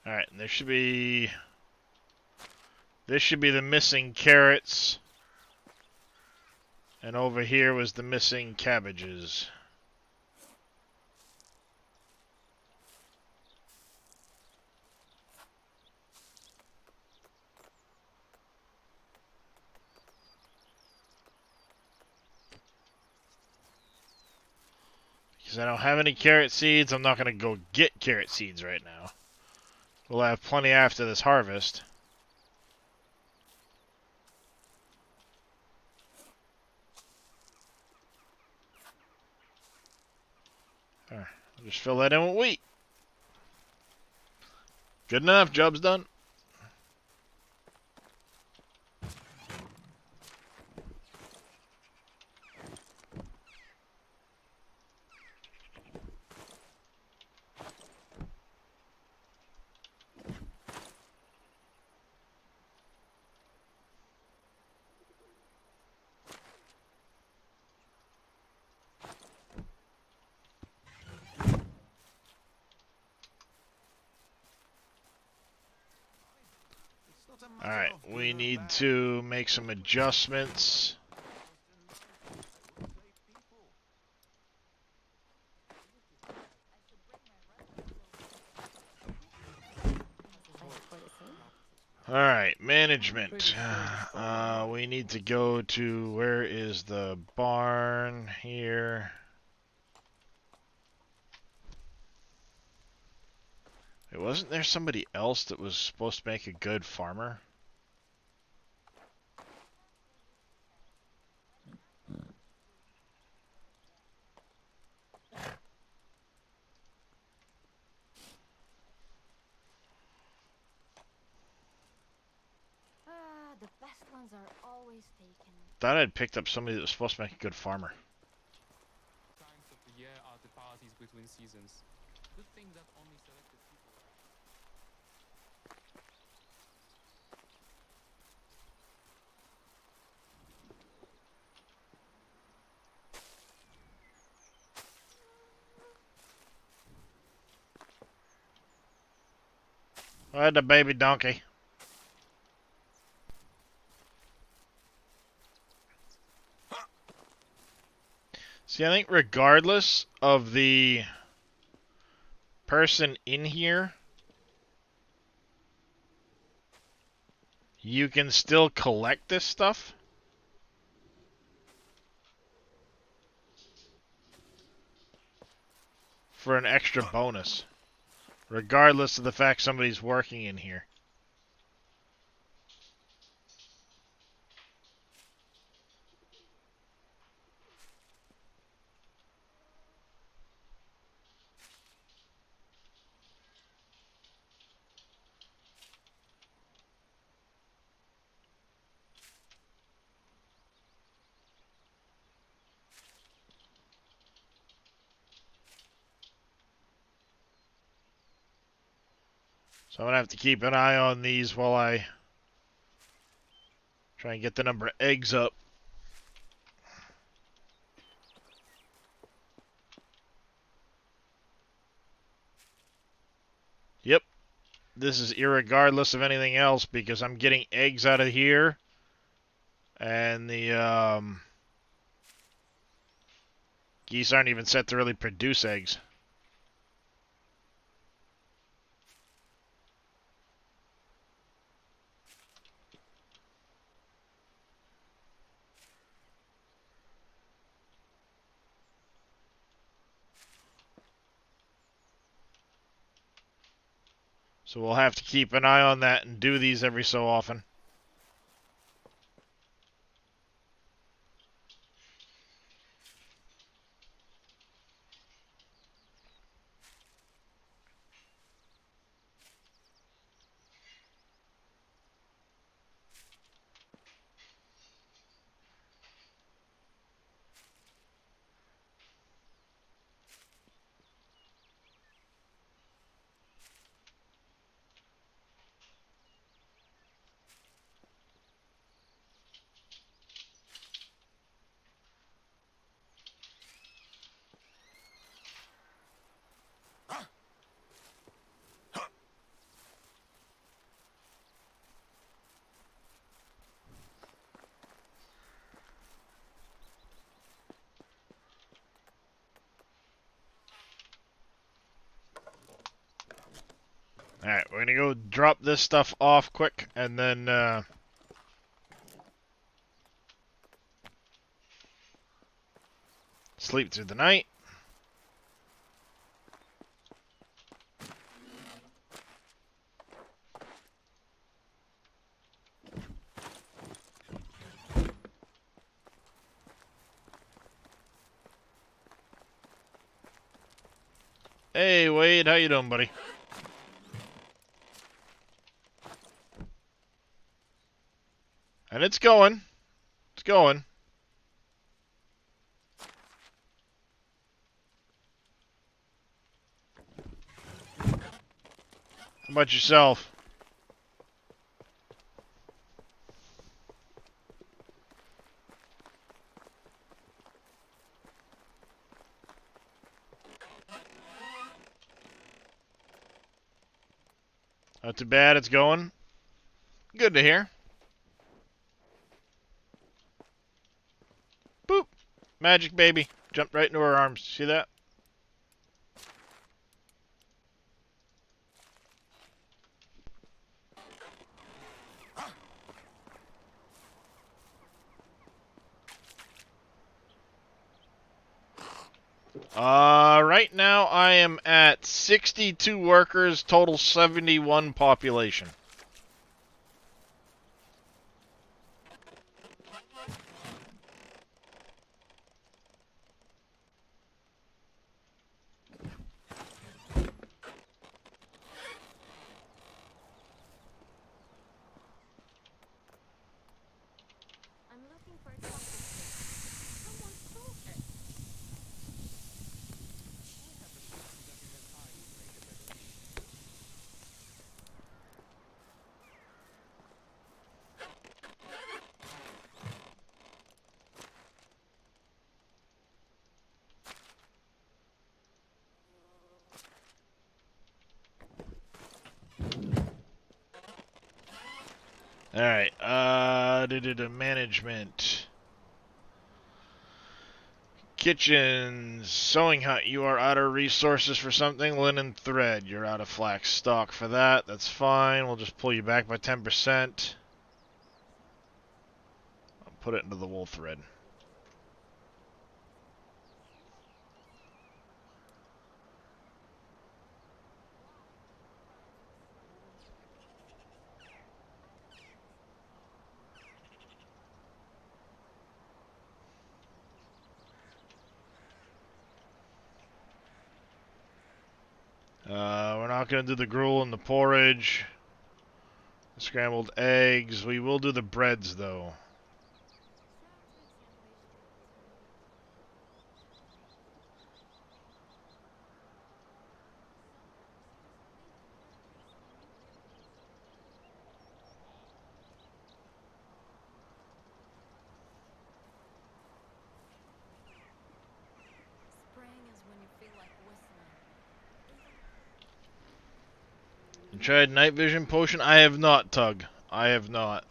Alright, there should be... This should be the missing carrots. And over here was the missing cabbages. Because I don't have any carrot seeds, I'm not going to go get carrot seeds right now. We'll have plenty after this harvest. I'll just fill that in with wheat. Good enough, job's done. Alright, we need to make some adjustments. Alright, management. We need to go to, where is the barn here? Wait, wasn't there somebody else that was supposed to make a good farmer?
The best ones are always taken.
Thought I'd picked up somebody that was supposed to make a good farmer.
Times of the year are the parties between seasons. Good thing that only selected people are.
Where's the baby donkey? See, I think regardless of the person in here, you can still collect this stuff. For an extra bonus. Regardless of the fact somebody's working in here. So I'm going to have to keep an eye on these while I try and get the number of eggs up. Yep. This is irregardless of anything else because I'm getting eggs out of here. And the geese aren't even set to really produce eggs. So we'll have to keep an eye on that and do these every so often. Alright, we're gonna go drop this stuff off quick, and then, sleep through the night. Hey, Wade, how you doing, buddy? And it's going. It's going. How about yourself? Not too bad, it's going. Good to hear. Boop. Magic baby. Jumped right into her arms. See that? Right now I am at 62 workers, total 71 population.
I'm looking for a chocolate cake. Someone stole it.
Alright, management. Kitchens, sewing hut, you are out of resources for something. Linen thread, you're out of flax stock for that. That's fine. We'll just pull you back by 10%. I'll put it into the wool thread. We're not going to do the gruel and the porridge. The scrambled eggs. We will do the breads, though.
Spring is when you feel like whistling.
You tried night vision potion? I have not, Tug. I have not.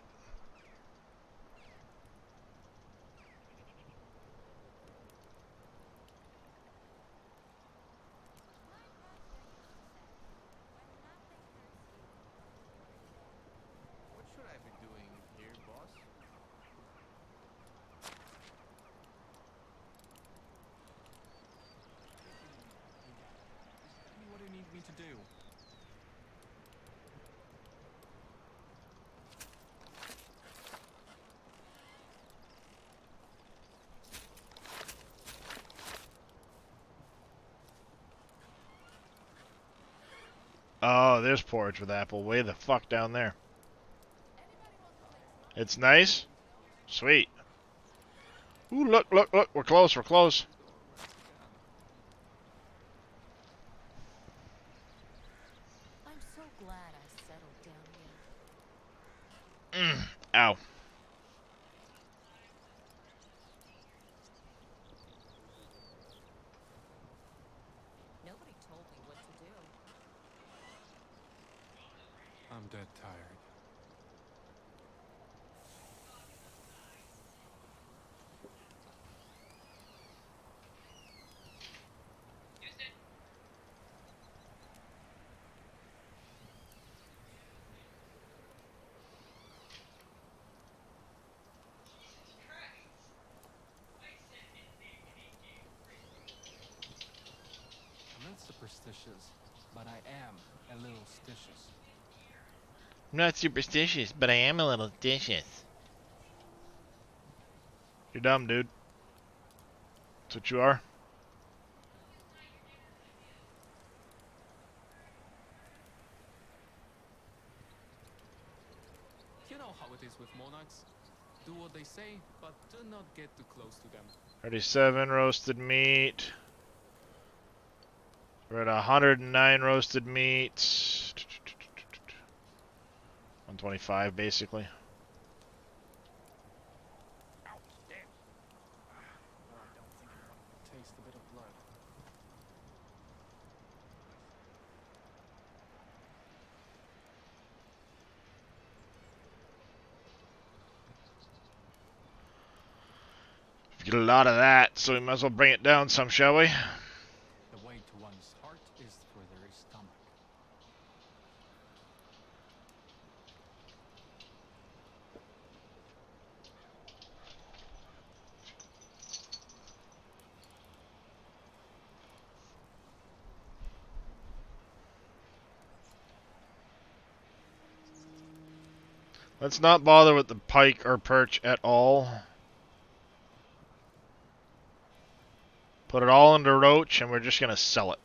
What should I be doing here, boss?
Just tell me what you need me to do.
Oh, there's porridge with apple. Way the fuck down there. It's nice? Sweet. Ooh, look, look, look. We're close, we're close.
I'm so glad I settled down here.
Ow.
Nobody told me what to do.
I'm dead tired. superstitious, but I am a little stitious.
I'm not superstitious, but I am a little stitious. You're dumb, dude. That's what you are.
You know how it is with monarchs. Do what they say, but do not get too close to them.
37 roasted meat. We're at 109 roasted meat. 125 basically.
No, I don't think I want to taste a bit of blood.
Get a lot of that, so we might as well bring it down some, shall we?
The way to one's heart is through their stomach.
Let's not bother with the pike or perch at all. Put it all into roach, and we're just going to sell it.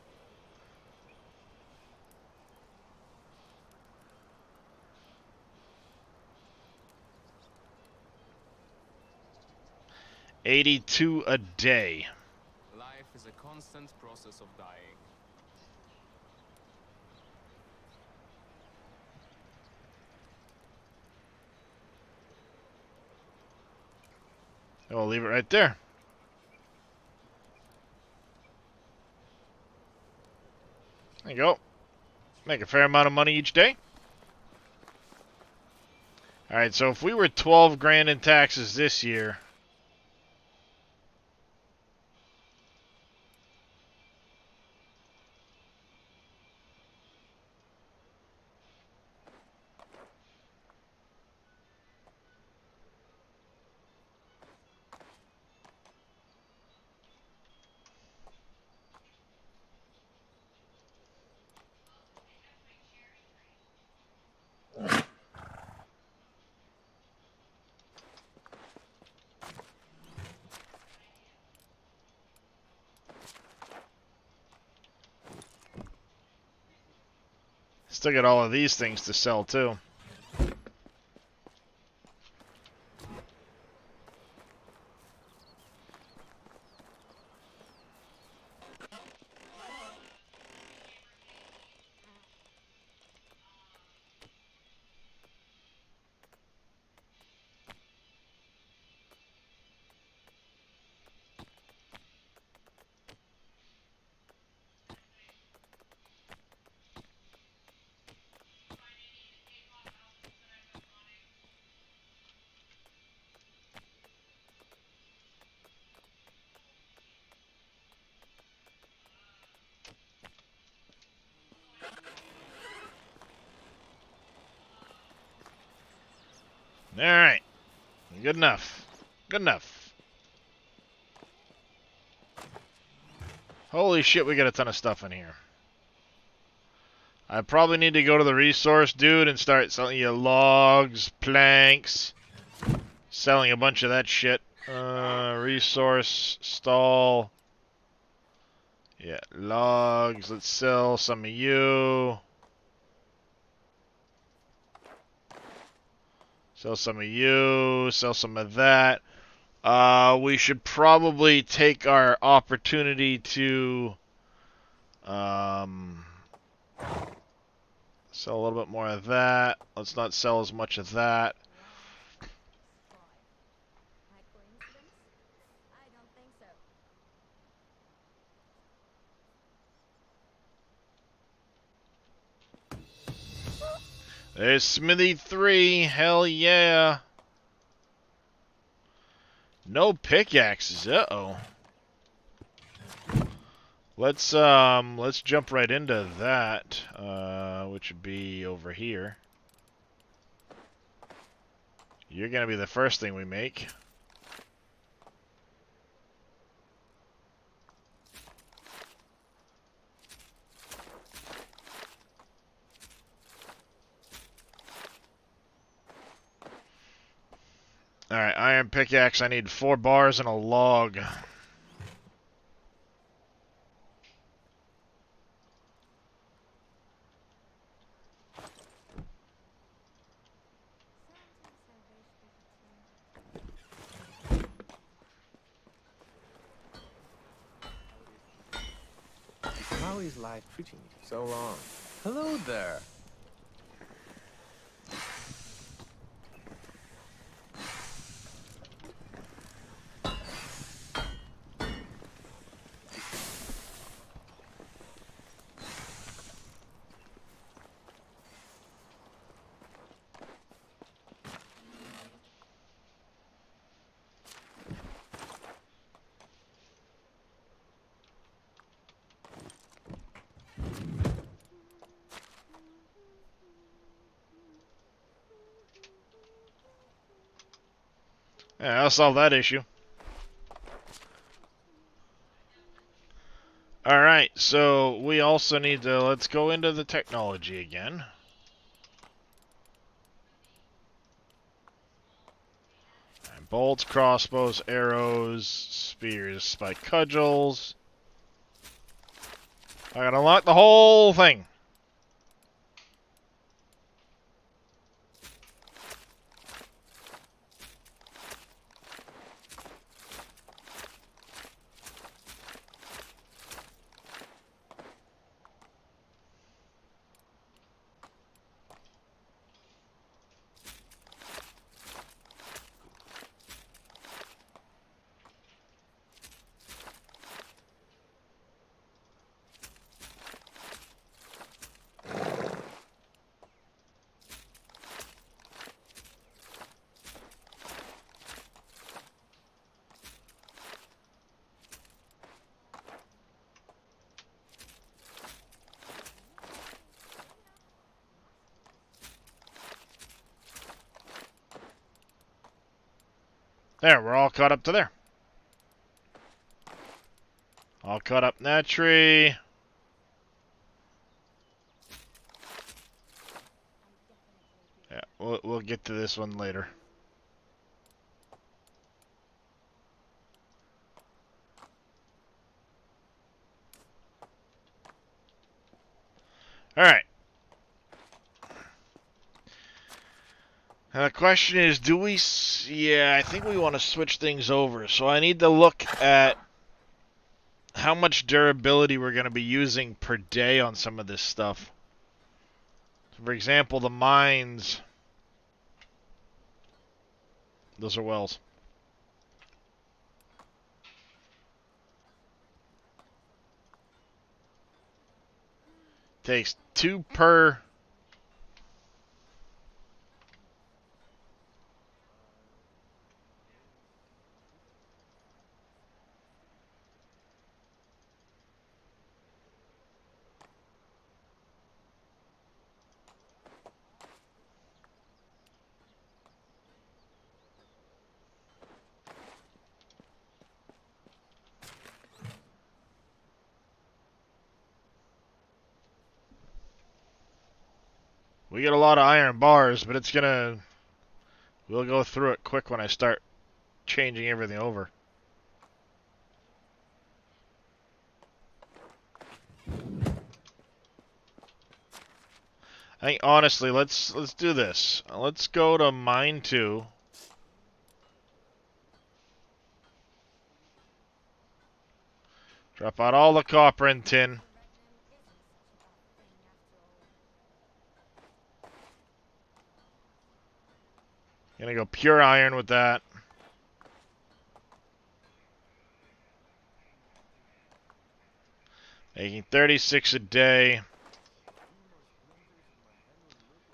$82 a day.
Life is a constant process of dying.
And we'll leave it right there. There you go. Make a fair amount of money each day. Alright, so if we were 12 grand in taxes this year, still got all of these things to sell too. Alright. Good enough. Good enough. Holy shit, we got a ton of stuff in here. I probably need to go to the resource dude and start selling you logs, planks, selling a bunch of that shit. Resource, stall. Yeah, logs. Let's sell some of you. Sell some of you. Sell some of that. We should probably take our opportunity to sell a little bit more of that. Let's not sell as much of that.
By coincidence? I don't think so.
There's Smithy 3. Hell yeah. No pickaxes. Uh-oh. Let's jump right into that, which would be over here. You're gonna be the first thing we make. Alright, iron pickaxe. I need 4 bars and a log.
How is life treating you so long? Hello there.
Yeah, I'll solve that issue. Alright, so we also need to, let's go into the technology again. And bolts, crossbows, arrows, spears, spike cudgels. I gotta unlock the whole thing. There, we're all caught up to there. All caught up in that tree. Yeah, we'll get to this one later. Alright. Now the question is, do we... Yeah, I think we want to switch things over. So I need to look at how much durability we're going to be using per day on some of this stuff. So for example, the mines. Those are wells. Takes 2 per... We get a lot of iron bars, but it's gonna... We'll go through it quick when I start changing everything over. I think honestly, let's do this. Let's go to mine 2. Drop out all the copper and tin. Gonna go pure iron with that. Making 36 a day.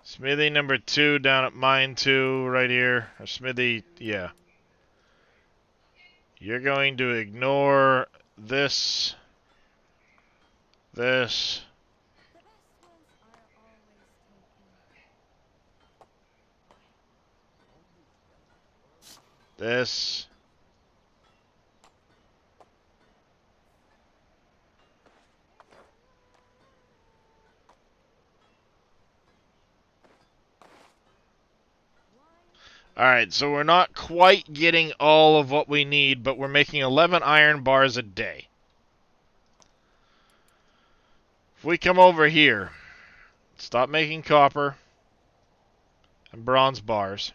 Smithy number 2 down at mine 2 right here. Or Smithy, yeah. You're going to ignore this. This. This. Alright, so we're not quite getting all of what we need, but we're making 11 iron bars a day. If we come over here, stop making copper and bronze bars.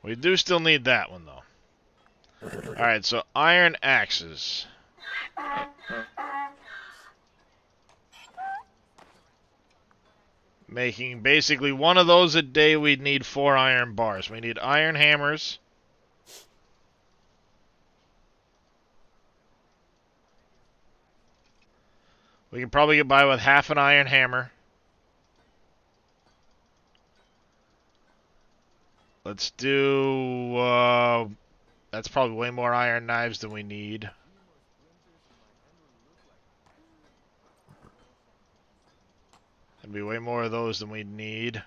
We do still need that one, though. Alright, so iron axes. Making basically one of those a day, we'd need 4 iron bars. We need iron hammers. We can probably get by with half an iron hammer. Let's do... that's probably way more iron knives than we need. That'd be way more of those than we need.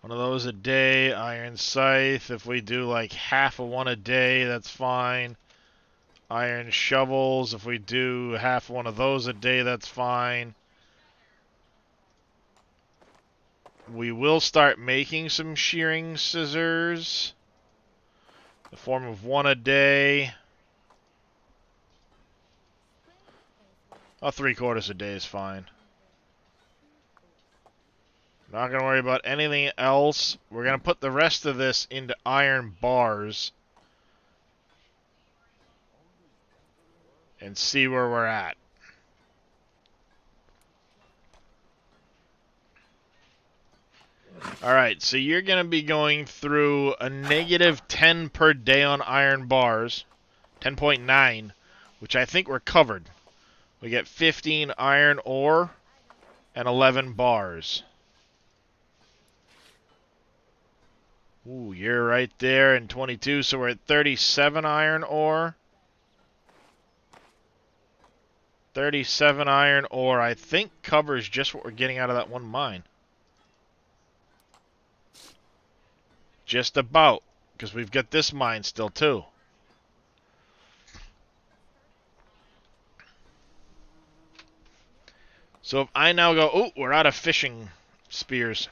One of those a day. Iron scythe. If we do like half of one a day, that's fine. Iron shovels. If we do half one of those a day, that's fine. We will start making some shearing scissors. The form of one a day. Oh, 3/4 a day is fine. Not going to worry about anything else. We're going to put the rest of this into iron bars. And see where we're at. Alright, so you're going to be going through a -10 per day on iron bars. 10.9, which I think we're covered. We get 15 iron ore and 11 bars. Ooh, you're right there in 22, so we're at 37 iron ore. 37 iron ore, I think, covers just what we're getting out of that one mine. Just about, because we've got this mine still, too. So if I now go, oh, we're out of fishing spears.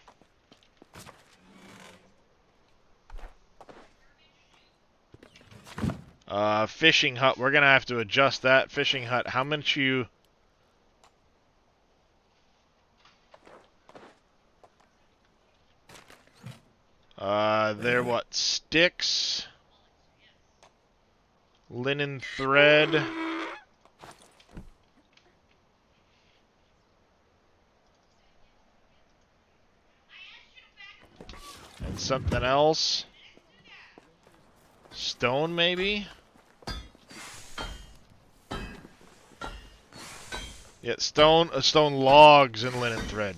Fishing hut, we're going to have to adjust that. Fishing hut, how much you... they're what? Sticks. Linen thread. And something else. Stone, maybe? Yeah, stone logs and linen thread.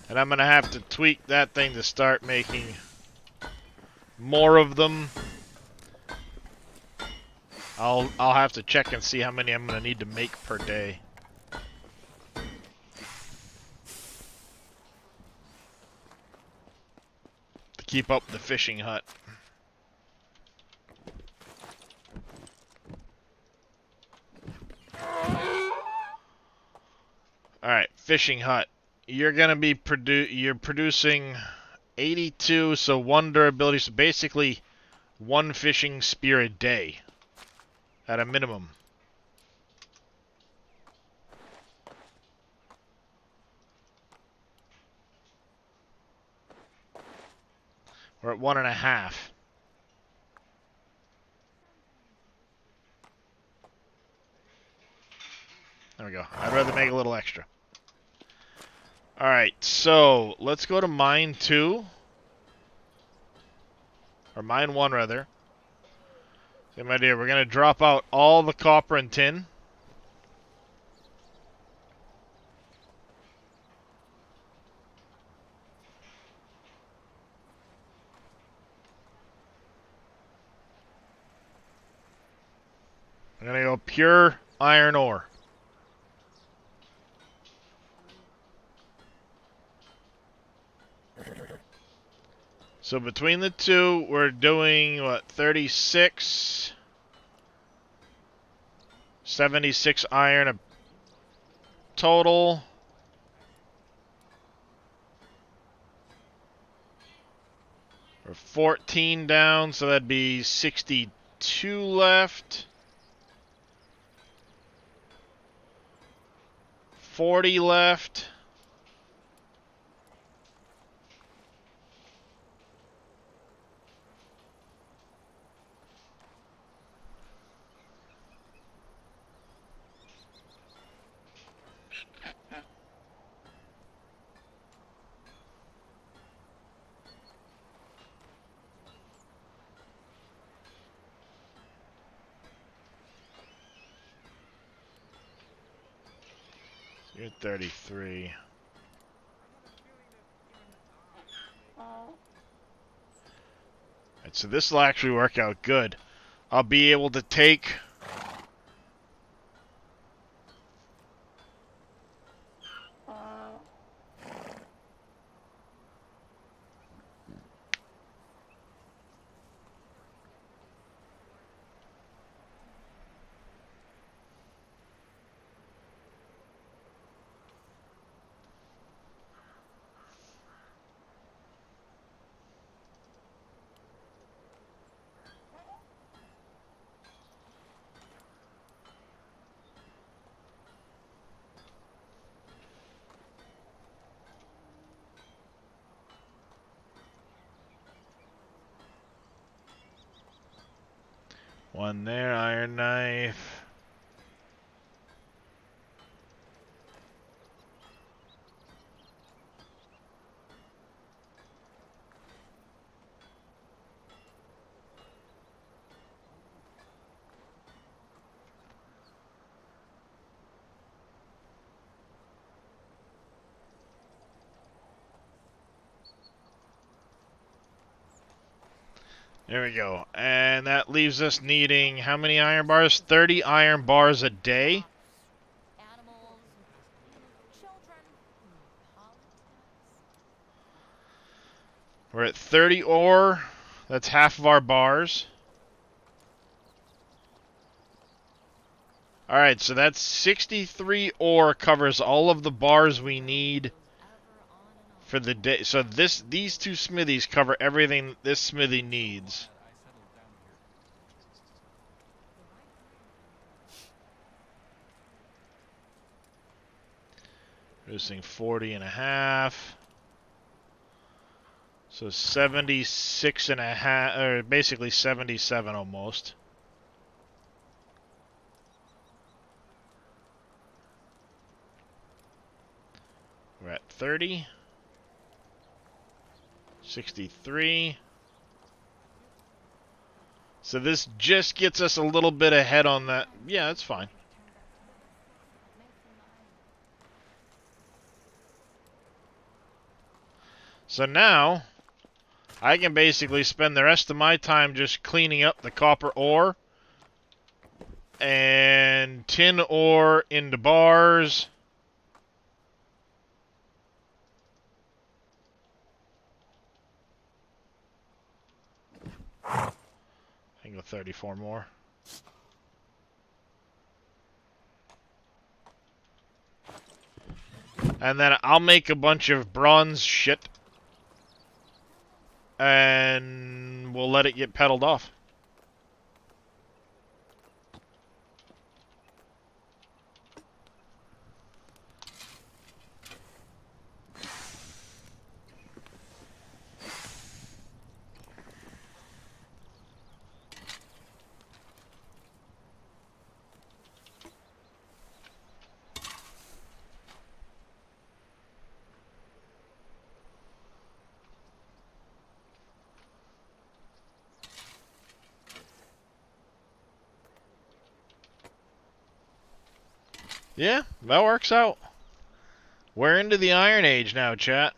And I'm going to have to tweak that thing to start making more of them. I'll have to check and see how many I'm going to need to make per day. To keep up the fishing hut. Alright, fishing hut. You're going to be producing 82, so 1 durability, so basically 1 fishing spear a day at a minimum. We're at 1.5. There we go. I'd rather make a little extra. Alright, so let's go to mine 2. Or mine 1, rather. Same idea. We're going to drop out all the copper and tin. I'm going to go pure iron ore. So between the two, we're doing, what, 36, 76 iron a total. We're 14 down, so that'd be 62 left. 40 left. You're 33. Alright, so this will actually work out good. I'll be able to take one there, iron knife. There we go. And that leaves us needing how many iron bars? 30 iron bars a day.
Animals, children, politics.
We're at 30 ore. That's half of our bars. Alright, so that's 63 ore covers all of the bars we need for the day. So these two smithies cover everything this smithy needs. Producing 40 and a half. So 76 and a half, or basically 77 almost. We're at 30. 63. So this just gets us a little bit ahead on that. Yeah, that's fine. So now, I can basically spend the rest of my time just cleaning up the copper ore and tin ore into bars. I can go 34 more. And then I'll make a bunch of bronze shit. And we'll let it get pedaled off. Yeah, that works out. We're into the Iron Age now, chat.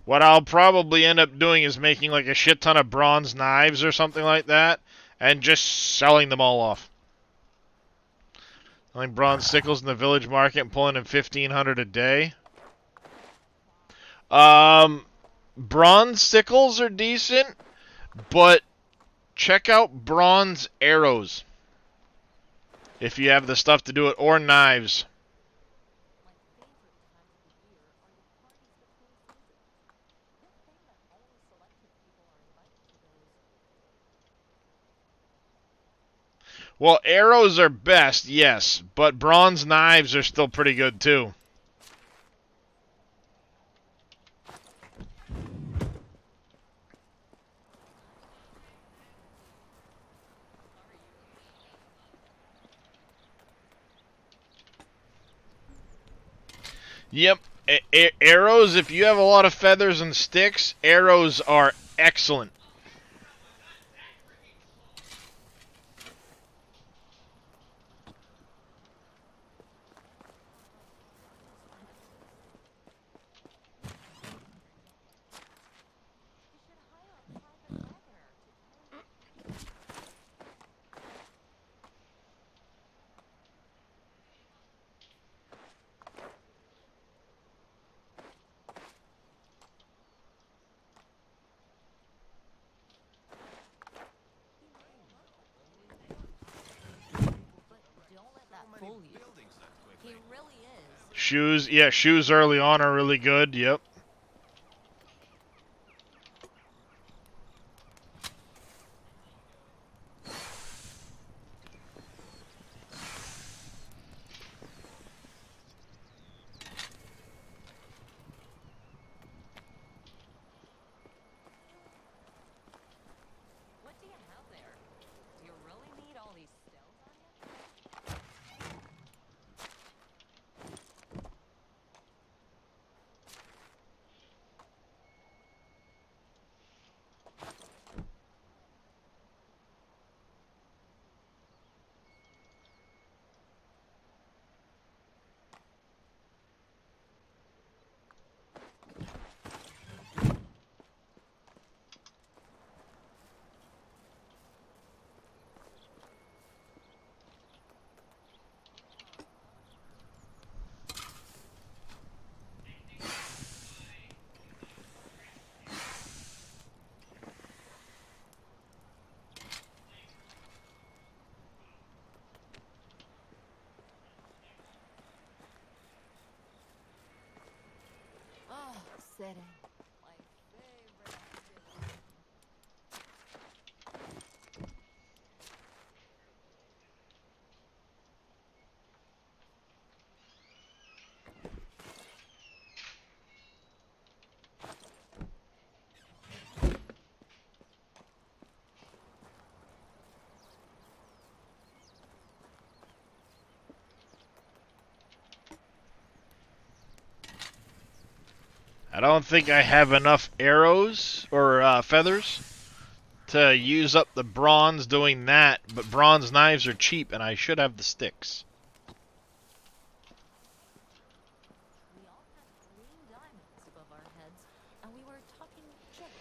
What I'll probably end up doing is making like a shit ton of bronze knives or something like that, and just selling them all off. Selling bronze sickles in the village market and pulling in 1,500 a day. Bronze sickles are decent, but check out bronze arrows if you have the stuff to do it, or knives. Well, arrows are best, yes, but bronze knives are still pretty good too. Yep, arrows, if you have a lot of feathers and sticks, arrows are excellent.
He really is.
Shoes, yeah, shoes early on are really good, yep.
What do you have there? Do you really need all these stills on you?
Oh, sitting.
My favorite activity.
I don't think I have enough arrows or feathers to use up the bronze doing that, but bronze knives are cheap and I should have the sticks.
We all had green diamonds above our heads, and we were talking gibberish.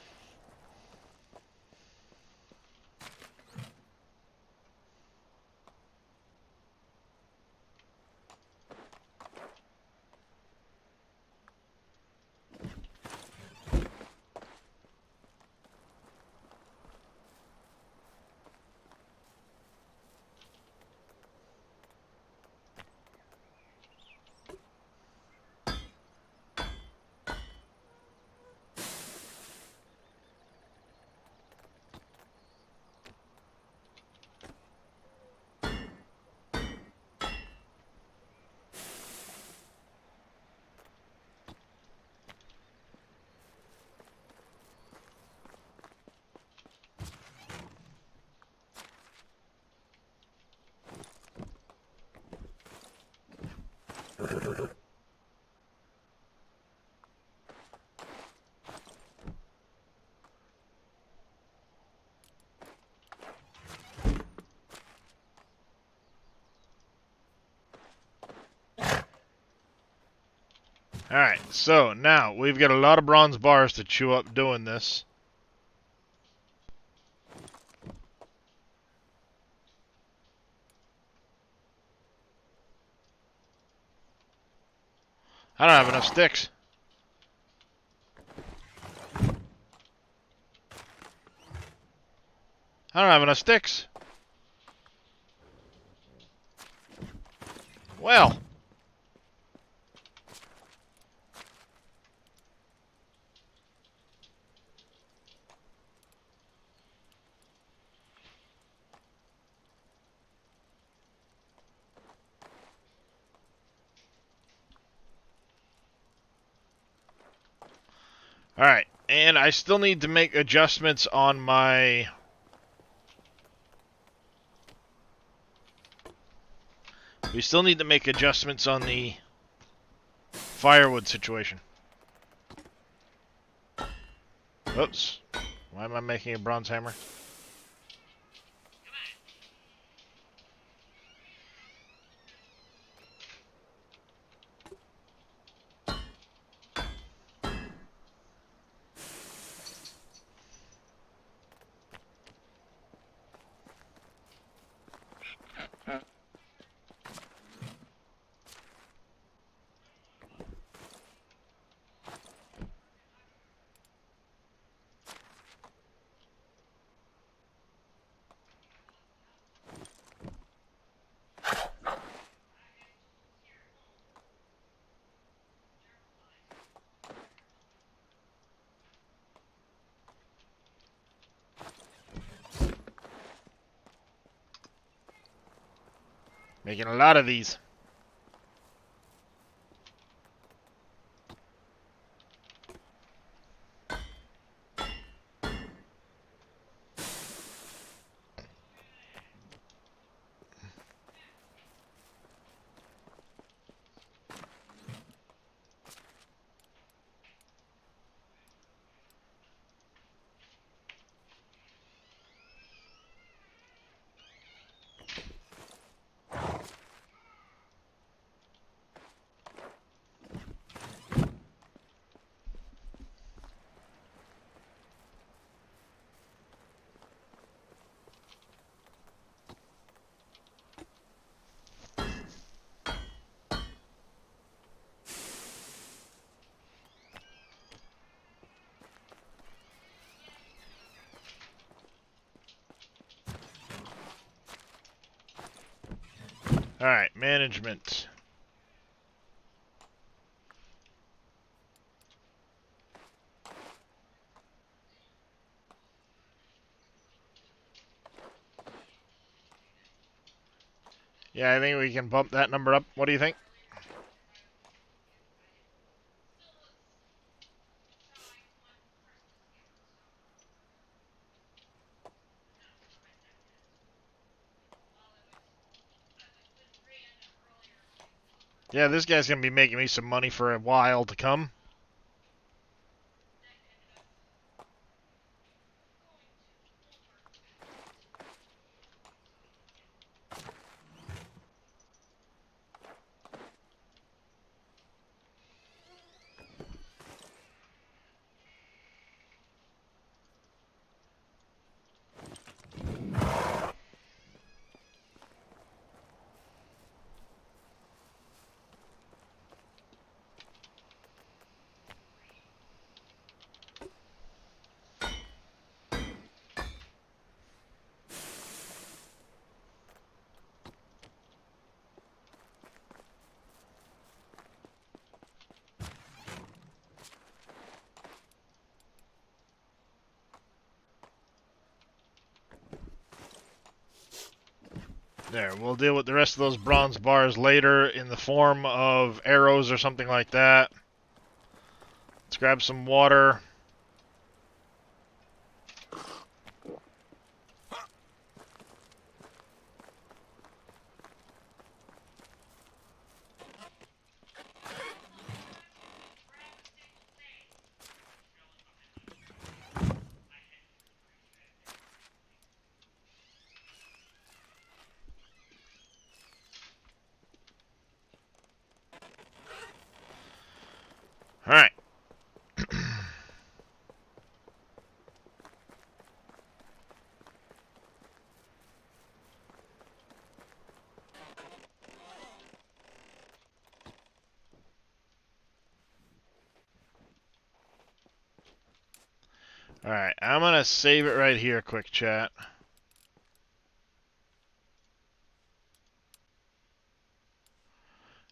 Alright, so now we've got a lot of bronze bars to chew up doing this. I don't have enough sticks. I don't have enough sticks. Well. Alright, and I still need to make adjustments on my... We still need to make adjustments on the firewood situation. Oops. Why am I making a bronze hammer? Making a lot of these. Alright, management. Yeah, I think we can bump that number up. What do you think? Yeah, this guy's going to be making me some money for a while to come. There, we'll deal with the rest of those bronze bars later in the form of arrows or something like that. Let's grab some water. Alright, I'm gonna save it right here, quick chat.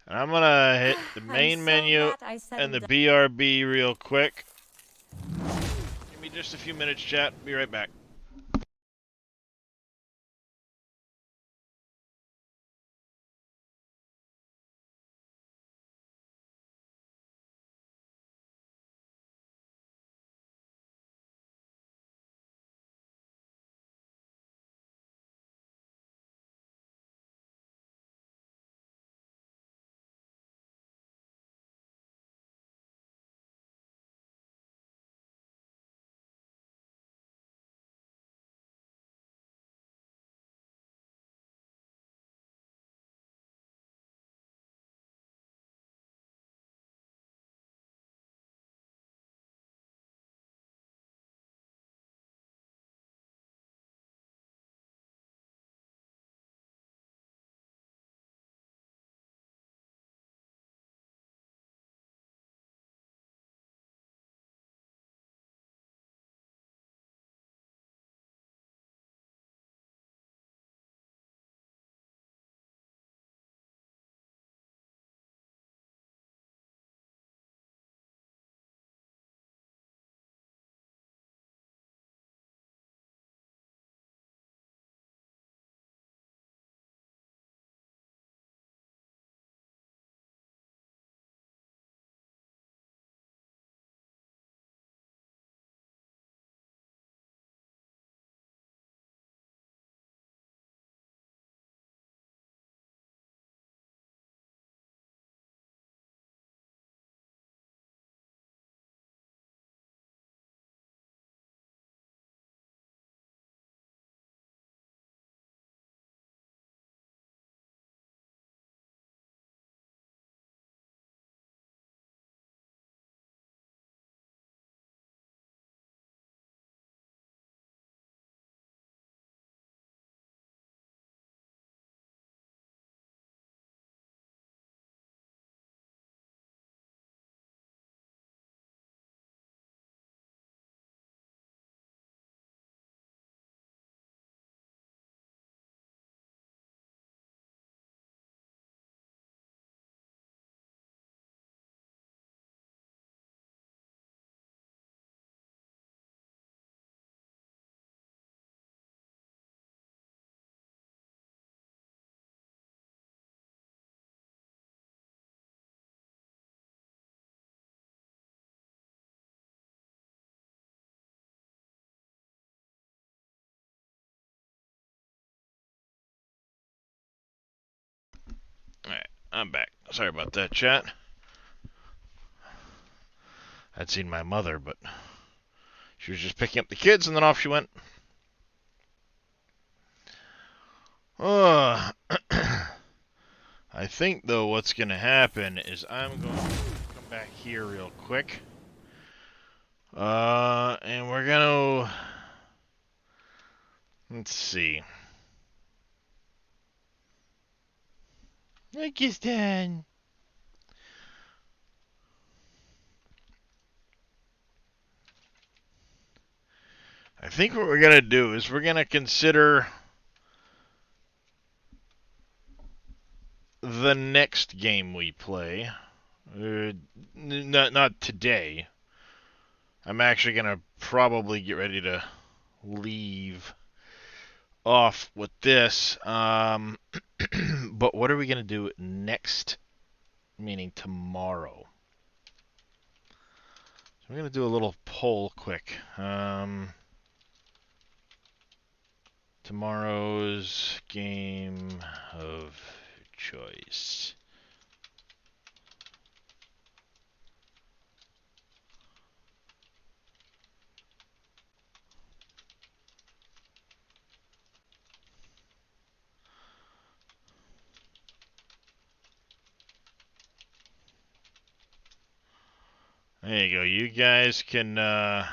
And I'm gonna hit the main
I'm so
menu
glad I said
and the
it.
BRB real quick. Give me just a few minutes, chat. Be right back. Alright, I'm back. Sorry about that, chat. I'd seen my mother, but she was just picking up the kids, and then off she went. I think, though, what's going to happen is I'm going to come back here real quick. And we're going to... Let's see. Pakistan. I think what we're going to do is we're going to consider the next game we play. Not today. I'm actually going to probably get ready to leave off with this. But what are we going to do next? Meaning tomorrow. So we're going to do a little poll quick. Tomorrow's game of choice. There you go. You guys can go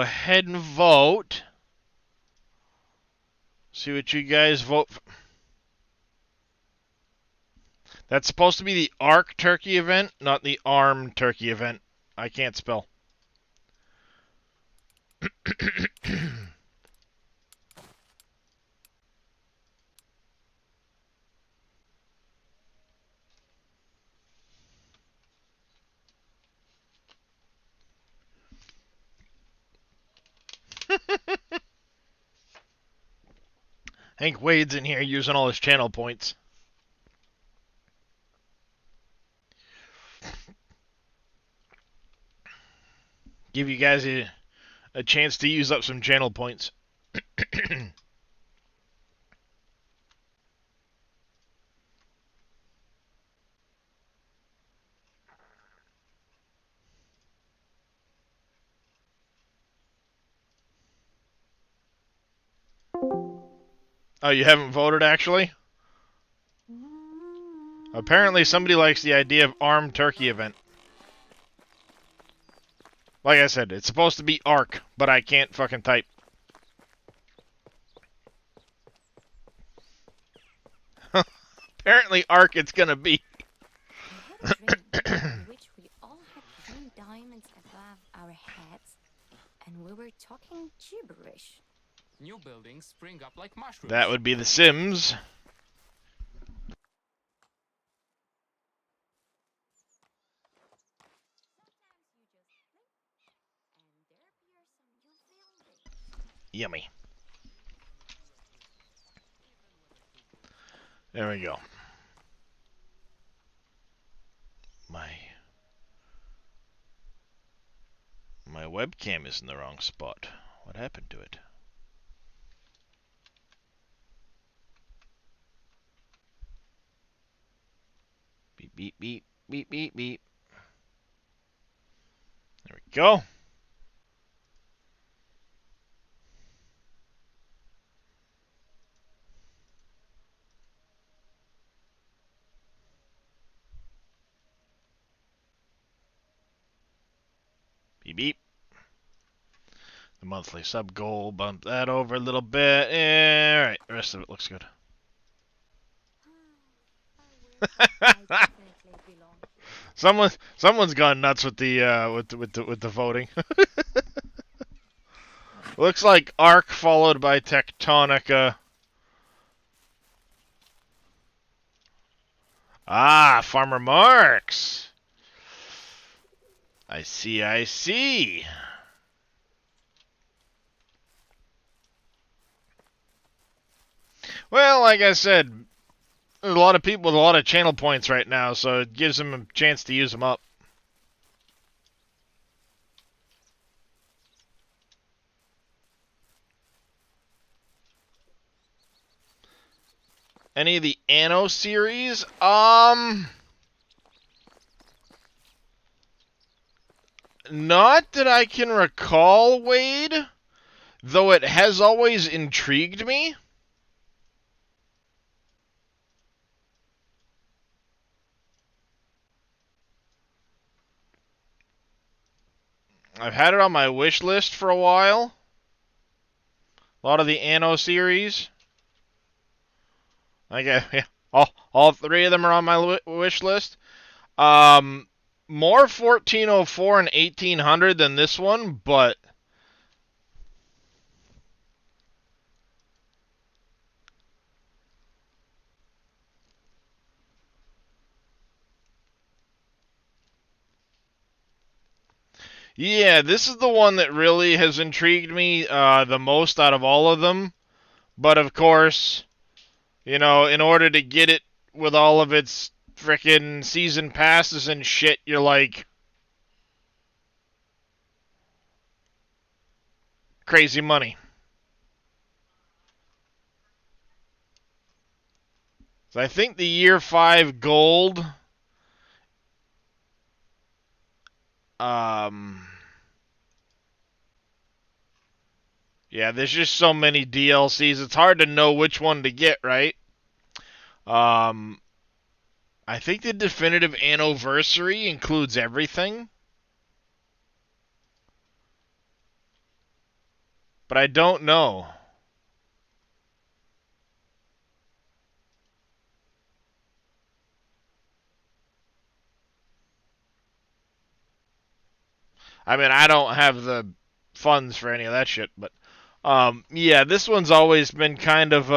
ahead and vote. See what you guys vote for. That's supposed to be the ARC turkey event, not the ARM turkey event. I can't spell. Hank Wade's in here using all his channel points. Give you guys a chance to use up some channel points. Oh, you haven't voted, actually? Apparently somebody likes the idea of armed turkey event. Like I said, it's supposed to be ARC, but I can't fucking type. Apparently ARC it's gonna be.
I had a dream in which we all had green diamonds above our heads, and we were talking gibberish.
New buildings spring up like mushrooms.
That would be The Sims. Yummy. There we go. My webcam is in the wrong spot. What happened to it? Beep, beep, beep, beep, beep, beep. There we go. Beep, beep. The monthly sub goal, bump that over a little bit. Alright, the rest of it looks good. Someone's gone nuts with the voting. Looks like ARC followed by Tectonica. Ah, Farmer Marks. I see, I see. Well, like I said, there's a lot of people with a lot of channel points right now, so it gives them a chance to use them up. Any of the Anno series? Not that I can recall, Wade, though it has always intrigued me. I've had it on my wish list for a while. A lot of the Anno series. Yeah, all three of them are on my wish list. More 1404 and 1800 than this one, but yeah, this is the one that really has intrigued me the most out of all of them. But of course, you know, in order to get it with all of its frickin' season passes and shit, you're like crazy money. So I think the year 5 gold yeah, there's just so many DLCs. It's hard to know which one to get, right? I think the definitive anniversary includes everything. But I don't know. I mean, I don't have the funds for any of that shit, but yeah, this one's always been kind of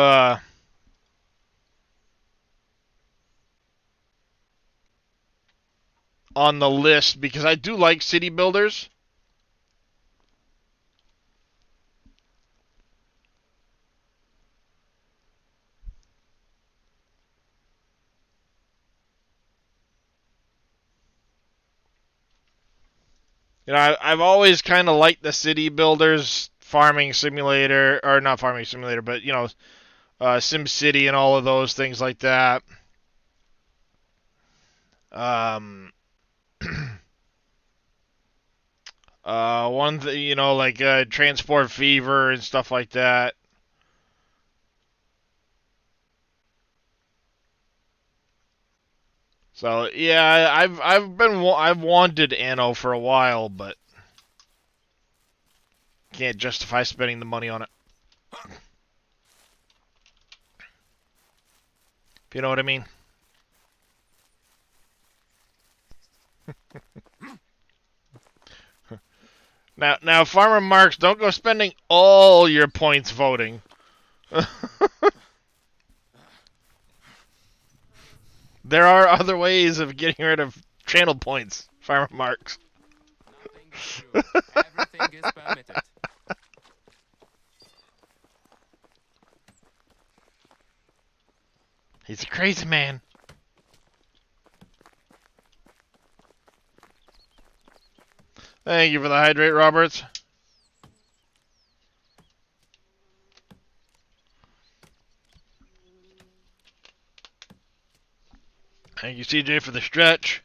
on the list because I do like city builders. You know, I've always kind of liked the city builders, farming simulator, or not farming simulator, but you know, Sim City and all of those things like that. Um, one thing, you know, like Transport Fever and stuff like that. So yeah, I've wanted Anno for a while, but can't justify spending the money on it. If you know what I mean. Now, Farmer Marks, don't go spending all your points voting. There are other ways of getting rid of channel points, Farmer Marks.
Nothing to do. Everything is permitted.
He's a crazy man. Thank you for the hydrate, Roberts. Thank you, CJ, for the stretch.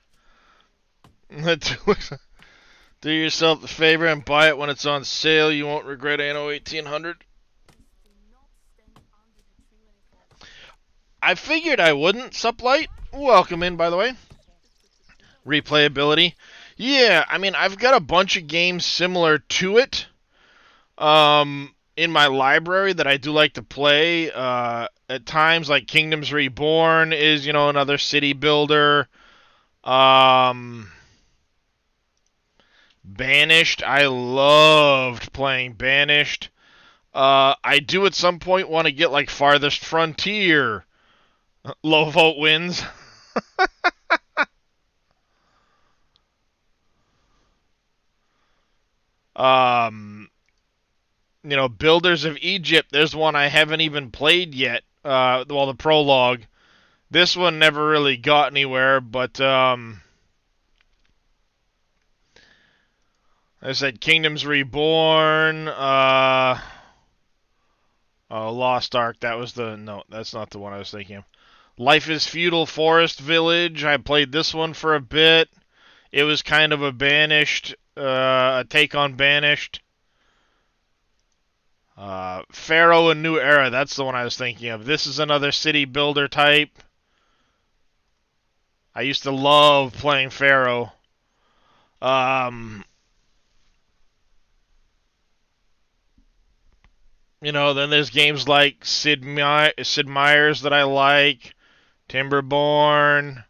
Do yourself the favor and buy it when it's on sale. You won't regret Anno 1800. I figured I wouldn't. Suplight, welcome in, by the way. Replayability. Yeah, I mean, I've got a bunch of games similar to it in my library that I do like to play. At times, like Kingdoms Reborn is, you know, another city builder. Banished, I loved playing Banished. I do at some point want to get like Farthest Frontier. Low vote wins. You know, Builders of Egypt, there's one I haven't even played yet. Well, the prologue. This one never really got anywhere, but I said Kingdoms Reborn. Oh, Lost Ark. That was the no. That's not the one I was thinking of. Life is Feudal Forest Village. I played this one for a bit. It was kind of a Banished, a take on Banished. Pharaoh and New Era. That's the one I was thinking of. This is another city builder type. I used to love playing Pharaoh. You know, then there's games like Sid Meier's that I like. Timberborn.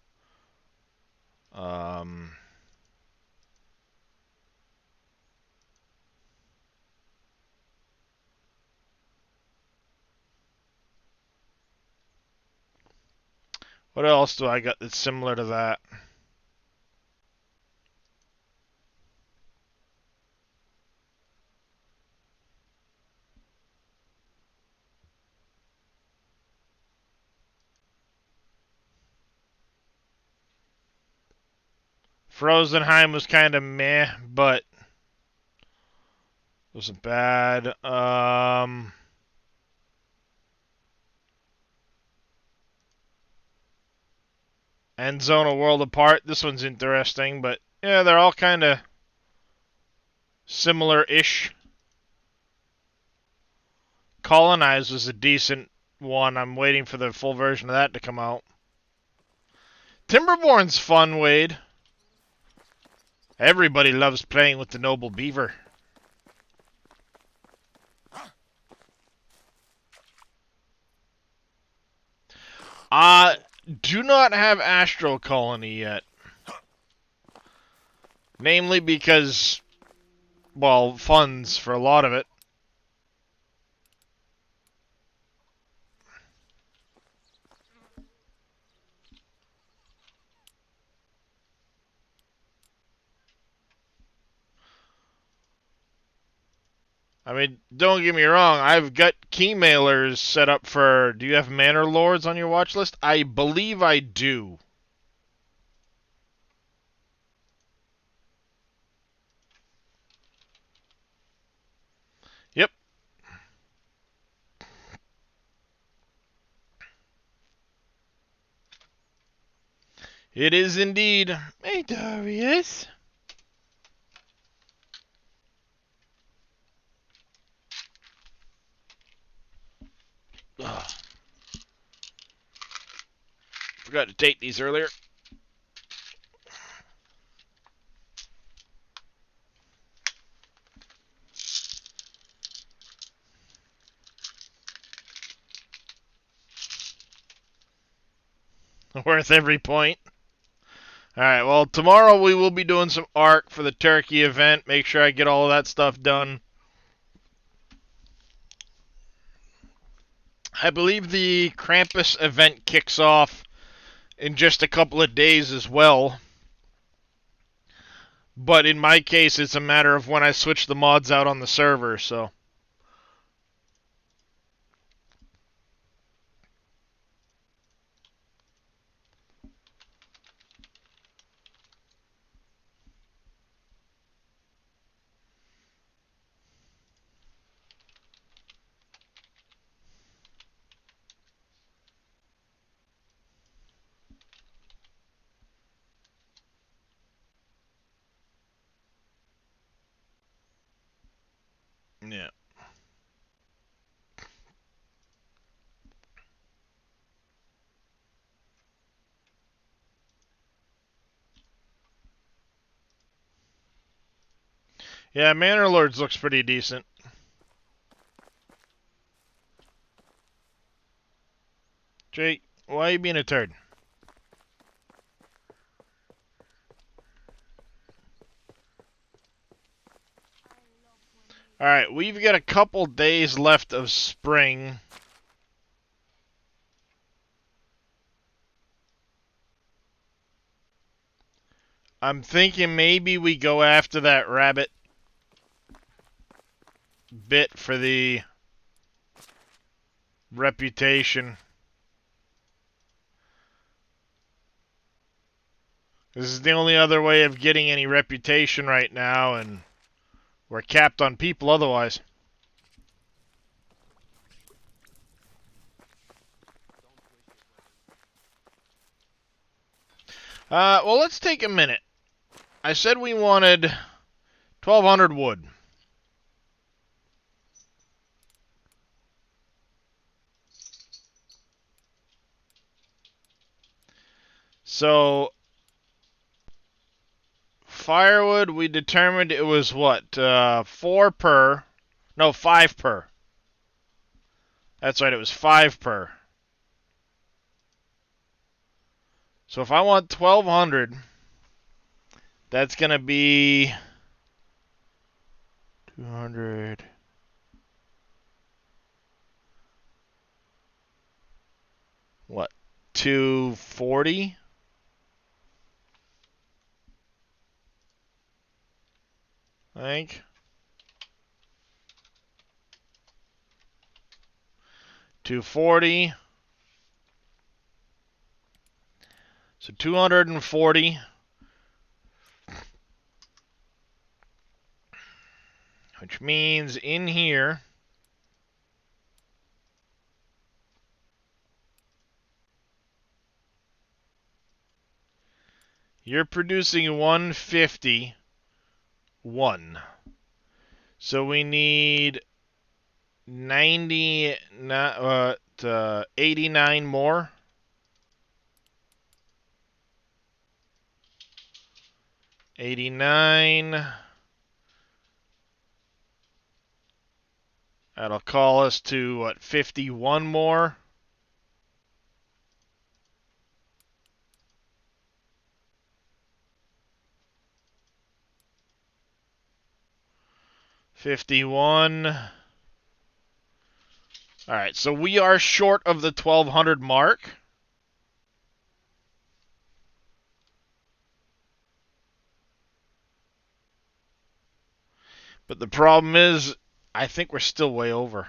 What else do I got that's similar to that? Frozenheim was kind of meh, but wasn't bad. End Zone a World Apart. This one's interesting, but yeah, they're all kind of similar-ish. Colonize was a decent one. I'm waiting for the full version of that to come out. Timberborn's fun, Wade. Everybody loves playing with the Noble Beaver. Do not have Astral Colony yet. Namely because well, funds for a lot of it. I mean, don't get me wrong, I've got key mailers set up for... Do you have Manor Lords on your watch list? I believe I do. Yep. It is indeed. Hey, Darius. Ugh. Forgot to take these earlier. Worth every point. Alright, well, tomorrow we will be doing some ARC for the turkey event. Make sure I get all of that stuff done. I believe the Krampus event kicks off in just a couple of days as well. But in my case, it's a matter of when I switch the mods out on the server, so... Yeah. Yeah, Manor Lords looks pretty decent. Jake, why are you being a turd? Alright, we've got a couple days left of spring. I'm thinking maybe we go after that rabbit bit for the reputation. This is the only other way of getting any reputation right now, and we're capped on people otherwise. Well, let's take a minute. I said we wanted 1,200 wood. So, firewood, we determined it was what? 4 per. No, 5 per. That's right, it was 5 per. So if I want 1,200, that's going to be 200. What? 240? I think. 240. So 240. Which means in here, you're producing 151. So we need 89 more. 89. That'll call us to, what, 51 more? 51. Alright, so we are short of the 1200 mark. But the problem is, I think we're still way over.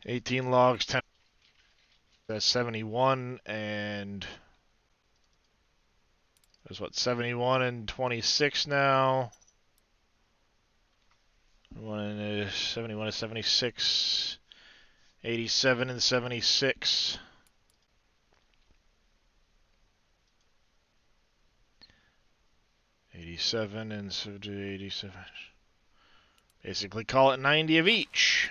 $18 logs, 10. That's 71, and there's what, 71 and 26 now. 71 and 76. 87 and 76. 87 and 87. Basically call it 90 of each.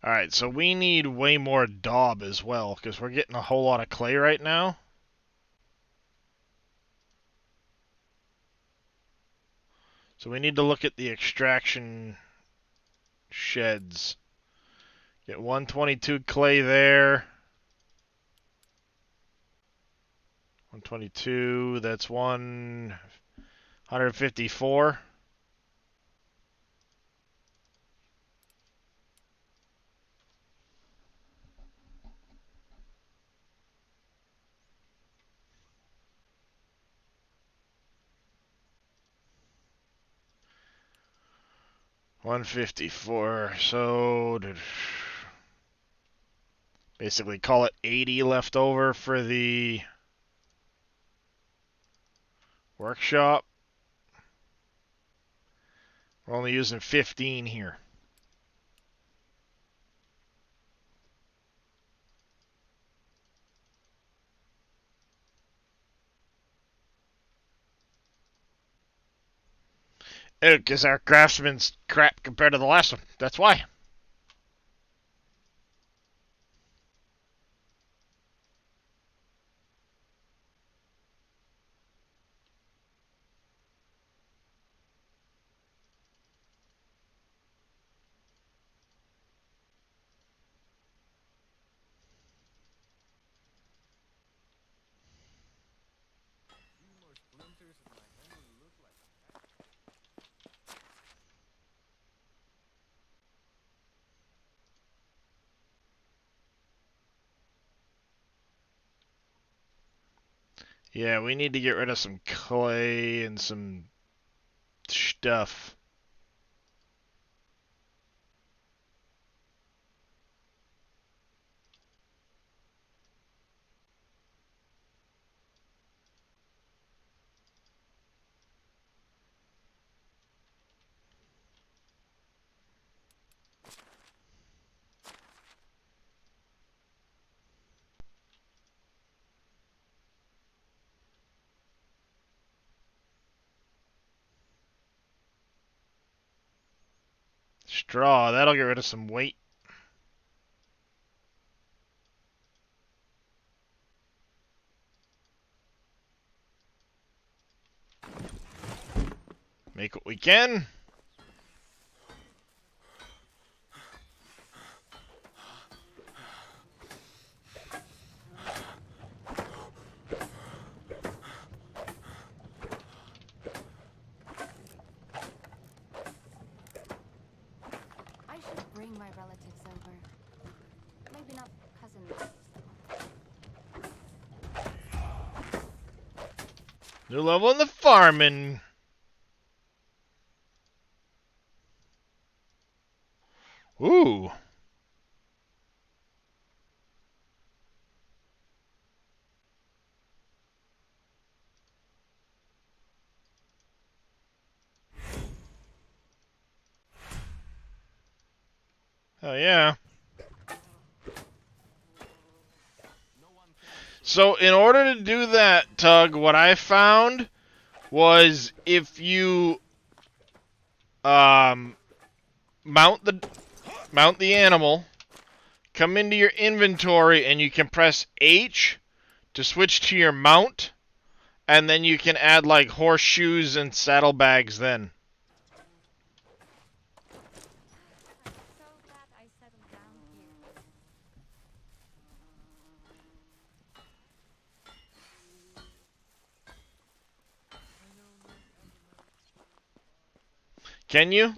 Alright, so we need way more daub as well, because we're getting a whole lot of clay right now. So we need to look at the extraction sheds. Get 122 clay there. 122, that's 154. $154, so basically call it 80 left over for the workshop. We're only using 15 here. Because our craftsman's crap compared to the last one. That's why. Yeah, we need to get rid of some clay and some stuff. Straw, that'll get rid of some weight. Make what we can.
I should bring my relatives over. Maybe not cousins.
New level in the farming. Ooh. Oh yeah. So in order to do that, Tug, what I found was if you mount the animal, come into your inventory, and you can press H to switch to your mount, and then you can add like horseshoes and saddlebags then.
I'm so glad I settled down here.
Can you?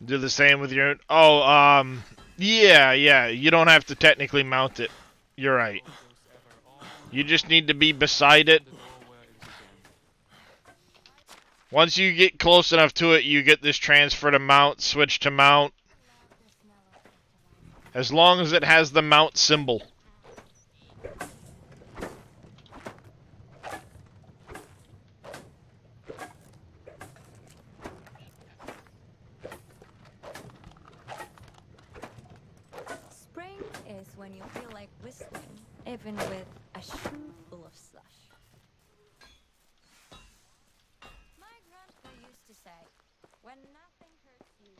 Do the same with your... Oh, yeah, you don't have to technically mount it. You're right. You just need to be beside it. Once you get close enough to it, you get this transfer to mount, switch to mount. As long as it has the mount symbol.
Spring is when you feel like whistling, even with a shoe full of slush. My grandpa used to say, when nothing hurts you.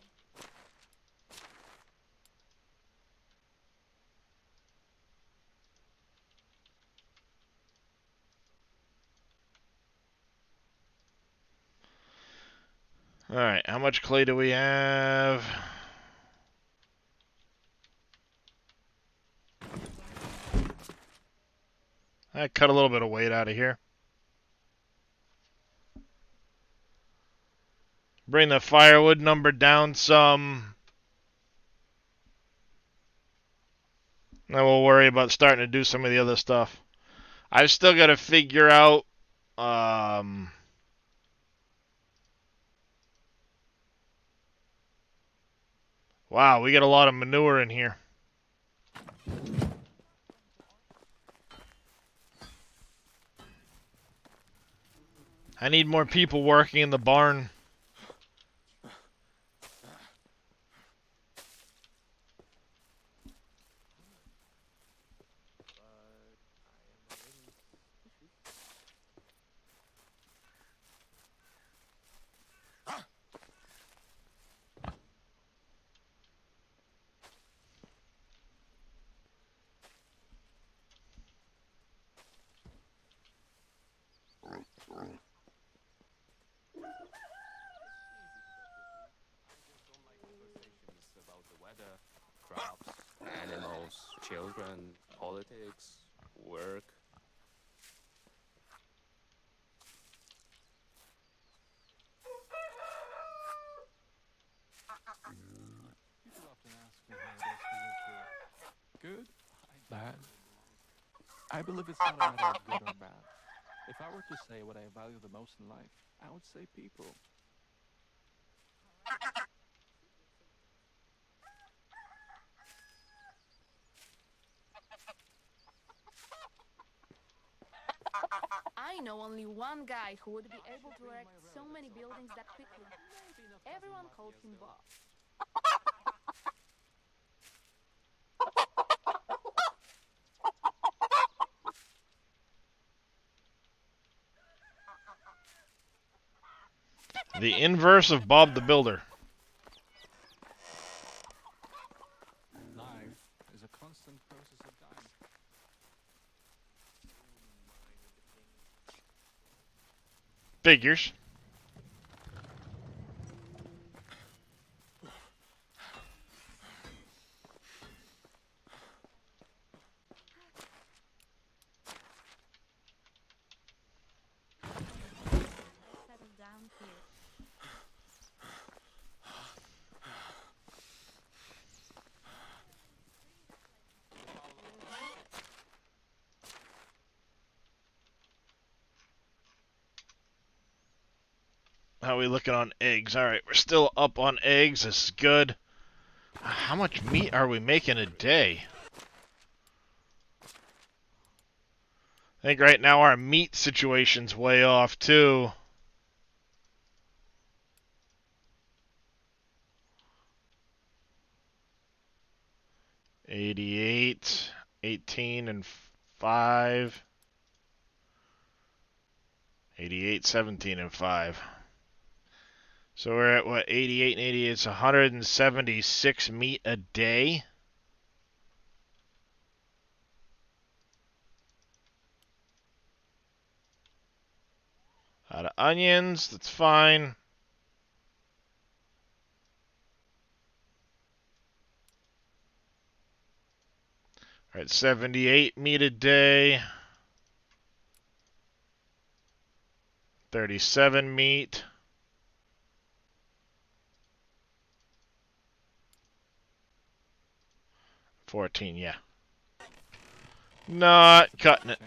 Alright, how much clay do we have? I cut a little bit of weight out of here. Bring the firewood number down some. Then we'll worry about starting to do some of the other stuff. I've still got to figure out... Wow, we got a lot of manure in here. I need more people working in the barn.
About the weather, crops, animals, children, politics, work.
People often ask me how it is to live here. Good? Bad? I believe it's not a matter of good or bad. If I were to say what I value the most in life, I would say people.
I know only one guy who would be able to erect so many buildings that quickly. Everyone called him Bob.
The inverse of Bob the Builder.
Life is a constant process of dying.
Figures.
Settle down here.
How are we looking on eggs? Alright, we're still up on eggs. This is good. How much meat are we making a day? I think right now our meat situation's way off, too. $88, 18 and 5. 88, 17 and 5. So we're at what, 88 and 88? It's 176 meat a day. Out of onions, that's fine. All right, 78 meat a day. 37 meat. 14, yeah. Not cutting it.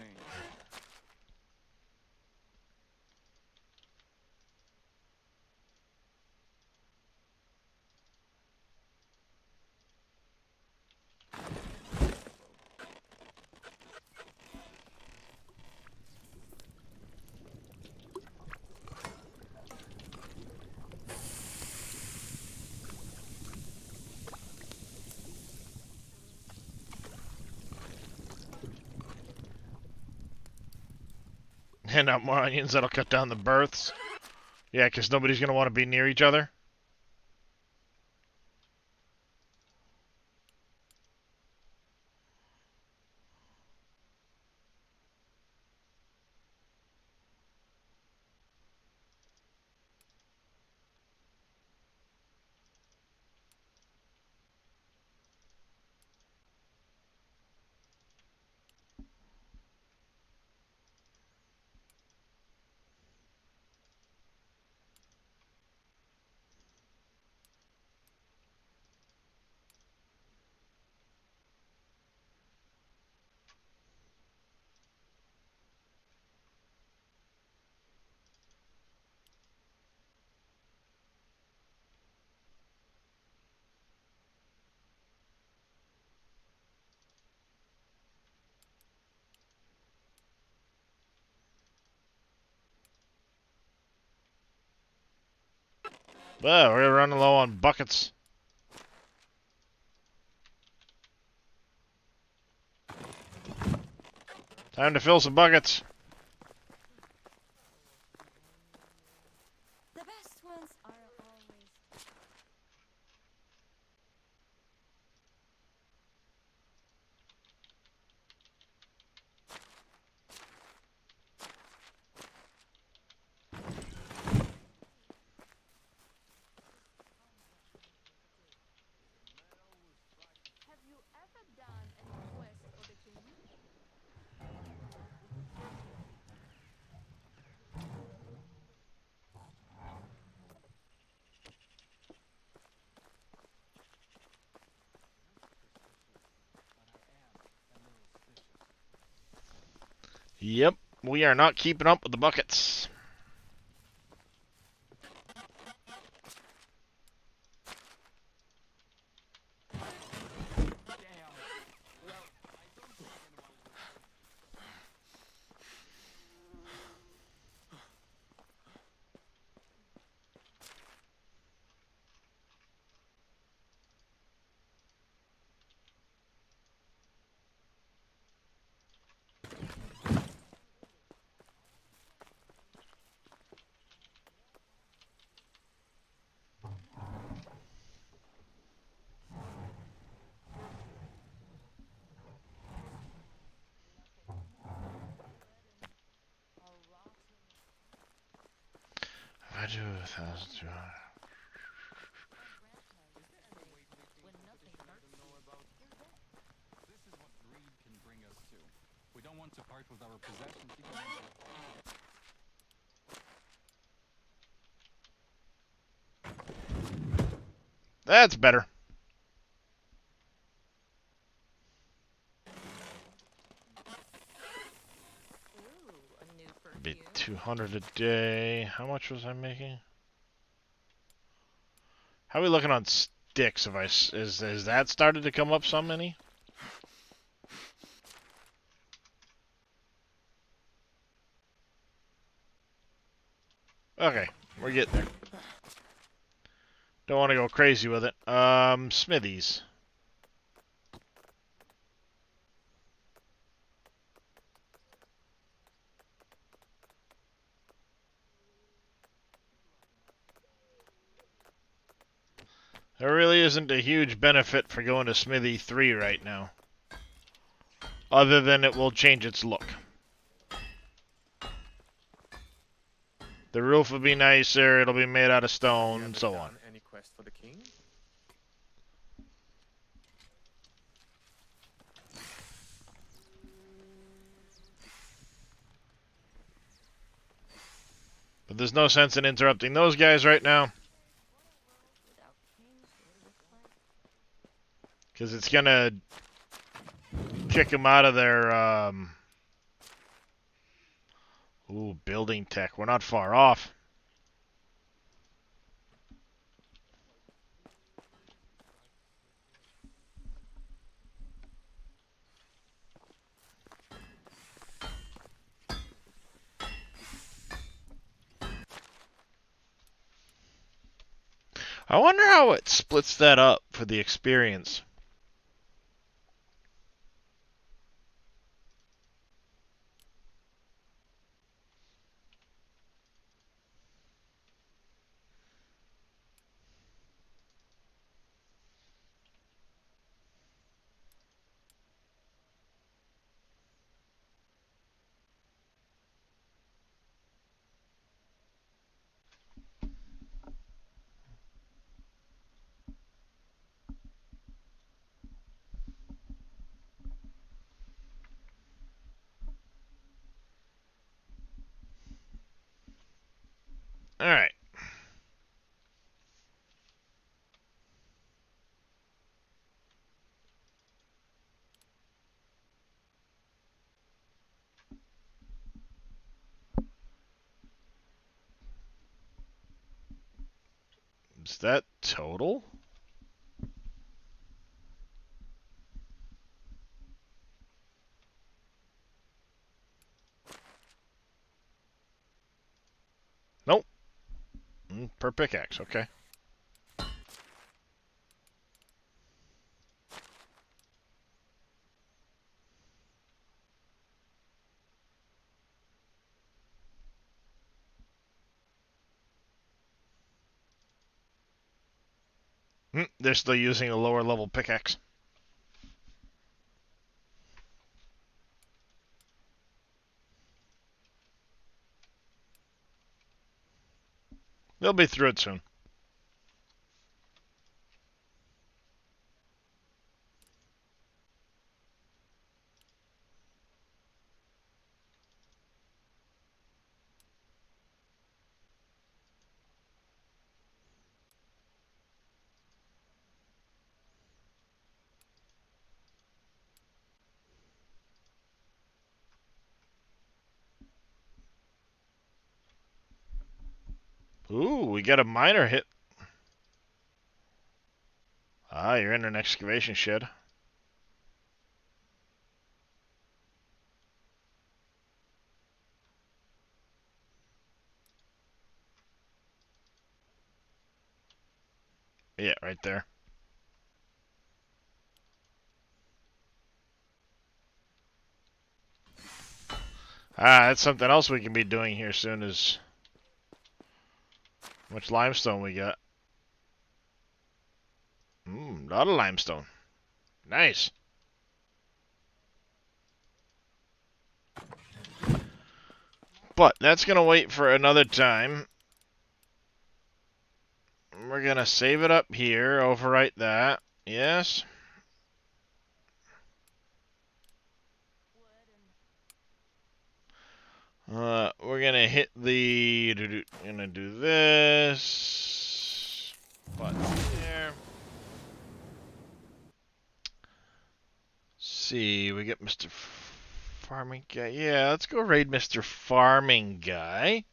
Hand out more onions, that'll cut down the births. Yeah, because nobody's going to want to be near each other. Well, we're running low on buckets. Time to fill some buckets.
The best ones are always.
Have you ever done any quest for the king?
Yep, we are not keeping up with the buckets. I do 1,200.
This is what greed can bring us to. We don't want to part with our possessions even
That's better.
Ooh, a new
Be
perfume.
200 a day. How much was I making? How are we looking on sticks? If is that started to come up so many? Okay, we're getting there. Don't want to go crazy with it. Smithies. There really isn't a huge benefit for going to Smithy 3 right now. Other than it will change its look. The roof will be nicer, it'll be made out of stone, and so on.
Any quest for the king?
But there's no sense in interrupting those guys right now. Because it's gonna kick them out of their, Ooh, building tech. We're not far off. I wonder how it splits that up for the experience. Alright. Is that total? Nope. Per pickaxe, okay. They're still using a lower level pickaxe. They'll be through it soon. Ooh, we got a miner hit. Ah, you're in an excavation shed. Yeah, right there. Ah, that's something else we can be doing here soon is... How much limestone we got? A lot of limestone. Nice. But that's going to wait for another time. We're going to save it up here, overwrite that. Yes. We're going to hit the... Going to do this. Button there. See, we get Mr. Farming Guy. Yeah, let's go raid Mr. Farming Guy.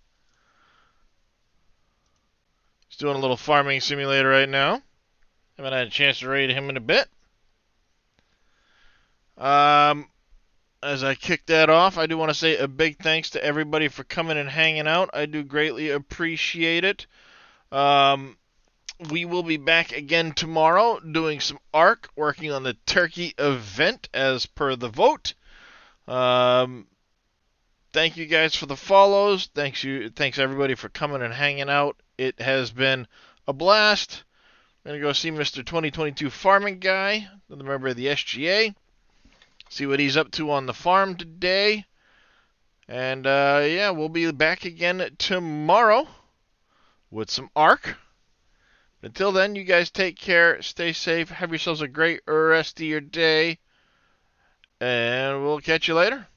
He's doing a little farming simulator right now. Haven't had a chance to raid him in a bit. As I kick that off, I do want to say a big thanks to everybody for coming and hanging out. I do greatly appreciate it. We will be back again tomorrow doing some ARC, working on the turkey event as per the vote. Thank you guys for the follows. Thanks everybody for coming and hanging out. It has been a blast. I'm going to go see Mr. 2022 Farming Guy, another member of the SGA. See what he's up to on the farm today. And, yeah, we'll be back again tomorrow with some ARC. Until then, you guys take care, stay safe, have yourselves a great rest of your day, and we'll catch you later.